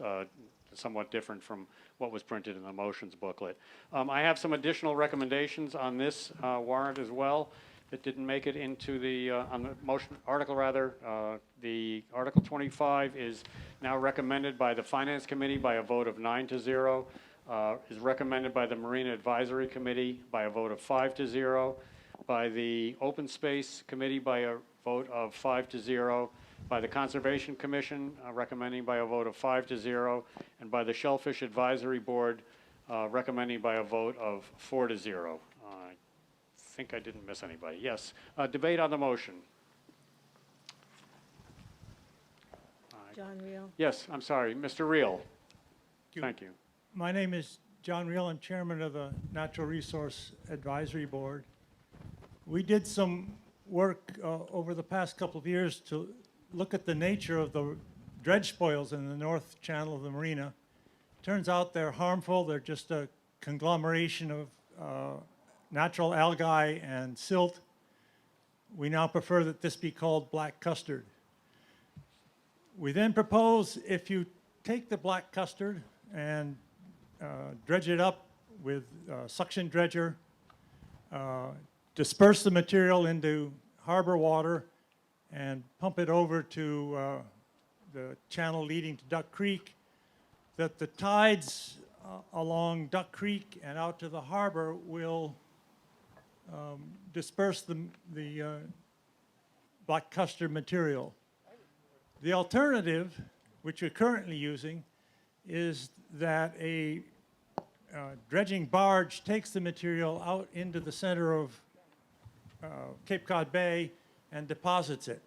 somewhat different from what was printed in the motions booklet. I have some additional recommendations on this warrant as well that didn't make it into the, on the motion, article rather. The Article 25 is now recommended by the Finance Committee by a vote of 9-0, is recommended by the Marina Advisory Committee by a vote of 5-0, by the Open Space Committee by a vote of 5-0, by the Conservation Commission recommending by a vote of 5-0, and by the Shellfish Advisory Board recommending by a vote of 4-0. I think I didn't miss anybody. Yes. Debate on the motion. John Reel. Yes, I'm sorry. Mr. Reel. Thank you. My name is John Reel. I'm chairman of the Natural Resource Advisory Board. We did some work over the past couple of years to look at the nature of the dredge spoils in the North Channel of the Marina. Turns out they're harmful. They're just a conglomeration of natural algae and silt. We now prefer that this be called black custard. We then propose if you take the black custard and dredge it up with suction dredger, disperse the material into harbor water, and pump it over to the channel leading to Duck Creek, that the tides along Duck Creek and out to the harbor will disperse the black custard material. The alternative, which we're currently using, is that a dredging barge takes the material out into the center of Cape Cod Bay and deposits it.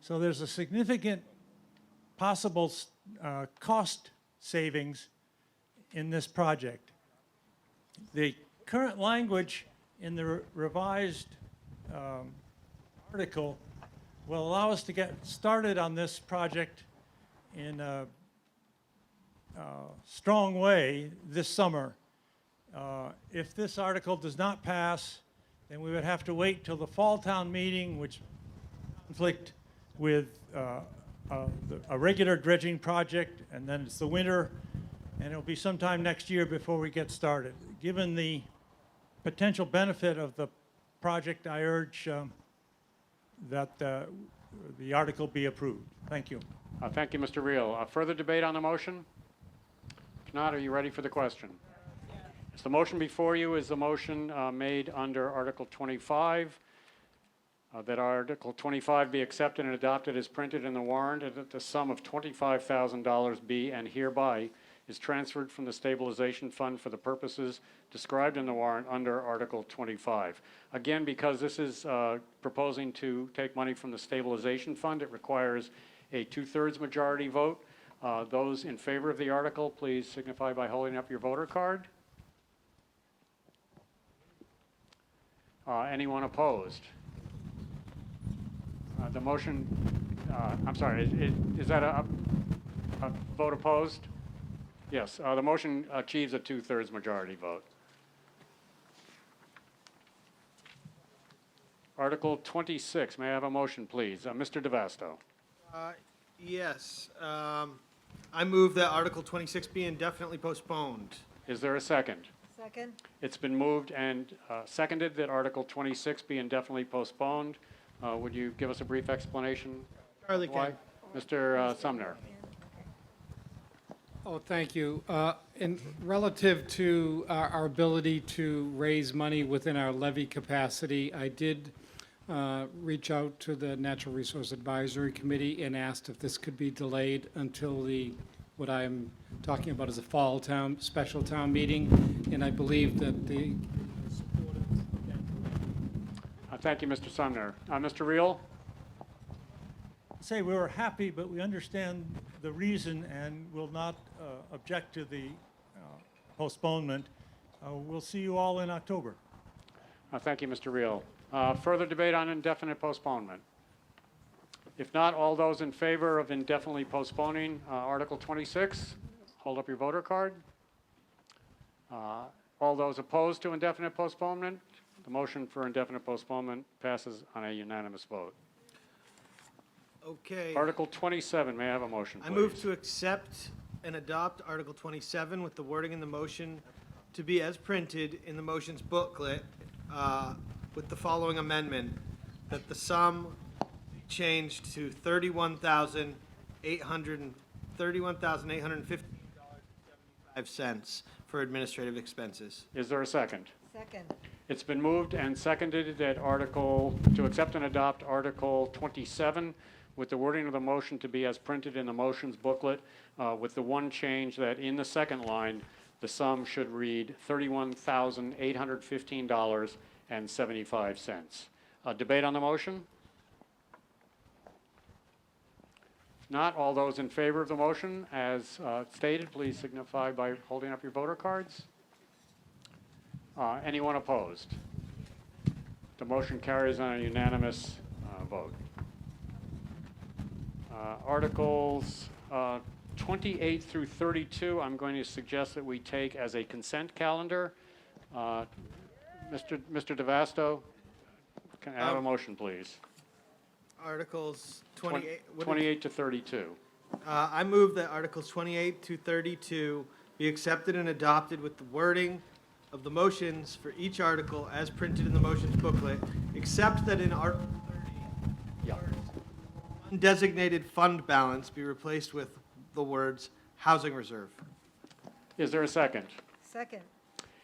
So there's a significant possible cost savings in this project. The current language in the revised article will allow us to get started on this project in a strong way this summer. If this article does not pass, then we would have to wait till the fall town meeting, which conflict with a regular dredging project, and then it's the winter, and it'll be sometime next year before we get started. Given the potential benefit of the project, I urge that the article be approved. Thank you. Thank you, Mr. Reel. Further debate on the motion? If not, are you ready for the question? Yes. The motion before you is the motion made under Article 25, that Article 25 be accepted and adopted as printed in the warrant, and that the sum of $25,000 be and hereby is transferred from the stabilization fund for the purposes described in the warrant under Article 25. Again, because this is proposing to take money from the stabilization fund, it requires a 2/3 majority vote. Those in favor of the article, please signify by holding up your voter card. Anyone opposed? The motion, I'm sorry, is that a vote opposed? Yes, the motion achieves a 2/3 majority vote. Article 26, may I have a motion, please? Mr. DeVasto. Yes. I move that Article 26 be indefinitely postponed. Is there a second? Second. It's been moved and seconded that Article 26 be indefinitely postponed. Would you give us a brief explanation? Charlie why? can. Mr. Sumner. Oh, thank you. In relative to our ability to raise money within our levy capacity, I did reach out to the Natural Resource Advisory Committee and asked if this could be delayed until what I'm talking about is a fall special town meeting, and I believe that the Thank you, Mr. Sumner. Mr. Reel? Say we were happy, but we understand the reason and will not object to the postponement. We'll see you all in October. Thank you, Mr. Reel. Further debate on indefinite postponement? If not, all those in favor of indefinitely postponing Article 26, hold up your voter card. All those opposed to indefinite postponement, the motion for indefinite postponement passes on a unanimous vote. Okay. Article 27, may I have a motion, please? I move to accept and adopt Article 27 with the wording in the motion to be as printed in the motion's booklet with the following amendment, that the sum be changed to $31,815.75 for administrative expenses. Is there a second? Second. It's been moved and seconded that to accept and adopt Article 27 with the wording of the motion to be as printed in the motions booklet, with the one change that in the second line, the sum should read $31,815.75. Debate on the motion? If not, all those in favor of the motion as stated, please signify by holding up your voter cards. Anyone opposed? The motion carries on a unanimous vote. Articles 28 through 32, I'm going to suggest that we take as a consent calendar. Mr. DeVasto, can I have a motion, please? Articles 28. 28 to 32. I move that Articles 28 to 32 be accepted and adopted with the wording of the motions for each article as printed in the motions booklet, except that in Article 30, undesignated fund balance be replaced with the words housing reserve. Is there a second? Second.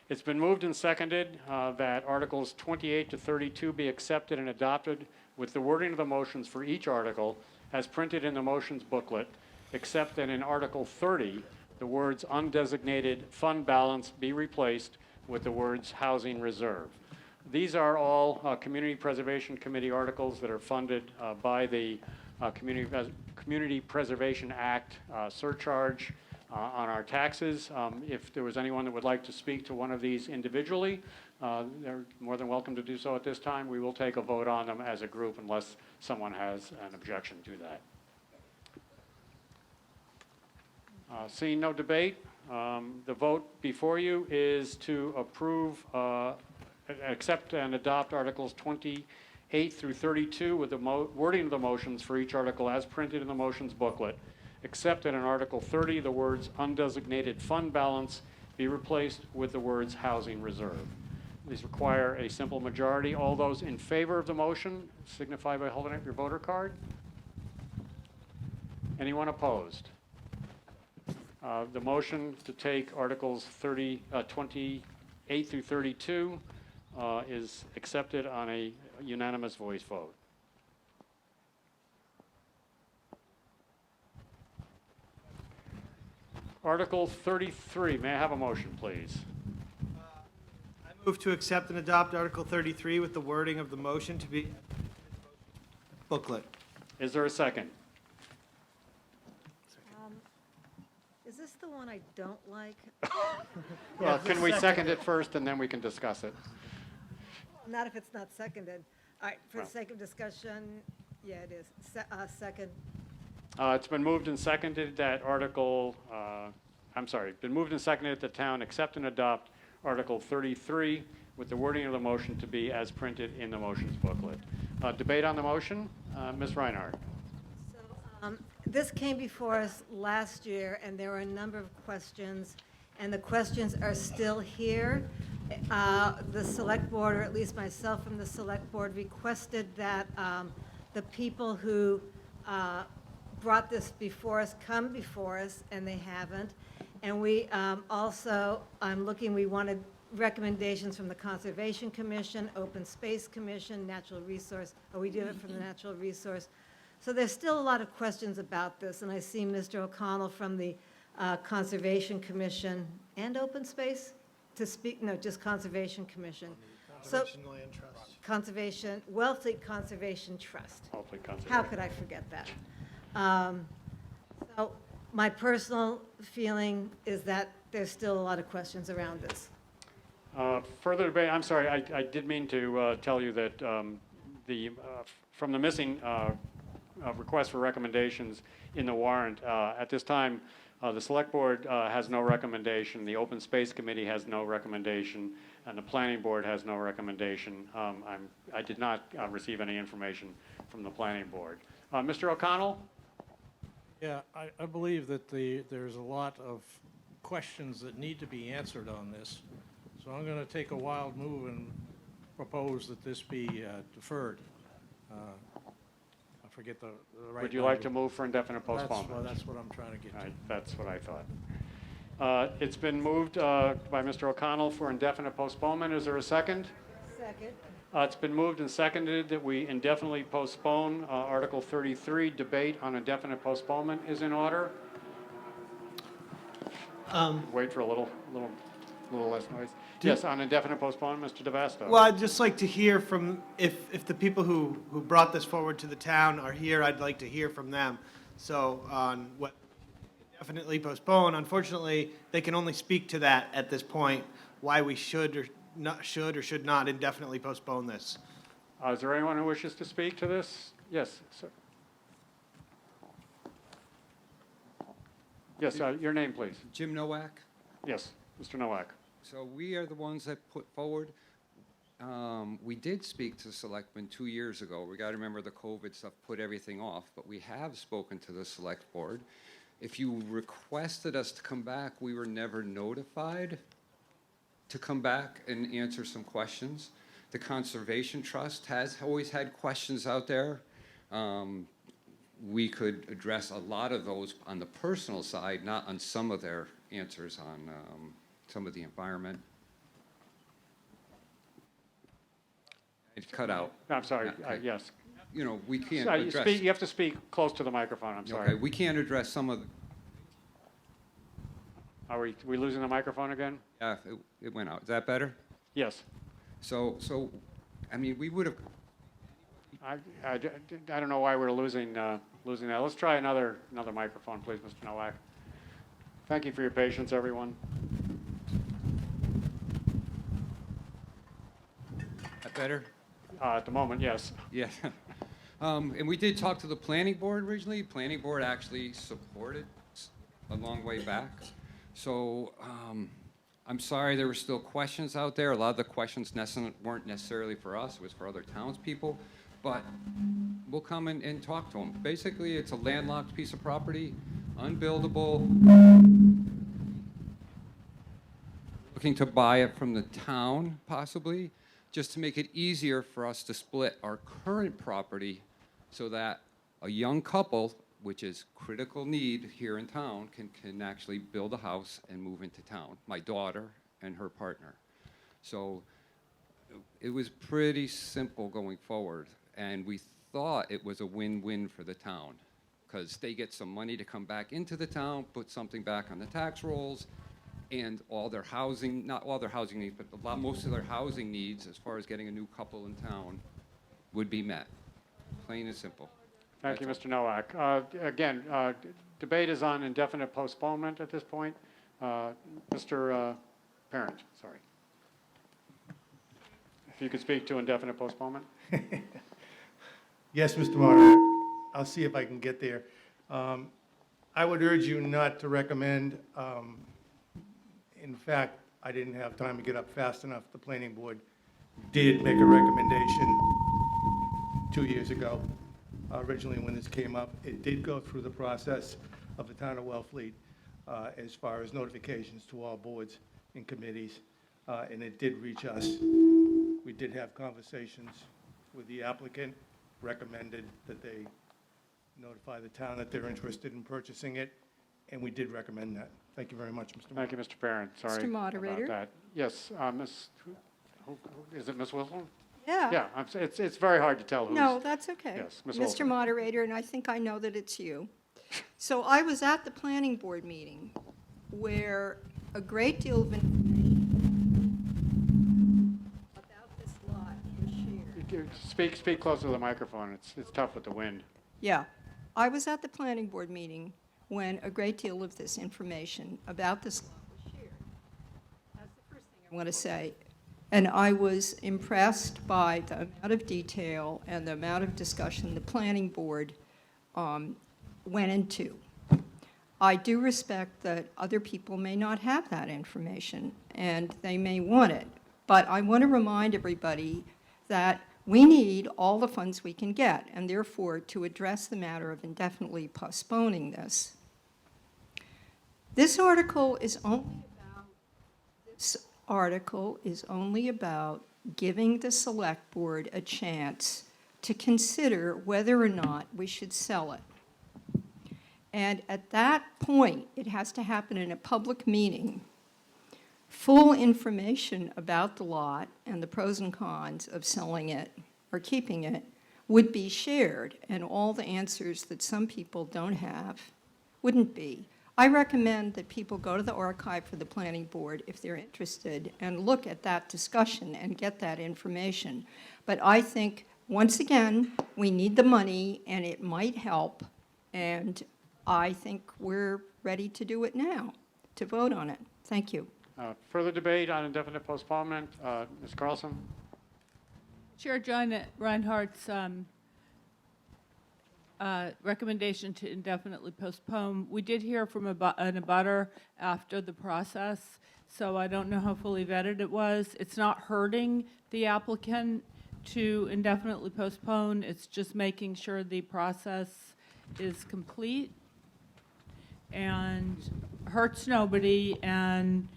It's been moved and seconded that Articles 28 to 32 be accepted and adopted with the wording of the motions for each article as printed in the motions booklet, except that in Article 30, the words undesignated fund balance be replaced with the words housing reserve. These are all Community Preservation Committee articles that are funded by the Community Preservation Act surcharge on our taxes. If there was anyone that would like to speak to one of these individually, they're more than welcome to do so at this time. We will take a vote on them as a group unless someone has an objection to that. Seeing no debate, the vote before you is to approve, accept and adopt Articles 28 through 32 with the wording of the motions for each article as printed in the motions booklet, except that in Article 30, the words undesignated fund balance be replaced with the words housing reserve. These require a simple majority. All those in favor of the motion signify by holding up your voter card. Anyone opposed? The motion to take Articles 28 through 32 is accepted on a unanimous voice vote. Article 33, may I have a motion, please? I move to accept and adopt Article 33 with the wording of the motion to be booklet. Is there a second? Is this the one I don't like? Well, can we second it first and then we can discuss it? Not if it's not seconded. All right, for the Well. sake of discussion, yeah, it is. Second. It's been moved and seconded that been moved and seconded that the town accept and adopt Article 33 with the wording of the motion to be as printed in the motions booklet. Debate on the motion, Ms. Reinhardt. This came before us last year, and there were a number of questions, and the questions are still here. The select board, or at least myself from the select board, requested that the people who brought this before us come before us, and they haven't. And we also, we wanted recommendations from the Conservation Commission, Open Space Commission, Natural Resource, we did it from the Natural Resource. So there's still a lot of questions about this, and I see Mr. O'Connell from the Conservation Commission and Open Space to speak, no, just Conservation Commission. Conservation Land Trust. Conservation, Wellfleet Conservation Trust. Hopefully conservation. How could I forget that? So my personal feeling is that there's still a lot of questions around this. Further debate, I'm sorry, I did mean to tell you that from the missing request for recommendations in the warrant. At this time, the Select Board has no recommendation, the Open Space Committee has no recommendation, and the Planning Board has no recommendation. I did not receive any information from the Planning Board. Mr. O'Connell? Yeah, I believe that there's a lot of questions that need to be answered on this. So I'm going to take a wild move and propose that this be deferred. I forget the right. Would you like to move for indefinite postponement? That's what I'm trying to get to. That's what I thought. It's been moved by Mr. O'Connell for indefinite postponement. Is there a second? Second. It's been moved and seconded that we indefinitely postpone Article 33. Debate on indefinite postponement is in order. Wait for a little less noise. Yes, on indefinite postponement, Mr. DeVasto. Well, I'd just like to hear from, if the people who brought this forward to the town are here, I'd like to hear from them. So on what definitely postpone, unfortunately, they can only speak to that at this point, why we should or should not indefinitely postpone this. Is there anyone who wishes to speak to this? Yes, sir. Yes, your name, please. Jim Nowak. Yes, Mr. Nowak. So we are the ones that put forward. We did speak to selectmen 2 years ago. We got to remember the COVID stuff put everything off, but we have spoken to the select board. If you requested us to come back, we were never notified to come back and answer some questions. The Conservation Trust has always had questions out there. We could address a lot of those on the personal side, not on some of their answers on some of the environment. It cut out. I'm sorry, Okay. yes. You know, we can't Sorry, address. you have to speak close to the microphone, I'm sorry. Okay, we can't address some of the, Are we losing the microphone again? yeah, it went out. Is that better? Yes. So, I mean, we would have, I don't know why we're losing that. Let's try another microphone, please, Mr. Nowak. Thank you for your patience, everyone. that better? At the moment, yes. Yeah. And we did talk to the planning board originally. Planning board actually supported a long way back. So I'm sorry there were still questions out there. A lot of the questions weren't necessarily for us. It was for other townspeople. But we'll come and talk to them. Basically, it's a landlocked piece of property, unbuildable. Looking to buy it from the town, possibly, just to make it easier for us to split our current property so that a young couple, which is critical need here in town, can actually build a house and move into town. My daughter and her partner. So it was pretty simple going forward. And we thought it was a win-win for the town because they get some money to come back into the town, put something back on the tax rolls, and all their housing, not all their housing needs, but most of their housing needs as far as getting a new couple in town would be met. Plain and simple. Thank you, Mr. Nowak. Again, debate is on indefinite postponement at this point. Mr. Parent, sorry. If you could speak to indefinite postponement. Yes, Mr. Moderator. I'll see if I can get there. I would urge you not to recommend. In fact, I didn't have time to get up fast enough. The planning board did make a recommendation 2 years ago. Originally, when this came up, it did go through the process of the town of Wellfleet as far as notifications to all boards and committees, and it did reach us. We did have conversations with the applicant, recommended that they notify the town that they're interested in purchasing it, and we did recommend that. Thank you very much, Mr. Moderator. Thank you, Mr. Parent. Sorry Mr. Moderator. about that. Yes, Ms. Is it Ms. Wilson? Yeah. Yeah, it's very hard to tell who's. No, that's okay. Yes, Ms. Mr. Wilson. Moderator, and I think I know that it's you. So I was at the planning board meeting where a great deal of information about this lot was shared. Speak closer to the microphone. It's tough with the wind. Yeah. I was at the planning board meeting when a great deal of this information about this lot was shared. That's the first thing I want to say. And I was impressed by the amount of detail and the amount of discussion the planning board went into. I do respect that other people may not have that information, and they may want it. But I want to remind everybody that we need all the funds we can get, and therefore, to address the matter of indefinitely postponing this. This article is only about giving the select board a chance to consider whether or not we should sell it. And at that point, it has to happen in a public meeting. Full information about the lot and the pros and cons of selling it or keeping it would be shared, and all the answers that some people don't have wouldn't be. I recommend that people go to the archive for the planning board if they're interested and look at that discussion and get that information. But I think, once again, we need the money and it might help, and I think we're ready to do it now, to vote on it. Thank you. Further debate on indefinite postponement. Ms. Carlson? Chair John Reinhardt's recommendation to indefinitely postpone. We did hear from an abutter after the process, so I don't know how fully vetted it was. It's not hurting the applicant to indefinitely postpone. It's just making sure the process is complete and hurts nobody. And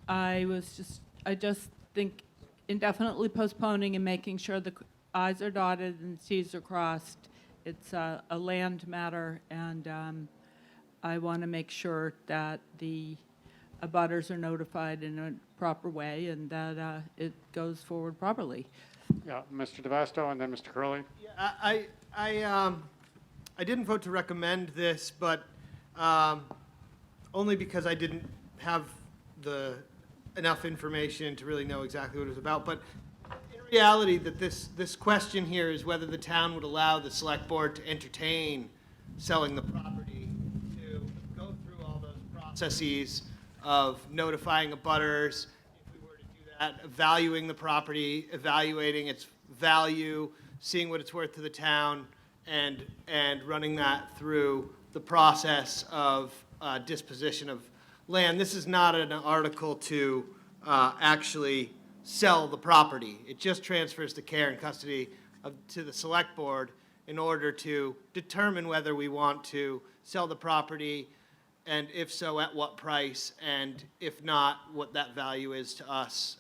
I just think indefinitely postponing and making sure the I's are dotted and T's are crossed. It's a land matter, and I want to make sure that the abutters are notified in a proper way and that it goes forward properly. Yeah, Mr. DeVasto and then Mr. Curley. Yeah, I didn't vote to recommend this, but only because I didn't have enough information to really know exactly what it was about. But in reality, that this question here is whether the town would allow the select board to entertain selling the property, to go through all those processes of notifying abutters, if we were to do that, valuing the property, evaluating its value, seeing what it's worth to the town, and running that through the process of disposition of land. This is not an article to actually sell the property. It just transfers the care and custody to the select board in order to determine whether we want to sell the property, and if so, at what price, and if not, what that value is to us,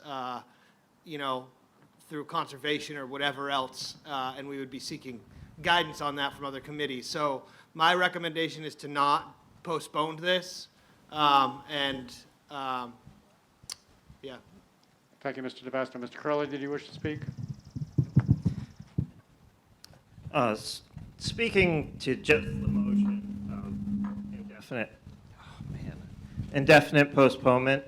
through conservation or whatever else, and we would be seeking guidance on that from other committees. So my recommendation is to not postpone this, yeah. Thank you, Mr. DeVasto. Mr. Curley, did you wish to speak? Speaking to just the motion of indefinite postponement,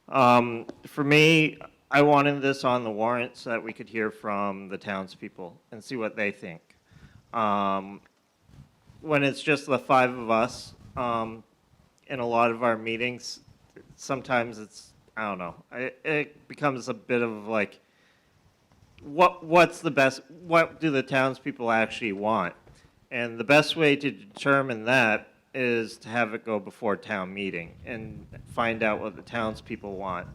for me, I wanted this on the warrant so that we could hear from the townspeople and see what they think. When it's just the five of us, in a lot of our meetings, sometimes it's, I don't know, it becomes a bit of like, what's the best, what do the townspeople actually want? And the best way to determine that is to have it go before town meeting and find out what the townspeople want.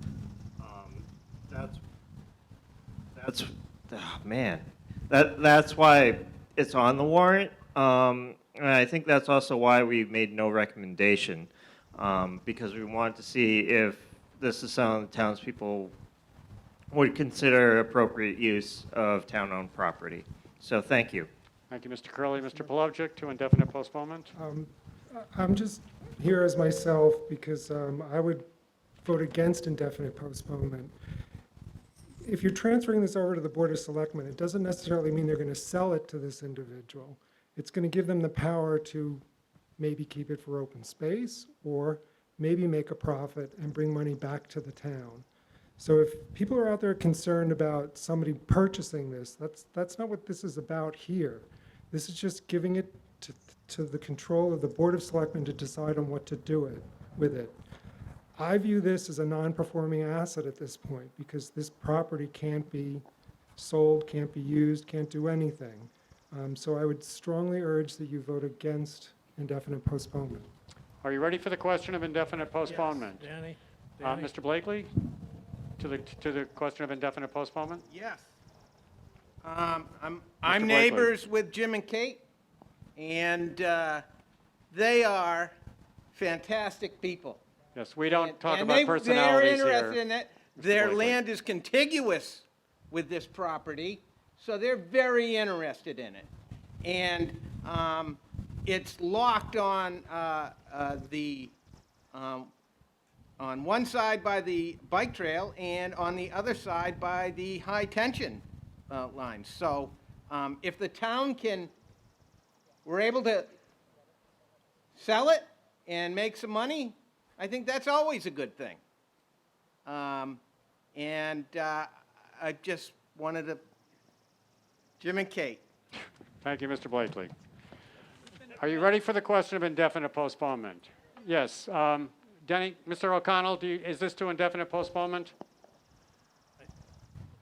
That's why it's on the warrant. And I think that's also why we made no recommendation, because we wanted to see if this is something the townspeople would consider appropriate use of town-owned property. So thank you. Thank you, Mr. Curley. Mr. Polovchik, to indefinite postponement. I'm just here as myself because I would vote against indefinite postponement. If you're transferring this over to the Board of Selectmen, it doesn't necessarily mean they're going to sell it to this individual. It's going to give them the power to maybe keep it for open space or maybe make a profit and bring money back to the town. So if people are out there concerned about somebody purchasing this, that's not what this is about here. This is just giving it to the control of the Board of Selectmen to decide on what to do with it. I view this as a non-performing asset at this point because this property can't be sold, can't be used, can't do anything. So I would strongly urge that you vote against indefinite postponement. Are you ready for the question of indefinite postponement? Danny? Mr. Blakely, to the question of indefinite postponement? Yes. Mr. I'm Blakely. neighbors with Jim and Kate, and they are fantastic people. Yes, we don't talk And about personalities they're here. interested in it. Mr. Their Blakely. land is contiguous with this property, so they're very interested in it. And it's locked on on one side by the bike trail and on the other side by the high tension lines. So if the town we're able to sell it and make some money, I think that's always a good thing. I just wanted to, Jim and Kate. Thank you, Mr. Blakely. Are you ready for the question of indefinite postponement? Yes. Denny, Mr. O'Connell, is this to indefinite postponement?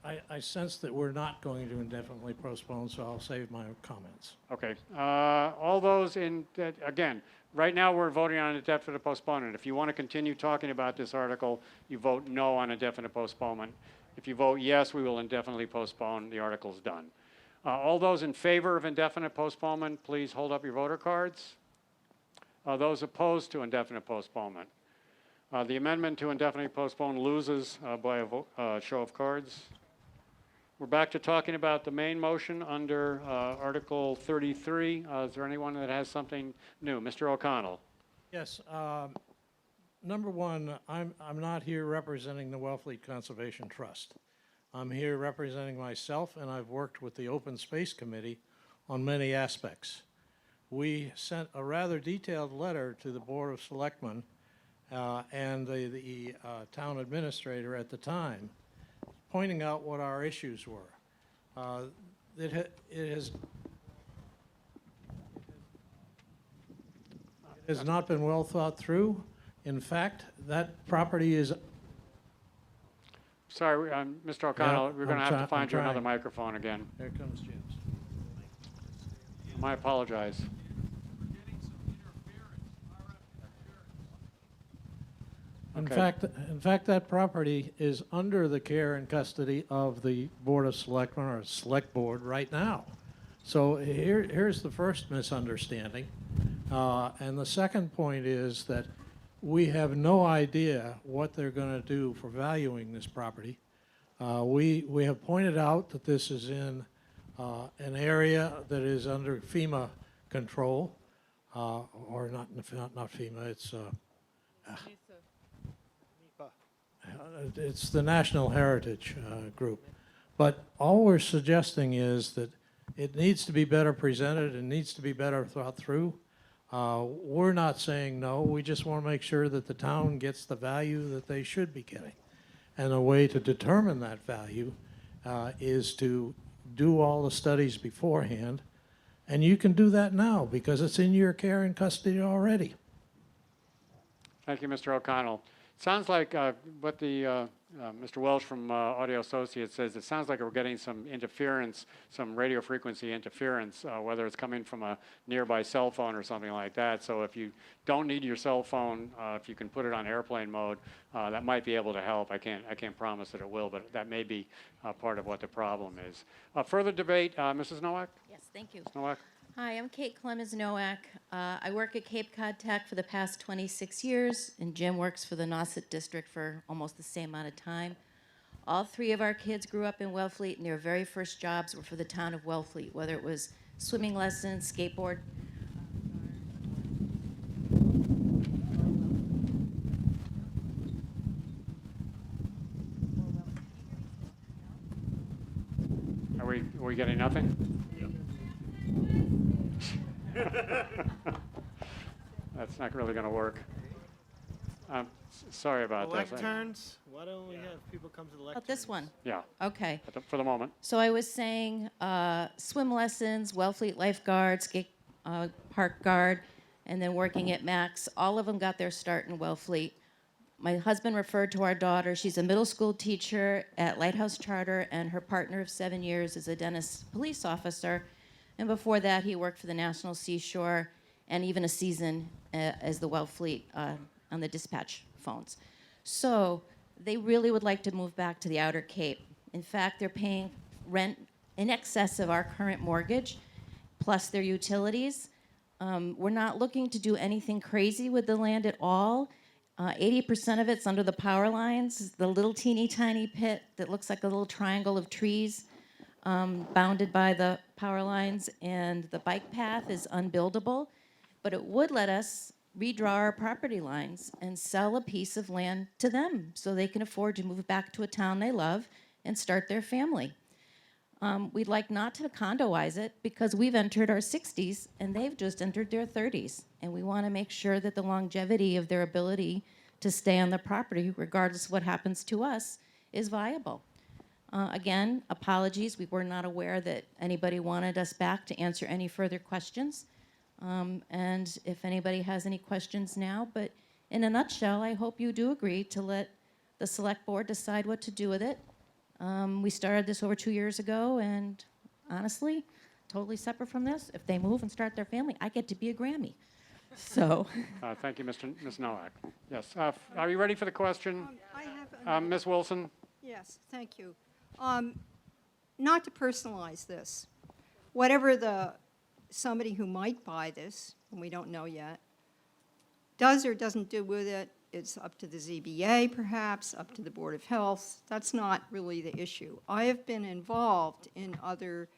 I sense that we're not going to indefinitely postpone, so I'll save my comments. Okay. All those again, right now we're voting on indefinite postponement. If you want to continue talking about this article, you vote no on indefinite postponement. If you vote yes, we will indefinitely postpone. The article's done. All those in favor of indefinite postponement, please hold up your voter cards. Those opposed to indefinite postponement. The amendment to indefinitely postpone loses by a show of cards. We're back to talking about the main motion under Article 33. Is there anyone that has something new? Mr. O'Connell. Yes. Number one, I'm not here representing the Wellfleet Conservation Trust. I'm here representing myself, and I've worked with the Open Space Committee on many aspects. We sent a rather detailed letter to the Board of Selectmen and the town administrator at the time, pointing out what our issues were. It has not been well thought through. In fact, that property is. Sorry, Mr. O'Connell, Yeah, we're going to I'm have to find you another trying. microphone again. Here comes James. I apologize. In Okay. fact, that property is under the care and custody of the Board of Selectmen or Select Board right now. So here's the first misunderstanding. And the second point is that we have no idea what they're going to do for valuing this property. We have pointed out that this is in an area that is under FEMA control, or not FEMA, it's the National Heritage Group. But all we're suggesting is that it needs to be better presented, it needs to be better thought through. We're not saying no, we just want to make sure that the town gets the value that they should be getting. And the way to determine that value is to do all the studies beforehand. And you can do that now because it's in your care and custody already. Thank you, Mr. O'Connell. Sounds like what the Mr. Welsh from Audio Associates says, it sounds like we're getting some interference, some radio frequency interference, whether it's coming from a nearby cell phone or something like that. So if you don't need your cell phone, if you can put it on airplane mode, that might be able to help. I can't promise that it will, but that may be part of what the problem is. Further debate, Mrs. Nowak? Yes, thank you. Ms. Nowak? Hi, I'm Kate Clemens Nowak. I work at Cape Cod Tech for the past 26 years, and Jim works for the Nauset District for almost the same amount of time. All three of our kids grew up in Wellfleet, and their very first jobs were for the town of Wellfleet, whether it was swimming lessons, skateboard. Are we getting nothing? That's not really going to work. Sorry about that. Lecterns? Why don't we have people come to the lecterns? Oh, this one? Yeah. Okay. For the moment. So I was saying swim lessons, Wellfleet lifeguard, skate park guard, and then working at Max. All of them got their start in Wellfleet. My husband referred to our daughter. She's a middle school teacher at Lighthouse Charter, and her partner of 7 years is a Dennis police officer. And before that, he worked for the National Seashore and even a season as the Wellfleet on the dispatch phones. So they really would like to move back to the Outer Cape. In fact, they're paying rent in excess of our current mortgage, plus their utilities. We're not looking to do anything crazy with the land at all. 80% of it's under the power lines, the little teeny tiny pit that looks like a little triangle of trees bounded by the power lines, and the bike path is unbuildable, but it would let us redraw our property lines and sell a piece of land to them so they can afford to move back to a town they love and start their family. We'd like not to condoize it because we've entered our 60s and they've just entered their 30s. And we want to make sure that the longevity of their ability to stay on the property, regardless of what happens to us, is viable. Again, apologies. We were not aware that anybody wanted us back to answer any further questions. And if anybody has any questions now, but in a nutshell, I hope you do agree to let the select board decide what to do with it. We started this over 2 years ago, and honestly, totally separate from this, if they move and start their family, I get to be a Grammy. So. Thank you, Ms. Nowak. Yes. Are you ready for the question? I have Ms. Wilson? Yes, thank you. Not to personalize this, whatever somebody who might buy this, and we don't know yet, does or doesn't do with it, it's up to the ZBA perhaps, up to the Board of Health. That's not really the issue. I have been involved in other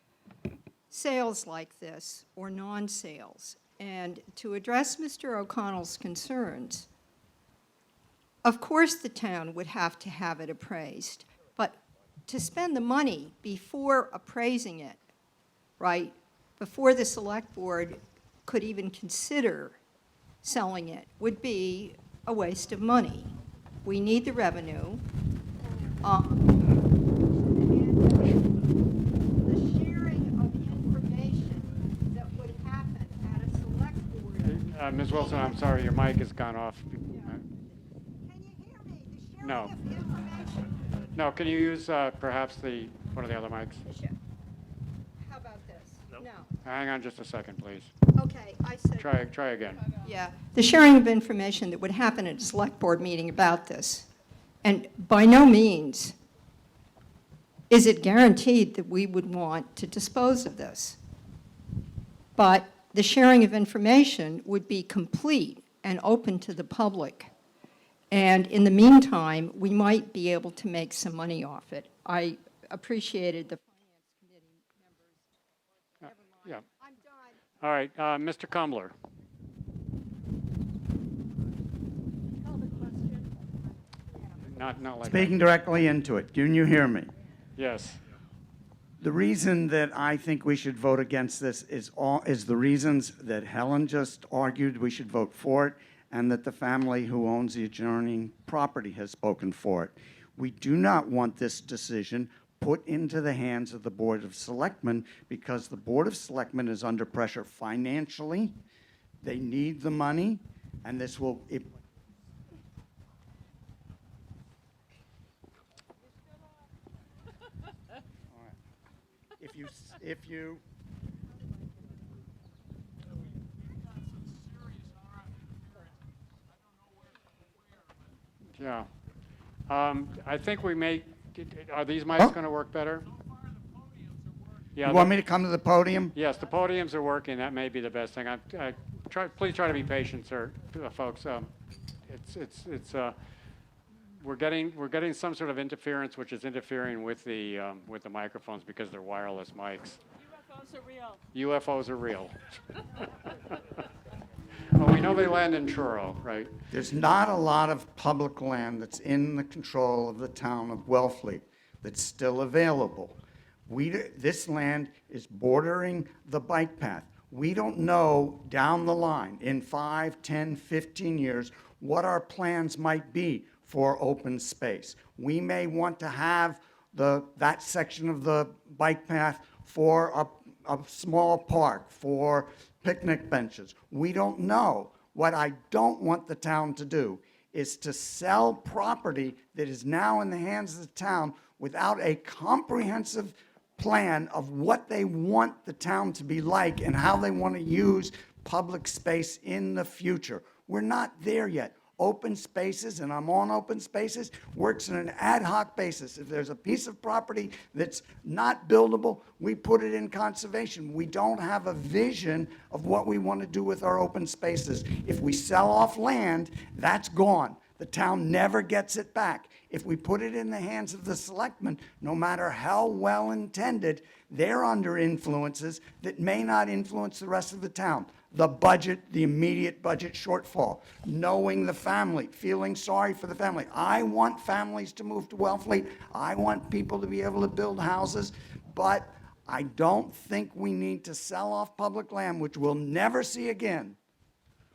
sales like this or non-sales. And to address Mr. O'Connell's concerns, of course the town would have to have it appraised, but to spend the money before appraising it, right, before the select board could even consider selling it would be a waste of money. We need the revenue. The sharing of information that would happen at a select board. Ms. Wilson, I'm sorry, your mic has gone off. Can you hear me? The sharing No. of information. No, can you use perhaps one of the other mics? How about this? No. Hang on just a second, please. Okay, I said. Try again. Yeah, the sharing of information that would happen at a select board meeting about this. And by no means is it guaranteed that we would want to dispose of this. But the sharing of information would be complete and open to the public. And in the meantime, we might be able to make some money off it. I appreciated the Finance Committee members. Never mind. Yeah. I'm done. All right, Mr. Cumler. Not like that. Speaking directly into it, can you hear me? Yes. The reason that I think we should vote against this is the reasons that Helen just argued we should vote for it, and that the family who owns the adjoining property has spoken for it. We do not want this decision put into the hands of the Board of Selectmen because the Board of Selectmen is under pressure financially. They need the money, and this will... If you Yeah. I think we may, are these mics going to work better? Yeah. You want me to come to the podium? Yes, the podiums are working. That may be the best thing. Please try to be patient, sir, folks. We're getting some sort of interference, which is interfering with the microphones because they're wireless mics. UFOs are real. UFOs are real. Well, we know they land in Truro, right? There's not a lot of public land that's in the control of the town of Wellfleet that's still available. This land is bordering the bike path. We don't know down the line, in 5, 10, 15 years, what our plans might be for open space. We may want to have that section of the bike path for a small park, for picnic benches. We don't know. What I don't want the town to do is to sell property that is now in the hands of the town without a comprehensive plan of what they want the town to be like and how they want to use public space in the future. We're not there yet. Open spaces, and I'm on open spaces, works on an ad hoc basis. If there's a piece of property that's not buildable, we put it in conservation. We don't have a vision of what we want to do with our open spaces. If we sell off land, that's gone. The town never gets it back. If we put it in the hands of the selectmen, no matter how well intended, they're under influences that may not influence the rest of the town. The budget, the immediate budget shortfall, knowing the family, feeling sorry for the family. I want families to move to Wellfleet. I want people to be able to build houses, but I don't think we need to sell off public land, which we'll never see again,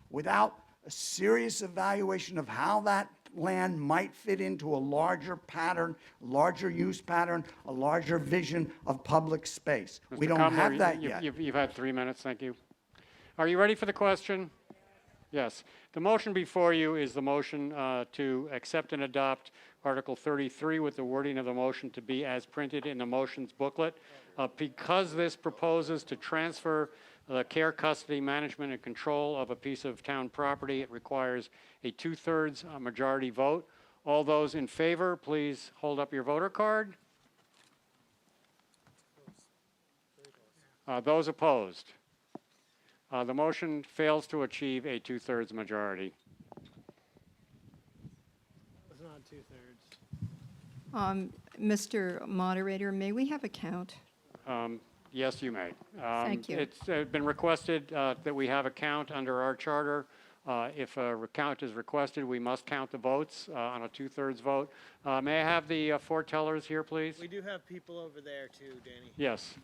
without a serious evaluation of how that land might fit into a larger pattern, larger use pattern, a larger vision of public space. We Mr. don't Cumner, have that you've- yet. You've had 3 minutes, thank you. Are you ready for the question? Yes. The motion before you is the motion to accept and adopt Article 33 with the wording of the motion to be as printed in the motions booklet. Because this proposes to transfer the care, custody, management, and control of a piece of town property, it requires a 2/3 majority vote. All those in favor, please hold up your voter card. Those opposed? The motion fails to achieve a 2/3 majority. It's not 2/3. Mr. Moderator, may we have a count? Yes, you may. Thank you. It's been requested that we have a count under our charter. If a recount is requested, we must count the votes on a 2/3 vote. May I have the four tellers here, please? We do have people over there too, Danny. Yes.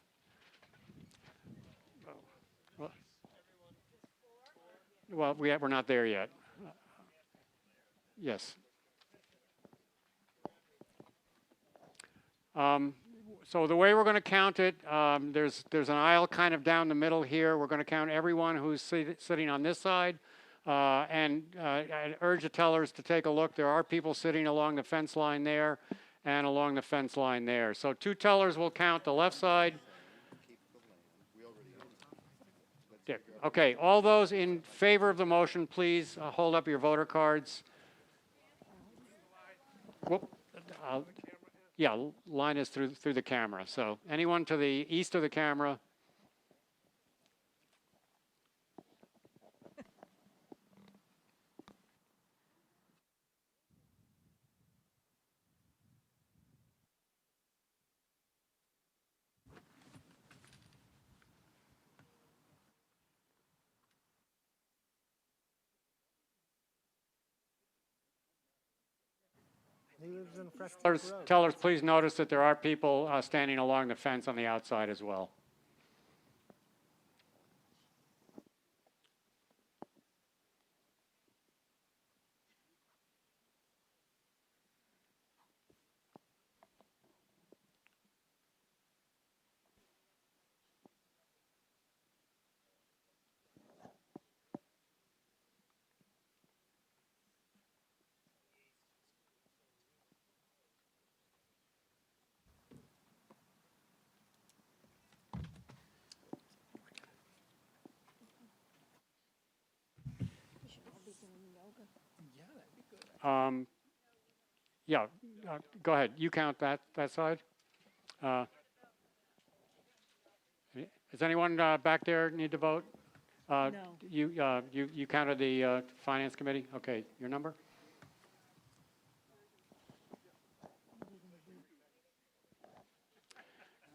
Well, we're not there yet. Yes. So the way we're going to count it, there's an aisle kind of down the middle here. We're going to count everyone who's sitting on this side. And I urge the tellers to take a look. There are people sitting along the fence line there and along the fence line there. So 2 tellers will count the left side. Yeah. Okay, all those in favor of the motion, please hold up your voter cards. Whoop. Yeah, line is through the camera. So anyone to the east of the camera. He lives in Fresh Tellers, please notice that there are people standing along the fence on the outside as well. Yeah, go ahead. You count that side. Does anyone back there need to vote? No. You counted the Finance Committee? Okay, your number?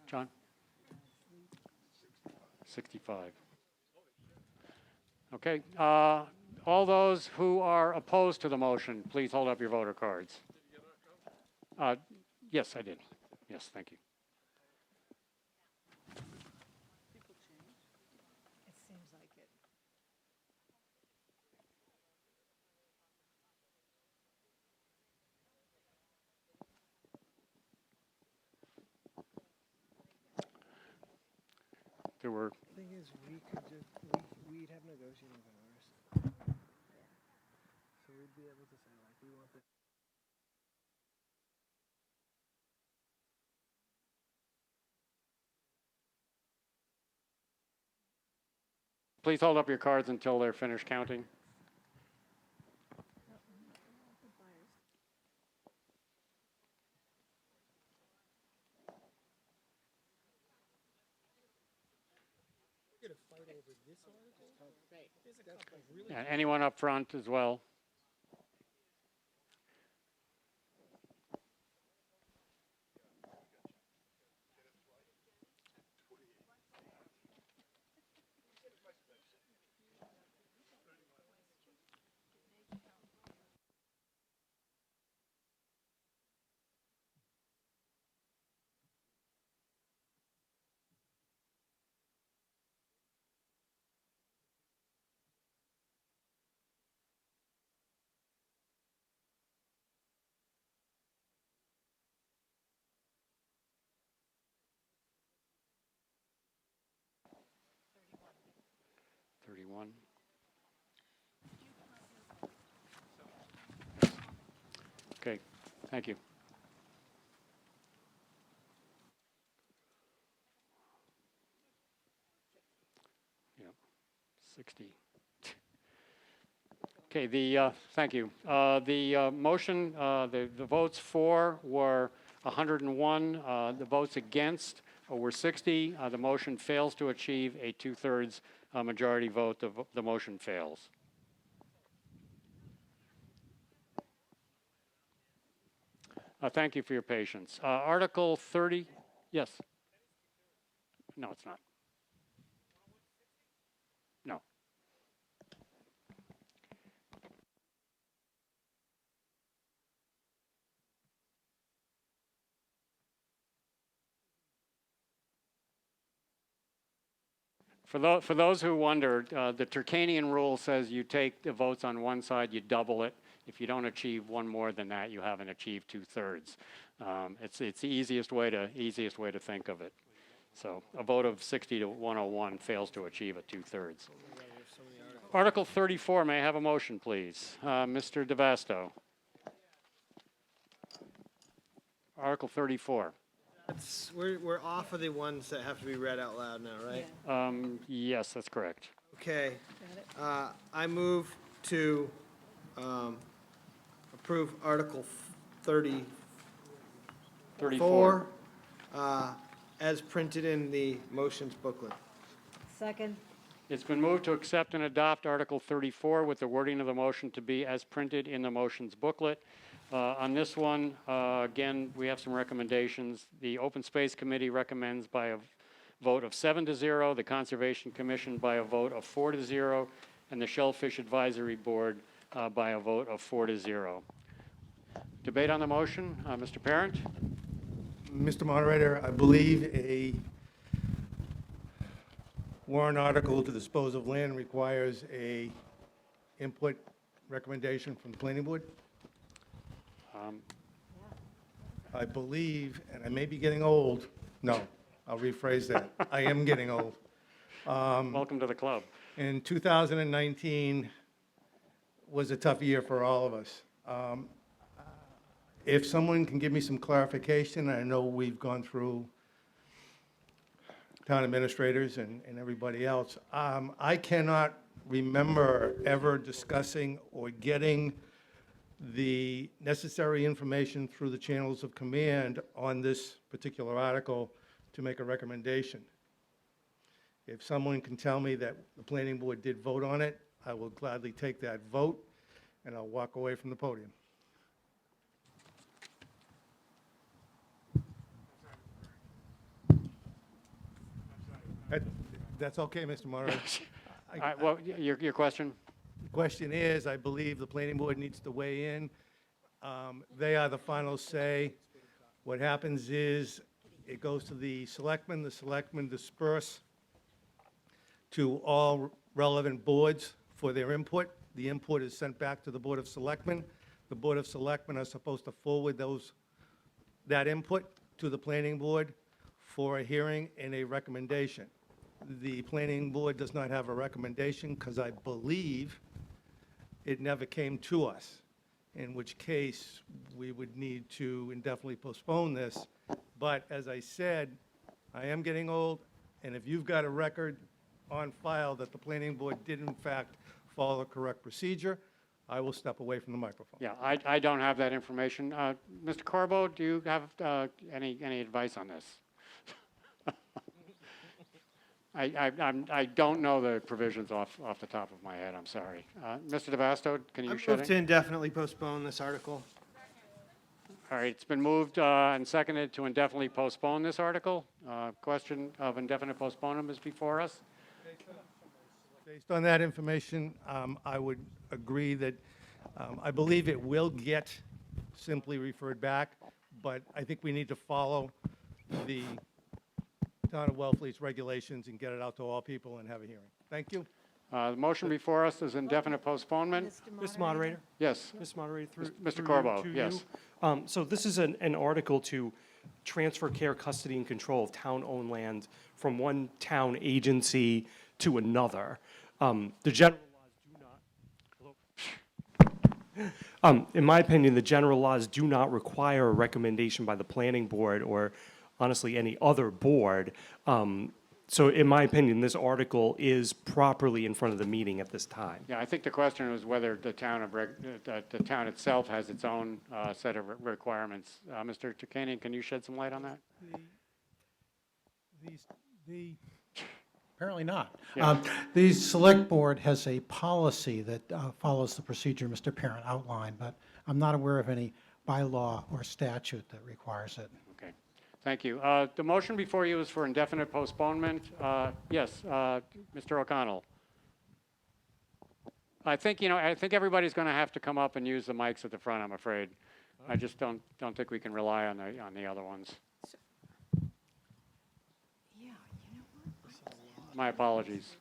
John? 65. Okay. All those who are opposed to the motion, please hold up your voter cards. Yes, I did. Yes, thank you. It seems like it. There were. The thing is, we could just, we'd have negotiating powers. So we'd be able to say, like, we want this. Please hold up your cards until they're finished counting. Yeah, anyone up front as well? Okay, thank you. Yep, 60. Okay, thank you. The motion, the votes for were 101. The votes against were 60. The motion fails to achieve a 2/3 majority vote. The motion fails. Thank you for your patience. Article 30, yes. No, it's not. No. For those who wondered, the Turkanian rule says you take the votes on one side, you double it. If you don't achieve one more than that, you haven't achieved 2/3. It's the easiest way to think of it. So a vote of 60 to 101 fails to achieve a 2/3. Article 34, may I have a motion, please? Mr. DeVasto. Article 34. We're off of the ones that have to be read out loud now, right? Yes, that's correct. Okay. I move to approve Article 34 as printed in the motions booklet. Second. It's been moved to accept and adopt Article 34 with the wording of the motion to be as printed in the motions booklet. On this one, again, we have some recommendations. The Open Space Committee recommends by a vote of 7-0, the Conservation Commission by a vote of 4-0, and the Shellfish Advisory Board by a vote of 4-0. Debate on the motion, Mr. Parent? Mr. Moderator, I believe a warrant article to dispose of land requires a input recommendation from the planning board. I believe, and I may be getting old, no, I'll rephrase that. I am getting old. Welcome to the club. And 2019 was a tough year for all of us. If someone can give me some clarification, I know we've gone through town administrators and everybody else. I cannot remember ever discussing or getting the necessary information through the channels of command on this particular article to make a recommendation. If someone can tell me that the planning board did vote on it, I will gladly take that vote, and I'll walk away from the podium. That's okay, Mr. Moderator. All right, well, your question? The question is, I believe the planning board needs to weigh in. They are the final say. What happens is, it goes to the selectmen disperse to all relevant boards for their input. The input is sent back to the Board of Selectmen. The Board of Selectmen are supposed to forward that input to the planning board for a hearing and a recommendation. The planning board does not have a recommendation because I believe it never came to us, in which case we would need to indefinitely postpone this. But as I said, I am getting old, and if you've got a record on file that the planning board did in fact follow the correct procedure, I will step away from the microphone. Yeah, I don't have that information. Mr. Corbo, do you have any advice on this? I don't know the provisions off the top of my head, I'm sorry. Mr. DeVasto, can you I shed move to it? indefinitely postpone this article. All right, it's been moved and seconded to indefinitely postpone this article. Question of indefinite postponement is before us. Based on that information, I would agree that I believe it will get simply referred back, but I think we need to follow the Town of Wellfleet's regulations and get it out to all people and have a hearing. Thank you. The motion before us is indefinite postponement. Mr. Moderator? Yes. Mr. Moderator, Mr. through Corbo, you, to yes. you. So this is an article to transfer care, custody, and control of town-owned land from one town agency to another. The general in my opinion, the general laws do not require a recommendation by the planning board or honestly any other board. So in my opinion, this article is properly in front of the meeting at this time. Yeah, I think the question was whether the town the town itself has its own set of requirements. Mr. Tukanian, can you shed some light on that? Apparently not. Yeah. The select board has a policy that follows the procedure Mr. Parent outlined, but I'm not aware of any bylaw or statute that requires it. Okay, thank you. The motion before you is for indefinite postponement. Yes, Mr. O'Connell. I think everybody's going to have to come up and use the mics at the front, I'm afraid. I just don't think we can rely on the other ones. My apologies.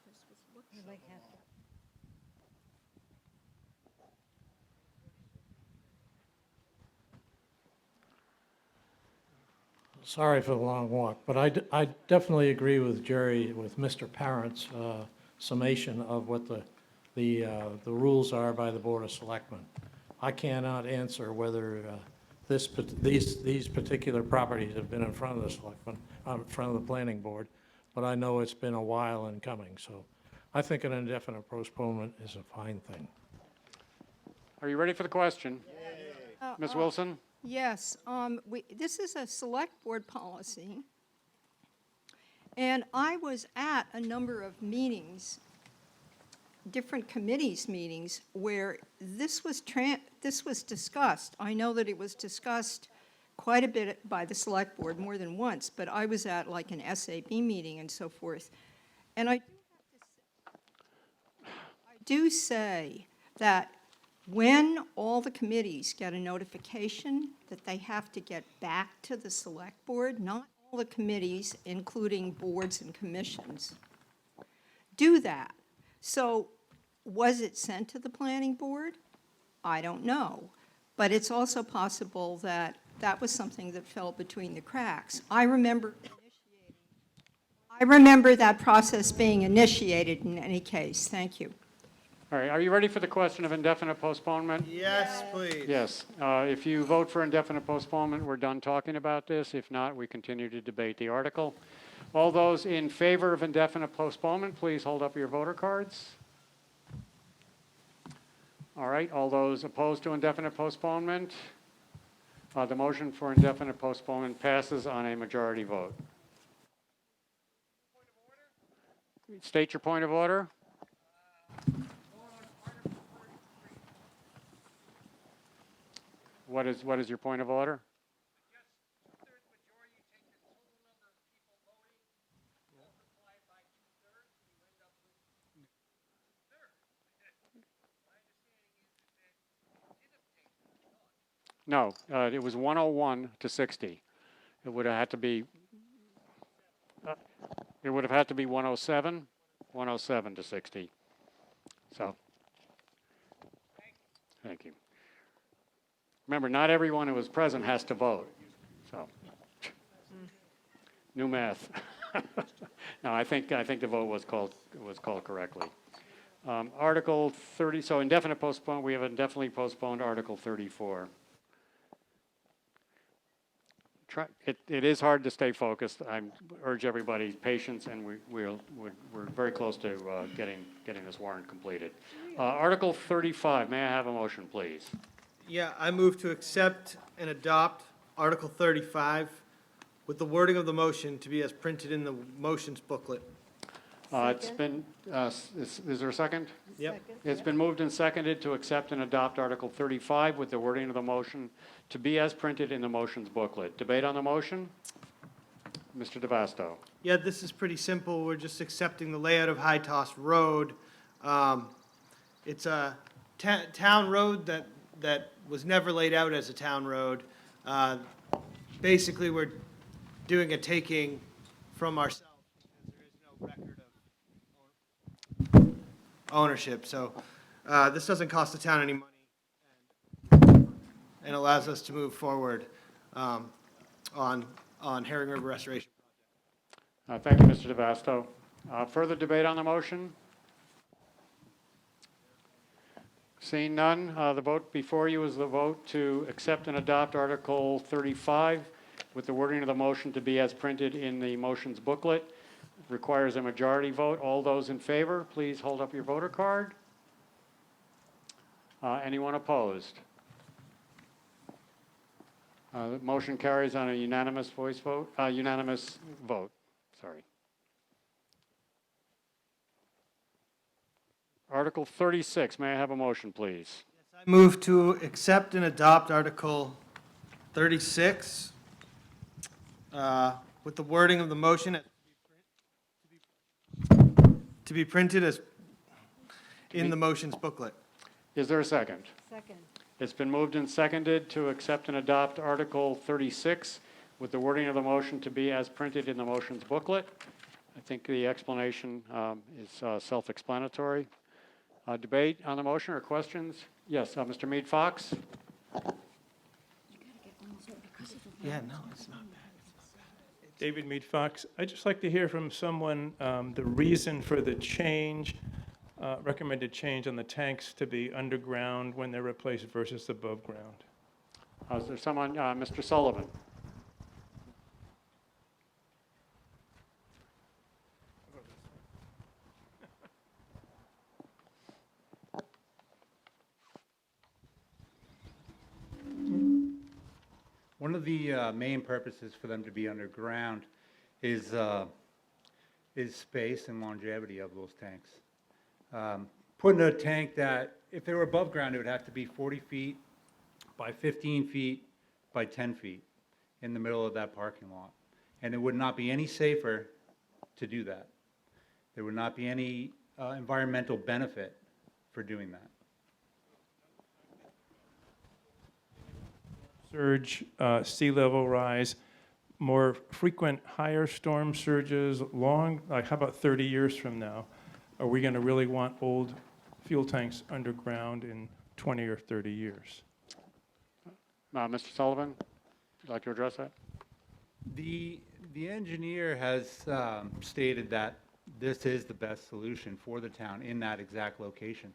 Sorry for the long walk, but I definitely agree with Jerry, with Mr. Parent's summation of what the rules are by the Board of Selectmen. I cannot answer whether these particular properties have been in front of the selectmen, in front of the planning board, but I know it's been a while in coming, so I think an indefinite postponement is a fine thing. Are you ready for the question? Ms. Wilson? Yes, this is a select board policy, and I was at a number of meetings, different committees meetings, where this was discussed. I know that it was discussed quite a bit by the select board, more than once, but I was at like an SAB meeting and so forth. And I do say that when all the committees get a notification that they have to get back to the select board, not all the committees, including boards and commissions, do that. So was it sent to the planning board? I don't know. But it's also possible that that was something that fell between the cracks. I remember that process being initiated in any case. Thank you. All right, are you ready for the question of indefinite postponement? Yes, please. Yes. If you vote for indefinite postponement, we're done talking about this. If not, we continue to debate the article. All those in favor of indefinite postponement, please hold up your voter cards. All right, all those opposed to indefinite postponement? The motion for indefinite postponement passes on a majority vote. State your point of order. What is your point of order? No, it was 101 to 60. It would have had to be. It would have had to be 107 to 60. So, thank you. Remember, not everyone who was present has to vote. So, new math. No, I think the vote was called correctly. Article 30. So indefinite postpone. We have indefinitely postponed Article 34. it is hard to stay focused. I urge everybody's patience, and we're very close to getting this warrant completed. Article 35, may I have a motion, please? Yeah, I move to accept and adopt Article 35 with the wording of the motion to be as printed in the motions booklet. It's been, is there a second? Yep. It's been moved and seconded to accept and adopt Article 35 with the wording of the motion to be as printed in the motions booklet. Debate on the motion? Mr. DeVasto. Yeah, this is pretty simple. We're just accepting the layout of High Toss Road. It's a town road that was never laid out as a town road. Basically, we're doing a taking from ourselves because there is no record of ownership. So this doesn't cost the town any money and allows us to move forward on Herring River Restoration Project. Thank you, Mr. DeVasto. Further debate on the motion? Seeing none, the vote before you is the vote to accept and adopt Article 35 with the wording of the motion to be as printed in the motions booklet. Requires a majority vote. All those in favor, please hold up your voter card. Anyone opposed? The motion carries on a unanimous vote, sorry. Article 36, may I have a motion, please? I move to accept and adopt Article 36 with the wording of the motion to be printed as in the motions booklet. Is there a second? Second. It's been moved and seconded to accept and adopt Article 36 with the wording of the motion to be as printed in the motions booklet. I think the explanation is self-explanatory. Debate on the motion or questions? Yes, Mr. Mead Fox? Yeah, no, it's not bad. David Mead Fox. I'd just like to hear from someone the reason for the change, recommended change on the tanks to be underground when they're replaced versus above ground. Is there someone, Mr. Sullivan? One of the main purposes for them to be underground is space and longevity of those tanks. Putting a tank that, if they were above ground, it would have to be 40 feet by 15 feet by 10 feet in the middle of that parking lot. And it would not be any safer to do that. There would not be any environmental benefit for doing that. Surge, sea level rise, more frequent higher storm surges, like how about 30 years from now? Are we going to really want old fuel tanks underground in 20 or 30 years? Mr. Sullivan, would you like to address that? The engineer has stated that this is the best solution for the town in that exact location.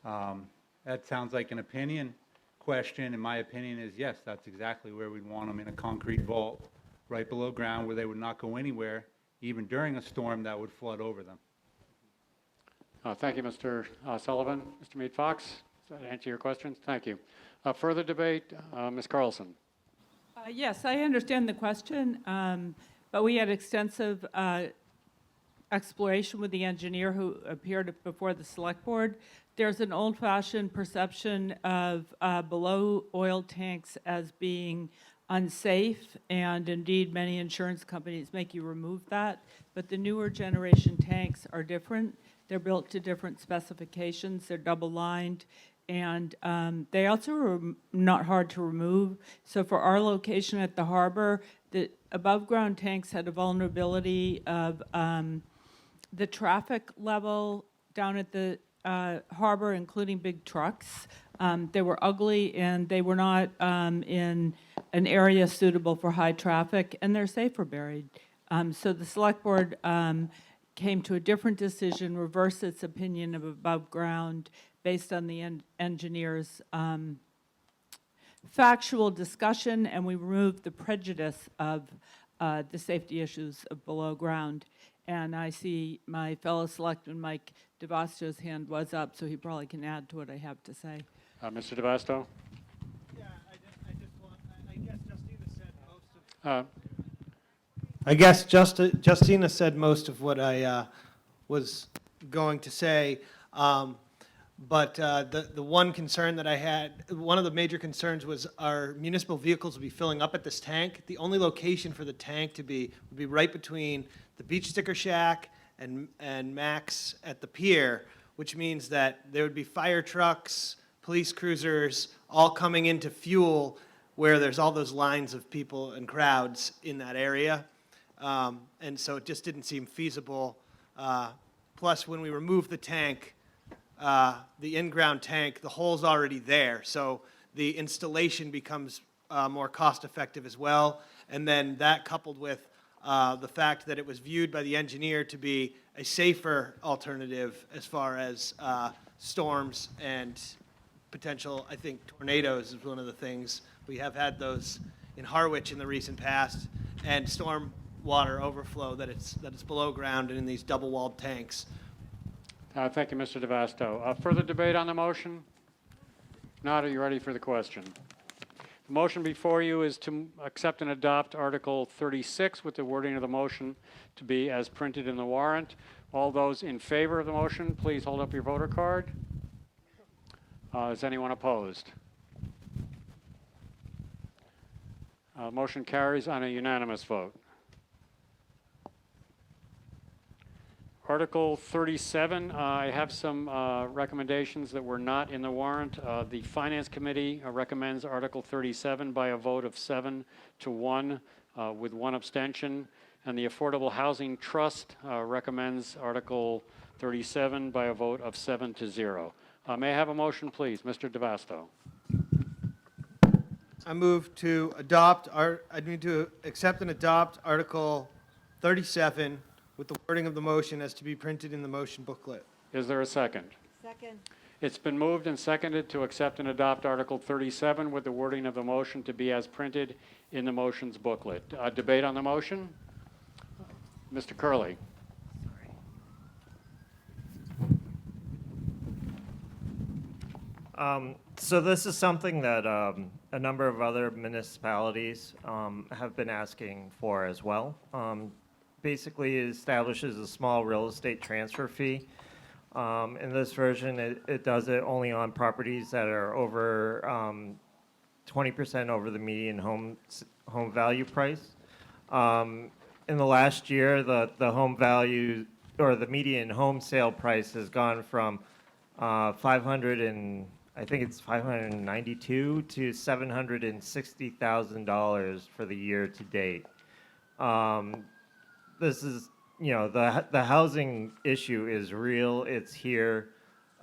That sounds like an opinion question, and my opinion is yes, that's exactly where we'd want them, in a concrete vault right below ground where they would not go anywhere, even during a storm that would flood over them. Thank you, Mr. Sullivan. Mr. Mead Fox, does that answer your questions? Thank you. Further debate, Ms. Carlson. Yes, I understand the question, but we had extensive exploration with the engineer who appeared before the select board. There's an old-fashioned perception of below oil tanks as being unsafe, and indeed many insurance companies make you remove that. But the newer generation tanks are different. They're built to different specifications. They're double-lined, and they also are not hard to remove. So for our location at the harbor, the above-ground tanks had a vulnerability of the traffic level down at the harbor, including big trucks. They were ugly, and they were not in an area suitable for high traffic, and they're safer buried. So the select board came to a different decision, reversed its opinion of above ground based on the engineer's factual discussion, and we removed the prejudice of the safety issues of below ground. And I see my fellow selectman, Mike DeVasto's hand was up, so he probably can add to what I have to say. Mr. DeVasto? I guess Justina said most of what I was going to say. But the one concern that I had, one of the major concerns was our municipal vehicles will be filling up at this tank. The only location for the tank to be would be right between the beach sticker shack and Max at the pier, which means that there would be fire trucks, police cruisers, all coming into fuel where there's all those lines of people and crowds in that area. And so it just didn't seem feasible. Plus, when we removed the tank, the in-ground tank, the hole's already there, so the installation becomes more cost-effective as well. And then that coupled with the fact that it was viewed by the engineer to be a safer alternative as far as storms and potential, I think tornadoes is one of the things. We have had those in Harwich in the recent past, and storm water overflow that it's below ground and in these double-walled tanks. Thank you, Mr. DeVasto. Further debate on the motion? Not, are you ready for the question? The motion before you is to accept and adopt Article 36 with the wording of the motion to be as printed in the warrant. All those in favor of the motion, please hold up your voter card. Is anyone opposed? Motion carries on a unanimous vote. Article 37, I have some recommendations that were not in the warrant. The Finance Committee recommends Article 37 by a vote of 7 to 1 with 1 abstention. And the Affordable Housing Trust recommends Article 37 by a vote of 7 to 0. May I have a motion, please? Mr. DeVasto. I move to adopt, I need to accept and adopt Article 37 with the wording of the motion as to be printed in the motion booklet. Is there a second? Second. It's been moved and seconded to accept and adopt Article 37 with the wording of the motion to be as printed in the motion's booklet. Debate on the motion? Mr. Curley. So this is something that a number of other municipalities have been asking for as well. Basically, it establishes a small real estate transfer fee. In this version, it does it only on properties that are over 20% over the median home value price. In the last year, the home value or the median home sale price has gone from I think it's $592 to $760,000 for the year to date. This is, the housing issue is real. It's here.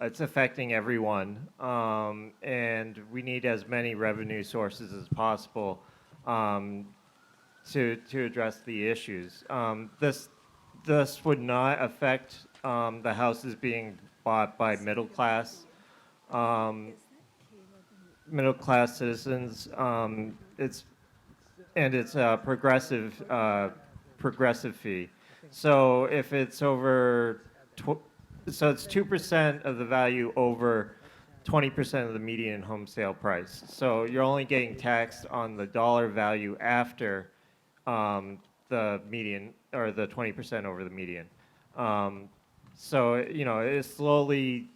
It's affecting everyone, and we need as many revenue sources as possible to address the issues. This would not affect the houses being bought by middle class citizens. It's a progressive fee. So if it's over, so it's 2% of the value over 20% of the median home sale price. So you're only getting taxed on the dollar value after the median or the 20% over the median. So it slowly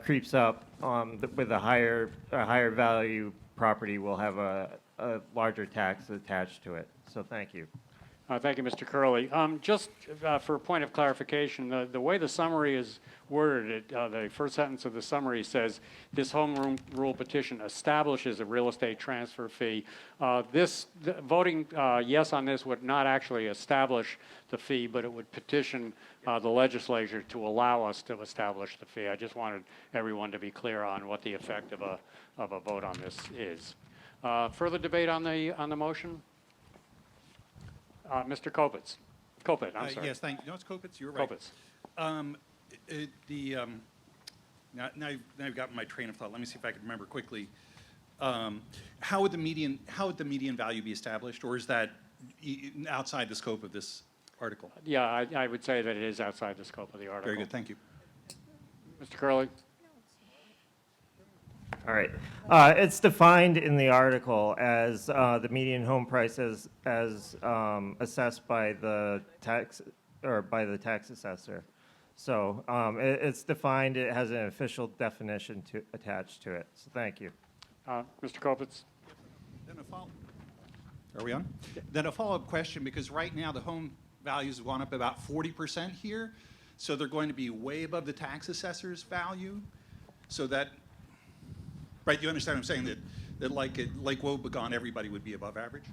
creeps up. With a higher value property will have a larger tax attached to it. So thank you. Thank you, Mr. Curley. Just for a point of clarification, the way the summary is worded, the first sentence of the summary says, this home rule petition establishes a real estate transfer fee. Voting yes on this would not actually establish the fee, but it would petition the legislature to allow us to establish the fee. I just wanted everyone to be clear on what the effect of a vote on this is. Further debate on the motion? Mr. Kopitz. I'm sorry. Yes, thank you. No, it's Kopitz. You're right. Kopitz. Now you've got my train of thought. Let me see if I can remember quickly. how would the median value be established, or is that outside the scope of this article? Yeah, I would say that it is outside the scope of the article. Very good, thank you. Mr. Curley? All right. It's defined in the article as the median home price as assessed by the tax assessor. So it's defined. It has an official definition attached to it. So thank you. Mr. Kopitz? Then are we on? Then a follow-up question, because right now the home values have gone up about 40% here, so they're going to be way above the tax assessor's value. So that, right? You understand what I'm saying? That like Wobegon, everybody would be above average.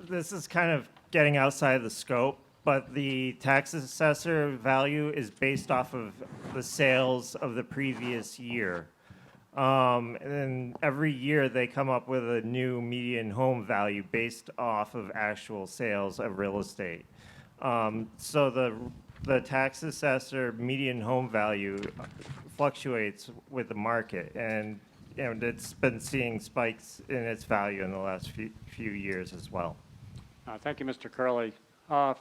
This is kind of getting outside the scope, but the tax assessor value is based off of the sales of the previous year. And every year they come up with a new median home value based off of actual sales of real estate. So the tax assessor median home value fluctuates with the market, and it's been seeing spikes in its value in the last few years as well. Thank you, Mr. Curley.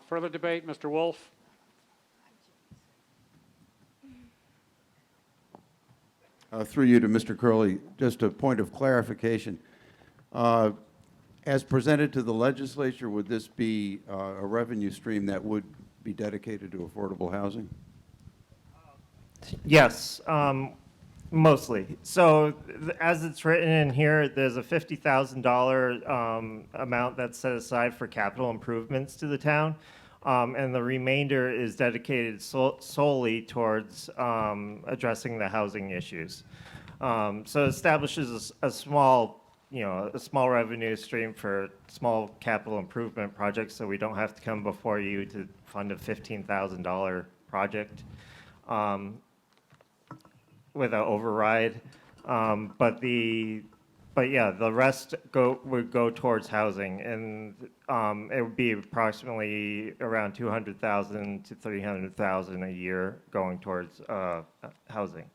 Further debate, Mr. Wolf? Through you to Mr. Curley, just a point of clarification. As presented to the legislature, would this be a revenue stream that would be dedicated to affordable housing? Yes, mostly. So as it's written in here, there's a $50,000 amount that's set aside for capital improvements to the town. And the remainder is dedicated solely towards addressing the housing issues. So it establishes a small revenue stream for small capital improvement projects, so we don't have to come before you to fund a $15,000 project with an override. But yeah, the rest would go towards housing, and it would be approximately around $200,000 to $300,000 a year going towards housing.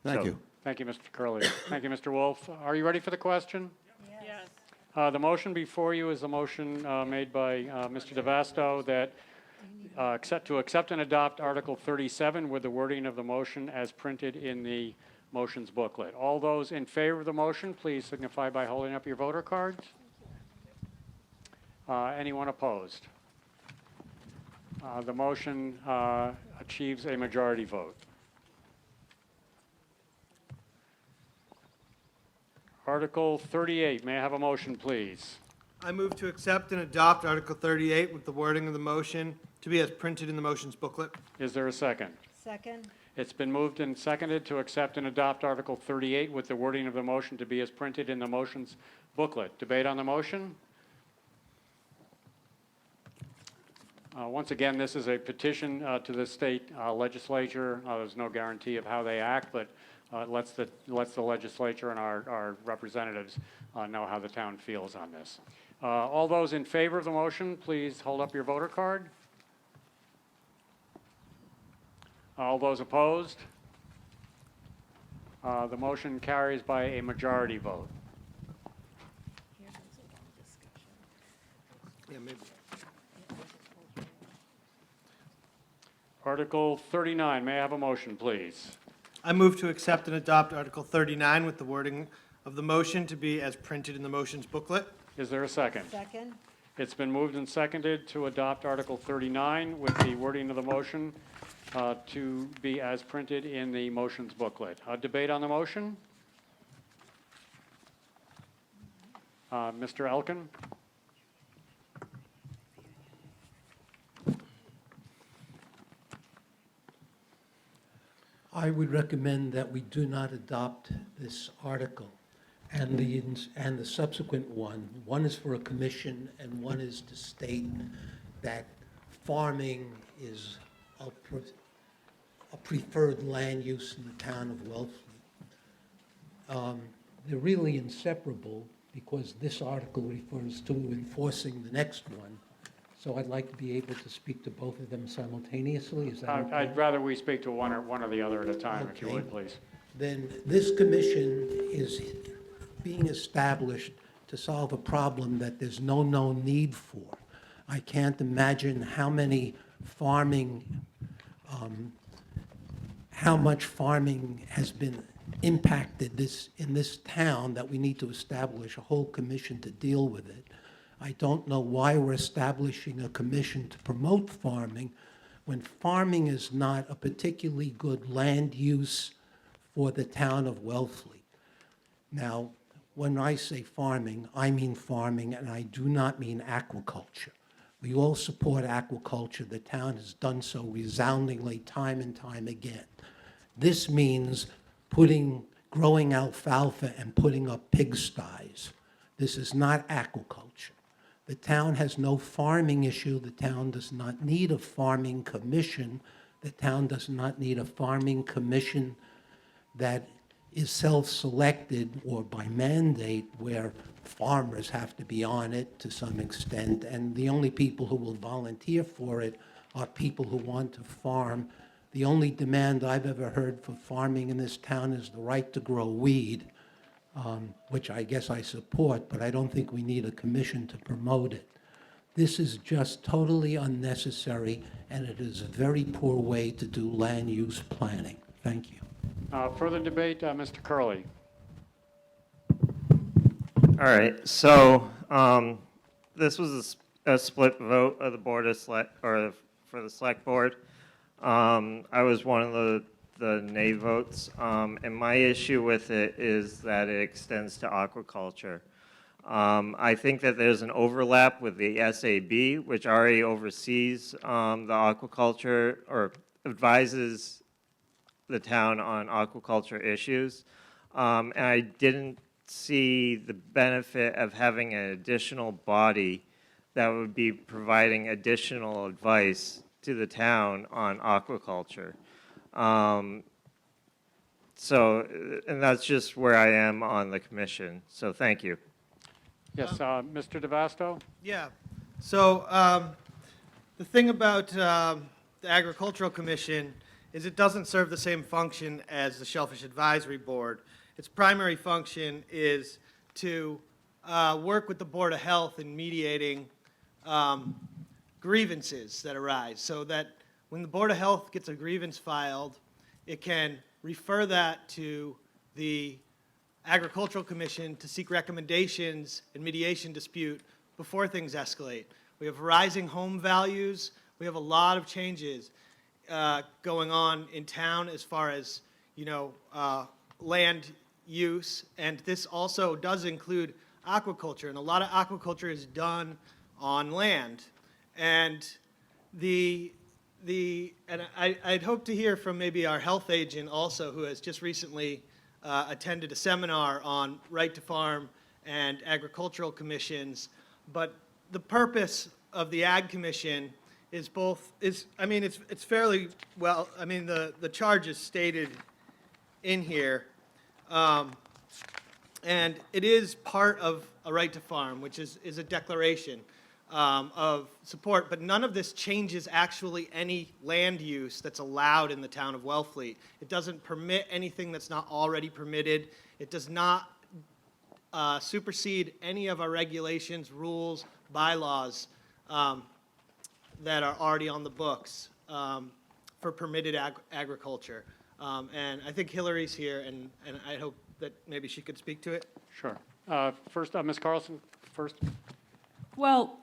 Thank you. Thank you, Mr. Curley. Thank you, Mr. Wolf. Are you ready for the question? Yes. The motion before you is a motion made by Mr. DeVasto that to accept and adopt Article 37 with the wording of the motion as printed in the motions booklet. All those in favor of the motion, please signify by holding up your voter cards. Anyone opposed? The motion achieves a majority vote. Article 38, may I have a motion, please? I move to accept and adopt Article 38 with the wording of the motion to be as printed in the motions booklet. Is there a second? Second? It's been moved and seconded to accept and adopt Article 38 with the wording of the motion to be as printed in the motions booklet. Debate on the motion? Once again, this is a petition to the state legislature. There's no guarantee of how they act, but lets the legislature and our representatives know how the town feels on this. All those in favor of the motion, please hold up your voter card. All those opposed? The motion carries by a majority vote. Yeah, maybe. Article 39, may I have a motion, please? I move to accept and adopt Article 39 with the wording of the motion to be as printed in the motions booklet. Is there a second? Second? It's been moved and seconded to adopt Article 39 with the wording of the motion to be as printed in the motions booklet. Debate on the motion? Mr. Elkin? I would recommend that we do not adopt this article and the subsequent one. One is for a commission and one is to state that farming is a preferred land use in the town of Wellfleet. They're really inseparable because this article refers to enforcing the next one. So I'd like to be able to speak to both of them simultaneously. Is that okay? I'd rather we speak to one or the other at a time, if you would, please. then this commission is being established to solve a problem that there's no known need for. I can't imagine how many farming, how much farming has been impacted in this town that we need to establish a whole commission to deal with it. I don't know why we're establishing a commission to promote farming when farming is not a particularly good land use for the town of Wellfleet. Now, when I say farming, I mean farming, and I do not mean aquaculture. We all support aquaculture. The town has done so resoundingly time and time again. This means growing alfalfa and putting up pigsties. This is not aquaculture. The town has no farming issue. The town does not need a farming commission. The town does not need a farming commission that is self-selected or by mandate where farmers have to be on it to some extent, and the only people who will volunteer for it are people who want to farm. The only demand I've ever heard for farming in this town is the right to grow weed, which I guess I support, but I don't think we need a commission to promote it. This is just totally unnecessary, and it is a very poor way to do land use planning. Thank you. Further debate, Mr. Curley. All right, so this was a split vote of the Board of Select, or for the Select Board. I was one of the nay votes, and my issue with it is that it extends to aquaculture. I think that there's an overlap with the SAB, which already oversees the aquaculture or advises the town on aquaculture issues. And I didn't see the benefit of having an additional body that would be providing additional advice to the town on aquaculture. And that's just where I am on the commission. So thank you. Yes, Mr. DeVasto? Yeah. So the thing about the Agricultural Commission is it doesn't serve the same function as the Shellfish Advisory Board. Its primary function is to work with the Board of Health in mediating grievances that arise, so that when the Board of Health gets a grievance filed, it can refer that to the Agricultural Commission to seek recommendations and mediation dispute before things escalate. We have rising home values. We have a lot of changes going on in town as far as, land use, and this also does include aquaculture, and a lot of aquaculture is done on land. And I'd hope to hear from maybe our health agent also, who has just recently attended a seminar on right to farm and agricultural commissions. But the purpose of the Ag Commission is it's fairly well, the charge is stated in here. And it is part of a right to farm, which is a declaration of support, but none of this changes actually any land use that's allowed in the town of Wellfleet. It doesn't permit anything that's not already permitted. It does not supersede any of our regulations, rules, bylaws that are already on the books for permitted agriculture. And I think Hillary's here, and I hope that maybe she could speak to it. Sure. First, Ms. Carlson, first. Well,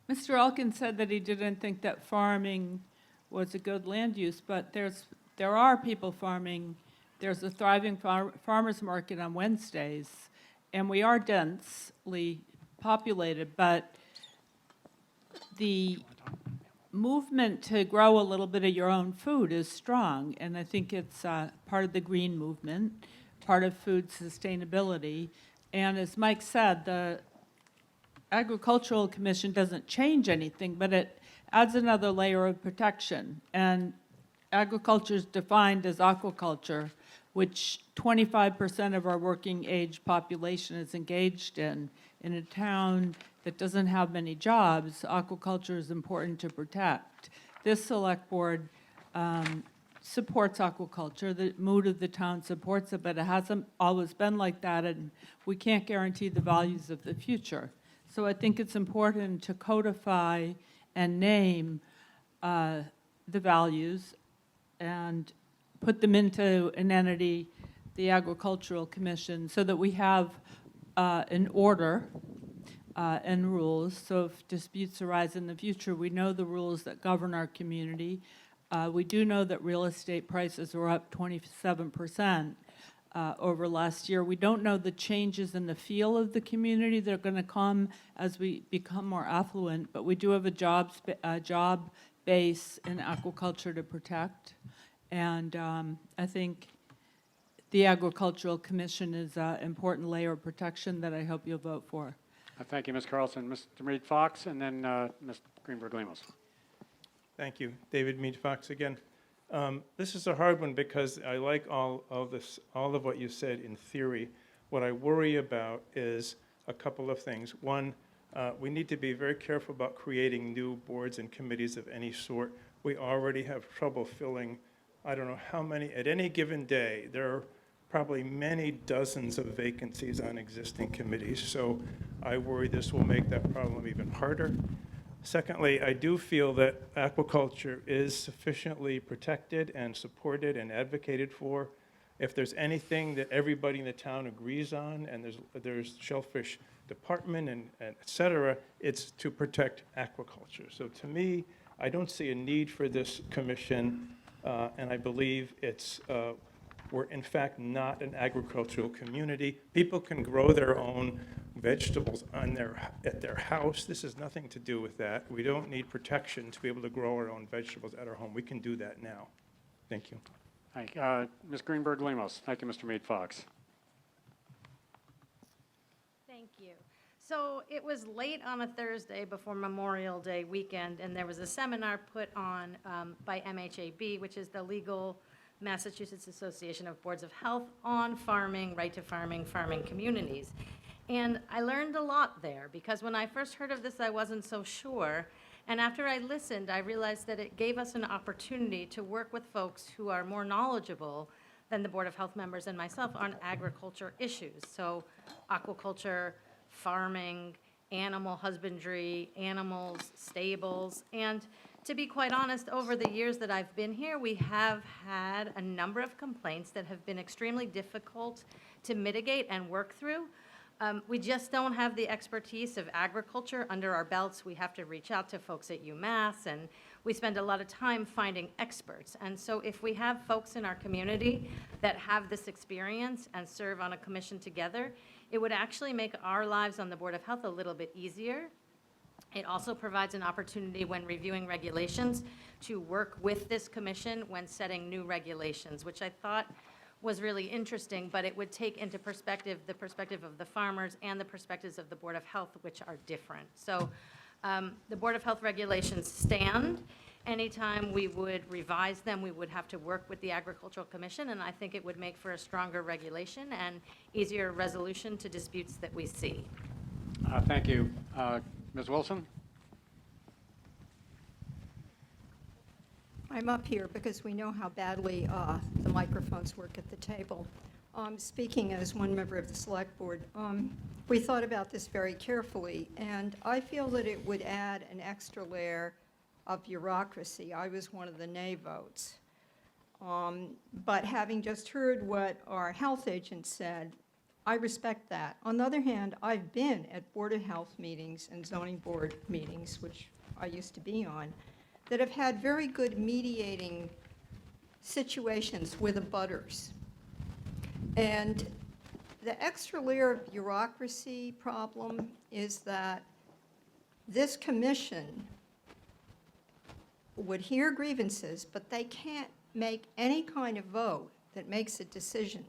Mr. Elkin said that he didn't think that farming was a good land use, but there are people farming. There's a thriving farmers market on Wednesdays, and we are densely populated, but the movement to grow a little bit of your own food is strong, and I think it's part of the green movement, part of food sustainability. And as Mike said, the Agricultural Commission doesn't change anything, but it adds another layer of protection. And agriculture is defined as aquaculture, which 25% of our working age population is engaged in. In a town that doesn't have many jobs, aquaculture is important to protect. This select board supports aquaculture. The mood of the town supports it, but it hasn't always been like that, and we can't guarantee the values of the future. So I think it's important to codify and name the values and put them into an entity, the Agricultural Commission, so that we have an order and rules. So if disputes arise in the future, we know the rules that govern our community. We do know that real estate prices are up 27% over last year. We don't know the changes in the feel of the community that are going to come as we become more affluent, but we do have a job base in aquaculture to protect. And I think the Agricultural Commission is an important layer of protection that I hope you'll vote for. Thank you, Ms. Carlson. Mr. Mead Fox, and then Ms. Greenberg Lemos. Thank you. David Mead Fox again. This is a hard one because I like all of what you said in theory. What I worry about is a couple of things. One, we need to be very careful about creating new boards and committees of any sort. We already have trouble filling, I don't know how many, at any given day, there are probably many dozens of vacancies on existing committees. So I worry this will make that problem even harder. Secondly, I do feel that aquaculture is sufficiently protected and supported and advocated for. If there's anything that everybody in the town agrees on, and there's shellfish department and et cetera, it's to protect aquaculture. So to me, I don't see a need for this commission, and I believe we're in fact not an agricultural community. People can grow their own vegetables at their house. This has nothing to do with that. We don't need protection to be able to grow our own vegetables at our home. We can do that now. Thank you. Thank you. Ms. Greenberg Lemos. Thank you, Mr. Mead Fox. Thank you. So it was late on a Thursday before Memorial Day weekend, and there was a seminar put on by MHAB, which is the legal Massachusetts Association of Boards of Health, on farming, right to farming, farming communities. And I learned a lot there, because when I first heard of this, I wasn't so sure. And after I listened, I realized that it gave us an opportunity to work with folks who are more knowledgeable than the Board of Health members and myself on agriculture issues. So aquaculture, farming, animal husbandry, animals, stables. And to be quite honest, over the years that I've been here, we have had a number of complaints that have been extremely difficult to mitigate and work through. We just don't have the expertise of agriculture under our belts. We have to reach out to folks at UMass, and we spend a lot of time finding experts. And so if we have folks in our community that have this experience and serve on a commission together, it would actually make our lives on the Board of Health a little bit easier. It also provides an opportunity when reviewing regulations to work with this commission when setting new regulations, which I thought was really interesting, but it would take into perspective the perspective of the farmers and the perspectives of the Board of Health, which are different. So the Board of Health regulations stand. Anytime we would revise them, we would have to work with the Agricultural Commission, and I think it would make for a stronger regulation and easier resolution to disputes that we see. Thank you. Ms. Wilson? I'm up here because we know how badly the microphones work at the table. Speaking as one member of the Select Board, we thought about this very carefully, and I feel that it would add an extra layer of bureaucracy. I was one of the nay votes. But having just heard what our health agent said, I respect that. On the other hand, I've been at Board of Health meetings and zoning board meetings, which I used to be on, that have had very good mediating situations with abutters. And the extra layer of bureaucracy problem is that this commission would hear grievances, but they can't make any kind of vote that makes a decision.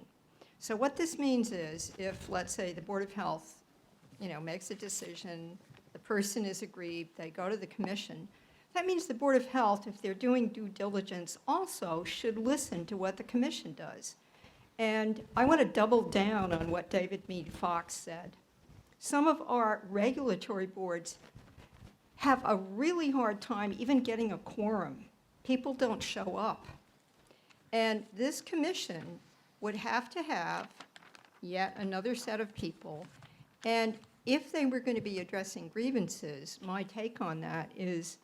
So what this means is, if, let's say, the Board of Health, makes a decision, the person is aggrieved, they go to the commission, that means the Board of Health, if they're doing due diligence, also should listen to what the commission does. And I want to double down on what David Mead Fox said. Some of our regulatory boards have a really hard time even getting a quorum. People don't show up. And this commission would have to have yet another set of people. And if they were going to be addressing grievances, my take on that is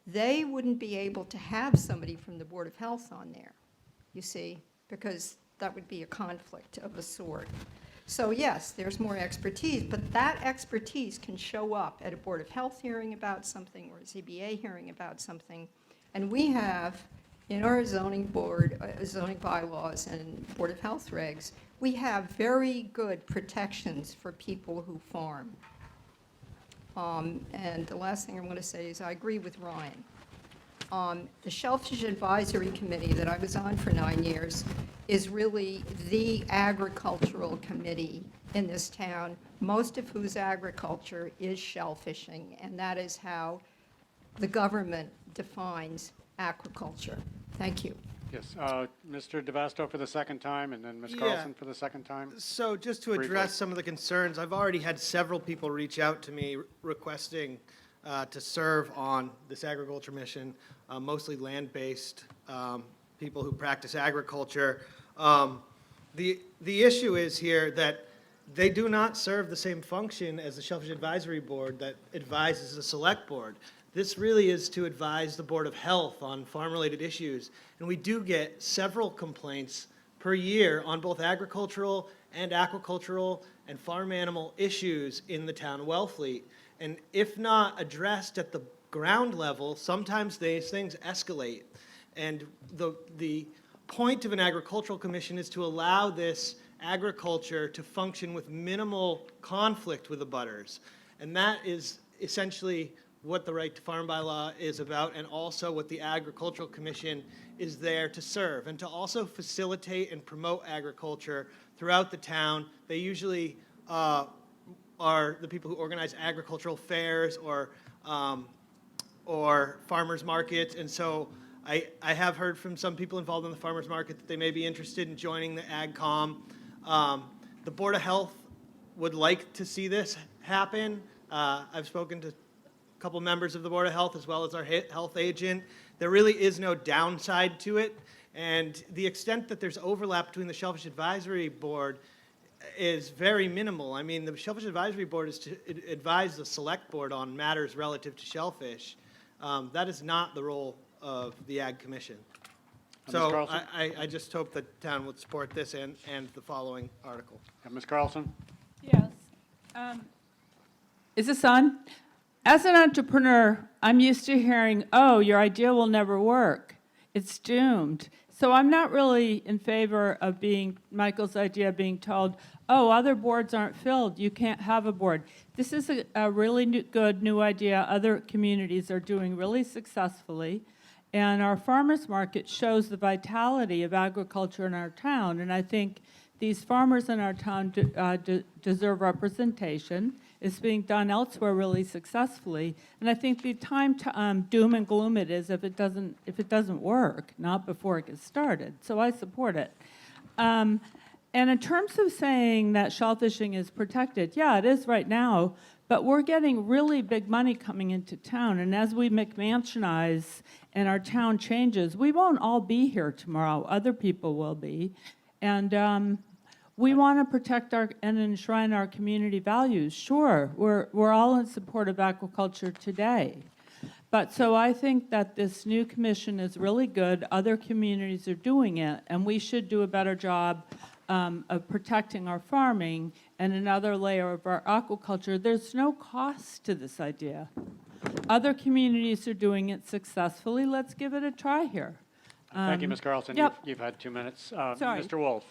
they wouldn't be able to have somebody from the Board of Health on there, you see, because that would be a conflict of a sort. So yes, there's more expertise, but that expertise can show up at a Board of Health hearing about something or a ZBA hearing about something. And we have, in our zoning board, zoning bylaws and Board of Health regs, we have very good protections for people who farm. And the last thing I want to say is I agree with Ryan. The Shellfish Advisory Committee that I was on for 9 years is really the agricultural committee in this town, most of whose agriculture is shellfishing, and that is how the government defines aquaculture. Thank you. Yes, Mr. DeVasto for the second time, and then Ms. Yeah. Carlson for the second time. So just to Briefly. address some of the concerns, I've already had several people reach out to me requesting to serve on this agriculture mission, mostly land-based people who practice agriculture. The issue is here that they do not serve the same function as the Shellfish Advisory Board that advises the Select Board. This really is to advise the Board of Health on farm-related issues, and we do get several complaints per year on both agricultural and aquacultural and farm animal issues in the town of Wellfleet. And if not addressed at the ground level, sometimes these things escalate. And the point of an agricultural commission is to allow this agriculture to function with minimal conflict with the butters. And that is essentially what the right to farm bylaw is about, and also what the Agricultural Commission is there to serve, and to also facilitate and promote agriculture throughout the town. They usually are the people who organize agricultural fairs or farmers markets, and so I have heard from some people involved in the farmers market that they may be interested in joining the AgCom. The Board of Health would like to see this happen. I've spoken to couple members of the Board of Health as well as our health agent. There really is no downside to it, and the extent that there's overlap between the Shellfish Advisory Board is very minimal. I mean, the Shellfish Advisory Board is to advise the Select Board on matters relative to shellfish. That is not the role of the Ag Commission. Ms. So Carlson? I just hope the town would support this and the following article. Ms. Carlson? Yes. Is this on? As an entrepreneur, I'm used to hearing, oh, your idea will never work. It's doomed. So I'm not really in favor of Michael's idea being told, oh, other boards aren't filled, you can't have a board. This is a really good new idea other communities are doing really successfully. And our farmers market shows the vitality of agriculture in our town. And I think these farmers in our town deserve representation. It's being done elsewhere really successfully, and I think the time to doom and gloom it is if it doesn't work, not before it gets started. So I support it. And in terms of saying that shellfishing is protected, yeah, it is right now, but we're getting really big money coming into town, and as we McMansionize and our town changes, we won't all be here tomorrow. Other people will be, and we want to protect and enshrine our community values. Sure, we're all in support of aquaculture today. But so I think that this new commission is really good. Other communities are doing it, and we should do a better job of protecting our farming. And another layer of our aquaculture, there's no cost to this idea. Other communities are doing it successfully. Let's give it a try here. Thank you, Ms. Carlson. Yep. You've had 2 minutes. Sorry. Mr. Wolf?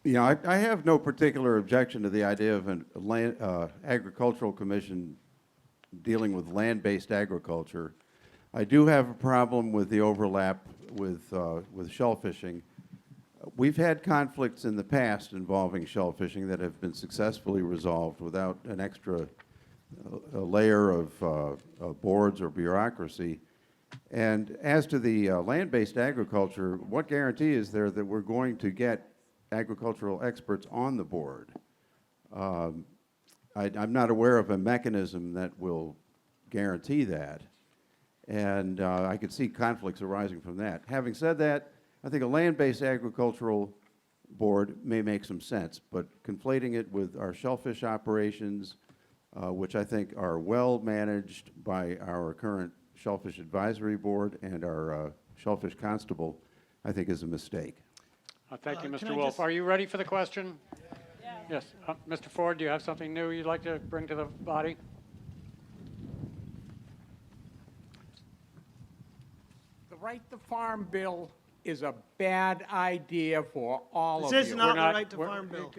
Yeah, I have no particular objection to the idea of an agricultural commission dealing with land-based agriculture. I do have a problem with the overlap with shellfishing. We've had conflicts in the past involving shellfishing that have been successfully resolved without an extra layer of boards or bureaucracy. And as to the land-based agriculture, what guarantee is there that we're going to get agricultural experts on the board? I'm not aware of a mechanism that will guarantee that. And I could see conflicts arising from that. Having said that, I think a land-based agricultural board may make some sense, but conflating it with our shellfish operations, which I think are well managed by our current Shellfish Advisory Board and our Shellfish Constable, I think is a mistake. Thank you, Can Mr. I Wolf. just- Are you ready for the question? Yes. Mr. Ford, do you have something new you'd like to bring to the body? The right to farm bill is a bad idea for all of This you. is not We're the right to farm bill.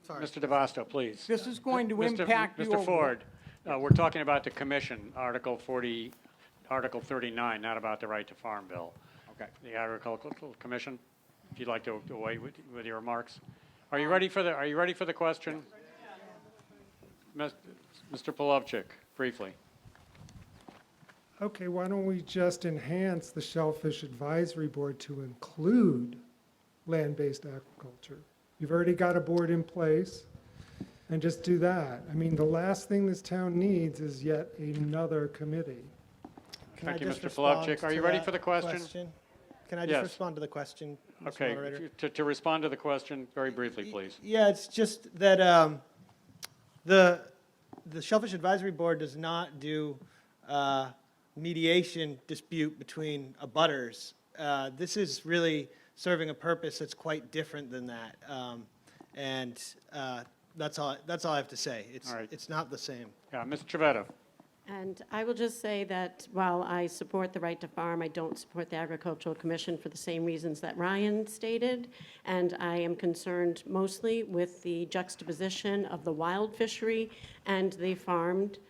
Sorry. Mr. DeVasto, please. This is going to Mr. impact you. Mr. Ford, we're talking about the commission, Article 40, Article 39, not about the right to farm bill. Okay. The Agricultural Commission, if you'd like to wait with your remarks. Are you ready for the question? Mr. Polovchik, briefly. Okay, why don't we just enhance the Shellfish Advisory Board to include land-based aquaculture? You've already got a board in place, and just do that. I mean, the last thing this town needs is yet another committee. Can I Thank you, just Mr. respond Polovchik. Are to you ready that for the question? Can I just Yes. respond to the question, Mr. Okay, Moderator? to respond to the question, very briefly, please. Yeah, it's just that the Shellfish Advisory Board does not do mediation dispute between abutters. This is really serving a purpose that's quite different than that. And that's all I have to say. All right. It's not the same. Yeah, Ms. Trivetta. And I will just say that while I support the right to farm, I don't support the Agricultural Commission for the same reasons that Ryan stated. And I am concerned mostly with the juxtaposition of the wild fishery and the farmers.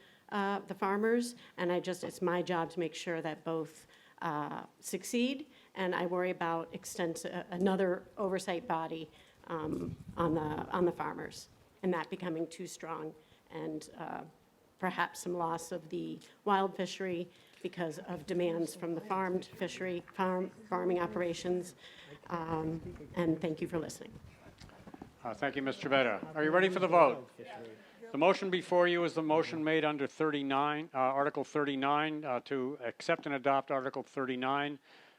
And it's my job to make sure that both succeed. And I worry about another oversight body on the farmers, and that becoming too strong, and perhaps some loss of the wild fishery because of demands from the farming operations. And thank you for listening. Thank you, Ms. Trivetta. Are you ready for the vote? The motion before you is the motion made under 39, Article 39, to accept and adopt Article 39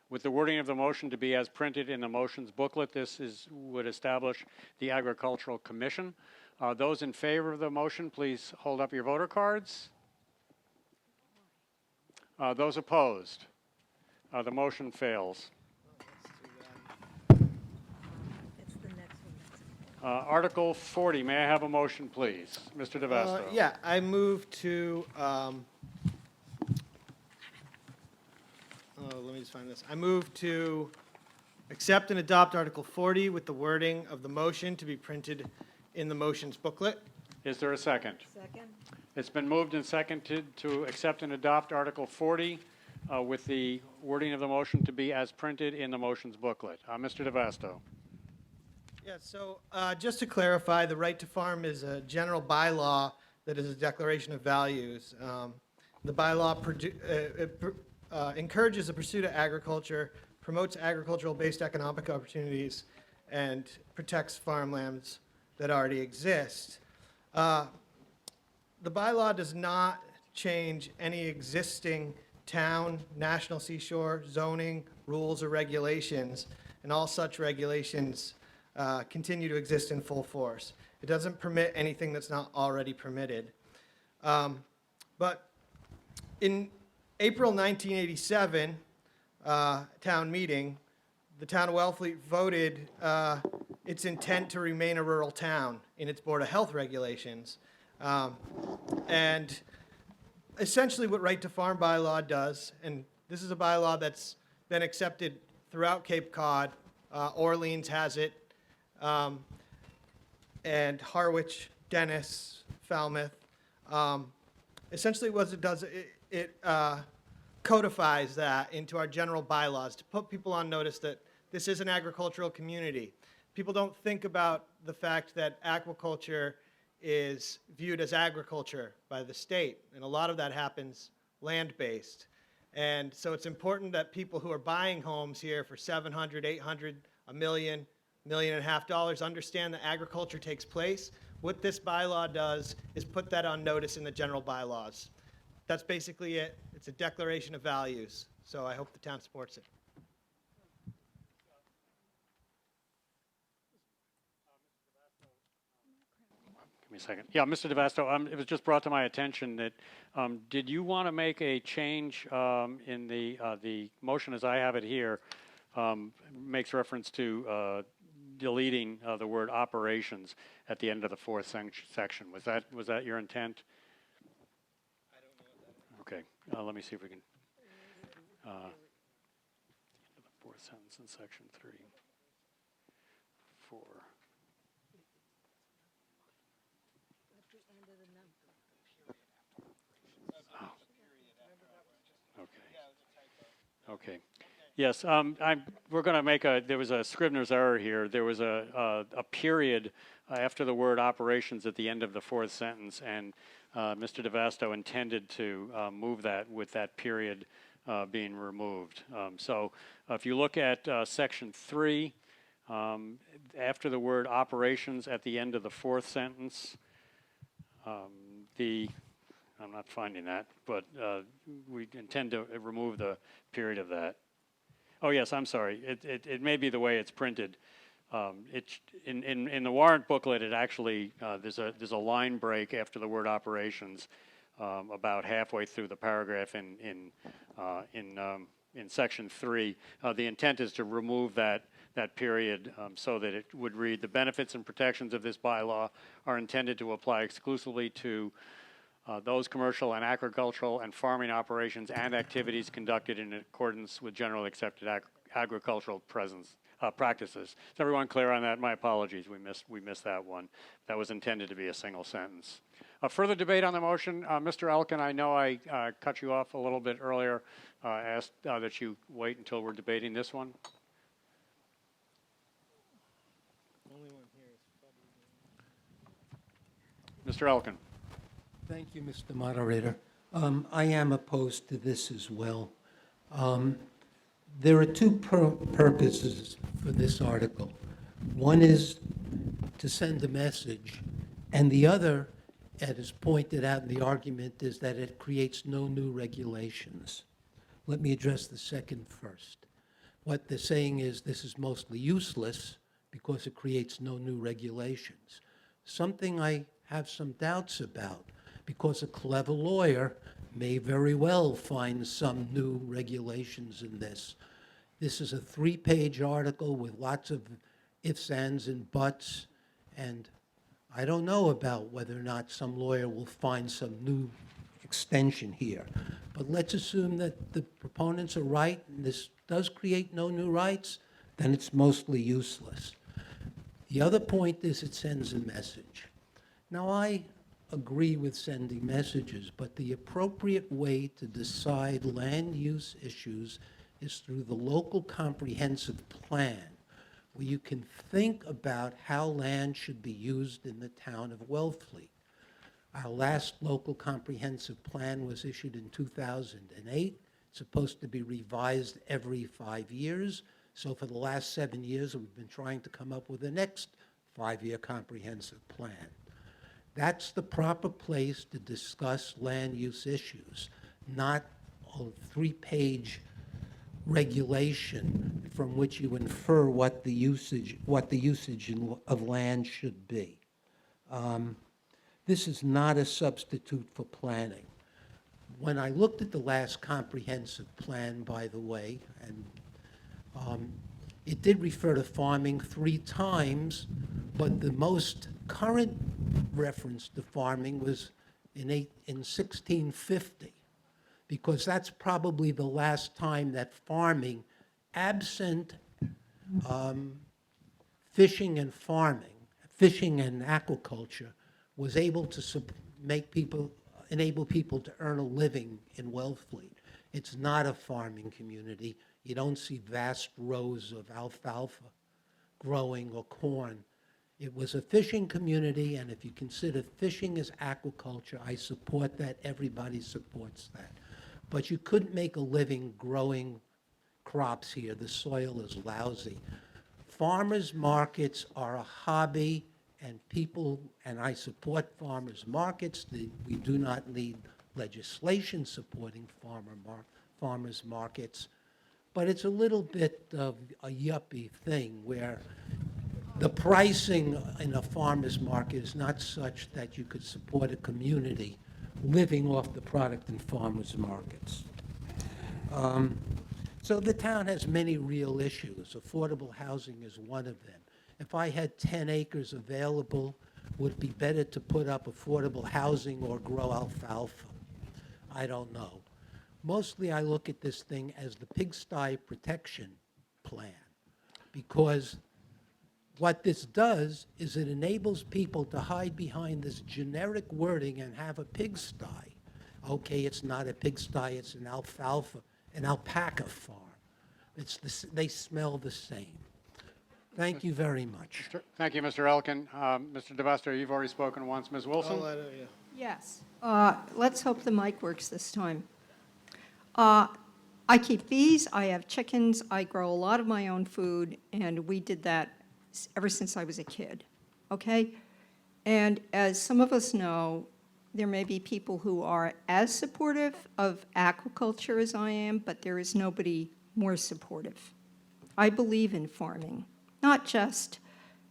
with the wording of the motion to be as printed in the motions booklet. This would establish the Agricultural Commission. Those in favor of the motion, please hold up your voter cards. Those opposed? The motion fails. Article 40, may I have a motion, please? Mr. DeVasto. Yeah, I move to, let me just find this. I move to accept and adopt Article 40 with the wording of the motion to be printed in the motions booklet. Is there a second? Second. It's been moved and seconded to accept and adopt Article 40 with the wording of the motion to be as printed in the motions booklet. Mr. DeVasto. Yeah, so just to clarify, the right to farm is a general bylaw that is a declaration of values. The bylaw encourages the pursuit of agriculture, promotes agricultural-based economic opportunities, and protects farmlands that already exist. The bylaw does not change any existing town, national seashore, zoning, rules, or regulations, and all such regulations continue to exist in full force. It doesn't permit anything that's not already permitted. But in April 1987 town meeting, the town of Wellfleet voted its intent to remain a rural town in its Board of Health regulations. And essentially what Right to Farm bylaw does, and this is a bylaw that's been accepted throughout Cape Cod, Orleans has it, and Harwich, Dennis, Falmouth. Essentially what it does, it codifies that into our general bylaws to put people on notice that this is an agricultural community. People don't think about the fact that aquaculture is viewed as agriculture by the state, and a lot of that happens land-based. And so it's important that people who are buying homes here for $700,000, $800,000, $1 million, $1.5 million understand that agriculture takes place. What this bylaw does is put that on notice in the general bylaws. That's basically it. It's a declaration of values, so I hope the town supports it. Give me a second. Yeah, Mr. DeVasto, it was just brought to my attention that, did you want to make a change in the motion as I have it here, makes reference to deleting the word operations at the end of the fourth section. Was that your intent? I don't know what that is. Okay, let me see if we can. The end of the fourth sentence in section 3. 4. Okay. Yes, we're going to make there was a Scrivener's error here. There was a period after the word operations at the end of the fourth sentence, and Mr. DeVasto intended to move that with that period being removed. So if you look at section 3, after the word operations at the end of the fourth sentence, I'm not finding that, but we intend to remove the period of that. Oh, yes, I'm sorry. It may be the way it's printed. In the warrant booklet, it actually, there's a line break after the word operations about halfway through the paragraph in section 3. The intent is to remove that period so that it would read, the benefits and protections of this bylaw are intended to apply exclusively to those commercial and agricultural and farming operations and activities conducted in accordance with generally accepted agricultural practices. Is everyone clear on that? My apologies, we missed that one. That was intended to be a single sentence. Further debate on the motion. Mr. Elkin, I know I cut you off a little bit earlier. Asked that you wait until we're debating this one. Mr. Elkin. Thank you, Mr. Moderator. I am opposed to this as well. There are two purposes for this article. One is to send a message, and the other, as is pointed out in the argument, is that it creates no new regulations. Let me address the second first. What they're saying is this is mostly useless because it creates no new regulations. Something I have some doubts about, because a clever lawyer may very well find some new regulations in this. This is a 3-page article with lots of ifs, ands, and buts, and I don't know about whether or not some lawyer will find some new extension here. But let's assume that the proponents are right, and this does create no new rights, then it's mostly useless. The other point is it sends a message. Now, I agree with sending messages, but the appropriate way to decide land use issues is through the local comprehensive plan, where you can think about how land should be used in the town of Wellfleet. Our last local comprehensive plan was issued in 2008. It's supposed to be revised every 5 years. So for the last 7 years, we've been trying to come up with the next 5-year comprehensive plan. That's the proper place to discuss land use issues, not a 3-page regulation from which you infer what the usage of land should be. This is not a substitute for planning. When I looked at the last comprehensive plan, by the way, and it did refer to farming 3 times, but the most current reference to farming was in 1650, because that's probably the last time that farming, absent fishing and farming, fishing and aquaculture, was able to enable people to earn a living in Wellfleet. It's not a farming community. You don't see vast rows of alfalfa growing or corn. It was a fishing community, and if you consider fishing as aquaculture, I support that. Everybody supports that. But you couldn't make a living growing crops here. The soil is lousy. Farmers markets are a hobby, and I support farmers markets. We do not need legislation supporting farmers markets, but it's a little bit of a yuppie thing where the pricing in a farmer's market is not such that you could support a community living off the product in farmers markets. So the town has many real issues. Affordable housing is one of them. If I had 10 acres available, would it be better to put up affordable housing or grow alfalfa? I don't know. Mostly I look at this thing as the pigsty protection plan, because what this does is it enables people to hide behind this generic wording and have a pigsty. Okay, it's not a pigsty, it's an alpaca farm. They smell the same. Thank you very much. Thank you, Mr. Elkin. Mr. DeVesta, you've already spoken once. Ms. Wilson? Yes. Let's hope the mic works this time. I keep bees, I have chickens, I grow a lot of my own food, and we did that ever since I was a kid, okay? And as some of us know, there may be people who are as supportive of aquaculture as I am, but there is nobody more supportive. I believe in farming, not just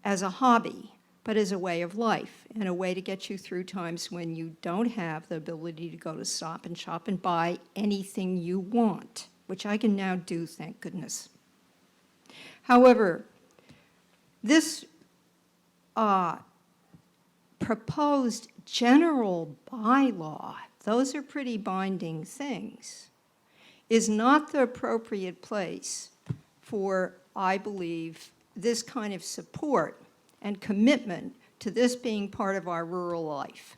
as a hobby, but as a way of life and a way to get you through times when you don't have the ability to go to Stop and Shop and buy anything you want, which I can now do, thank goodness. However, this proposed general bylaw, those are pretty binding things, is not the appropriate place for, I believe, this kind of support and commitment to this being part of our rural life.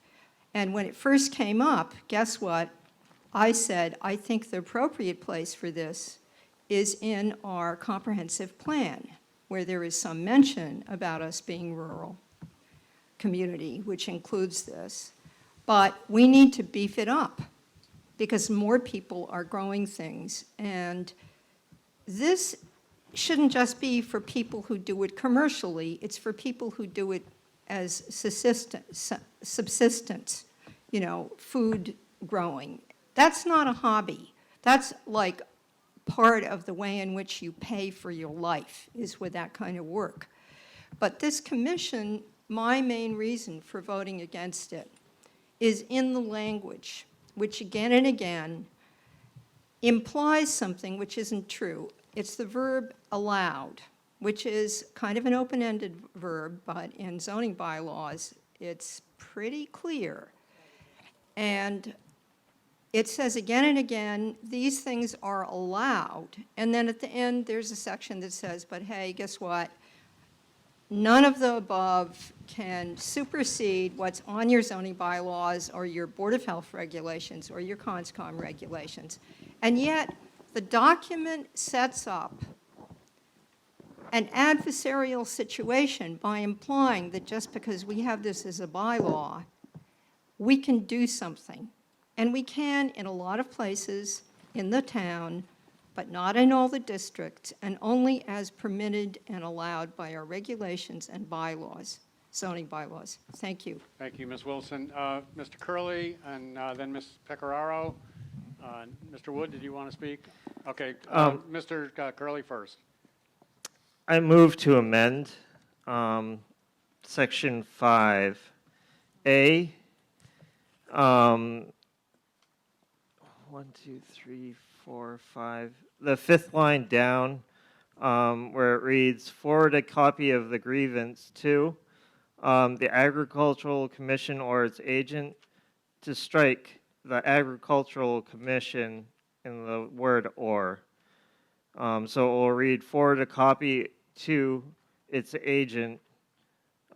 And when it first came up, guess what? I said, I think the appropriate place for this is in our comprehensive plan, where there is some mention about us being rural community, which includes this. But we need to beef it up because more people are growing things. And this shouldn't just be for people who do it commercially, it's for people who do it as subsistence, you know, food growing. That's not a hobby. That's like part of the way in which you pay for your life, is with that kind of work. But this commission, my main reason for voting against it is in the language, which again and again implies something which isn't true. It's the verb allowed, which is kind of an open-ended verb, but in zoning bylaws, it's pretty clear. And it says again and again, these things are allowed. And then at the end, there's a section that says, but hey, guess what? None of the above can supersede what's on your zoning bylaws or your Board of Health regulations or your CONSCOM regulations. And yet, the document sets up an adversarial situation by implying that just because we have this as a bylaw, we can do something. And we can in a lot of places in the town, but not in all the districts, and only as permitted and allowed by our regulations and bylaws, zoning bylaws. Thank you. Thank you, Ms. Wilson. Mr. Curley, and then Ms. Pecoraro. Mr. Wood, did you want to speak? Okay, Mr. Curley first. I move to amend Section 5A. 1, 2, 3, 4, 5. The fifth line down, where it reads, forward a copy of the grievance to the Agricultural Commission or its agent, to strike the Agricultural Commission in the word or. So it will read, forward a copy to its agent,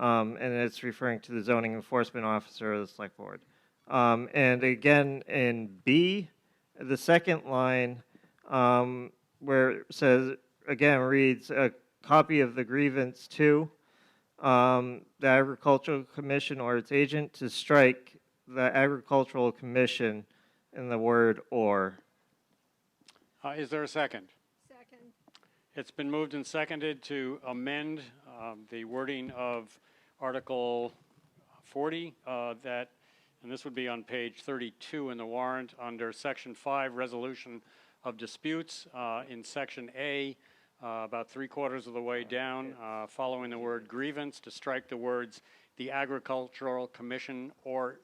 and it's referring to the zoning enforcement officer of the select board. And again, in B, the second line, where it says, again, reads, a copy of the grievance to the Agricultural Commission or its agent, to strike the Agricultural Commission in the word or. Is there a second? Second. It's been moved and seconded to amend the wording of Article 40 that And this would be on page 32 in the warrant under Section 5, Resolution of Disputes. In Section A, about 3/4 of the way down, following the word grievance, to strike the words the Agricultural Commission or,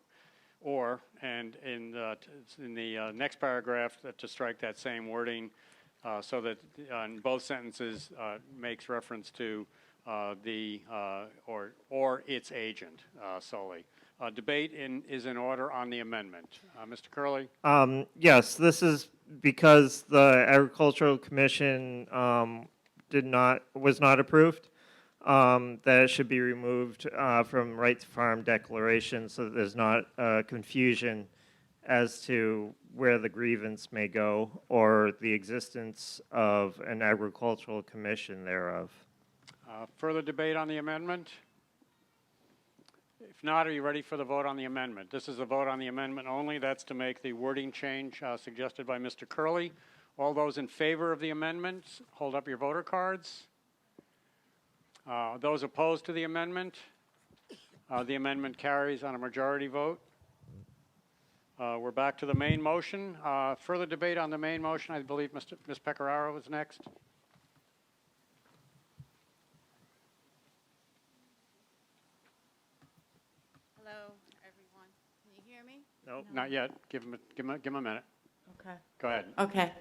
and in the next paragraph, to strike that same wording, so that in both sentences makes reference to or its agent solely. Debate is in order on the amendment. Mr. Curley? Yes, this is because the Agricultural Commission was not approved. That it should be removed from right to farm declaration so that there's not confusion as to where the grievance may go or the existence of an agricultural commission thereof. Further debate on the amendment? If not, are you ready for the vote on the amendment? This is a vote on the amendment only. That's to make the wording change suggested by Mr. Curley. All those in favor of the amendment, hold up your voter cards. Those opposed to the amendment carries on a majority vote. We're back to the main motion. Further debate on the main motion. I believe Ms. Pecoraro is next. Hello, everyone. Can you hear me? No, not yet. Give him a minute. Okay. Go ahead. Okay.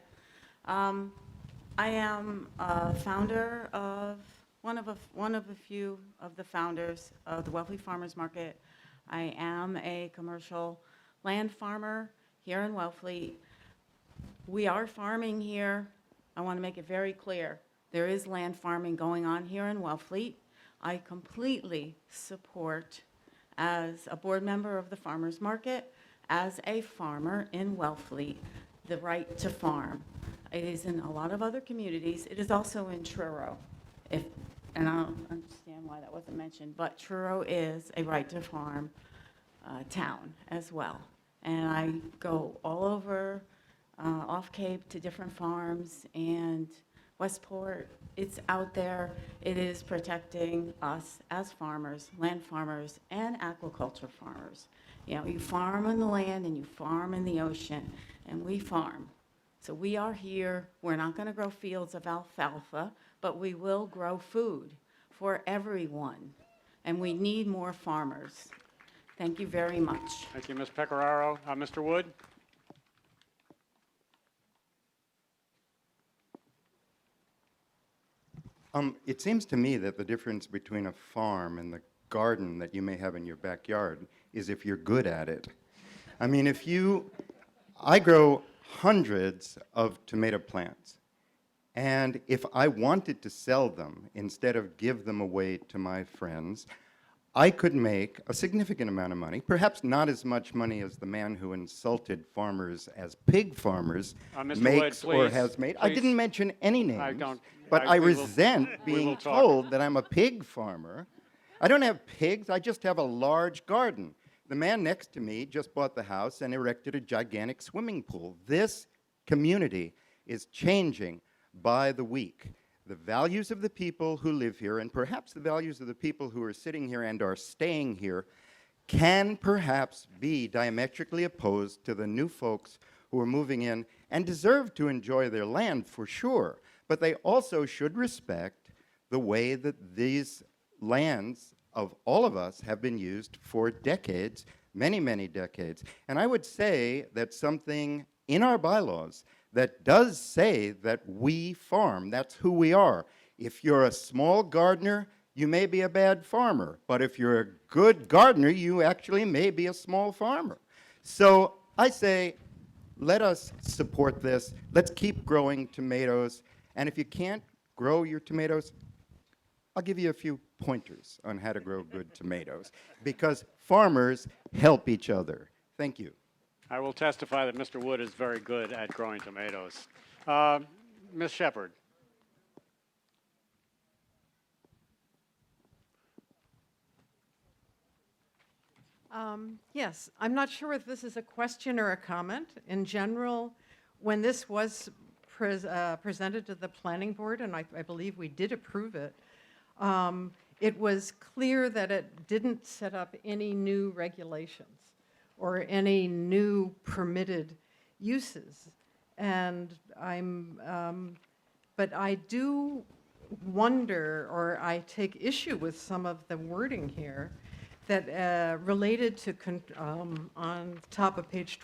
I am a founder of one of a few of the founders of the Wellfleet Farmers Market. I am a commercial land farmer here in Wellfleet. We are farming here. I want to make it very clear. There is land farming going on here in Wellfleet. I completely support, as a board member of the farmers market, as a farmer in Wellfleet, the right to farm. It is in a lot of other communities. It is also in Truro. And I don't understand why that wasn't mentioned, but Truro is a right to farm town as well. And I go all over off Cape to different farms, and Westport, it's out there. It is protecting us as farmers, land farmers, and aquaculture farmers. You know, you farm on the land and you farm in the ocean, and we farm. So we are here. We're not going to grow fields of alfalfa, but we will grow food for everyone. And we need more farmers. Thank you very much. Thank you, Ms. Pecoraro. Mr. Wood? It seems to me that the difference between a farm and the garden that you may have in your backyard is if you're good at it. I mean, I grow hundreds of tomato plants, and if I wanted to sell them instead of give them away to my friends, I could make a significant amount of money, perhaps not as much money as the man who insulted farmers as pig farmers Mr. makes Wood, or please, has made. I please. didn't mention any names, but I we will- resent we will being talk. told that I'm a pig farmer. I don't have pigs, I just have a large garden. The man next to me just bought the house and erected a gigantic swimming pool. This community is changing by the week. The values of the people who live here, and perhaps the values of the people who are sitting here and are staying here, can perhaps be diametrically opposed to the new folks who are moving in and deserve to enjoy their land for sure. But they also should respect the way that these lands of all of us have been used for decades, many, many decades. And I would say that something in our bylaws that does say that we farm, that's who we are. If you're a small gardener, you may be a bad farmer. But if you're a good gardener, you actually may be a small farmer. So I say, let us support this. Let's keep growing tomatoes. And if you can't grow your tomatoes, I'll give you a few pointers on how to grow good tomatoes, because farmers help each other. Thank you. I will testify that Mr. Wood is very good at growing tomatoes. Ms. Shepherd? Yes, I'm not sure if this is a question or a comment. In general, when this was presented to the planning board, and I believe we did approve it, it was clear that it didn't set up any new regulations or any new permitted uses. And but I do wonder, or I take issue with some of the wording here that related to, on top of page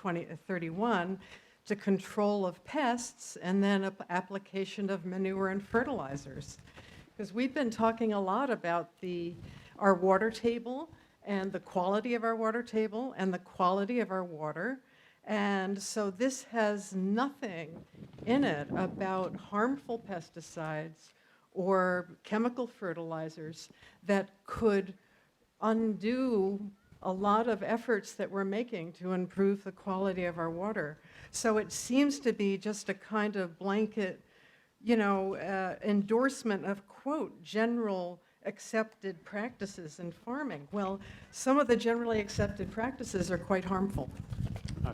31, to control of pests and then application of manure and fertilizers. Because we've been talking a lot about our water table and the quality of our water table and the quality of our water. And so this has nothing in it about harmful pesticides or chemical fertilizers that could undo a lot of efforts that we're making to improve the quality of our water. So it seems to be just a kind of blanket, endorsement of, quote, general accepted practices in farming. Well, some of the generally accepted practices are quite harmful.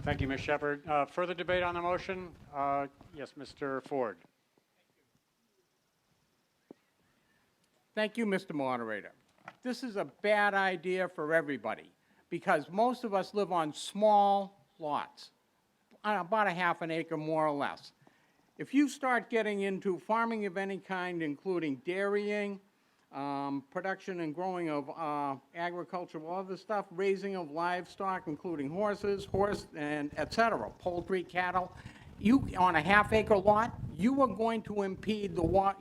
Thank you, Ms. Shepherd. Further debate on the motion? Yes, Mr. Ford. Thank you, Mr. Moderator. This is a bad idea for everybody because most of us live on small lots, about a half an acre more or less. If you start getting into farming of any kind, including dairying, production and growing of agricultural other stuff, raising of livestock, including horses, and et cetera, poultry, cattle, you, on a half acre lot, you are going to impede the water,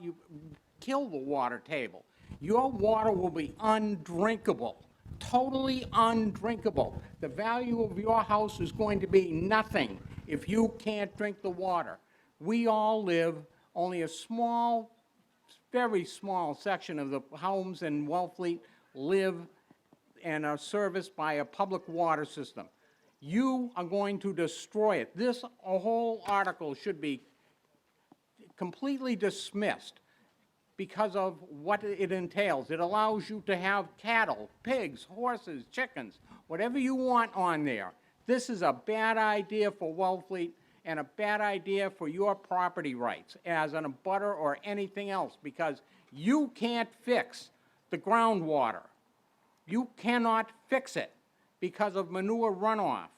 kill the water table. Your water will be undrinkable, totally undrinkable. The value of your house is going to be nothing if you can't drink the water. We all live, only a small, very small section of the homes in Wellfleet live and are serviced by a public water system. You are going to destroy it. This whole article should be completely dismissed because of what it entails. It allows you to have cattle, pigs, horses, chickens, whatever you want on there. This is a bad idea for Wellfleet and a bad idea for your property rights as an abutter or anything else, because you can't fix the groundwater. You cannot fix it because of manure runoff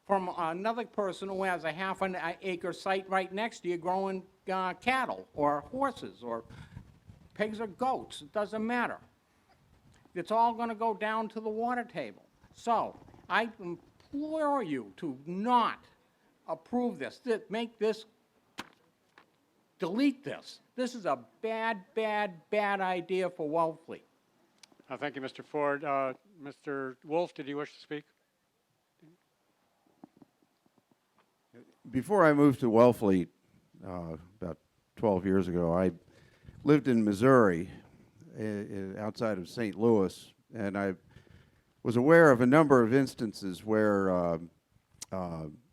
from another person who has a half an acre site right next to you growing cattle or horses or pigs or goats. It doesn't matter. It's all going to go down to the water table. So I implore you to not approve this, make this, delete this. This is a bad, bad, bad idea for Wellfleet. Thank you, Mr. Ford. Mr. Wolf, did you wish to speak? Before I moved to Wellfleet, about 12 years ago, I lived in Missouri, outside of St. Louis, and I was aware of a number of instances where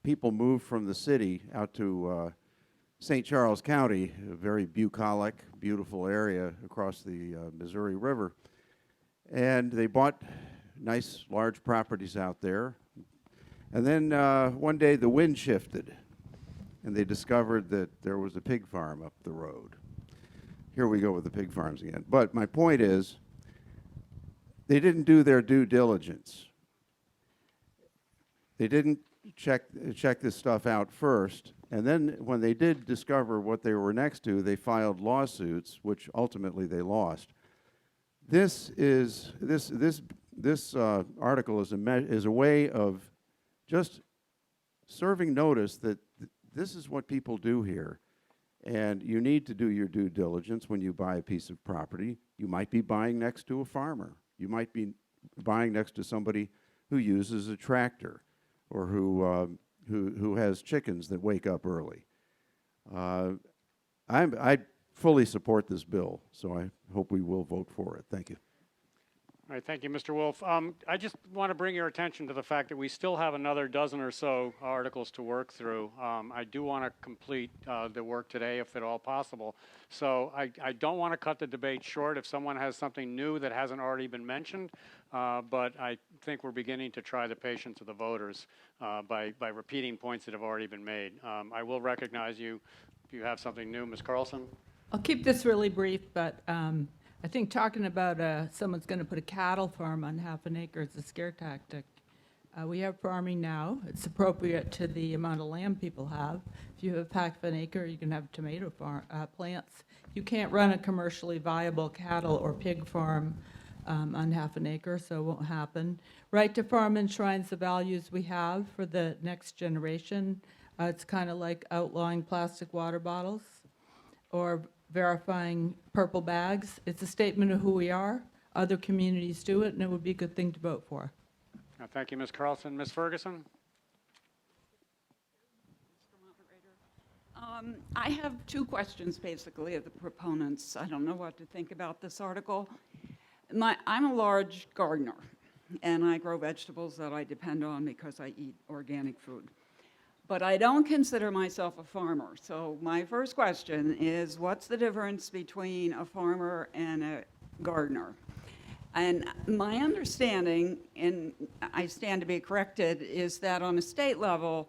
people moved from the city out to St. Charles County, a very bucolic, beautiful area across the Missouri River, and they bought nice, large properties out there. And then one day the wind shifted, and they discovered that there was a pig farm up the road. Here we go with the pig farms again. But my point is, they didn't do their due diligence. They didn't check this stuff out first, and then when they did discover what they were next to, they filed lawsuits, which ultimately they lost. This article is a way of just serving notice that this is what people do here. And you need to do your due diligence when you buy a piece of property. You might be buying next to a farmer. You might be buying next to somebody who uses a tractor or who has chickens that wake up early. I fully support this bill, so I hope we will vote for it. Thank you. All right, thank you, Mr. Wolf. I just want to bring your attention to the fact that we still have another dozen or so articles to work through. I do want to complete the work today, if at all possible. So I don't want to cut the debate short if someone has something new that hasn't already been mentioned, but I think we're beginning to try the patience of the voters by repeating points that have already been made. I will recognize you if you have something new. Ms. Carlson? I'll keep this really brief, but I think talking about someone's going to put a cattle farm on half an acre is a scare tactic. We have farming now. It's appropriate to the amount of land people have. If you have half an acre, you can have tomato plants. You can't run a commercially viable cattle or pig farm on half an acre, so it won't happen. Right to farm enshrines the values we have for the next generation. It's kind of like outlawing plastic water bottles or verifying purple bags. It's a statement of who we are. Other communities do it, and it would be a good thing to vote for. Thank you, Ms. Carlson. Ms. Ferguson? I have two questions, basically, of the proponents. I don't know what to think about this article. I'm a large gardener, and I grow vegetables that I depend on because I eat organic food. But I don't consider myself a farmer. So my first question is, what's the difference between a farmer and a gardener? And my understanding, and I stand to be corrected, is that on a state level,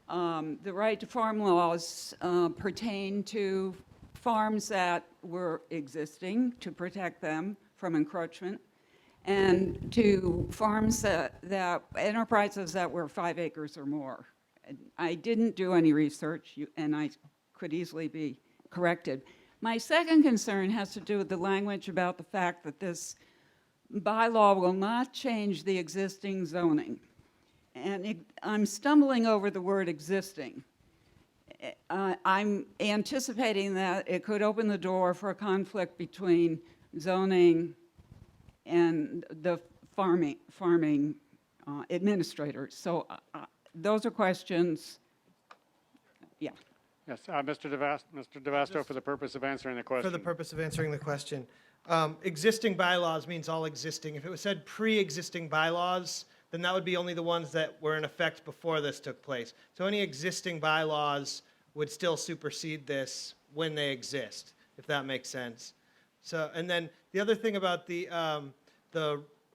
the right to farm laws pertain to farms that were existing to protect them from encroachment, and to farms that enterprises that were 5 acres or more. I didn't do any research, and I could easily be corrected. My second concern has to do with the language about the fact that this bylaw will not change the existing zoning. And I'm stumbling over the word existing. I'm anticipating that it could open the door for a conflict between zoning and the farming administrators. So those are questions. Yeah. Yes, Mr. DeVasto, for the purpose of answering the question. For the purpose of answering the question. Existing bylaws means all existing. If it was said pre-existing bylaws, then that would be only the ones that were in effect before this took place. So any existing bylaws would still supersede this when they exist, if that makes sense. So, and then the other thing about the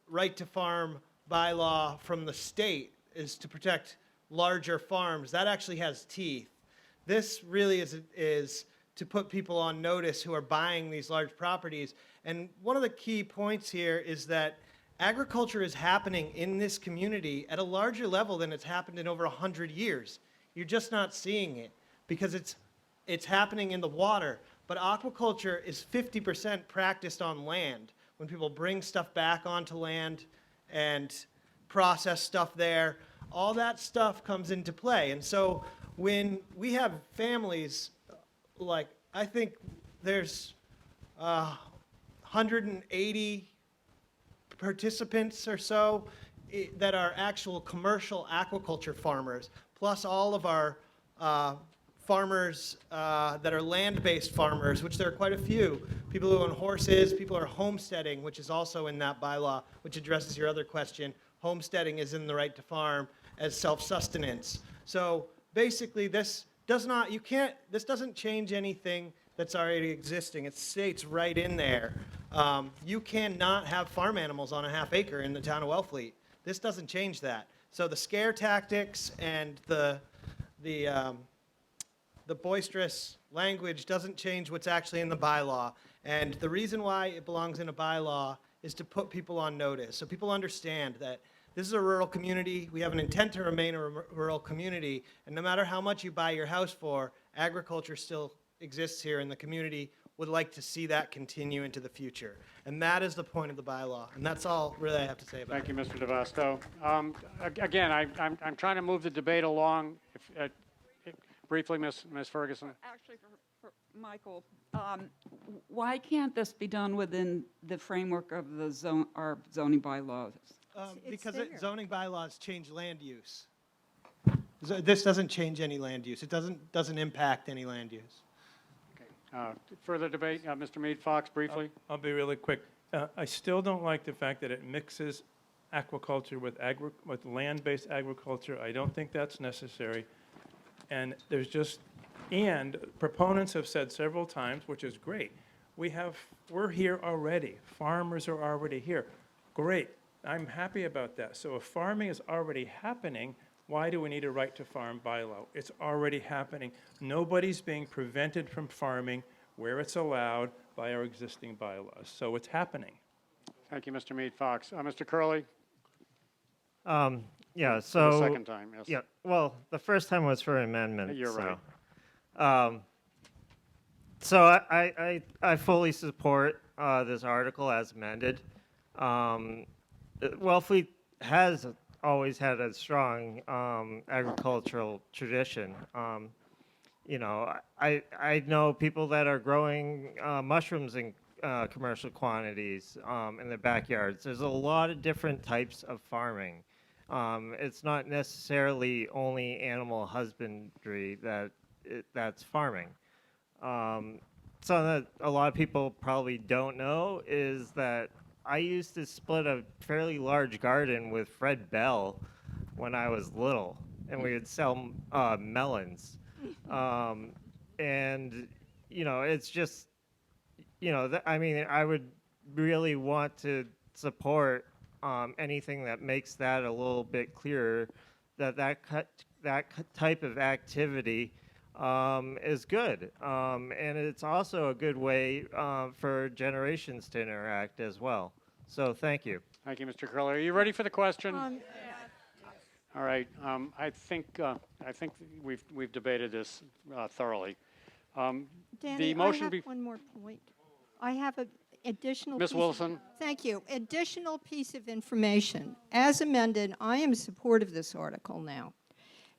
right to farm bylaw from the state is to protect larger farms. That actually has teeth. This really is to put people on notice who are buying these large properties. And one of the key points here is that agriculture is happening in this community at a larger level than it's happened in over 100 years. You're just not seeing it because it's happening in the water. But aquaculture is 50% practiced on land. When people bring stuff back onto land and process stuff there, all that stuff comes into play. And so when we have families, like I think there's 180 participants or so that are actual commercial aquaculture farmers, plus all of our farmers that are land-based farmers, which there are quite a few. People who own horses, people who are homesteading, which is also in that bylaw, which addresses your other question. Homesteading is in the right to farm as self-sustenance. So basically this doesn't change anything that's already existing. It states right in there. You cannot have farm animals on a half acre in the town of Wellfleet. This doesn't change that. So the scare tactics and the boisterous language doesn't change what's actually in the bylaw. And the reason why it belongs in a bylaw is to put people on notice. So people understand that this is a rural community. We have an intent to remain a rural community. And no matter how much you buy your house for, agriculture still exists here, and the community would like to see that continue into the future. And that is the point of the bylaw. And that's all really I have to say about it. Thank you, Mr. DeVasto. Again, I'm trying to move the debate along. Briefly, Ms. Ferguson. Actually, for Michael, why can't this be done within the framework of our zoning bylaws? Because zoning bylaws change land use. This doesn't change any land use. It doesn't impact any land use. Further debate, Mr. Mead Fox, briefly. I'll be really quick. I still don't like the fact that it mixes aquaculture with land-based agriculture. I don't think that's necessary. And proponents have said several times, which is great, we're here already. Farmers are already here. Great. I'm happy about that. So if farming is already happening, why do we need a right to farm bylaw? It's already happening. Nobody's being prevented from farming where it's allowed by our existing bylaws. So it's happening. Thank you, Mr. Mead Fox. Mr. Curley. For so. the second time, yes. Yeah, well, the first time was for amendment. You're so. right. So I fully support this article as amended. Wellfleet has always had a strong agricultural tradition. You know, I know people that are growing mushrooms in commercial quantities in their backyards. There's a lot of different types of farming. It's not necessarily only animal husbandry that's farming. Something that a lot of people probably don't know is that I used to split a fairly large garden with Fred Bell when I was little, and we would sell melons. And, you know, it's just, you know, I mean, I would really want to support anything that makes that a little bit clearer, that type of activity is good. And it's also a good way for generations to interact as well. So thank you. Thank you, Mr. Curley. Are you ready for the question? All right. I think we've debated this thoroughly. Danny, The motion I have one more point. I have an additional. Ms. Wilson? Thank you. Additional piece of information. As amended, I am in support of this article now.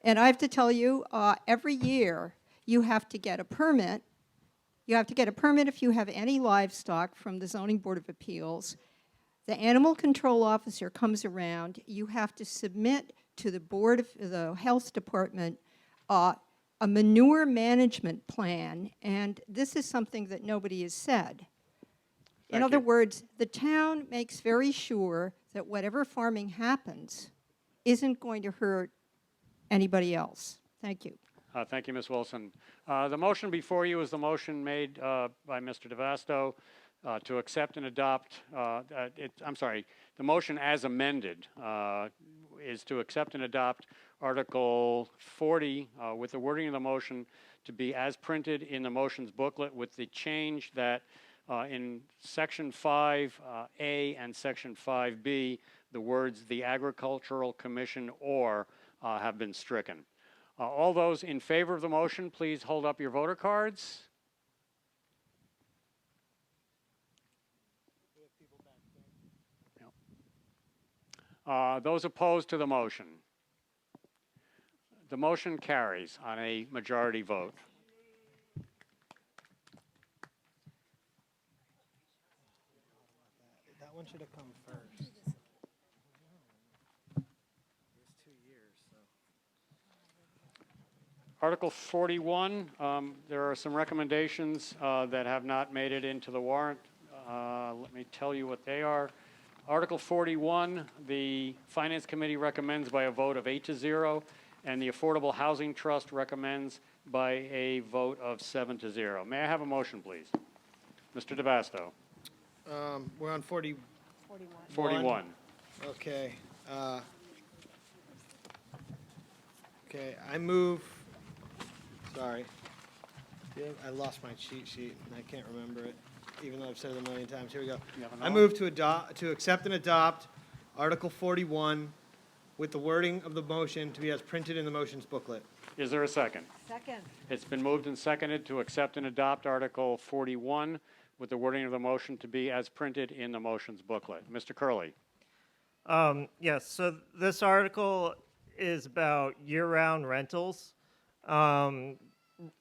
And I have to tell you, every year you have to get a permit. You have to get a permit if you have any livestock from the Zoning Board of Appeals. The animal control officer comes around. You have to submit to the Board of the Health Department a manure management plan, and this is something that nobody has said. In other words, the town makes very sure that whatever farming happens isn't going to hurt anybody else. Thank you. Thank you, Ms. Wilson. The motion before you is the motion made by Mr. DeVasto to accept and adopt, I'm sorry, the motion as amended is to accept and adopt Article 40 with the wording of the motion to be as printed in the motions booklet with the change that in Section 5A and Section 5B, the words "the Agricultural Commission" or have been stricken. All those in favor of the motion, please hold up your voter cards. Those opposed to the motion. The motion carries on a majority vote. That one should have come first. Article 41, there are some recommendations that have not made it into the warrant. Let me tell you what they are. Article 41, the Finance Committee recommends by a vote of 8-0, and the Affordable Housing Trust recommends by a vote of 7-0. May I have a motion, please? Mr. DeVasto. We're on 40. 41. Okay. Okay, I move, sorry. I lost my cheat sheet, and I can't remember it, even though I've said it a million times. Here we go. I move to accept and adopt Article 41 with the wording of the motion to be as printed in the motions booklet. Is there a second? Second. It's been moved and seconded to accept and adopt Article 41 with the wording of the motion to be as printed in the motions booklet. Mr. Curley. Yes, so this article is about year-round rentals.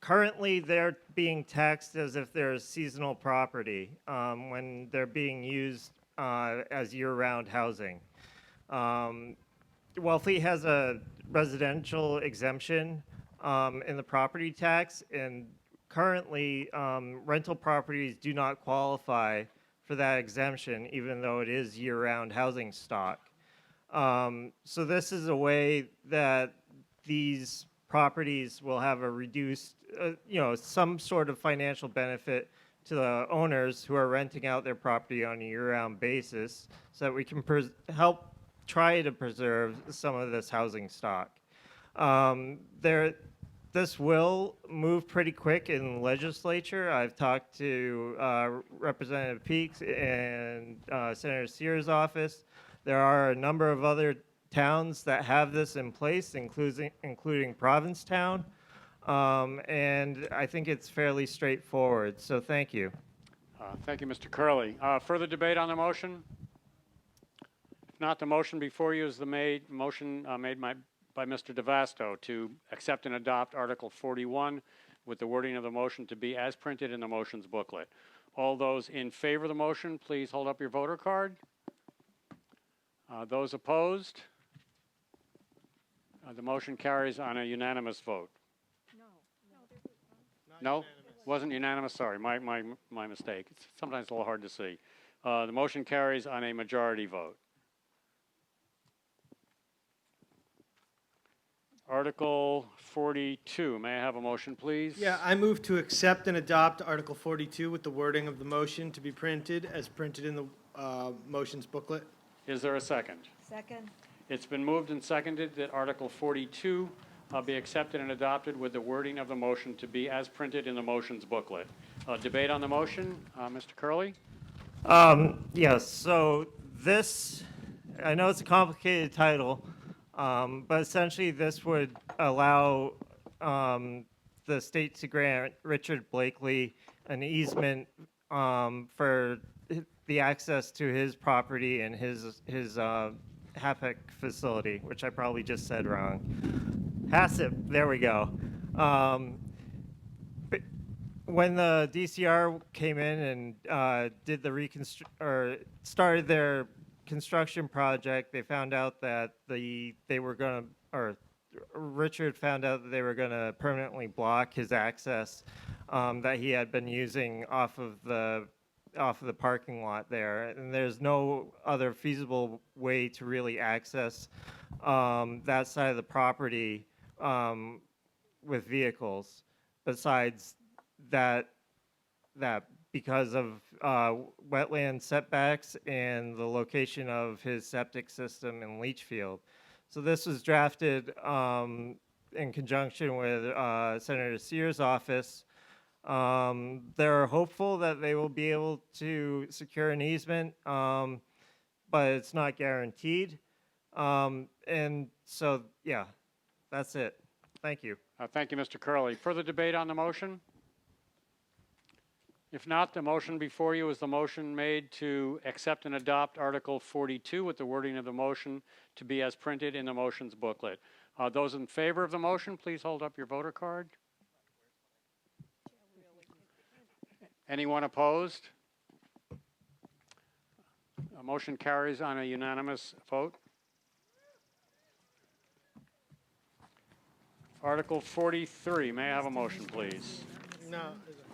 Currently, they're being taxed as if they're seasonal property when they're being used as year-round housing. Wellfleet has a residential exemption in the property tax, and currently rental properties do not qualify for that exemption, even though it is year-round housing stock. So this is a way that these properties will have a reduced, some sort of financial benefit to the owners who are renting out their property on a year-round basis, so that we can help try to preserve some of this housing stock. This will move pretty quick in the legislature. I've talked to Representative Peaks and Senator Sears' office. There are a number of other towns that have this in place, including Provincetown. And I think it's fairly straightforward, so thank you. Thank you, Mr. Curley. Further debate on the motion? If not, the motion before you is the motion made by Mr. DeVasto to accept and adopt Article 41 with the wording of the motion to be as printed in the motion's booklet. All those in favor of the motion, please hold up your voter card. Those opposed? The motion carries on a unanimous vote. No? Wasn't unanimous? Sorry, my mistake. It's sometimes a little hard to see. The motion carries on a majority vote. Article 42, may I have a motion, please? Yeah, I move to accept and adopt Article 42 with the wording of the motion to be printed as printed in the motion's booklet. Is there a second? Second. It's been moved and seconded that Article 42 be accepted and adopted with the wording of the motion to be as printed in the motion's booklet. Debate on the motion, Mr. Curley? Yes, so this, I know it's a complicated title, but essentially this would allow the state to grant Richard Blakely an easement for the access to his property and his HAPEC facility, which I probably just said wrong. HACCP, there we go. But when the DCR came in and did the started their construction project, they found out that Richard found out that they were going to permanently block his access that he had been using off of the parking lot there, and there's no other feasible way to really access that side of the property with vehicles besides that because of wetland setbacks and the location of his septic system in Leachfield. So this was drafted in conjunction with Senator Sears' office. They're hopeful that they will be able to secure an easement, but it's not guaranteed. And so, yeah, that's it. Thank you. Thank you, Mr. Curley. Further debate on the motion? If not, the motion before you is the motion made to accept and adopt Article 42 with the wording of the motion to be as printed in the motion's booklet. Those in favor of the motion, please hold up your voter card. Anyone opposed? A motion carries on a unanimous vote. Article 43, may I have a motion, please? No, it's okay.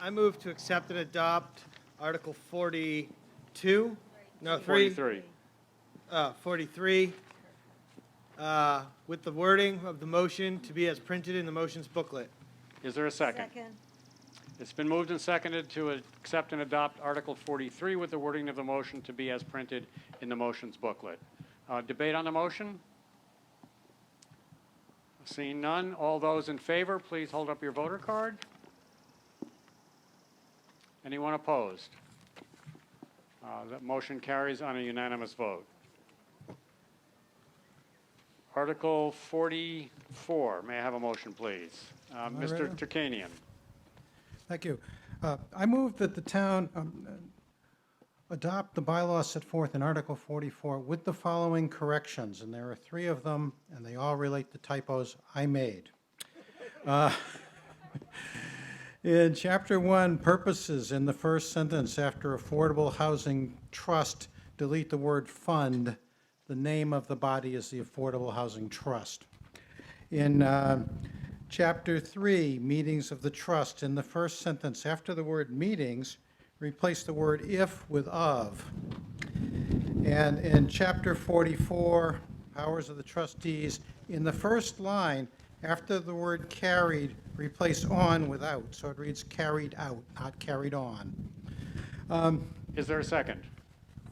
I move to accept and adopt Article 42. No, 43. 43. With the wording of the motion to be as printed in the motion's booklet. Is there a second? Second. It's been moved and seconded to accept and adopt Article 43 with the wording of the motion to be as printed in the motion's booklet. Debate on the motion? Seeing none, all those in favor, please hold up your voter card. Anyone opposed? That motion carries on a unanimous vote. Article 44, may I have a motion, please? Mr. Turkanian. Thank you. I move that the town adopt the bylaws set forth in Article 44 with the following corrections, and there are 3 of them, and they all relate to typos I made. In Chapter 1, purposes, in the first sentence after Affordable Housing Trust, delete the word fund. The name of the body is the Affordable Housing Trust. In Chapter 3, meetings of the trust, in the first sentence after the word meetings, replace the word if with of. And in Chapter 44, powers of the trustees, in the first line, after the word carried, replace on with out. So it reads carried out, not carried on. Is there a second?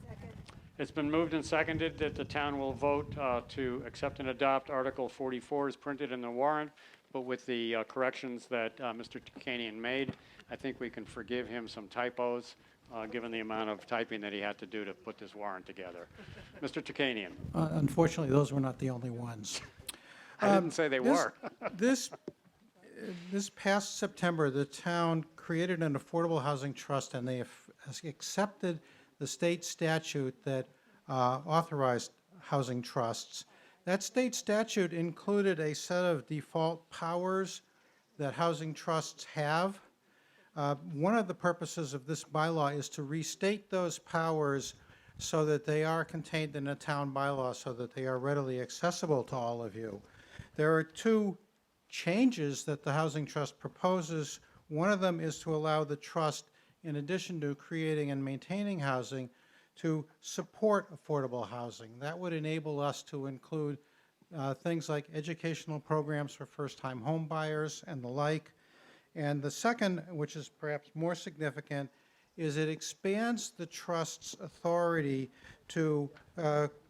Second. It's been moved and seconded that the town will vote to accept and adopt Article 44 as printed in the warrant, but with the corrections that Mr. Turkanian made. I think we can forgive him some typos given the amount of typing that he had to do to put this warrant together. Mr. Tukanian. Unfortunately, those were not the only ones. I didn't say they were. This past September, the town created an affordable housing trust, and they accepted the state statute that authorized housing trusts. That state statute included a set of default powers that housing trusts have. One of the purposes of this bylaw is to restate those powers so that they are contained in a town bylaw so that they are readily accessible to all of you. There are two changes that the Housing Trust proposes. One of them is to allow the trust, in addition to creating and maintaining housing, to support affordable housing. That would enable us to include things like educational programs for first-time home buyers and the like. And the second, which is perhaps more significant, is it expands the trust's authority to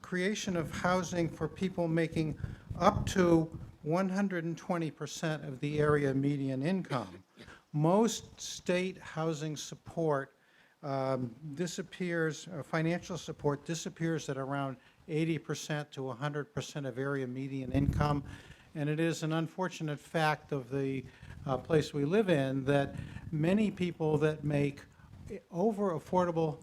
creation of housing for people making up to 120% of the area median income. Most state housing support disappears, financial support disappears at around 80% to 100% of area median income. And it is an unfortunate fact of the place we live in that many people that make over affordable,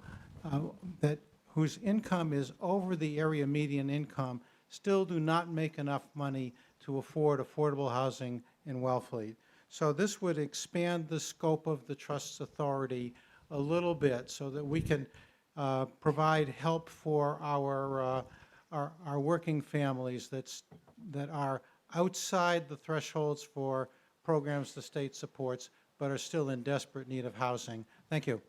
whose income is over the area median income still do not make enough money to afford affordable housing in Wellfleet. So this would expand the scope of the trust's authority a little bit so that we can provide help for our working families that are outside the thresholds for programs the state supports but are still in desperate need of housing. Thank you.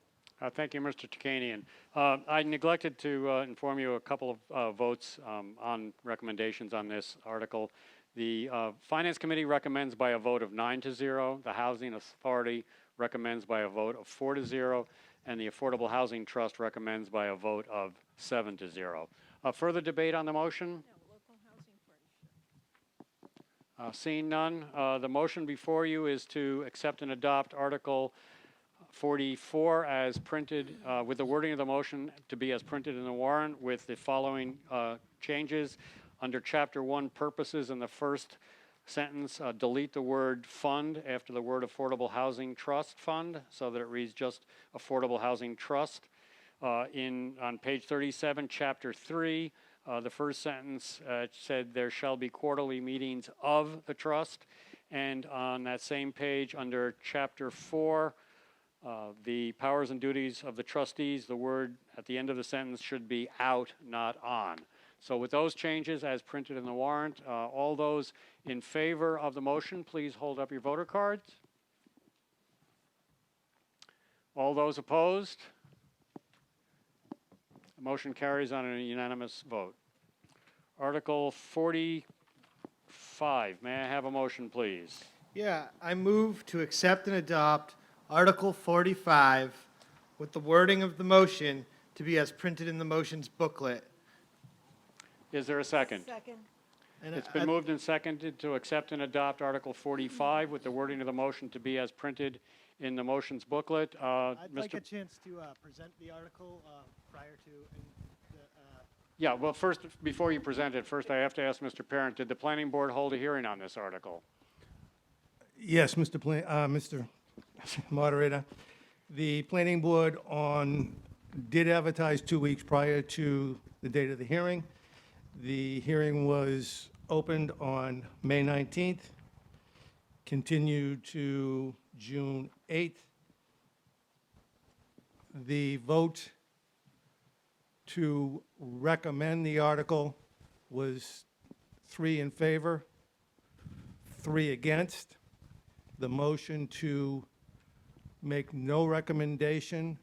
Thank you, Mr. Tukanian. I neglected to inform you a couple of votes on recommendations on this article. The Finance Committee recommends by a vote of 9-0. The Housing Authority recommends by a vote of 4-0. And the Affordable Housing Trust recommends by a vote of 7-0. Further debate on the motion? Seeing none, the motion before you is to accept and adopt Article 44 as printed, with the wording of the motion to be as printed in the warrant with the following changes. Under Chapter 1 Purposes, in the first sentence, delete the word fund after the word Affordable Housing Trust Fund so that it reads just Affordable Housing Trust. On page 37, Chapter 3, the first sentence said there shall be quarterly meetings of the trust. And on that same page, under Chapter 4, the powers and duties of the trustees, the word at the end of the sentence should be out, not on. So with those changes as printed in the warrant, all those in favor of the motion, please hold up your voter cards. All those opposed? The motion carries on a unanimous vote. Article 45, may I have a motion, please? Yeah, I move to accept and adopt Article 45 with the wording of the motion to be as printed in the motion's booklet. Is there a second? Second. And It's been moved and seconded to accept and adopt Article 45 with the wording of the motion to be as printed in the motion's booklet. I'd like Mr. a chance to present the article prior to. Yeah, well, first, before you present it, first I have to ask Mr. Parent, did the planning board hold a hearing on this article? Yes, Mr. Moderator. The planning board did advertise 2 weeks prior to the date of the hearing. The hearing was opened on May 19th, continued to June 8th. The vote to recommend the article was 3 in favor, 3 against. The motion to make no recommendation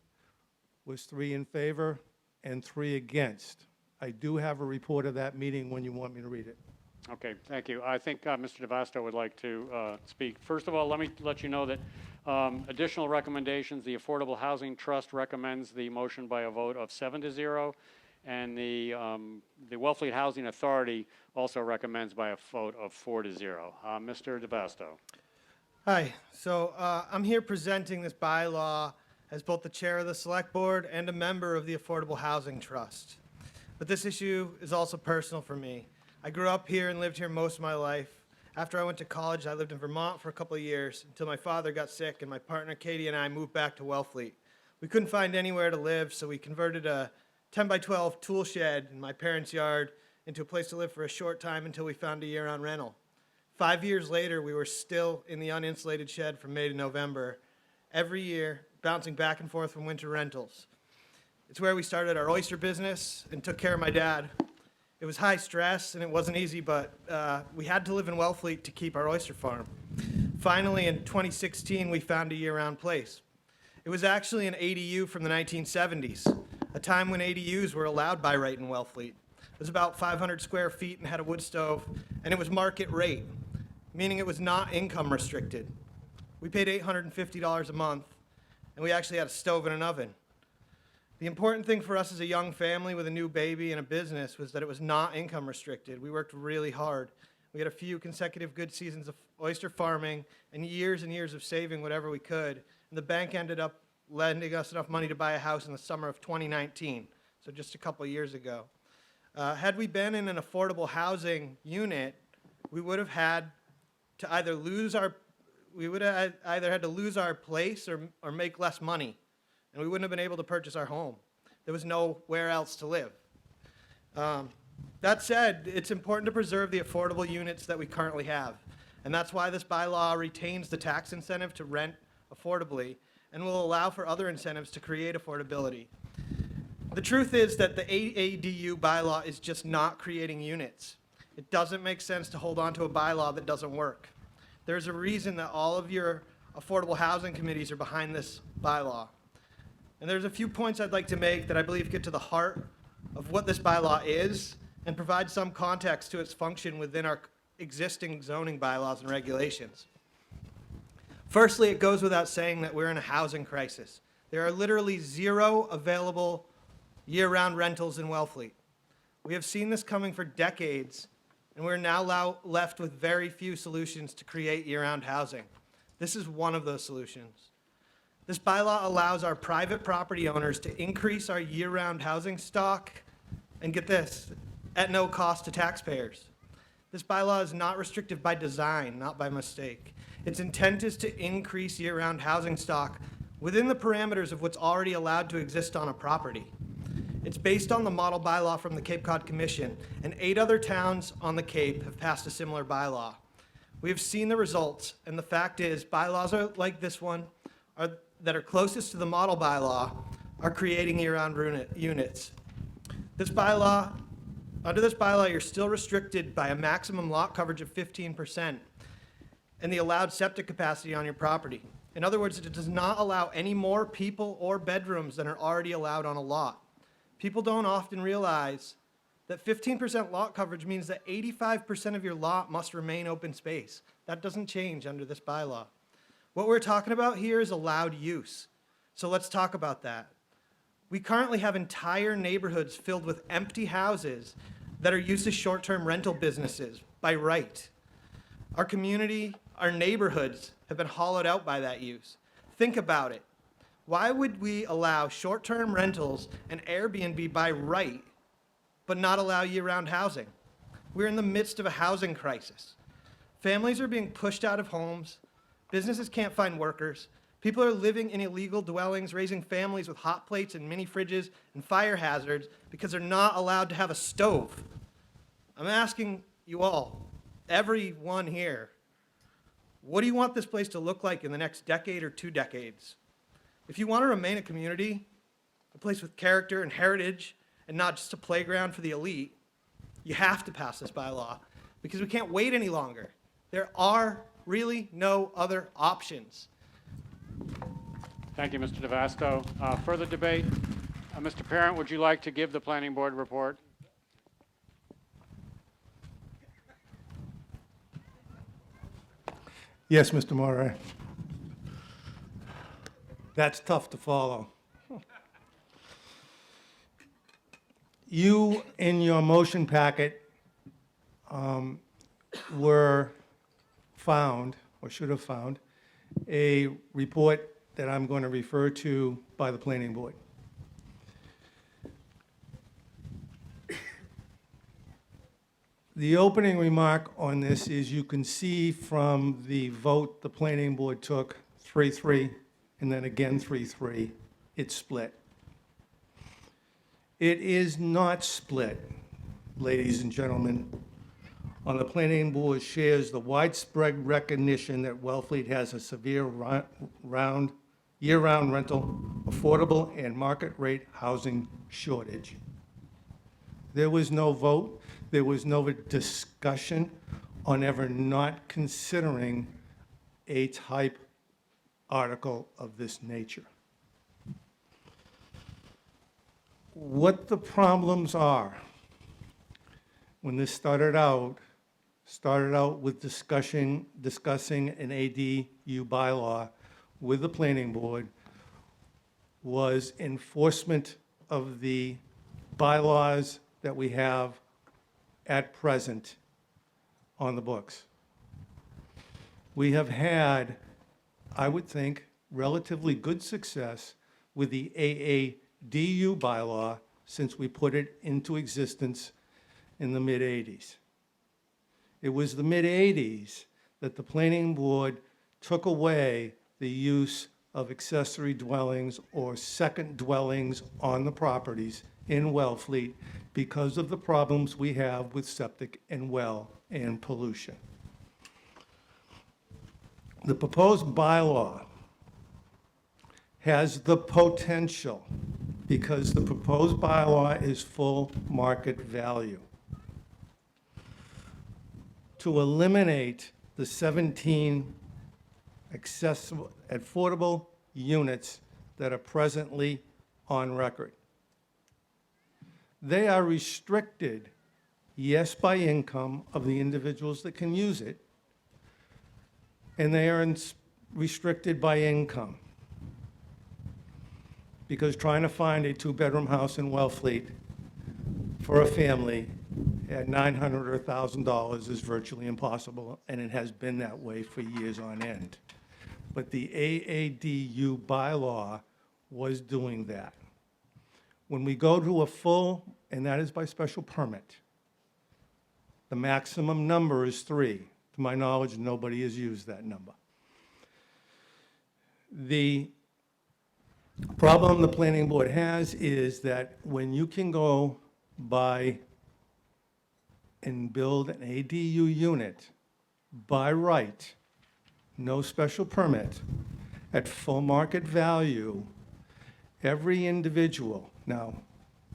was 3 in favor and 3 against. I do have a report of that meeting when you want me to read it. Okay, thank you. I think Mr. DeVasto would like to speak. First of all, let me let you know that additional recommendations, the Affordable Housing Trust recommends the motion by a vote of 7-0, and the Wellfleet Housing Authority also recommends by a vote of 4-0. Mr. DeVasto. Hi, so I'm here presenting this bylaw as both the chair of the Select Board and a member of the Affordable Housing Trust. But this issue is also personal for me. I grew up here and lived here most of my life. After I went to college, I lived in Vermont for a couple of years until my father got sick and my partner Katie and I moved back to Wellfleet. We couldn't find anywhere to live, so we converted a 10 by 12 tool shed in my parents' yard into a place to live for a short time until we found a year-round rental. 5 years later, we were still in the uninsulated shed from May to November, every year, bouncing back and forth from winter rentals. It's where we started our oyster business and took care of my dad. It was high stress and it wasn't easy, but we had to live in Wellfleet to keep our oyster farm. Finally, in 2016, we found a year-round place. It was actually an ADU from the 1970s, a time when ADUs were allowed by right in Wellfleet. It was about 500 square feet and had a wood stove, and it was market rate, meaning it was not income restricted. We paid $850 a month, and we actually had a stove and an oven. The important thing for us as a young family with a new baby and a business was that it was not income restricted. We worked really hard. We had a few consecutive good seasons of oyster farming and years of saving whatever we could. And the bank ended up lending us enough money to buy a house in the summer of 2019, so just a couple of years ago. Had we been in an affordable housing unit, we would have had to either had to lose our place or make less money, and we wouldn't have been able to purchase our home. There was nowhere else to live. That said, it's important to preserve the affordable units that we currently have, and that's why this bylaw retains the tax incentive to rent affordably and will allow for other incentives to create affordability. The truth is that the ADU bylaw is just not creating units. It doesn't make sense to hold on to a bylaw that doesn't work. There's a reason that all of your affordable housing committees are behind this bylaw. And there's a few points I'd like to make that I believe get to the heart of what this bylaw is and provide some context to its function within our existing zoning bylaws and regulations. Firstly, it goes without saying that we're in a housing crisis. There are literally 0 available year-round rentals in Wellfleet. We have seen this coming for decades, and we're now left with very few solutions to create year-round housing. This is one of those solutions. This bylaw allows our private property owners to increase our year-round housing stock, and get this, at no cost to taxpayers. This bylaw is not restrictive by design, not by mistake. Its intent is to increase year-round housing stock within the parameters of what's already allowed to exist on a property. It's based on the model bylaw from the Cape Cod Commission, and 8 other towns on the Cape have passed a similar bylaw. We have seen the results, and the fact is, bylaws like this one that are closest to the model bylaw are creating year-round units. Under this bylaw, you're still restricted by a maximum lot coverage of 15% and the allowed septic capacity on your property. In other words, it does not allow any more people or bedrooms than are already allowed on a lot. People don't often realize that 15% lot coverage means that 85% of your lot must remain open space. That doesn't change under this bylaw. What we're talking about here is allowed use. So let's talk about that. We currently have entire neighborhoods filled with empty houses that are used as short-term rental businesses by right. Our community, our neighborhoods have been hollowed out by that use. Think about it. Why would we allow short-term rentals and Airbnb by right, but not allow year-round housing? We're in the midst of a housing crisis. Families are being pushed out of homes. Businesses can't find workers. People are living in illegal dwellings, raising families with hot plates and mini fridges and fire hazards because they're not allowed to have a stove. I'm asking you all, everyone here, what do you want this place to look like in the next decade or 2 decades? If you want to remain a community, a place with character and heritage, and not just a playground for the elite, you have to pass this bylaw because we can't wait any longer. There are really no other options. Thank you, Mr. DeVasto. Further debate? Mr. Parent, would you like to give the planning board report? Yes, Mr. Moray. That's tough to follow. You, in your motion packet, were found, or should have found, a report that I'm going to refer to by the planning board. The opening remark on this is you can see from the vote the planning board took, 3-3, and then again 3-3, it's split. It is not split, ladies and gentlemen. On the planning board shares the widespread recognition that Wellfleet has a severe year-round rental, affordable, and market-rate housing shortage. There was no vote, there was no discussion on ever not considering a type article of this nature. What the problems are, when this started out with discussing an ADU bylaw with the planning board, was enforcement of the bylaws that we have at present on the books. We have had, I would think, relatively good success with the AADU bylaw since we put it into existence in the mid-'80s. It was the mid-'80s that the planning board took away the use of accessory dwellings or second dwellings on the properties in Wellfleet because of the problems we have with septic and well and pollution. The proposed bylaw has the potential, because the proposed bylaw is full market value, to eliminate the 17 accessible, affordable units that are presently on record. They are restricted, yes, by income of the individuals that can use it, and they are restricted by income. Because trying to find a two-bedroom house in Wellfleet for a family at $900 or $1,000 is virtually impossible, and it has been that way for years on end. But the AADU bylaw was doing that. When we go to a full, and that is by special permit, the maximum number is 3. To my knowledge, nobody has used that number. The problem the planning board has is that when you can go buy and build an ADU unit by right, no special permit, at full market value, every individual, now,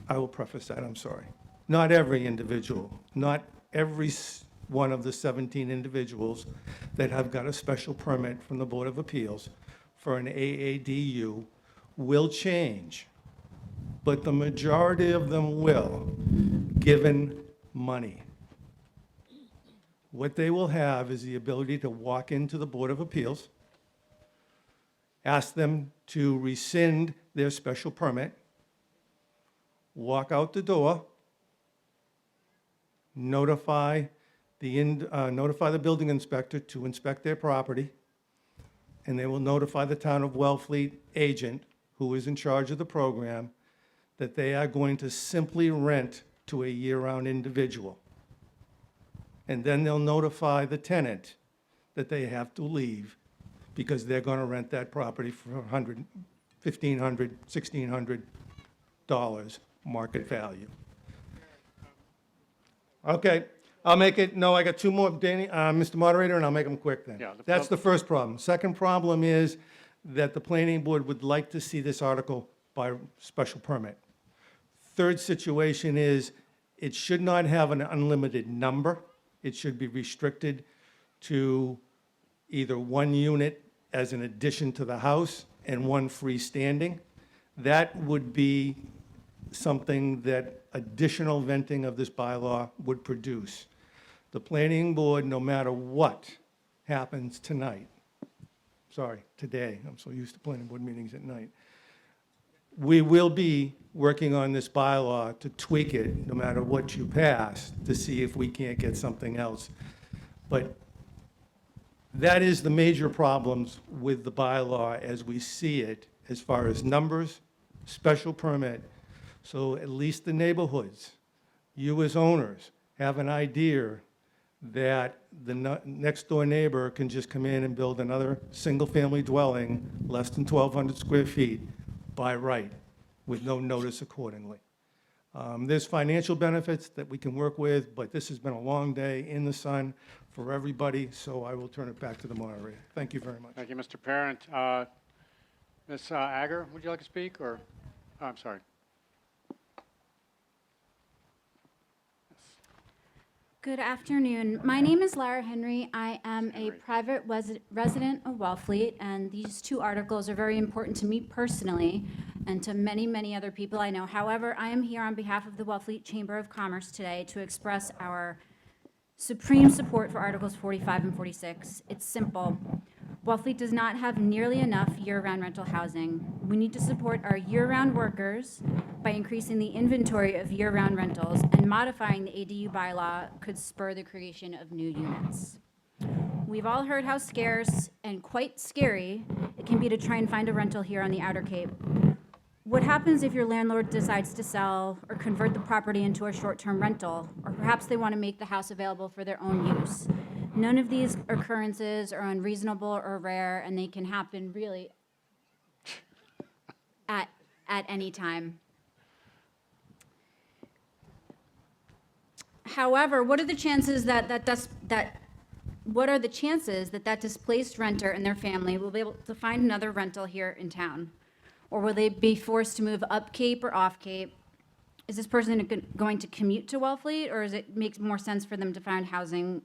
I will preface that, I'm sorry, not every individual, not every one of the 17 individuals that have got a special permit from the Board of Appeals for an AADU will change, but the majority of them will, given money. What they will have is the ability to walk into the Board of Appeals, ask them to rescind their special permit, walk out the door, notify the building inspector to inspect their property, and they will notify the town of Wellfleet agent, who is in charge of the program, that they are going to simply rent to a year-round individual. And then they'll notify the tenant that they have to leave because they're going to rent that property for $100, $1,500, $1,600 market value. Okay, I'll make it, no, I got 2 more, Danny, Mr. Moderator, and I'll make them quick then. Yeah, That's the first problem. Second problem is that the planning board would like to see this article by special permit. Third situation is it should not have an unlimited number. It should be restricted to either 1 unit as an addition to the house and 1 freestanding. That would be something that additional venting of this bylaw would produce. The planning board, no matter what happens tonight, today, I'm so used to planning board meetings at night, we will be working on this bylaw to tweak it, no matter what you pass, to see if we can't get something else. But That is the major problems with the bylaw as we see it, as far as numbers, special permit. So at least the neighborhoods, you as owners, have an idea that the next door neighbor can just come in and build another single-family dwelling, less than 1,200 square feet, by right, with no notice accordingly. There's financial benefits that we can work with, but this has been a long day in the sun for everybody, so I will turn it back to the moderator. Thank you very much. Thank you, Mr. Parent. Ms. Agar, would you like to speak, or, oh, I'm sorry. Good afternoon. My name is Lara Henry. I am a private resident of Wellfleet, and these two articles are very important to me personally and to many, many other people I know. However, I am here on behalf of the Wellfleet Chamber of Commerce today to express our supreme support for Articles 45 and 46. It's simple. Wellfleet does not have nearly enough year-round rental housing. We need to support our year-round workers by increasing the inventory of year-round rentals, and modifying the ADU bylaw could spur the creation of new units. We've all heard how scarce and quite scary it can be to try and find a rental here on the Outer Cape. What happens if your landlord decides to sell or convert the property into a short-term rental, or perhaps they want to make the house available for their own use? None of these occurrences are unreasonable or rare, and they can happen really at any time. However, what are the chances that displaced renter and their family will be able to find another rental here in town? Or will they be forced to move up Cape or off Cape? Is this person going to commute to Wellfleet, or does it make more sense for them to find housing,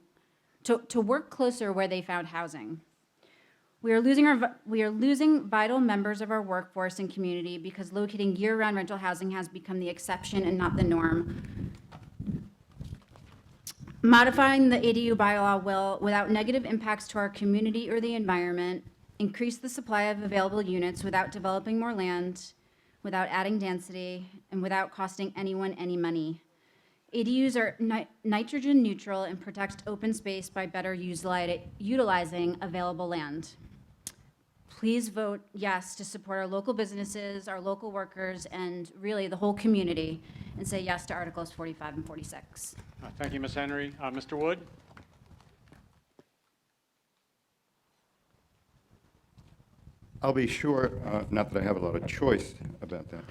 to work closer where they found housing? We are losing vital members of our workforce and community because locating year-round rental housing has become the exception and not the norm. Modifying the ADU bylaw will, without negative impacts to our community or the environment, increase the supply of available units without developing more land, without adding density, and without costing anyone any money. ADUs are nitrogen neutral and protect open space by better utilizing available land. Please vote yes to support our local businesses, our local workers, and really the whole community, and say yes to Articles 45 and 46. Thank you, Ms. Henry. Mr. Wood? I'll be sure, not that I have a lot of choice about that.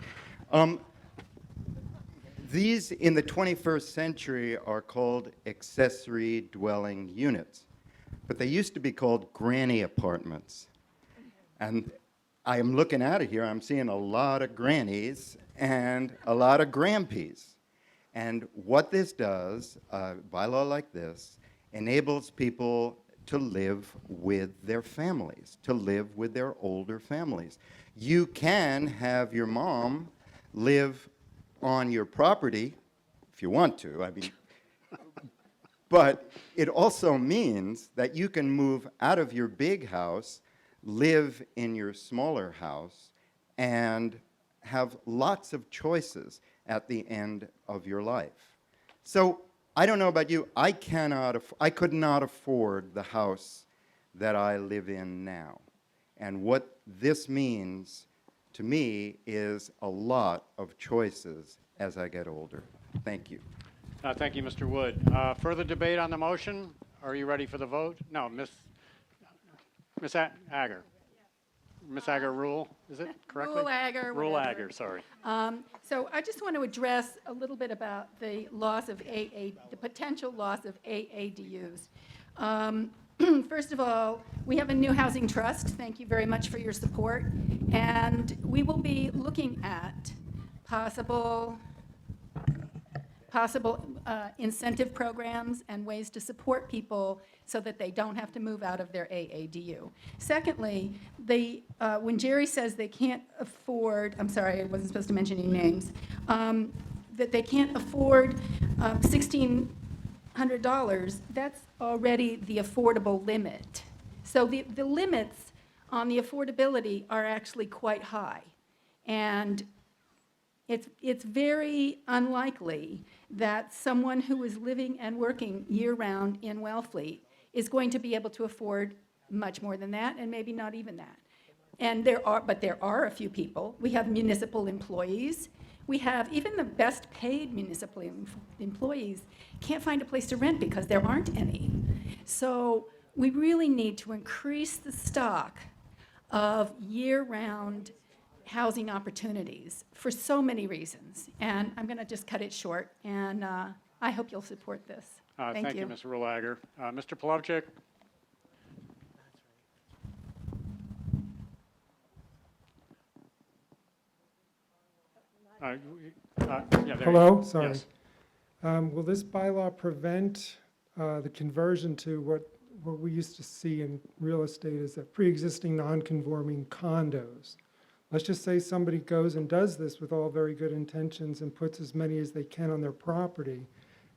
These, in the 21st century, are called accessory dwelling units, but they used to be called granny apartments. And I am looking at it here, I'm seeing a lot of grannies and a lot of grandpies. And what this does, a bylaw like this, enables people to live with their families, to live with their older families. You can have your mom live on your property if you want to, I mean, but it also means that you can move out of your big house, live in your smaller house, and have lots of choices at the end of your life. So I don't know about you, I could not afford the house that I live in now. And what this means to me is a lot of choices as I get older. Thank you. Thank you, Mr. Wood. Further debate on the motion? Are you ready for the vote? No, Ms. Agar. Ms. Agar Rule, is it correctly? Rule Agar, Rule whatever. Agar, sorry. So I just want to address a little bit about the loss of the potential loss of AADUs. First of all, we have a new housing trust. Thank you very much for your support. And we will be looking at possible incentive programs and ways to support people so that they don't have to move out of their AADU. Secondly, when Jerry says they can't afford, I'm sorry, I wasn't supposed to mention any names, that they can't afford $1,600, that's already the affordable limit. So the limits on the affordability are actually quite high. And it's very unlikely that someone who is living and working year-round in Wellfleet is going to be able to afford much more than that, and maybe not even that. And but there are a few people. We have municipal employees. We have even the best paid municipal employees can't find a place to rent because there aren't any. So we really need to increase the stock of year-round housing opportunities for so many reasons. And I'm going to just cut it short, and I hope you'll support this. Thank you, Mr. Rolagger. Mr. Plavchik? Yeah, there you Hello, go. sorry. Yes. Will this bylaw prevent the conversion to what we used to see in real estate as a pre-existing non-conforming condos? Let's just say somebody goes and does this with all very good intentions and puts as many as they can on their property,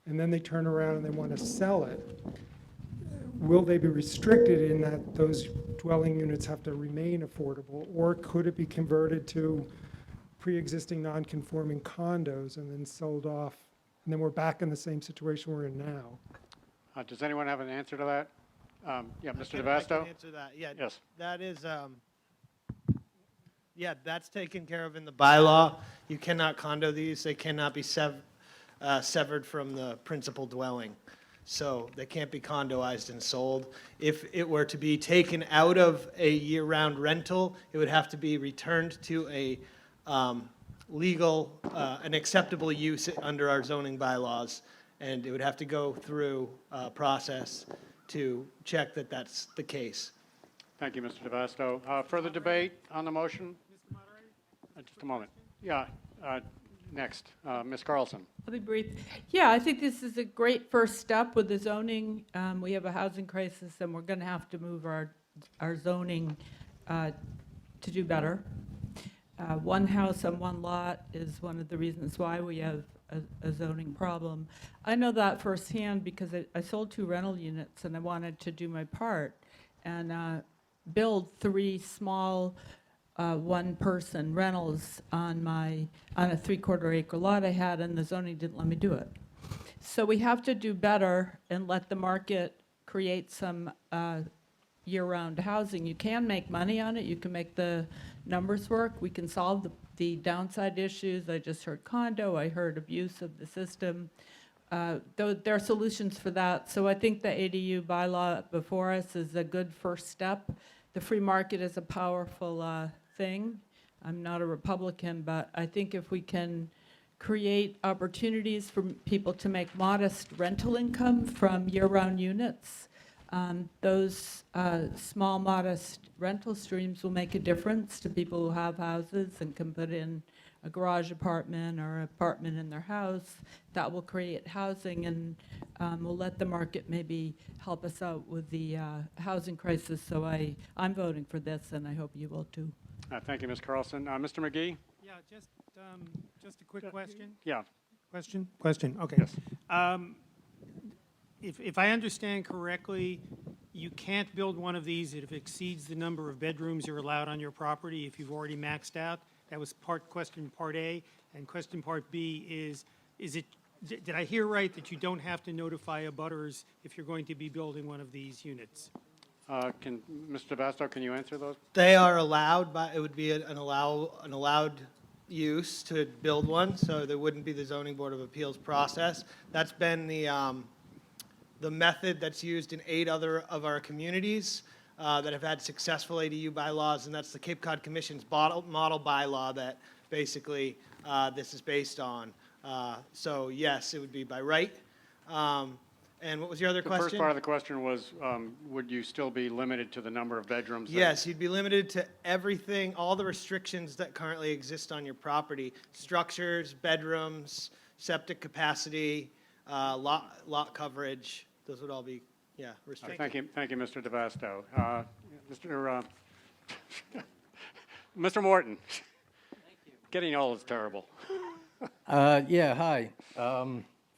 and then they turn around and they want to sell it. Will they be restricted in that those dwelling units have to remain affordable, or could it be converted to pre-existing non-conforming condos and then sold off, and then we're back in the same situation we're in now? Does anyone have an answer to that? Yeah, Mr. I DeVasto? can answer that. Yeah. Yes. That is, yeah, that's taken care of in the bylaw. You cannot condo these. They cannot be severed from the principal dwelling. So they can't be condoized and sold. If it were to be taken out of a year-round rental, it would have to be returned to a legal, an acceptable use under our zoning bylaws. And it would have to go through a process to check that that's the case. Thank you, Mr. DeVasto. Further debate on the motion? Just a moment. Yeah, next, Ms. Carlson. I'll be brief. Yeah, I think this is a great first step with the zoning. We have a housing crisis, and we're going to have to move our zoning to do better. One house on one lot is one of the reasons why we have a zoning problem. I know that firsthand because I sold 2 rental units, and I wanted to do my part and build 3 small one-person rentals on a 3/4 acre lot I had, and the zoning didn't let me do it. So we have to do better and let the market create some year-round housing. You can make money on it. You can make the numbers work. We can solve the downside issues. I just heard condo. I heard abuse of the system. There are solutions for that. So I think the ADU bylaw before us is a good first step. The free market is a powerful thing. I'm not a Republican, but I think if we can create opportunities for people to make modest rental income from year-round units, those small, modest rental streams will make a difference to people who have houses and can put in a garage apartment or an apartment in their house. That will create housing, and will let the market maybe help us out with the housing crisis. So I'm voting for this, and I hope you will too. Thank you, Ms. Carlson. Mr. McGee? Yeah, just a quick question. Yeah. Question, okay. Yes. If I understand correctly, you can't build one of these if it exceeds the number of bedrooms you're allowed on your property if you've already maxed out. That was question part A. And question part B is it, did I hear right that you don't have to notify abutters if you're going to be building one of these units? Mr. DeVasto, can you answer those? They are allowed, it would be an allowed use to build one, so there wouldn't be the Zoning Board of Appeals process. That's been the method that's used in 8 other of our communities that have had successful ADU bylaws, and that's the Cape Cod Commission's model bylaw that basically this is based on. So yes, it would be by right. And what was your other question? The first part of the question was, would you still be limited to the number of bedrooms? Yes, you'd be limited to everything, all the restrictions that currently exist on your property. Structures, bedrooms, septic capacity, lot coverage, those would all be, restricted. Thank you, Mr. DeVasto. Mr. Morton. Thank you. Getting old is terrible. Yeah, hi.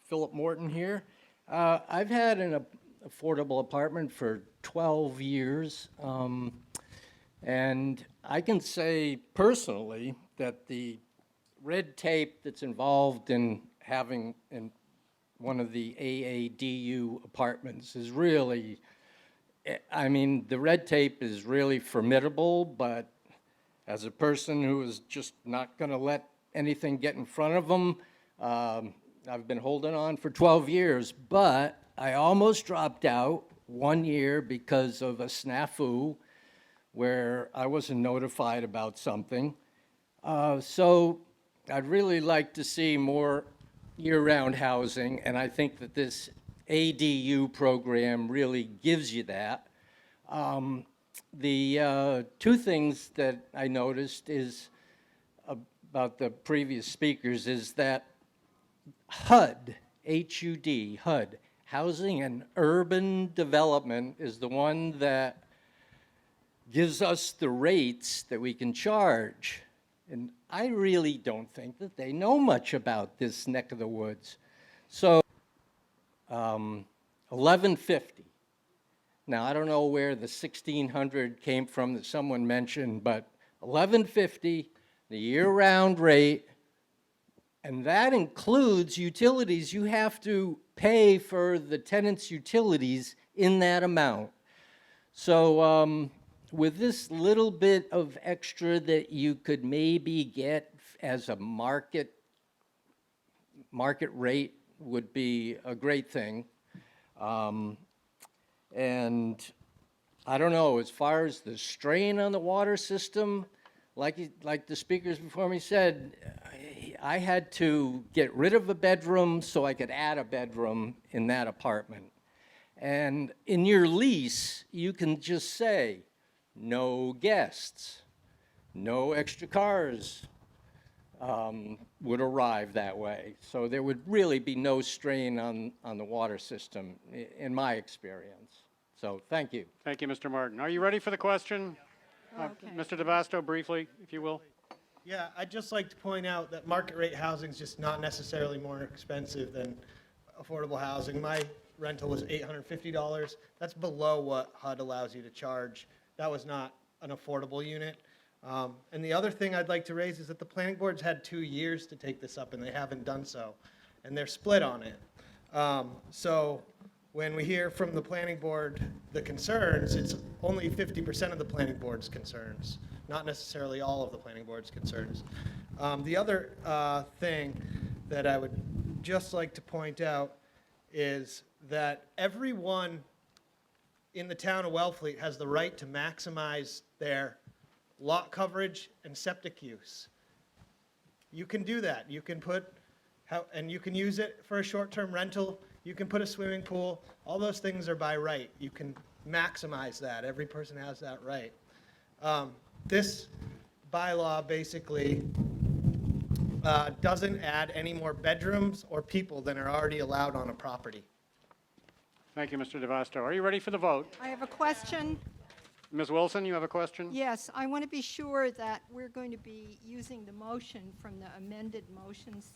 Philip Morton here. I've had an affordable apartment for 12 years, and I can say personally that the red tape that's involved in having one of the AADU apartments is really I mean, the red tape is really formidable, but as a person who is just not going to let anything get in front of them, I've been holding on for 12 years, but I almost dropped out 1 year because of a snafu where I wasn't notified about something. So I'd really like to see more year-round housing, and I think that this ADU program really gives you that. The two things that I noticed is about the previous speakers is that HUD, H-U-D, HUD, Housing and Urban Development, is the one that gives us the rates that we can charge. And I really don't think that they know much about this neck of the woods. So, 1150. Now, I don't know where the 1600 came from that someone mentioned, but 1150, the year-round rate, and that includes utilities. You have to pay for the tenant's utilities in that amount. So with this little bit of extra that you could maybe get as a market rate would be a great thing. And I don't know, as far as the strain on the water system, like the speakers before me said, I had to get rid of a bedroom so I could add a bedroom in that apartment. And in your lease, you can just say, no guests, no extra cars would arrive that way. So there would really be no strain on the water system, in my experience. So thank you. Thank you, Mr. Martin. Are you ready for the question? Mr. DeVasto, briefly, if you will. Yeah, I'd just like to point out that market rate housing is just not necessarily more expensive than affordable housing. My rental was $850. That's below what HUD allows you to charge. That was not an affordable unit. And the other thing I'd like to raise is that the planning board's had 2 years to take this up, and they haven't done so. And they're split on it. So when we hear from the planning board the concerns, it's only 50% of the planning board's concerns, not necessarily all of the planning board's concerns. The other thing that I would just like to point out is that everyone in the town of Wellfleet has the right to maximize their lot coverage and septic use. You can do that. You can put, and you can use it for a short-term rental. You can put a swimming pool. All those things are by right. You can maximize that. Every person has that right. This bylaw basically doesn't add any more bedrooms or people than are already allowed on a property. Thank you, Mr. DeVasto. Are you ready for the vote? I have a question. Ms. Wilson, you have a question? Yes, I want to be sure that we're going to be using the motion from the amended motions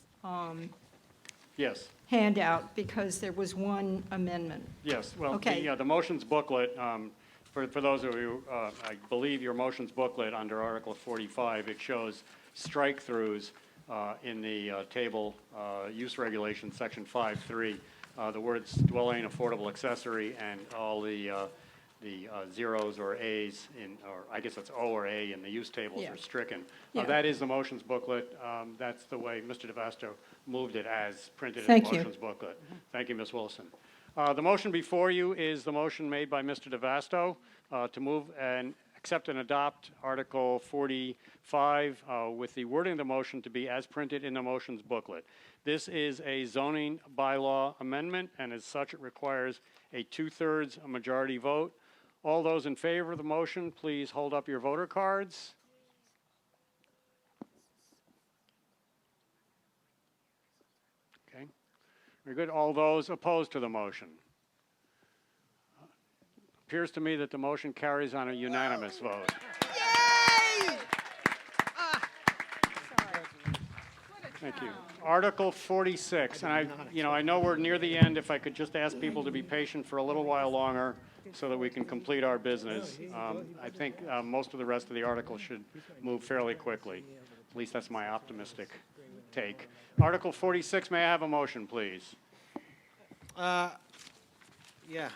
Yes. handout, because there was one amendment. Yes, well, Okay. the motions booklet, for those of you, I believe your motions booklet under Article 45, it shows strike-throughs in the table use regulation, section 5.3. The words dwelling, affordable accessory, and all the zeros or A's or I guess it's O or A in the use tables Yeah. are stricken. Yeah. That is the motions booklet. That's the way Mr. DeVasto moved it as printed in Thank the you. motions booklet. Thank you, Ms. Wilson. The motion before you is the motion made by Mr. DeVasto to move and accept and adopt Article 45 with the wording of the motion to be as printed in the motions booklet. This is a zoning bylaw amendment, and as such, it requires a 2/3 majority vote. All those in favor of the motion, please hold up your voter cards. Okay, very good. All those opposed to the motion? Appears to me that the motion carries on a unanimous vote. Thank you. Article 46, and I know we're near the end. If I could just ask people to be patient for a little while longer so that we can complete our business. I think most of the rest of the article should move fairly quickly. At least that's my optimistic take. Article 46, may I have a motion, please? Yeah.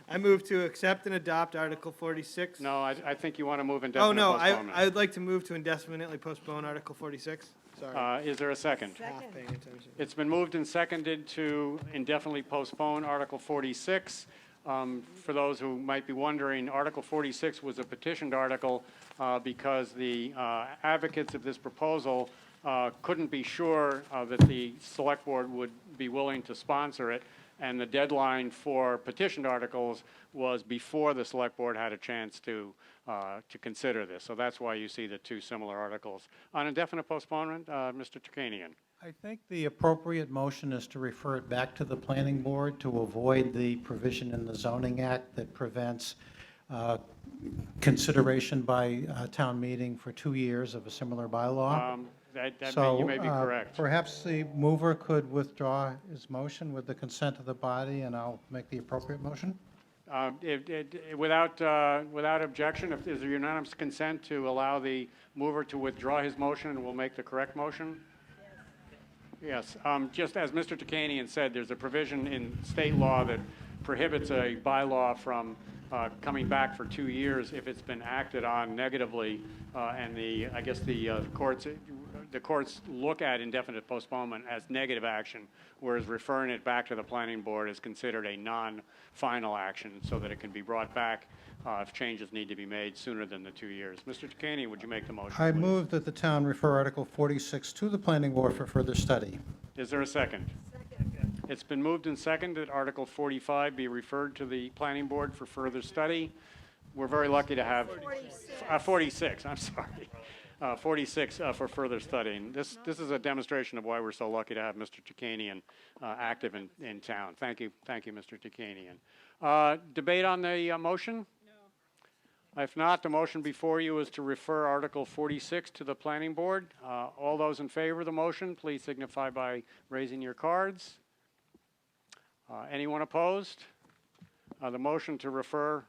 I move to accept and adopt Article 46. No, I think you want to move Oh, indefinite no, postponement. I would like to move to indefinitely postpone Article 46. Sorry. Is there a second? Half paying attention. It's been moved and seconded to indefinitely postpone Article 46. For those who might be wondering, Article 46 was a petitioned article because the advocates of this proposal couldn't be sure that the Select Board would be willing to sponsor it, and the deadline for petitioned articles was before the Select Board had a chance to consider this. So that's why you see the two similar articles. On indefinite postponement, Mr. Turkanian. I think the appropriate motion is to refer it back to the planning board to avoid the provision in the zoning act that prevents consideration by town meeting for 2 years of a similar bylaw. You may be correct. Perhaps the mover could withdraw his motion with the consent of the body, and I'll make the appropriate motion. Without objection, if there's a unanimous consent to allow the mover to withdraw his motion, and we'll make the correct motion? Yes. Just as Mr. Turkanian said, there's a provision in state law that prohibits a bylaw from coming back for 2 years if it's been acted on negatively, and I guess the courts look at indefinite postponement as negative action, whereas referring it back to the planning board is considered a non-final action, so that it can be brought back if changes need to be made sooner than the 2 years. Mr. Turkanian, would you make the motion, I please? move that the town refer Article 46 to the planning board for further study. Is there a second? Second. It's been moved and seconded that Article 45 be referred to the planning board for further study. We're very lucky to have 46. I'm sorry. 46 for further studying. This is a demonstration of why we're so lucky to have Mr. Turkanian active in town. Thank you, Mr. Turkanian. Debate on the motion? No. If not, the motion before you is to refer Article 46 to the planning board. All those in favor of the motion, please signify by raising your cards. Anyone opposed? The motion to refer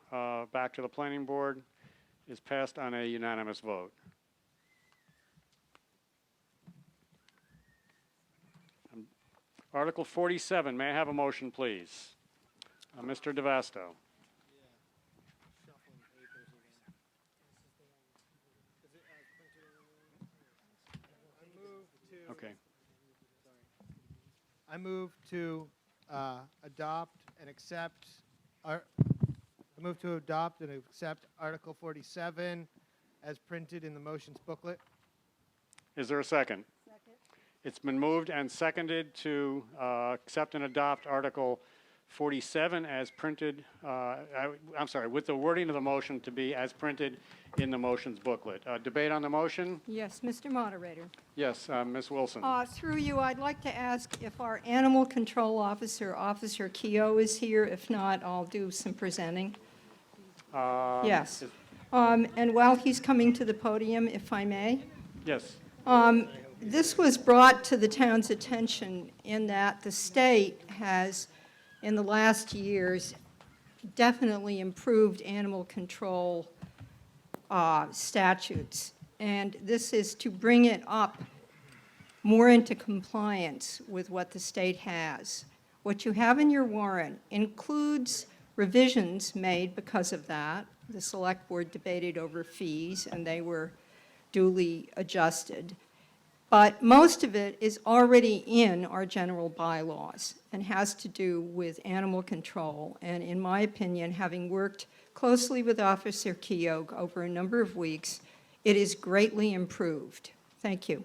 back to the planning board is passed on a unanimous vote. Article 47, may I have a motion, please? Mr. DeVasto. Okay. I move to adopt and accept Article 47 as printed in the motions booklet. Is there a second? Second. It's been moved and seconded to accept and adopt Article 47 as printed, I'm sorry, with the wording of the motion to be as printed in the motions booklet. Debate on the motion? Yes, Mr. Moderator. Yes, Ms. Wilson. Through you, I'd like to ask if our animal control officer, Officer Keogh, is here. If not, I'll do some presenting. Yes. And while he's coming to the podium, if I may. Yes. This was brought to the town's attention in that the state has, in the last years, definitely improved animal control statutes. And this is to bring it up more into compliance with what the state has. What you have in your warrant includes revisions made because of that. The select board debated over fees, and they were duly adjusted. But most of it is already in our general bylaws and has to do with animal control. And in my opinion, having worked closely with Officer Keogh over a number of weeks, it is greatly improved. Thank you.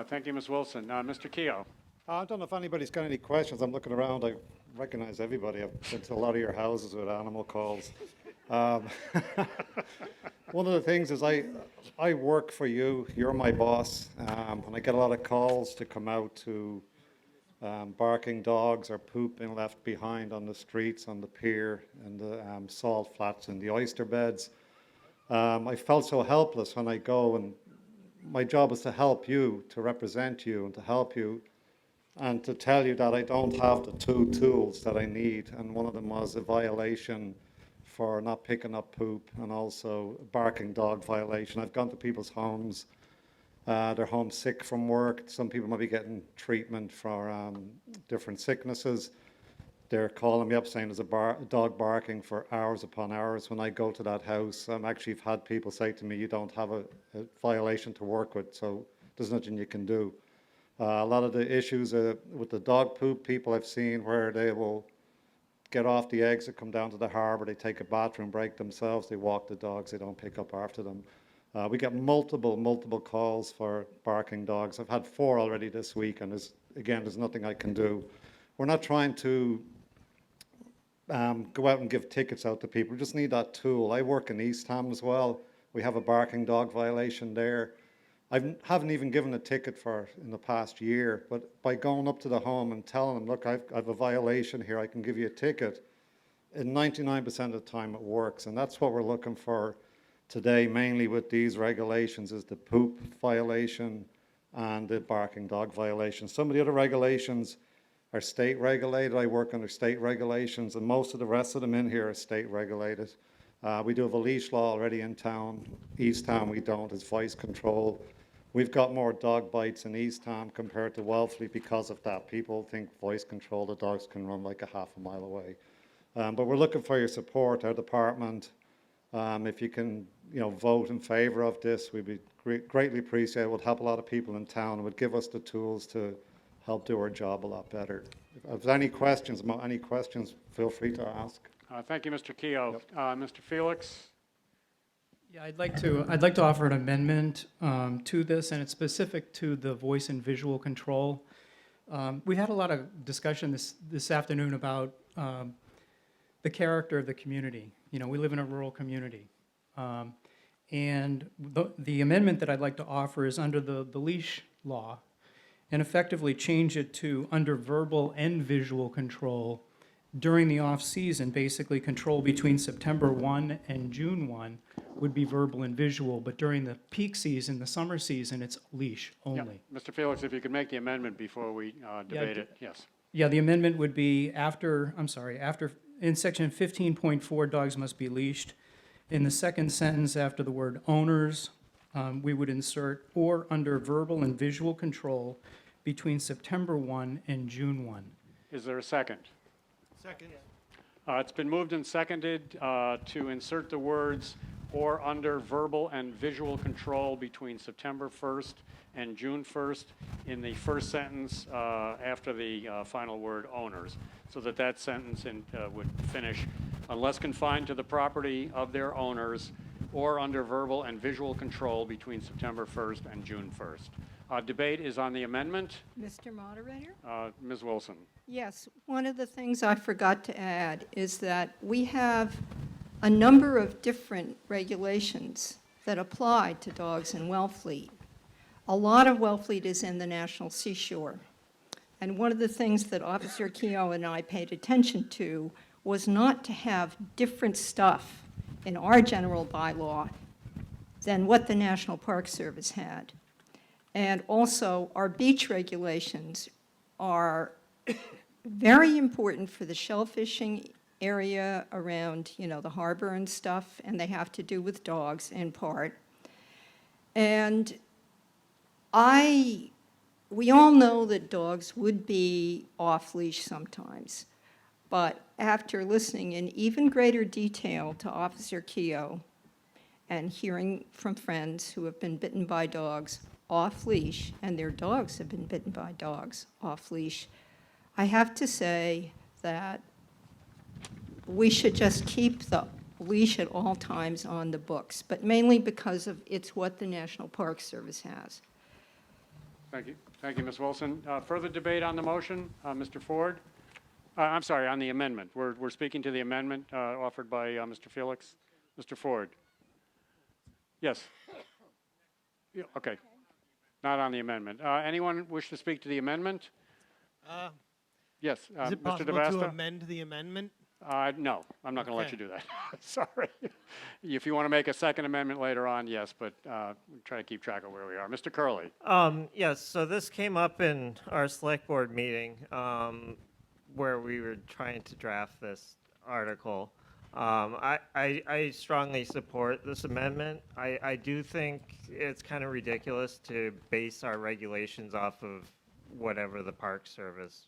Thank you, Ms. Wilson. Mr. Keogh. I don't know if anybody's got any questions. I'm looking around. I recognize everybody. I've been to a lot of your houses with animal calls. One of the things is I work for you. You're my boss. And I get a lot of calls to come out to barking dogs or poop being left behind on the streets, on the pier, and the salt flats and the oyster beds. I felt so helpless when I go, and my job is to help you, to represent you, and to help you, and to tell you that I don't have the two tools that I need. And one of them was a violation for not picking up poop, and also a barking dog violation. I've gone to people's homes. They're homesick from work. Some people might be getting treatment for different sicknesses. they're calling me up saying there's a dog barking for hours upon hours. When I go to that house, actually have had people say to me, you don't have a violation to work with, so there's nothing you can do. A lot of the issues with the dog poop, people I've seen where they will get off the exit, come down to the harbour, they take a bathroom break themselves, they walk the dogs, they don't pick up after them. We get multiple calls for barking dogs. I've had 4 already this week, and there's nothing I can do. We're not trying to go out and give tickets out to people. We just need that tool. I work in Eastham as well. We have a barking dog violation there. I haven't even given a ticket for in the past year, but by going up to the home and telling them, look, I've a violation here, I can give you a ticket, and 99% of the time it works. And that's what we're looking for today, mainly with these regulations, is the poop violation and the barking dog violation. Some of the other regulations are state regulated. I work under state regulations, and most of the rest of them in here are state regulated. We do have a leash law already in town. Eastham we don't, it's voice control. We've got more dog bites in Eastham compared to Wellfleet because of that. People think voice control, the dogs can run like a half a mile away. But we're looking for your support, our department. If you can, vote in favour of this, we'd be greatly appreciated. It would help a lot of people in town. It would give us the tools to help do our job a lot better. If there's any questions, feel free to ask. Thank you, Mr. Keogh. Mr. Felix? Yeah, I'd like to offer an amendment to this, and it's specific to the voice and visual control. We had a lot of discussion this afternoon about the character of the community. We live in a rural community. And the amendment that I'd like to offer is under the leash law, and effectively change it to under verbal and visual control during the off-season. Basically, control between September 1 and June 1 would be verbal and visual, but during the peak season, the summer season, it's leash only. Yeah. Mr. Felix, if you could make the amendment before we debate it, yes. Yeah, the amendment would be after, in section 15.4, dogs must be leashed. In the second sentence, after the word owners, we would insert or under verbal and visual control between September 1 and June 1. Is there a second? Second. It's been moved and seconded to insert the words or under verbal and visual control between September 1st and June 1st in the first sentence after the final word owners, so that sentence would finish, unless confined to the property of their owners or under verbal and visual control between September 1st and June 1st. Debate is on the amendment. Mr. Moderator? Ms. Wilson. Yes, one of the things I forgot to add is that we have a number of different regulations that apply to dogs in Wellfleet. A lot of Wellfleet is in the National Seashore. And one of the things that Officer Keogh and I paid attention to was not to have different stuff in our general bylaw than what the National Park Service had. And also, our beach regulations are very important for the shellfishing area around, the harbor and stuff, and they have to do with dogs in part. And we all know that dogs would be off-leash sometimes, but after listening in even greater detail to Officer Keogh and hearing from friends who have been bitten by dogs off-leash, and their dogs have been bitten by dogs off-leash, I have to say that we should just keep the leash at all times on the books, but mainly because it's what the National Park Service has. Thank you. Thank you, Ms. Wilson. Further debate on the motion? Mr. Ford? I'm sorry, on the amendment. We're speaking to the amendment offered by Mr. Felix. Mr. Ford? Yes. Yeah, okay. Not on the amendment. Anyone wish to speak to the amendment? Yes, Is it Mr. possible DeVasta? to amend the amendment? No, I'm not going to let you Okay. do that. Sorry. If you want to make a second amendment later on, yes, but try to keep track of where we are. Mr. Curley? Yes, so this came up in our select board meeting where we were trying to draft this article. I strongly support this amendment. I do think it's kind of ridiculous to base our regulations off of whatever the Park Service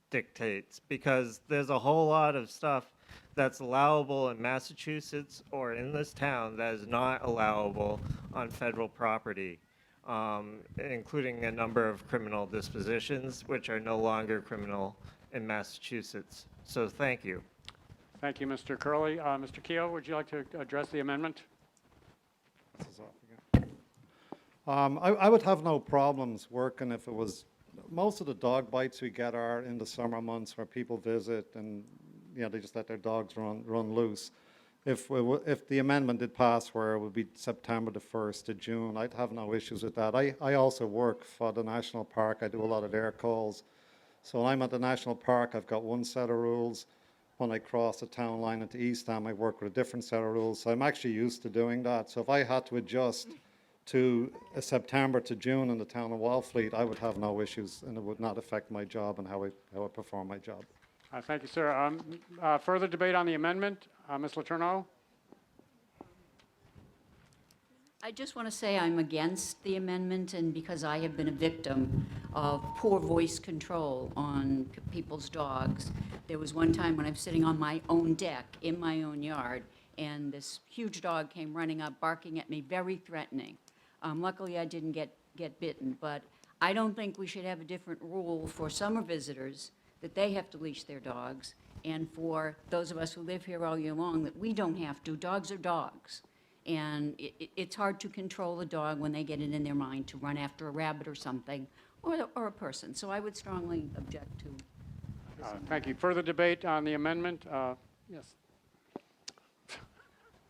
dictates, because there's a whole lot of stuff that's allowable in Massachusetts or in this town that is not allowable on federal property, including a number of criminal dispositions, which are no longer criminal in Massachusetts. So thank you. Thank you, Mr. Curley. Mr. Keough, would you like to address the amendment? This is off again. I would have no problems working if it was, most of the dog bites we get are in the summer months where people visit and, you know, they just let their dogs run loose. If the amendment did pass where it would be September the 1st to June, I'd have no issues with that. I also work for the National Park. I do a lot of their calls. So when I'm at the National Park, I've got one set of rules. When I cross the town line into Eastham, I work with a different set of rules. So I'm actually used to doing that. So if I had to adjust to September to June in the town of Wellfleet, I would have no issues, and it would not affect my job and how I perform my job. Thank you, sir. Further debate on the amendment? Ms. Letourneau? I just want to say I'm against the amendment, and because I have been a victim of poor voice control on people's dogs. There was one time when I'm sitting on my own deck in my own yard, and this huge dog came running up, barking at me, very threatening. Luckily, I didn't get bitten, but I don't think we should have a different rule for summer visitors, that they have to leash their dogs, and for those of us who live here all year long, that we don't have to. Dogs are dogs. And it's hard to control a dog when they get it in their mind to run after a rabbit or something, or a person. So I would strongly object to this. Thank you. Further debate on the amendment? Yes.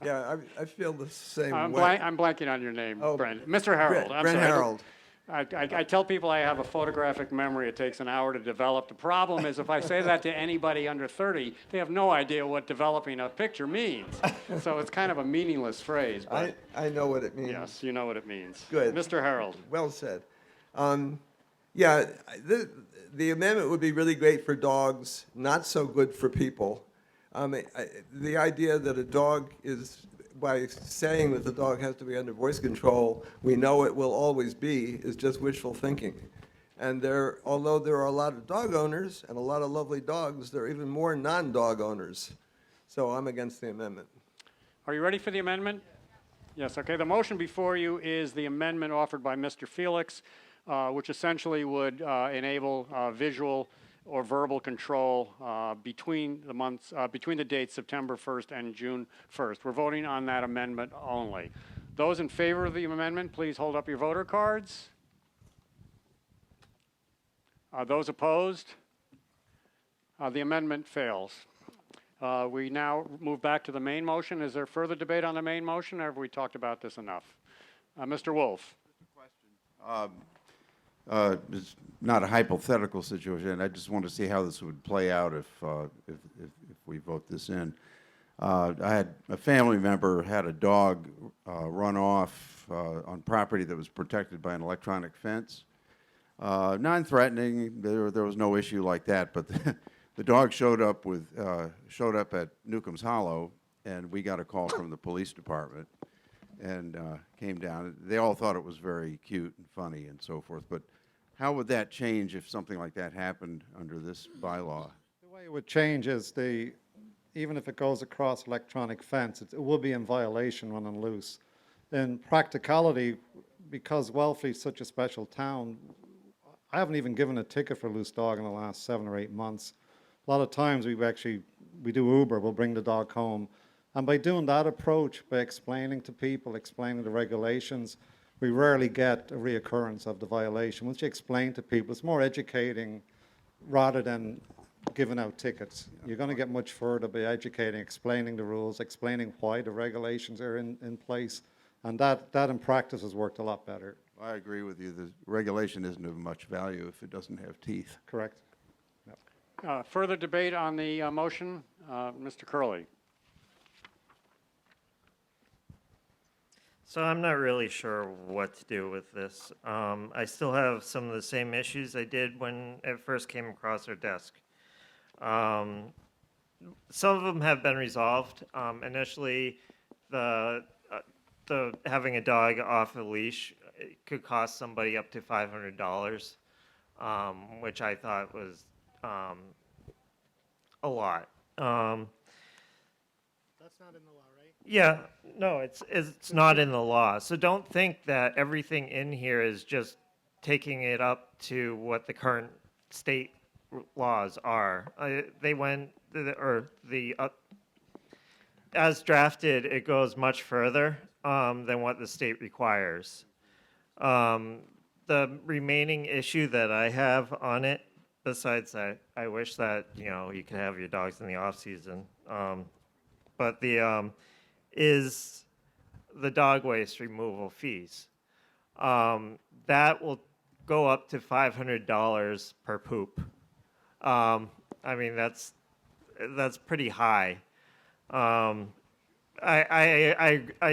Yeah, I feel the same I'm way. I'm blanking on your name, Oh, Brent. Mr. Harold. I'm Brent sorry. Harold. I tell people I have a photographic memory. It takes an hour to develop. The problem is if I say that to anybody under 30, they have no idea what developing a picture means. So it's kind of a meaningless phrase. But I know what it means. yes, you know what it means. Good. Mr. Harold. Well said. Yeah, the amendment would be really great for dogs, not so good for people. The idea that a dog is, by saying that the dog has to be under voice control, we know it will always be, is just wishful thinking. And although there are a lot of dog owners and a lot of lovely dogs, there are even more non-dog owners. So I'm against the amendment. Are you ready for the amendment? Yes, okay. The motion before you is the amendment offered by Mr. Felix, which essentially would enable visual or verbal control between the dates September 1st and June 1st. We're voting on that amendment only. Those in favor of the amendment, please hold up your voter cards. Those opposed? The amendment fails. We now move back to the main motion. Is there further debate on the main motion, or have we talked about this enough? Mr. Wolf. It's not a hypothetical situation. I just want to see how this would play out if we vote this in. I had a family member had a dog run off on property that was protected by an electronic fence. Non-threatening. There was no issue like that, but the dog showed up at Newcomb's Hollow, and we got a call from the police department and came down. They all thought it was very cute and funny and so forth, but how would that change if something like that happened under this bylaw? The way it would change is even if it goes across electronic fence, it will be in violation when on loose. In practicality, because Wellfleet's such a special town, I haven't even given a ticket for a loose dog in the last 7 or 8 months. A lot of times we do Uber, we'll bring the dog home. And by doing that approach, by explaining to people, explaining the regulations, we rarely get a reoccurrence of the violation. Once you explain to people, it's more educating rather than giving out tickets. You're going to get much further by educating, explaining the rules, explaining why the regulations are in place. And that in practice has worked a lot better. I agree with you. The regulation isn't of much value if it doesn't have teeth. Correct. Yep. Further debate on the motion? Mr. Curley. So I'm not really sure what to do with this. I still have some of the same issues I did when it first came across our desk. Some of them have been resolved. Initially, the having a dog off a leash could cost somebody up to $500, which I thought was a lot. That's not in the law, right? Yeah, no, it's not in the law. So don't think that everything in here is just taking it up to what the current state laws are. They went, as drafted, it goes much further than what the state requires. The remaining issue that I have on it, besides that, I wish that, you could have your dogs in the off season. But is the dog waste removal fees. That will go up to $500 per poop. I mean, that's pretty high. I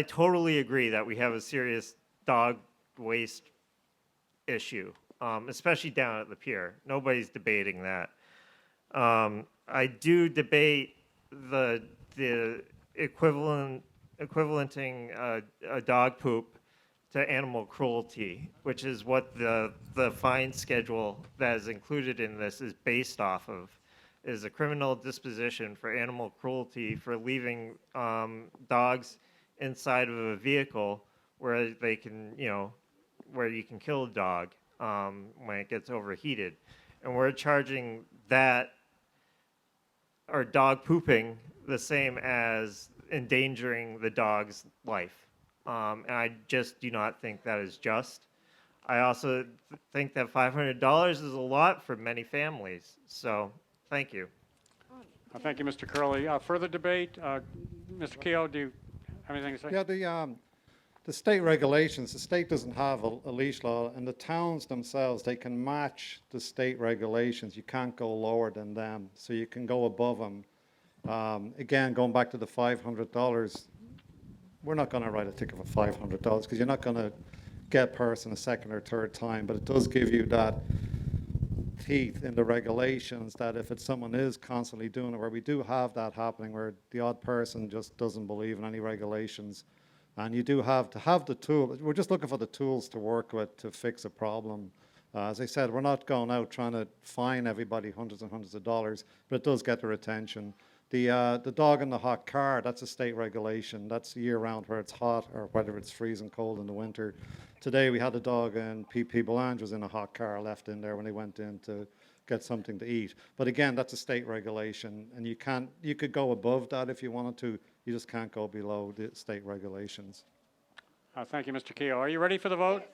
totally agree that we have a serious dog waste issue, especially down at the pier. Nobody's debating that. I do debate the equivalenting a dog poop to animal cruelty, which is what the fine schedule that is included in this is based off of, is a criminal disposition for animal cruelty for leaving dogs inside of a vehicle where they can, where you can kill a dog when it gets overheated. And we're charging that, or dog pooping, the same as endangering the dog's life. And I just do not think that is just. I also think that $500 is a lot for many families. So, thank you. Thank you, Mr. Curley. Further debate? Mr. Keogh, do you have anything to say? Yeah, the state regulations, the state doesn't have a leash law, and the towns themselves, they can match the state regulations. You can't go lower than them, so you can go above them. Again, going back to the $500, we're not going to write a ticket for $500 because you're not going to get a person a second or third time, but it does give you that teeth in the regulations that if it's someone is constantly doing it, where we do have that happening, where the odd person just doesn't believe in any regulations, and you do have to have the tool. We're just looking for the tools to work with to fix a problem. As I said, we're not going out trying to fine everybody hundreds and hundreds of dollars, but it does get their attention. The dog in the hot car, that's a state regulation. That's year-round where it's hot or whether it's freezing cold in the winter. Today we had a dog in PP Belange was in a hot car left in there when they went in to get something to eat. But again, that's a state regulation, and you could go above that if you wanted to. You just can't go below the state regulations. Thank you, Mr. Keogh. Are you ready for the vote?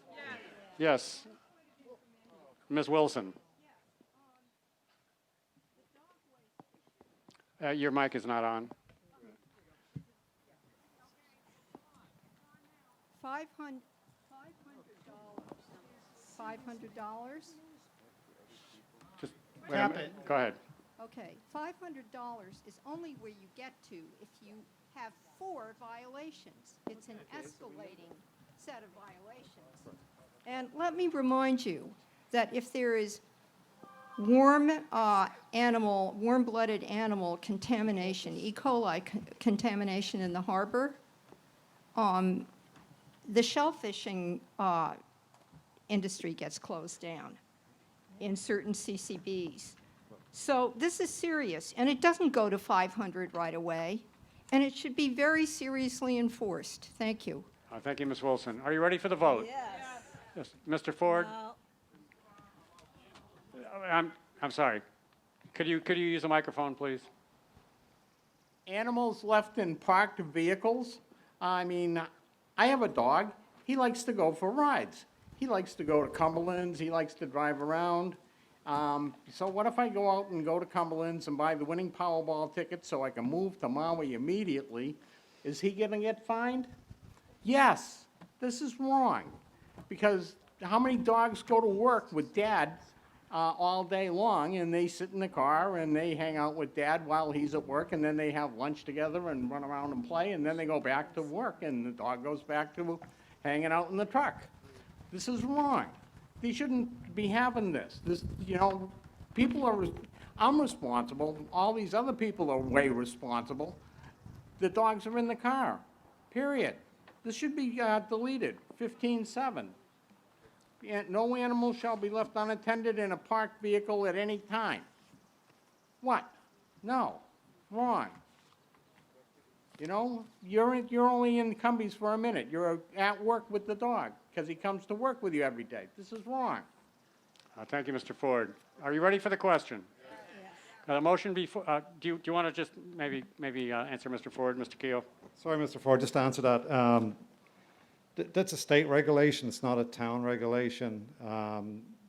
Yes. Ms. Wilson. Your mic is not on. $500. Just wait a minute. Go ahead. Okay, $500 is only where you get to if you have 4 violations. It's an escalating set of violations. And let me remind you that if there is warm-blooded animal contamination, E. coli contamination in the harbor, the shellfishing industry gets closed down in certain CCBs. So this is serious, and it doesn't go to 500 right away, and it should be very seriously enforced. Thank you. Thank you, Ms. Wilson. Are you ready for the vote? Yes. Mr. Ford? I'm sorry. Could you use a microphone, please? Animals left in parked vehicles. I mean, I have a dog. He likes to go for rides. He likes to go to Cumberland's. He likes to drive around. So what if I go out and go to Cumberland's and buy the winning Powerball ticket so I can move to Maui immediately? Is he going to get fined? Yes. This is wrong. Because how many dogs go to work with Dad all day long, and they sit in the car and they hang out with Dad while he's at work, and then they have lunch together and run around and play, and then they go back to work, and the dog goes back to hanging out in the truck. This is wrong. They shouldn't be having this. People are, I'm responsible. All these other people are way responsible. The dogs are in the car, period. This should be deleted, 15.7. No animal shall be left unattended in a parked vehicle at any time. What? No, wrong. You know, you're only in Cumbies for a minute. You're at work with the dog because he comes to work with you every day. This is wrong. Thank you, Mr. Ford. Are you ready for the question? The motion before, do you want to just maybe answer Mr. Ford, Mr. Keough? Sorry, Mr. Ford, just to answer that. That's a state regulation, it's not a town regulation.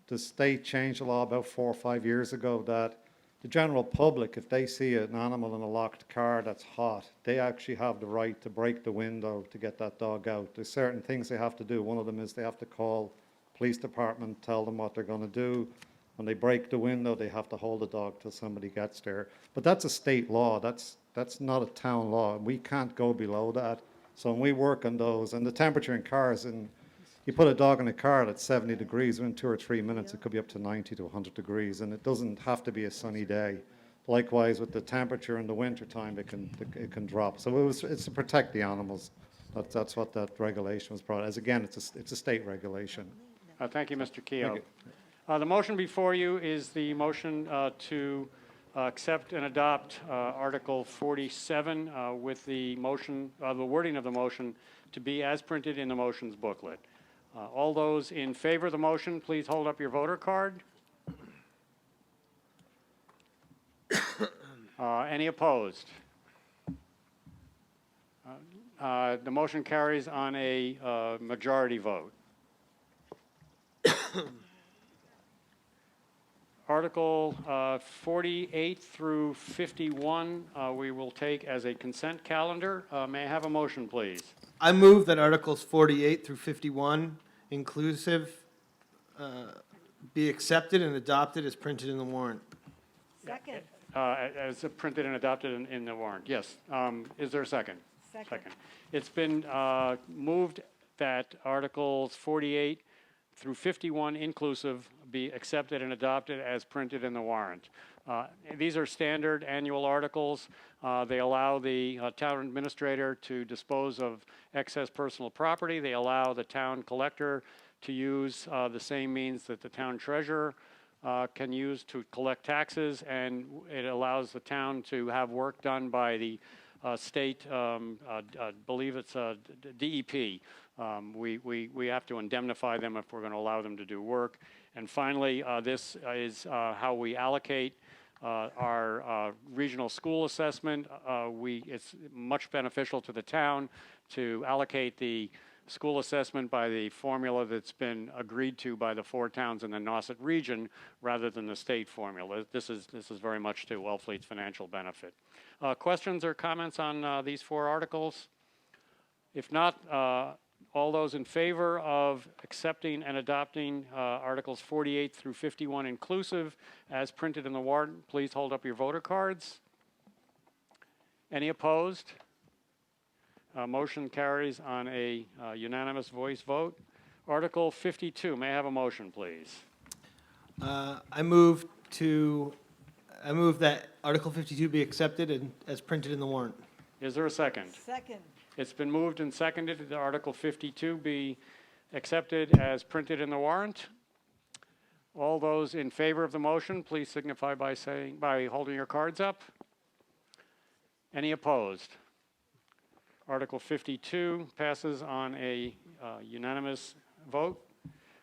The state changed the law about 4 or 5 years ago that the general public, if they see an animal in a locked car that's hot, they actually have the right to break the window to get that dog out. There's certain things they have to do. One of them is they have to call police department, tell them what they're going to do. When they break the window, they have to hold the dog till somebody gets there. But that's a state law. That's not a town law. We can't go below that. So when we work on those, and the temperature in cars, and you put a dog in a car that's 70 degrees, within 2 or 3 minutes, it could be up to 90 to 100 degrees, and it doesn't have to be a sunny day. Likewise, with the temperature in the wintertime, it can drop. So it's to protect the animals. That's what that regulation was brought as. Again, it's a state regulation. Thank you, Mr. Keough. The motion before you is the motion to accept and adopt Article 47 with the motion, the wording of the motion to be as printed in the motions booklet. All those in favor of the motion, please hold up your voter card. Any opposed? The motion carries on a majority vote. Article 48 through 51, we will take as a consent calendar. May I have a motion, please? I move that Articles 48 through 51, inclusive, be accepted and adopted as printed in the warrant. Second. As printed and adopted in the warrant. Yes. Is there a second? Second. It's been moved that Articles 48 through 51 inclusive be accepted and adopted as printed in the warrant. These are standard annual articles. They allow the town administrator to dispose of excess personal property. They allow the town collector to use the same means that the town treasurer can use to collect taxes, and it allows the town to have work done by the state, I believe it's DEP. We have to indemnify them if we're going to allow them to do work. And finally, this is how we allocate our regional school assessment. It's much beneficial to the town to allocate the school assessment by the formula that's been agreed to by the 4 towns in the Nauset region rather than the state formula. This is very much to Wellfleet's financial benefit. Questions or comments on these 4 articles? If not, all those in favor of accepting and adopting Articles 48 through 51 inclusive as printed in the warrant, please hold up your voter cards. Any opposed? Motion carries on a unanimous voice vote. Article 52, may I have a motion, please? I move that Article 52 be accepted and as printed in the warrant. Is there a second? Second. It's been moved and seconded that Article 52 be accepted as printed in the warrant. All those in favor of the motion, please signify by holding your cards up. Any opposed? Article 52 passes on a unanimous vote.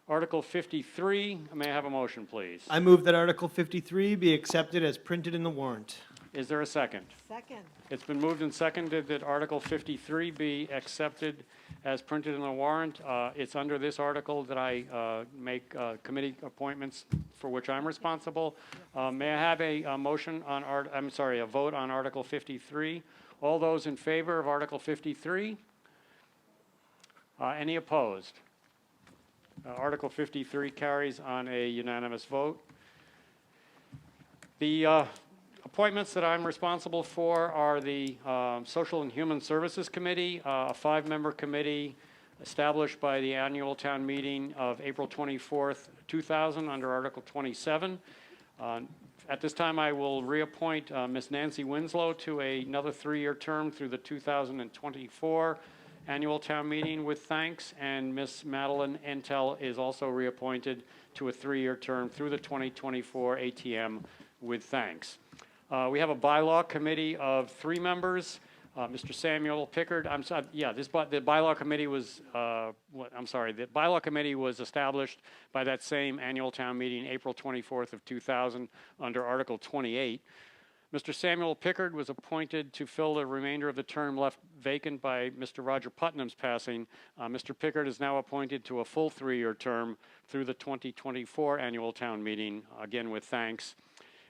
Article 53, may I have a motion, please? I move that Article 53 be accepted as printed in the warrant. Is there a second? Second. It's been moved and seconded that Article 53 be accepted as printed in the warrant. It's under this article that I make committee appointments for which I'm responsible. May I have a motion on, a vote on Article 53? All those in favor of Article 53? Any opposed? Article 53 carries on a unanimous vote. The appointments that I'm responsible for are the Social and Human Services Committee, a 5-member committee established by the annual town meeting of April 24th, 2000 under Article 27. At this time, I will reappoint Ms. Nancy Winslow to another 3-year term through the 2024 annual town meeting with thanks, and Ms. Madeline Entel is also reappointed to a 3-year term through the 2024 ATM with thanks. We have a bylaw committee of 3 members. Mr. Samuel Pickard, the bylaw committee was, the bylaw committee was established by that same annual town meeting, April 24th of 2000, under Article 28. Mr. Samuel Pickard was appointed to fill the remainder of the term left vacant by Mr. Roger Putnam's passing. Mr. Pickard is now appointed to a full 3-year term through the 2024 annual town meeting, again with thanks.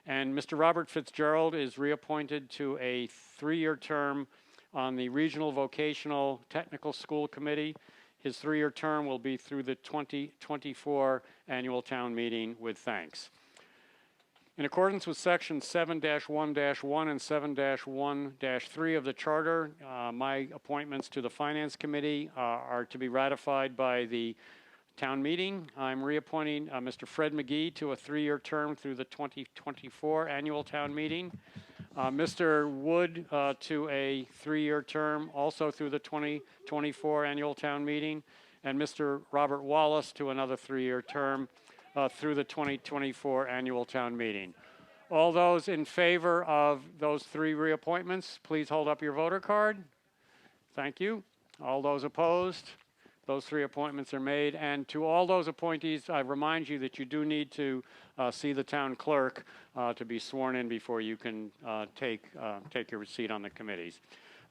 And Mr. Robert Fitzgerald is reappointed to a 3-year term on the Regional Vocational Technical School Committee. His 3-year term will be through the 2024 annual town meeting with thanks. In accordance with Section 7-1-1 and 7-1-3 of the Charter, my appointments to the Finance Committee are to be ratified by the town meeting. I'm reappointing Mr. Fred McGee to a 3-year term through the 2024 annual town meeting. Mr. Wood to a 3-year term also through the 2024 annual town meeting. And Mr. Robert Wallace to another 3-year term through the 2024 annual town meeting. All those in favor of those 3 reappointments, please hold up your voter card. Thank you. All those opposed? Those 3 appointments are made. And to all those appointees, I remind you that you do need to see the town clerk to be sworn in before you can take your seat on the committees.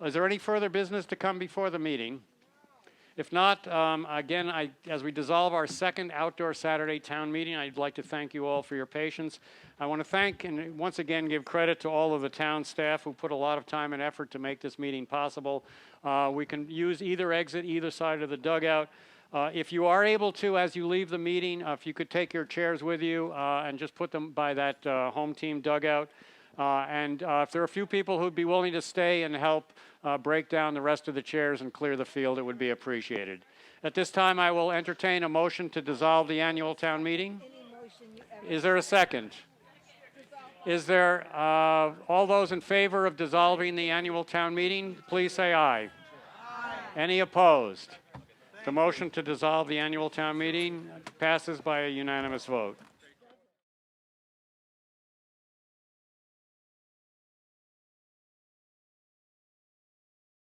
Is there any further business to come before the meeting? If not, again, as we dissolve our second outdoor Saturday town meeting, I'd like to thank you all for your patience. I want to thank and once again give credit to all of the town staff who put a lot of time and effort to make this meeting possible. We can use either exit, either side of the dugout. If you are able to, as you leave the meeting, if you could take your chairs with you and just put them by that home team dugout. And if there are a few people who'd be willing to stay and help break down the rest of the chairs and clear the field, it would be appreciated. At this time, I will entertain a motion to dissolve the annual town meeting. Is there a second? Is there, all those in favor of dissolving the annual town meeting, please say aye. Aye. Any opposed? The motion to dissolve the annual town meeting passes by a unanimous vote.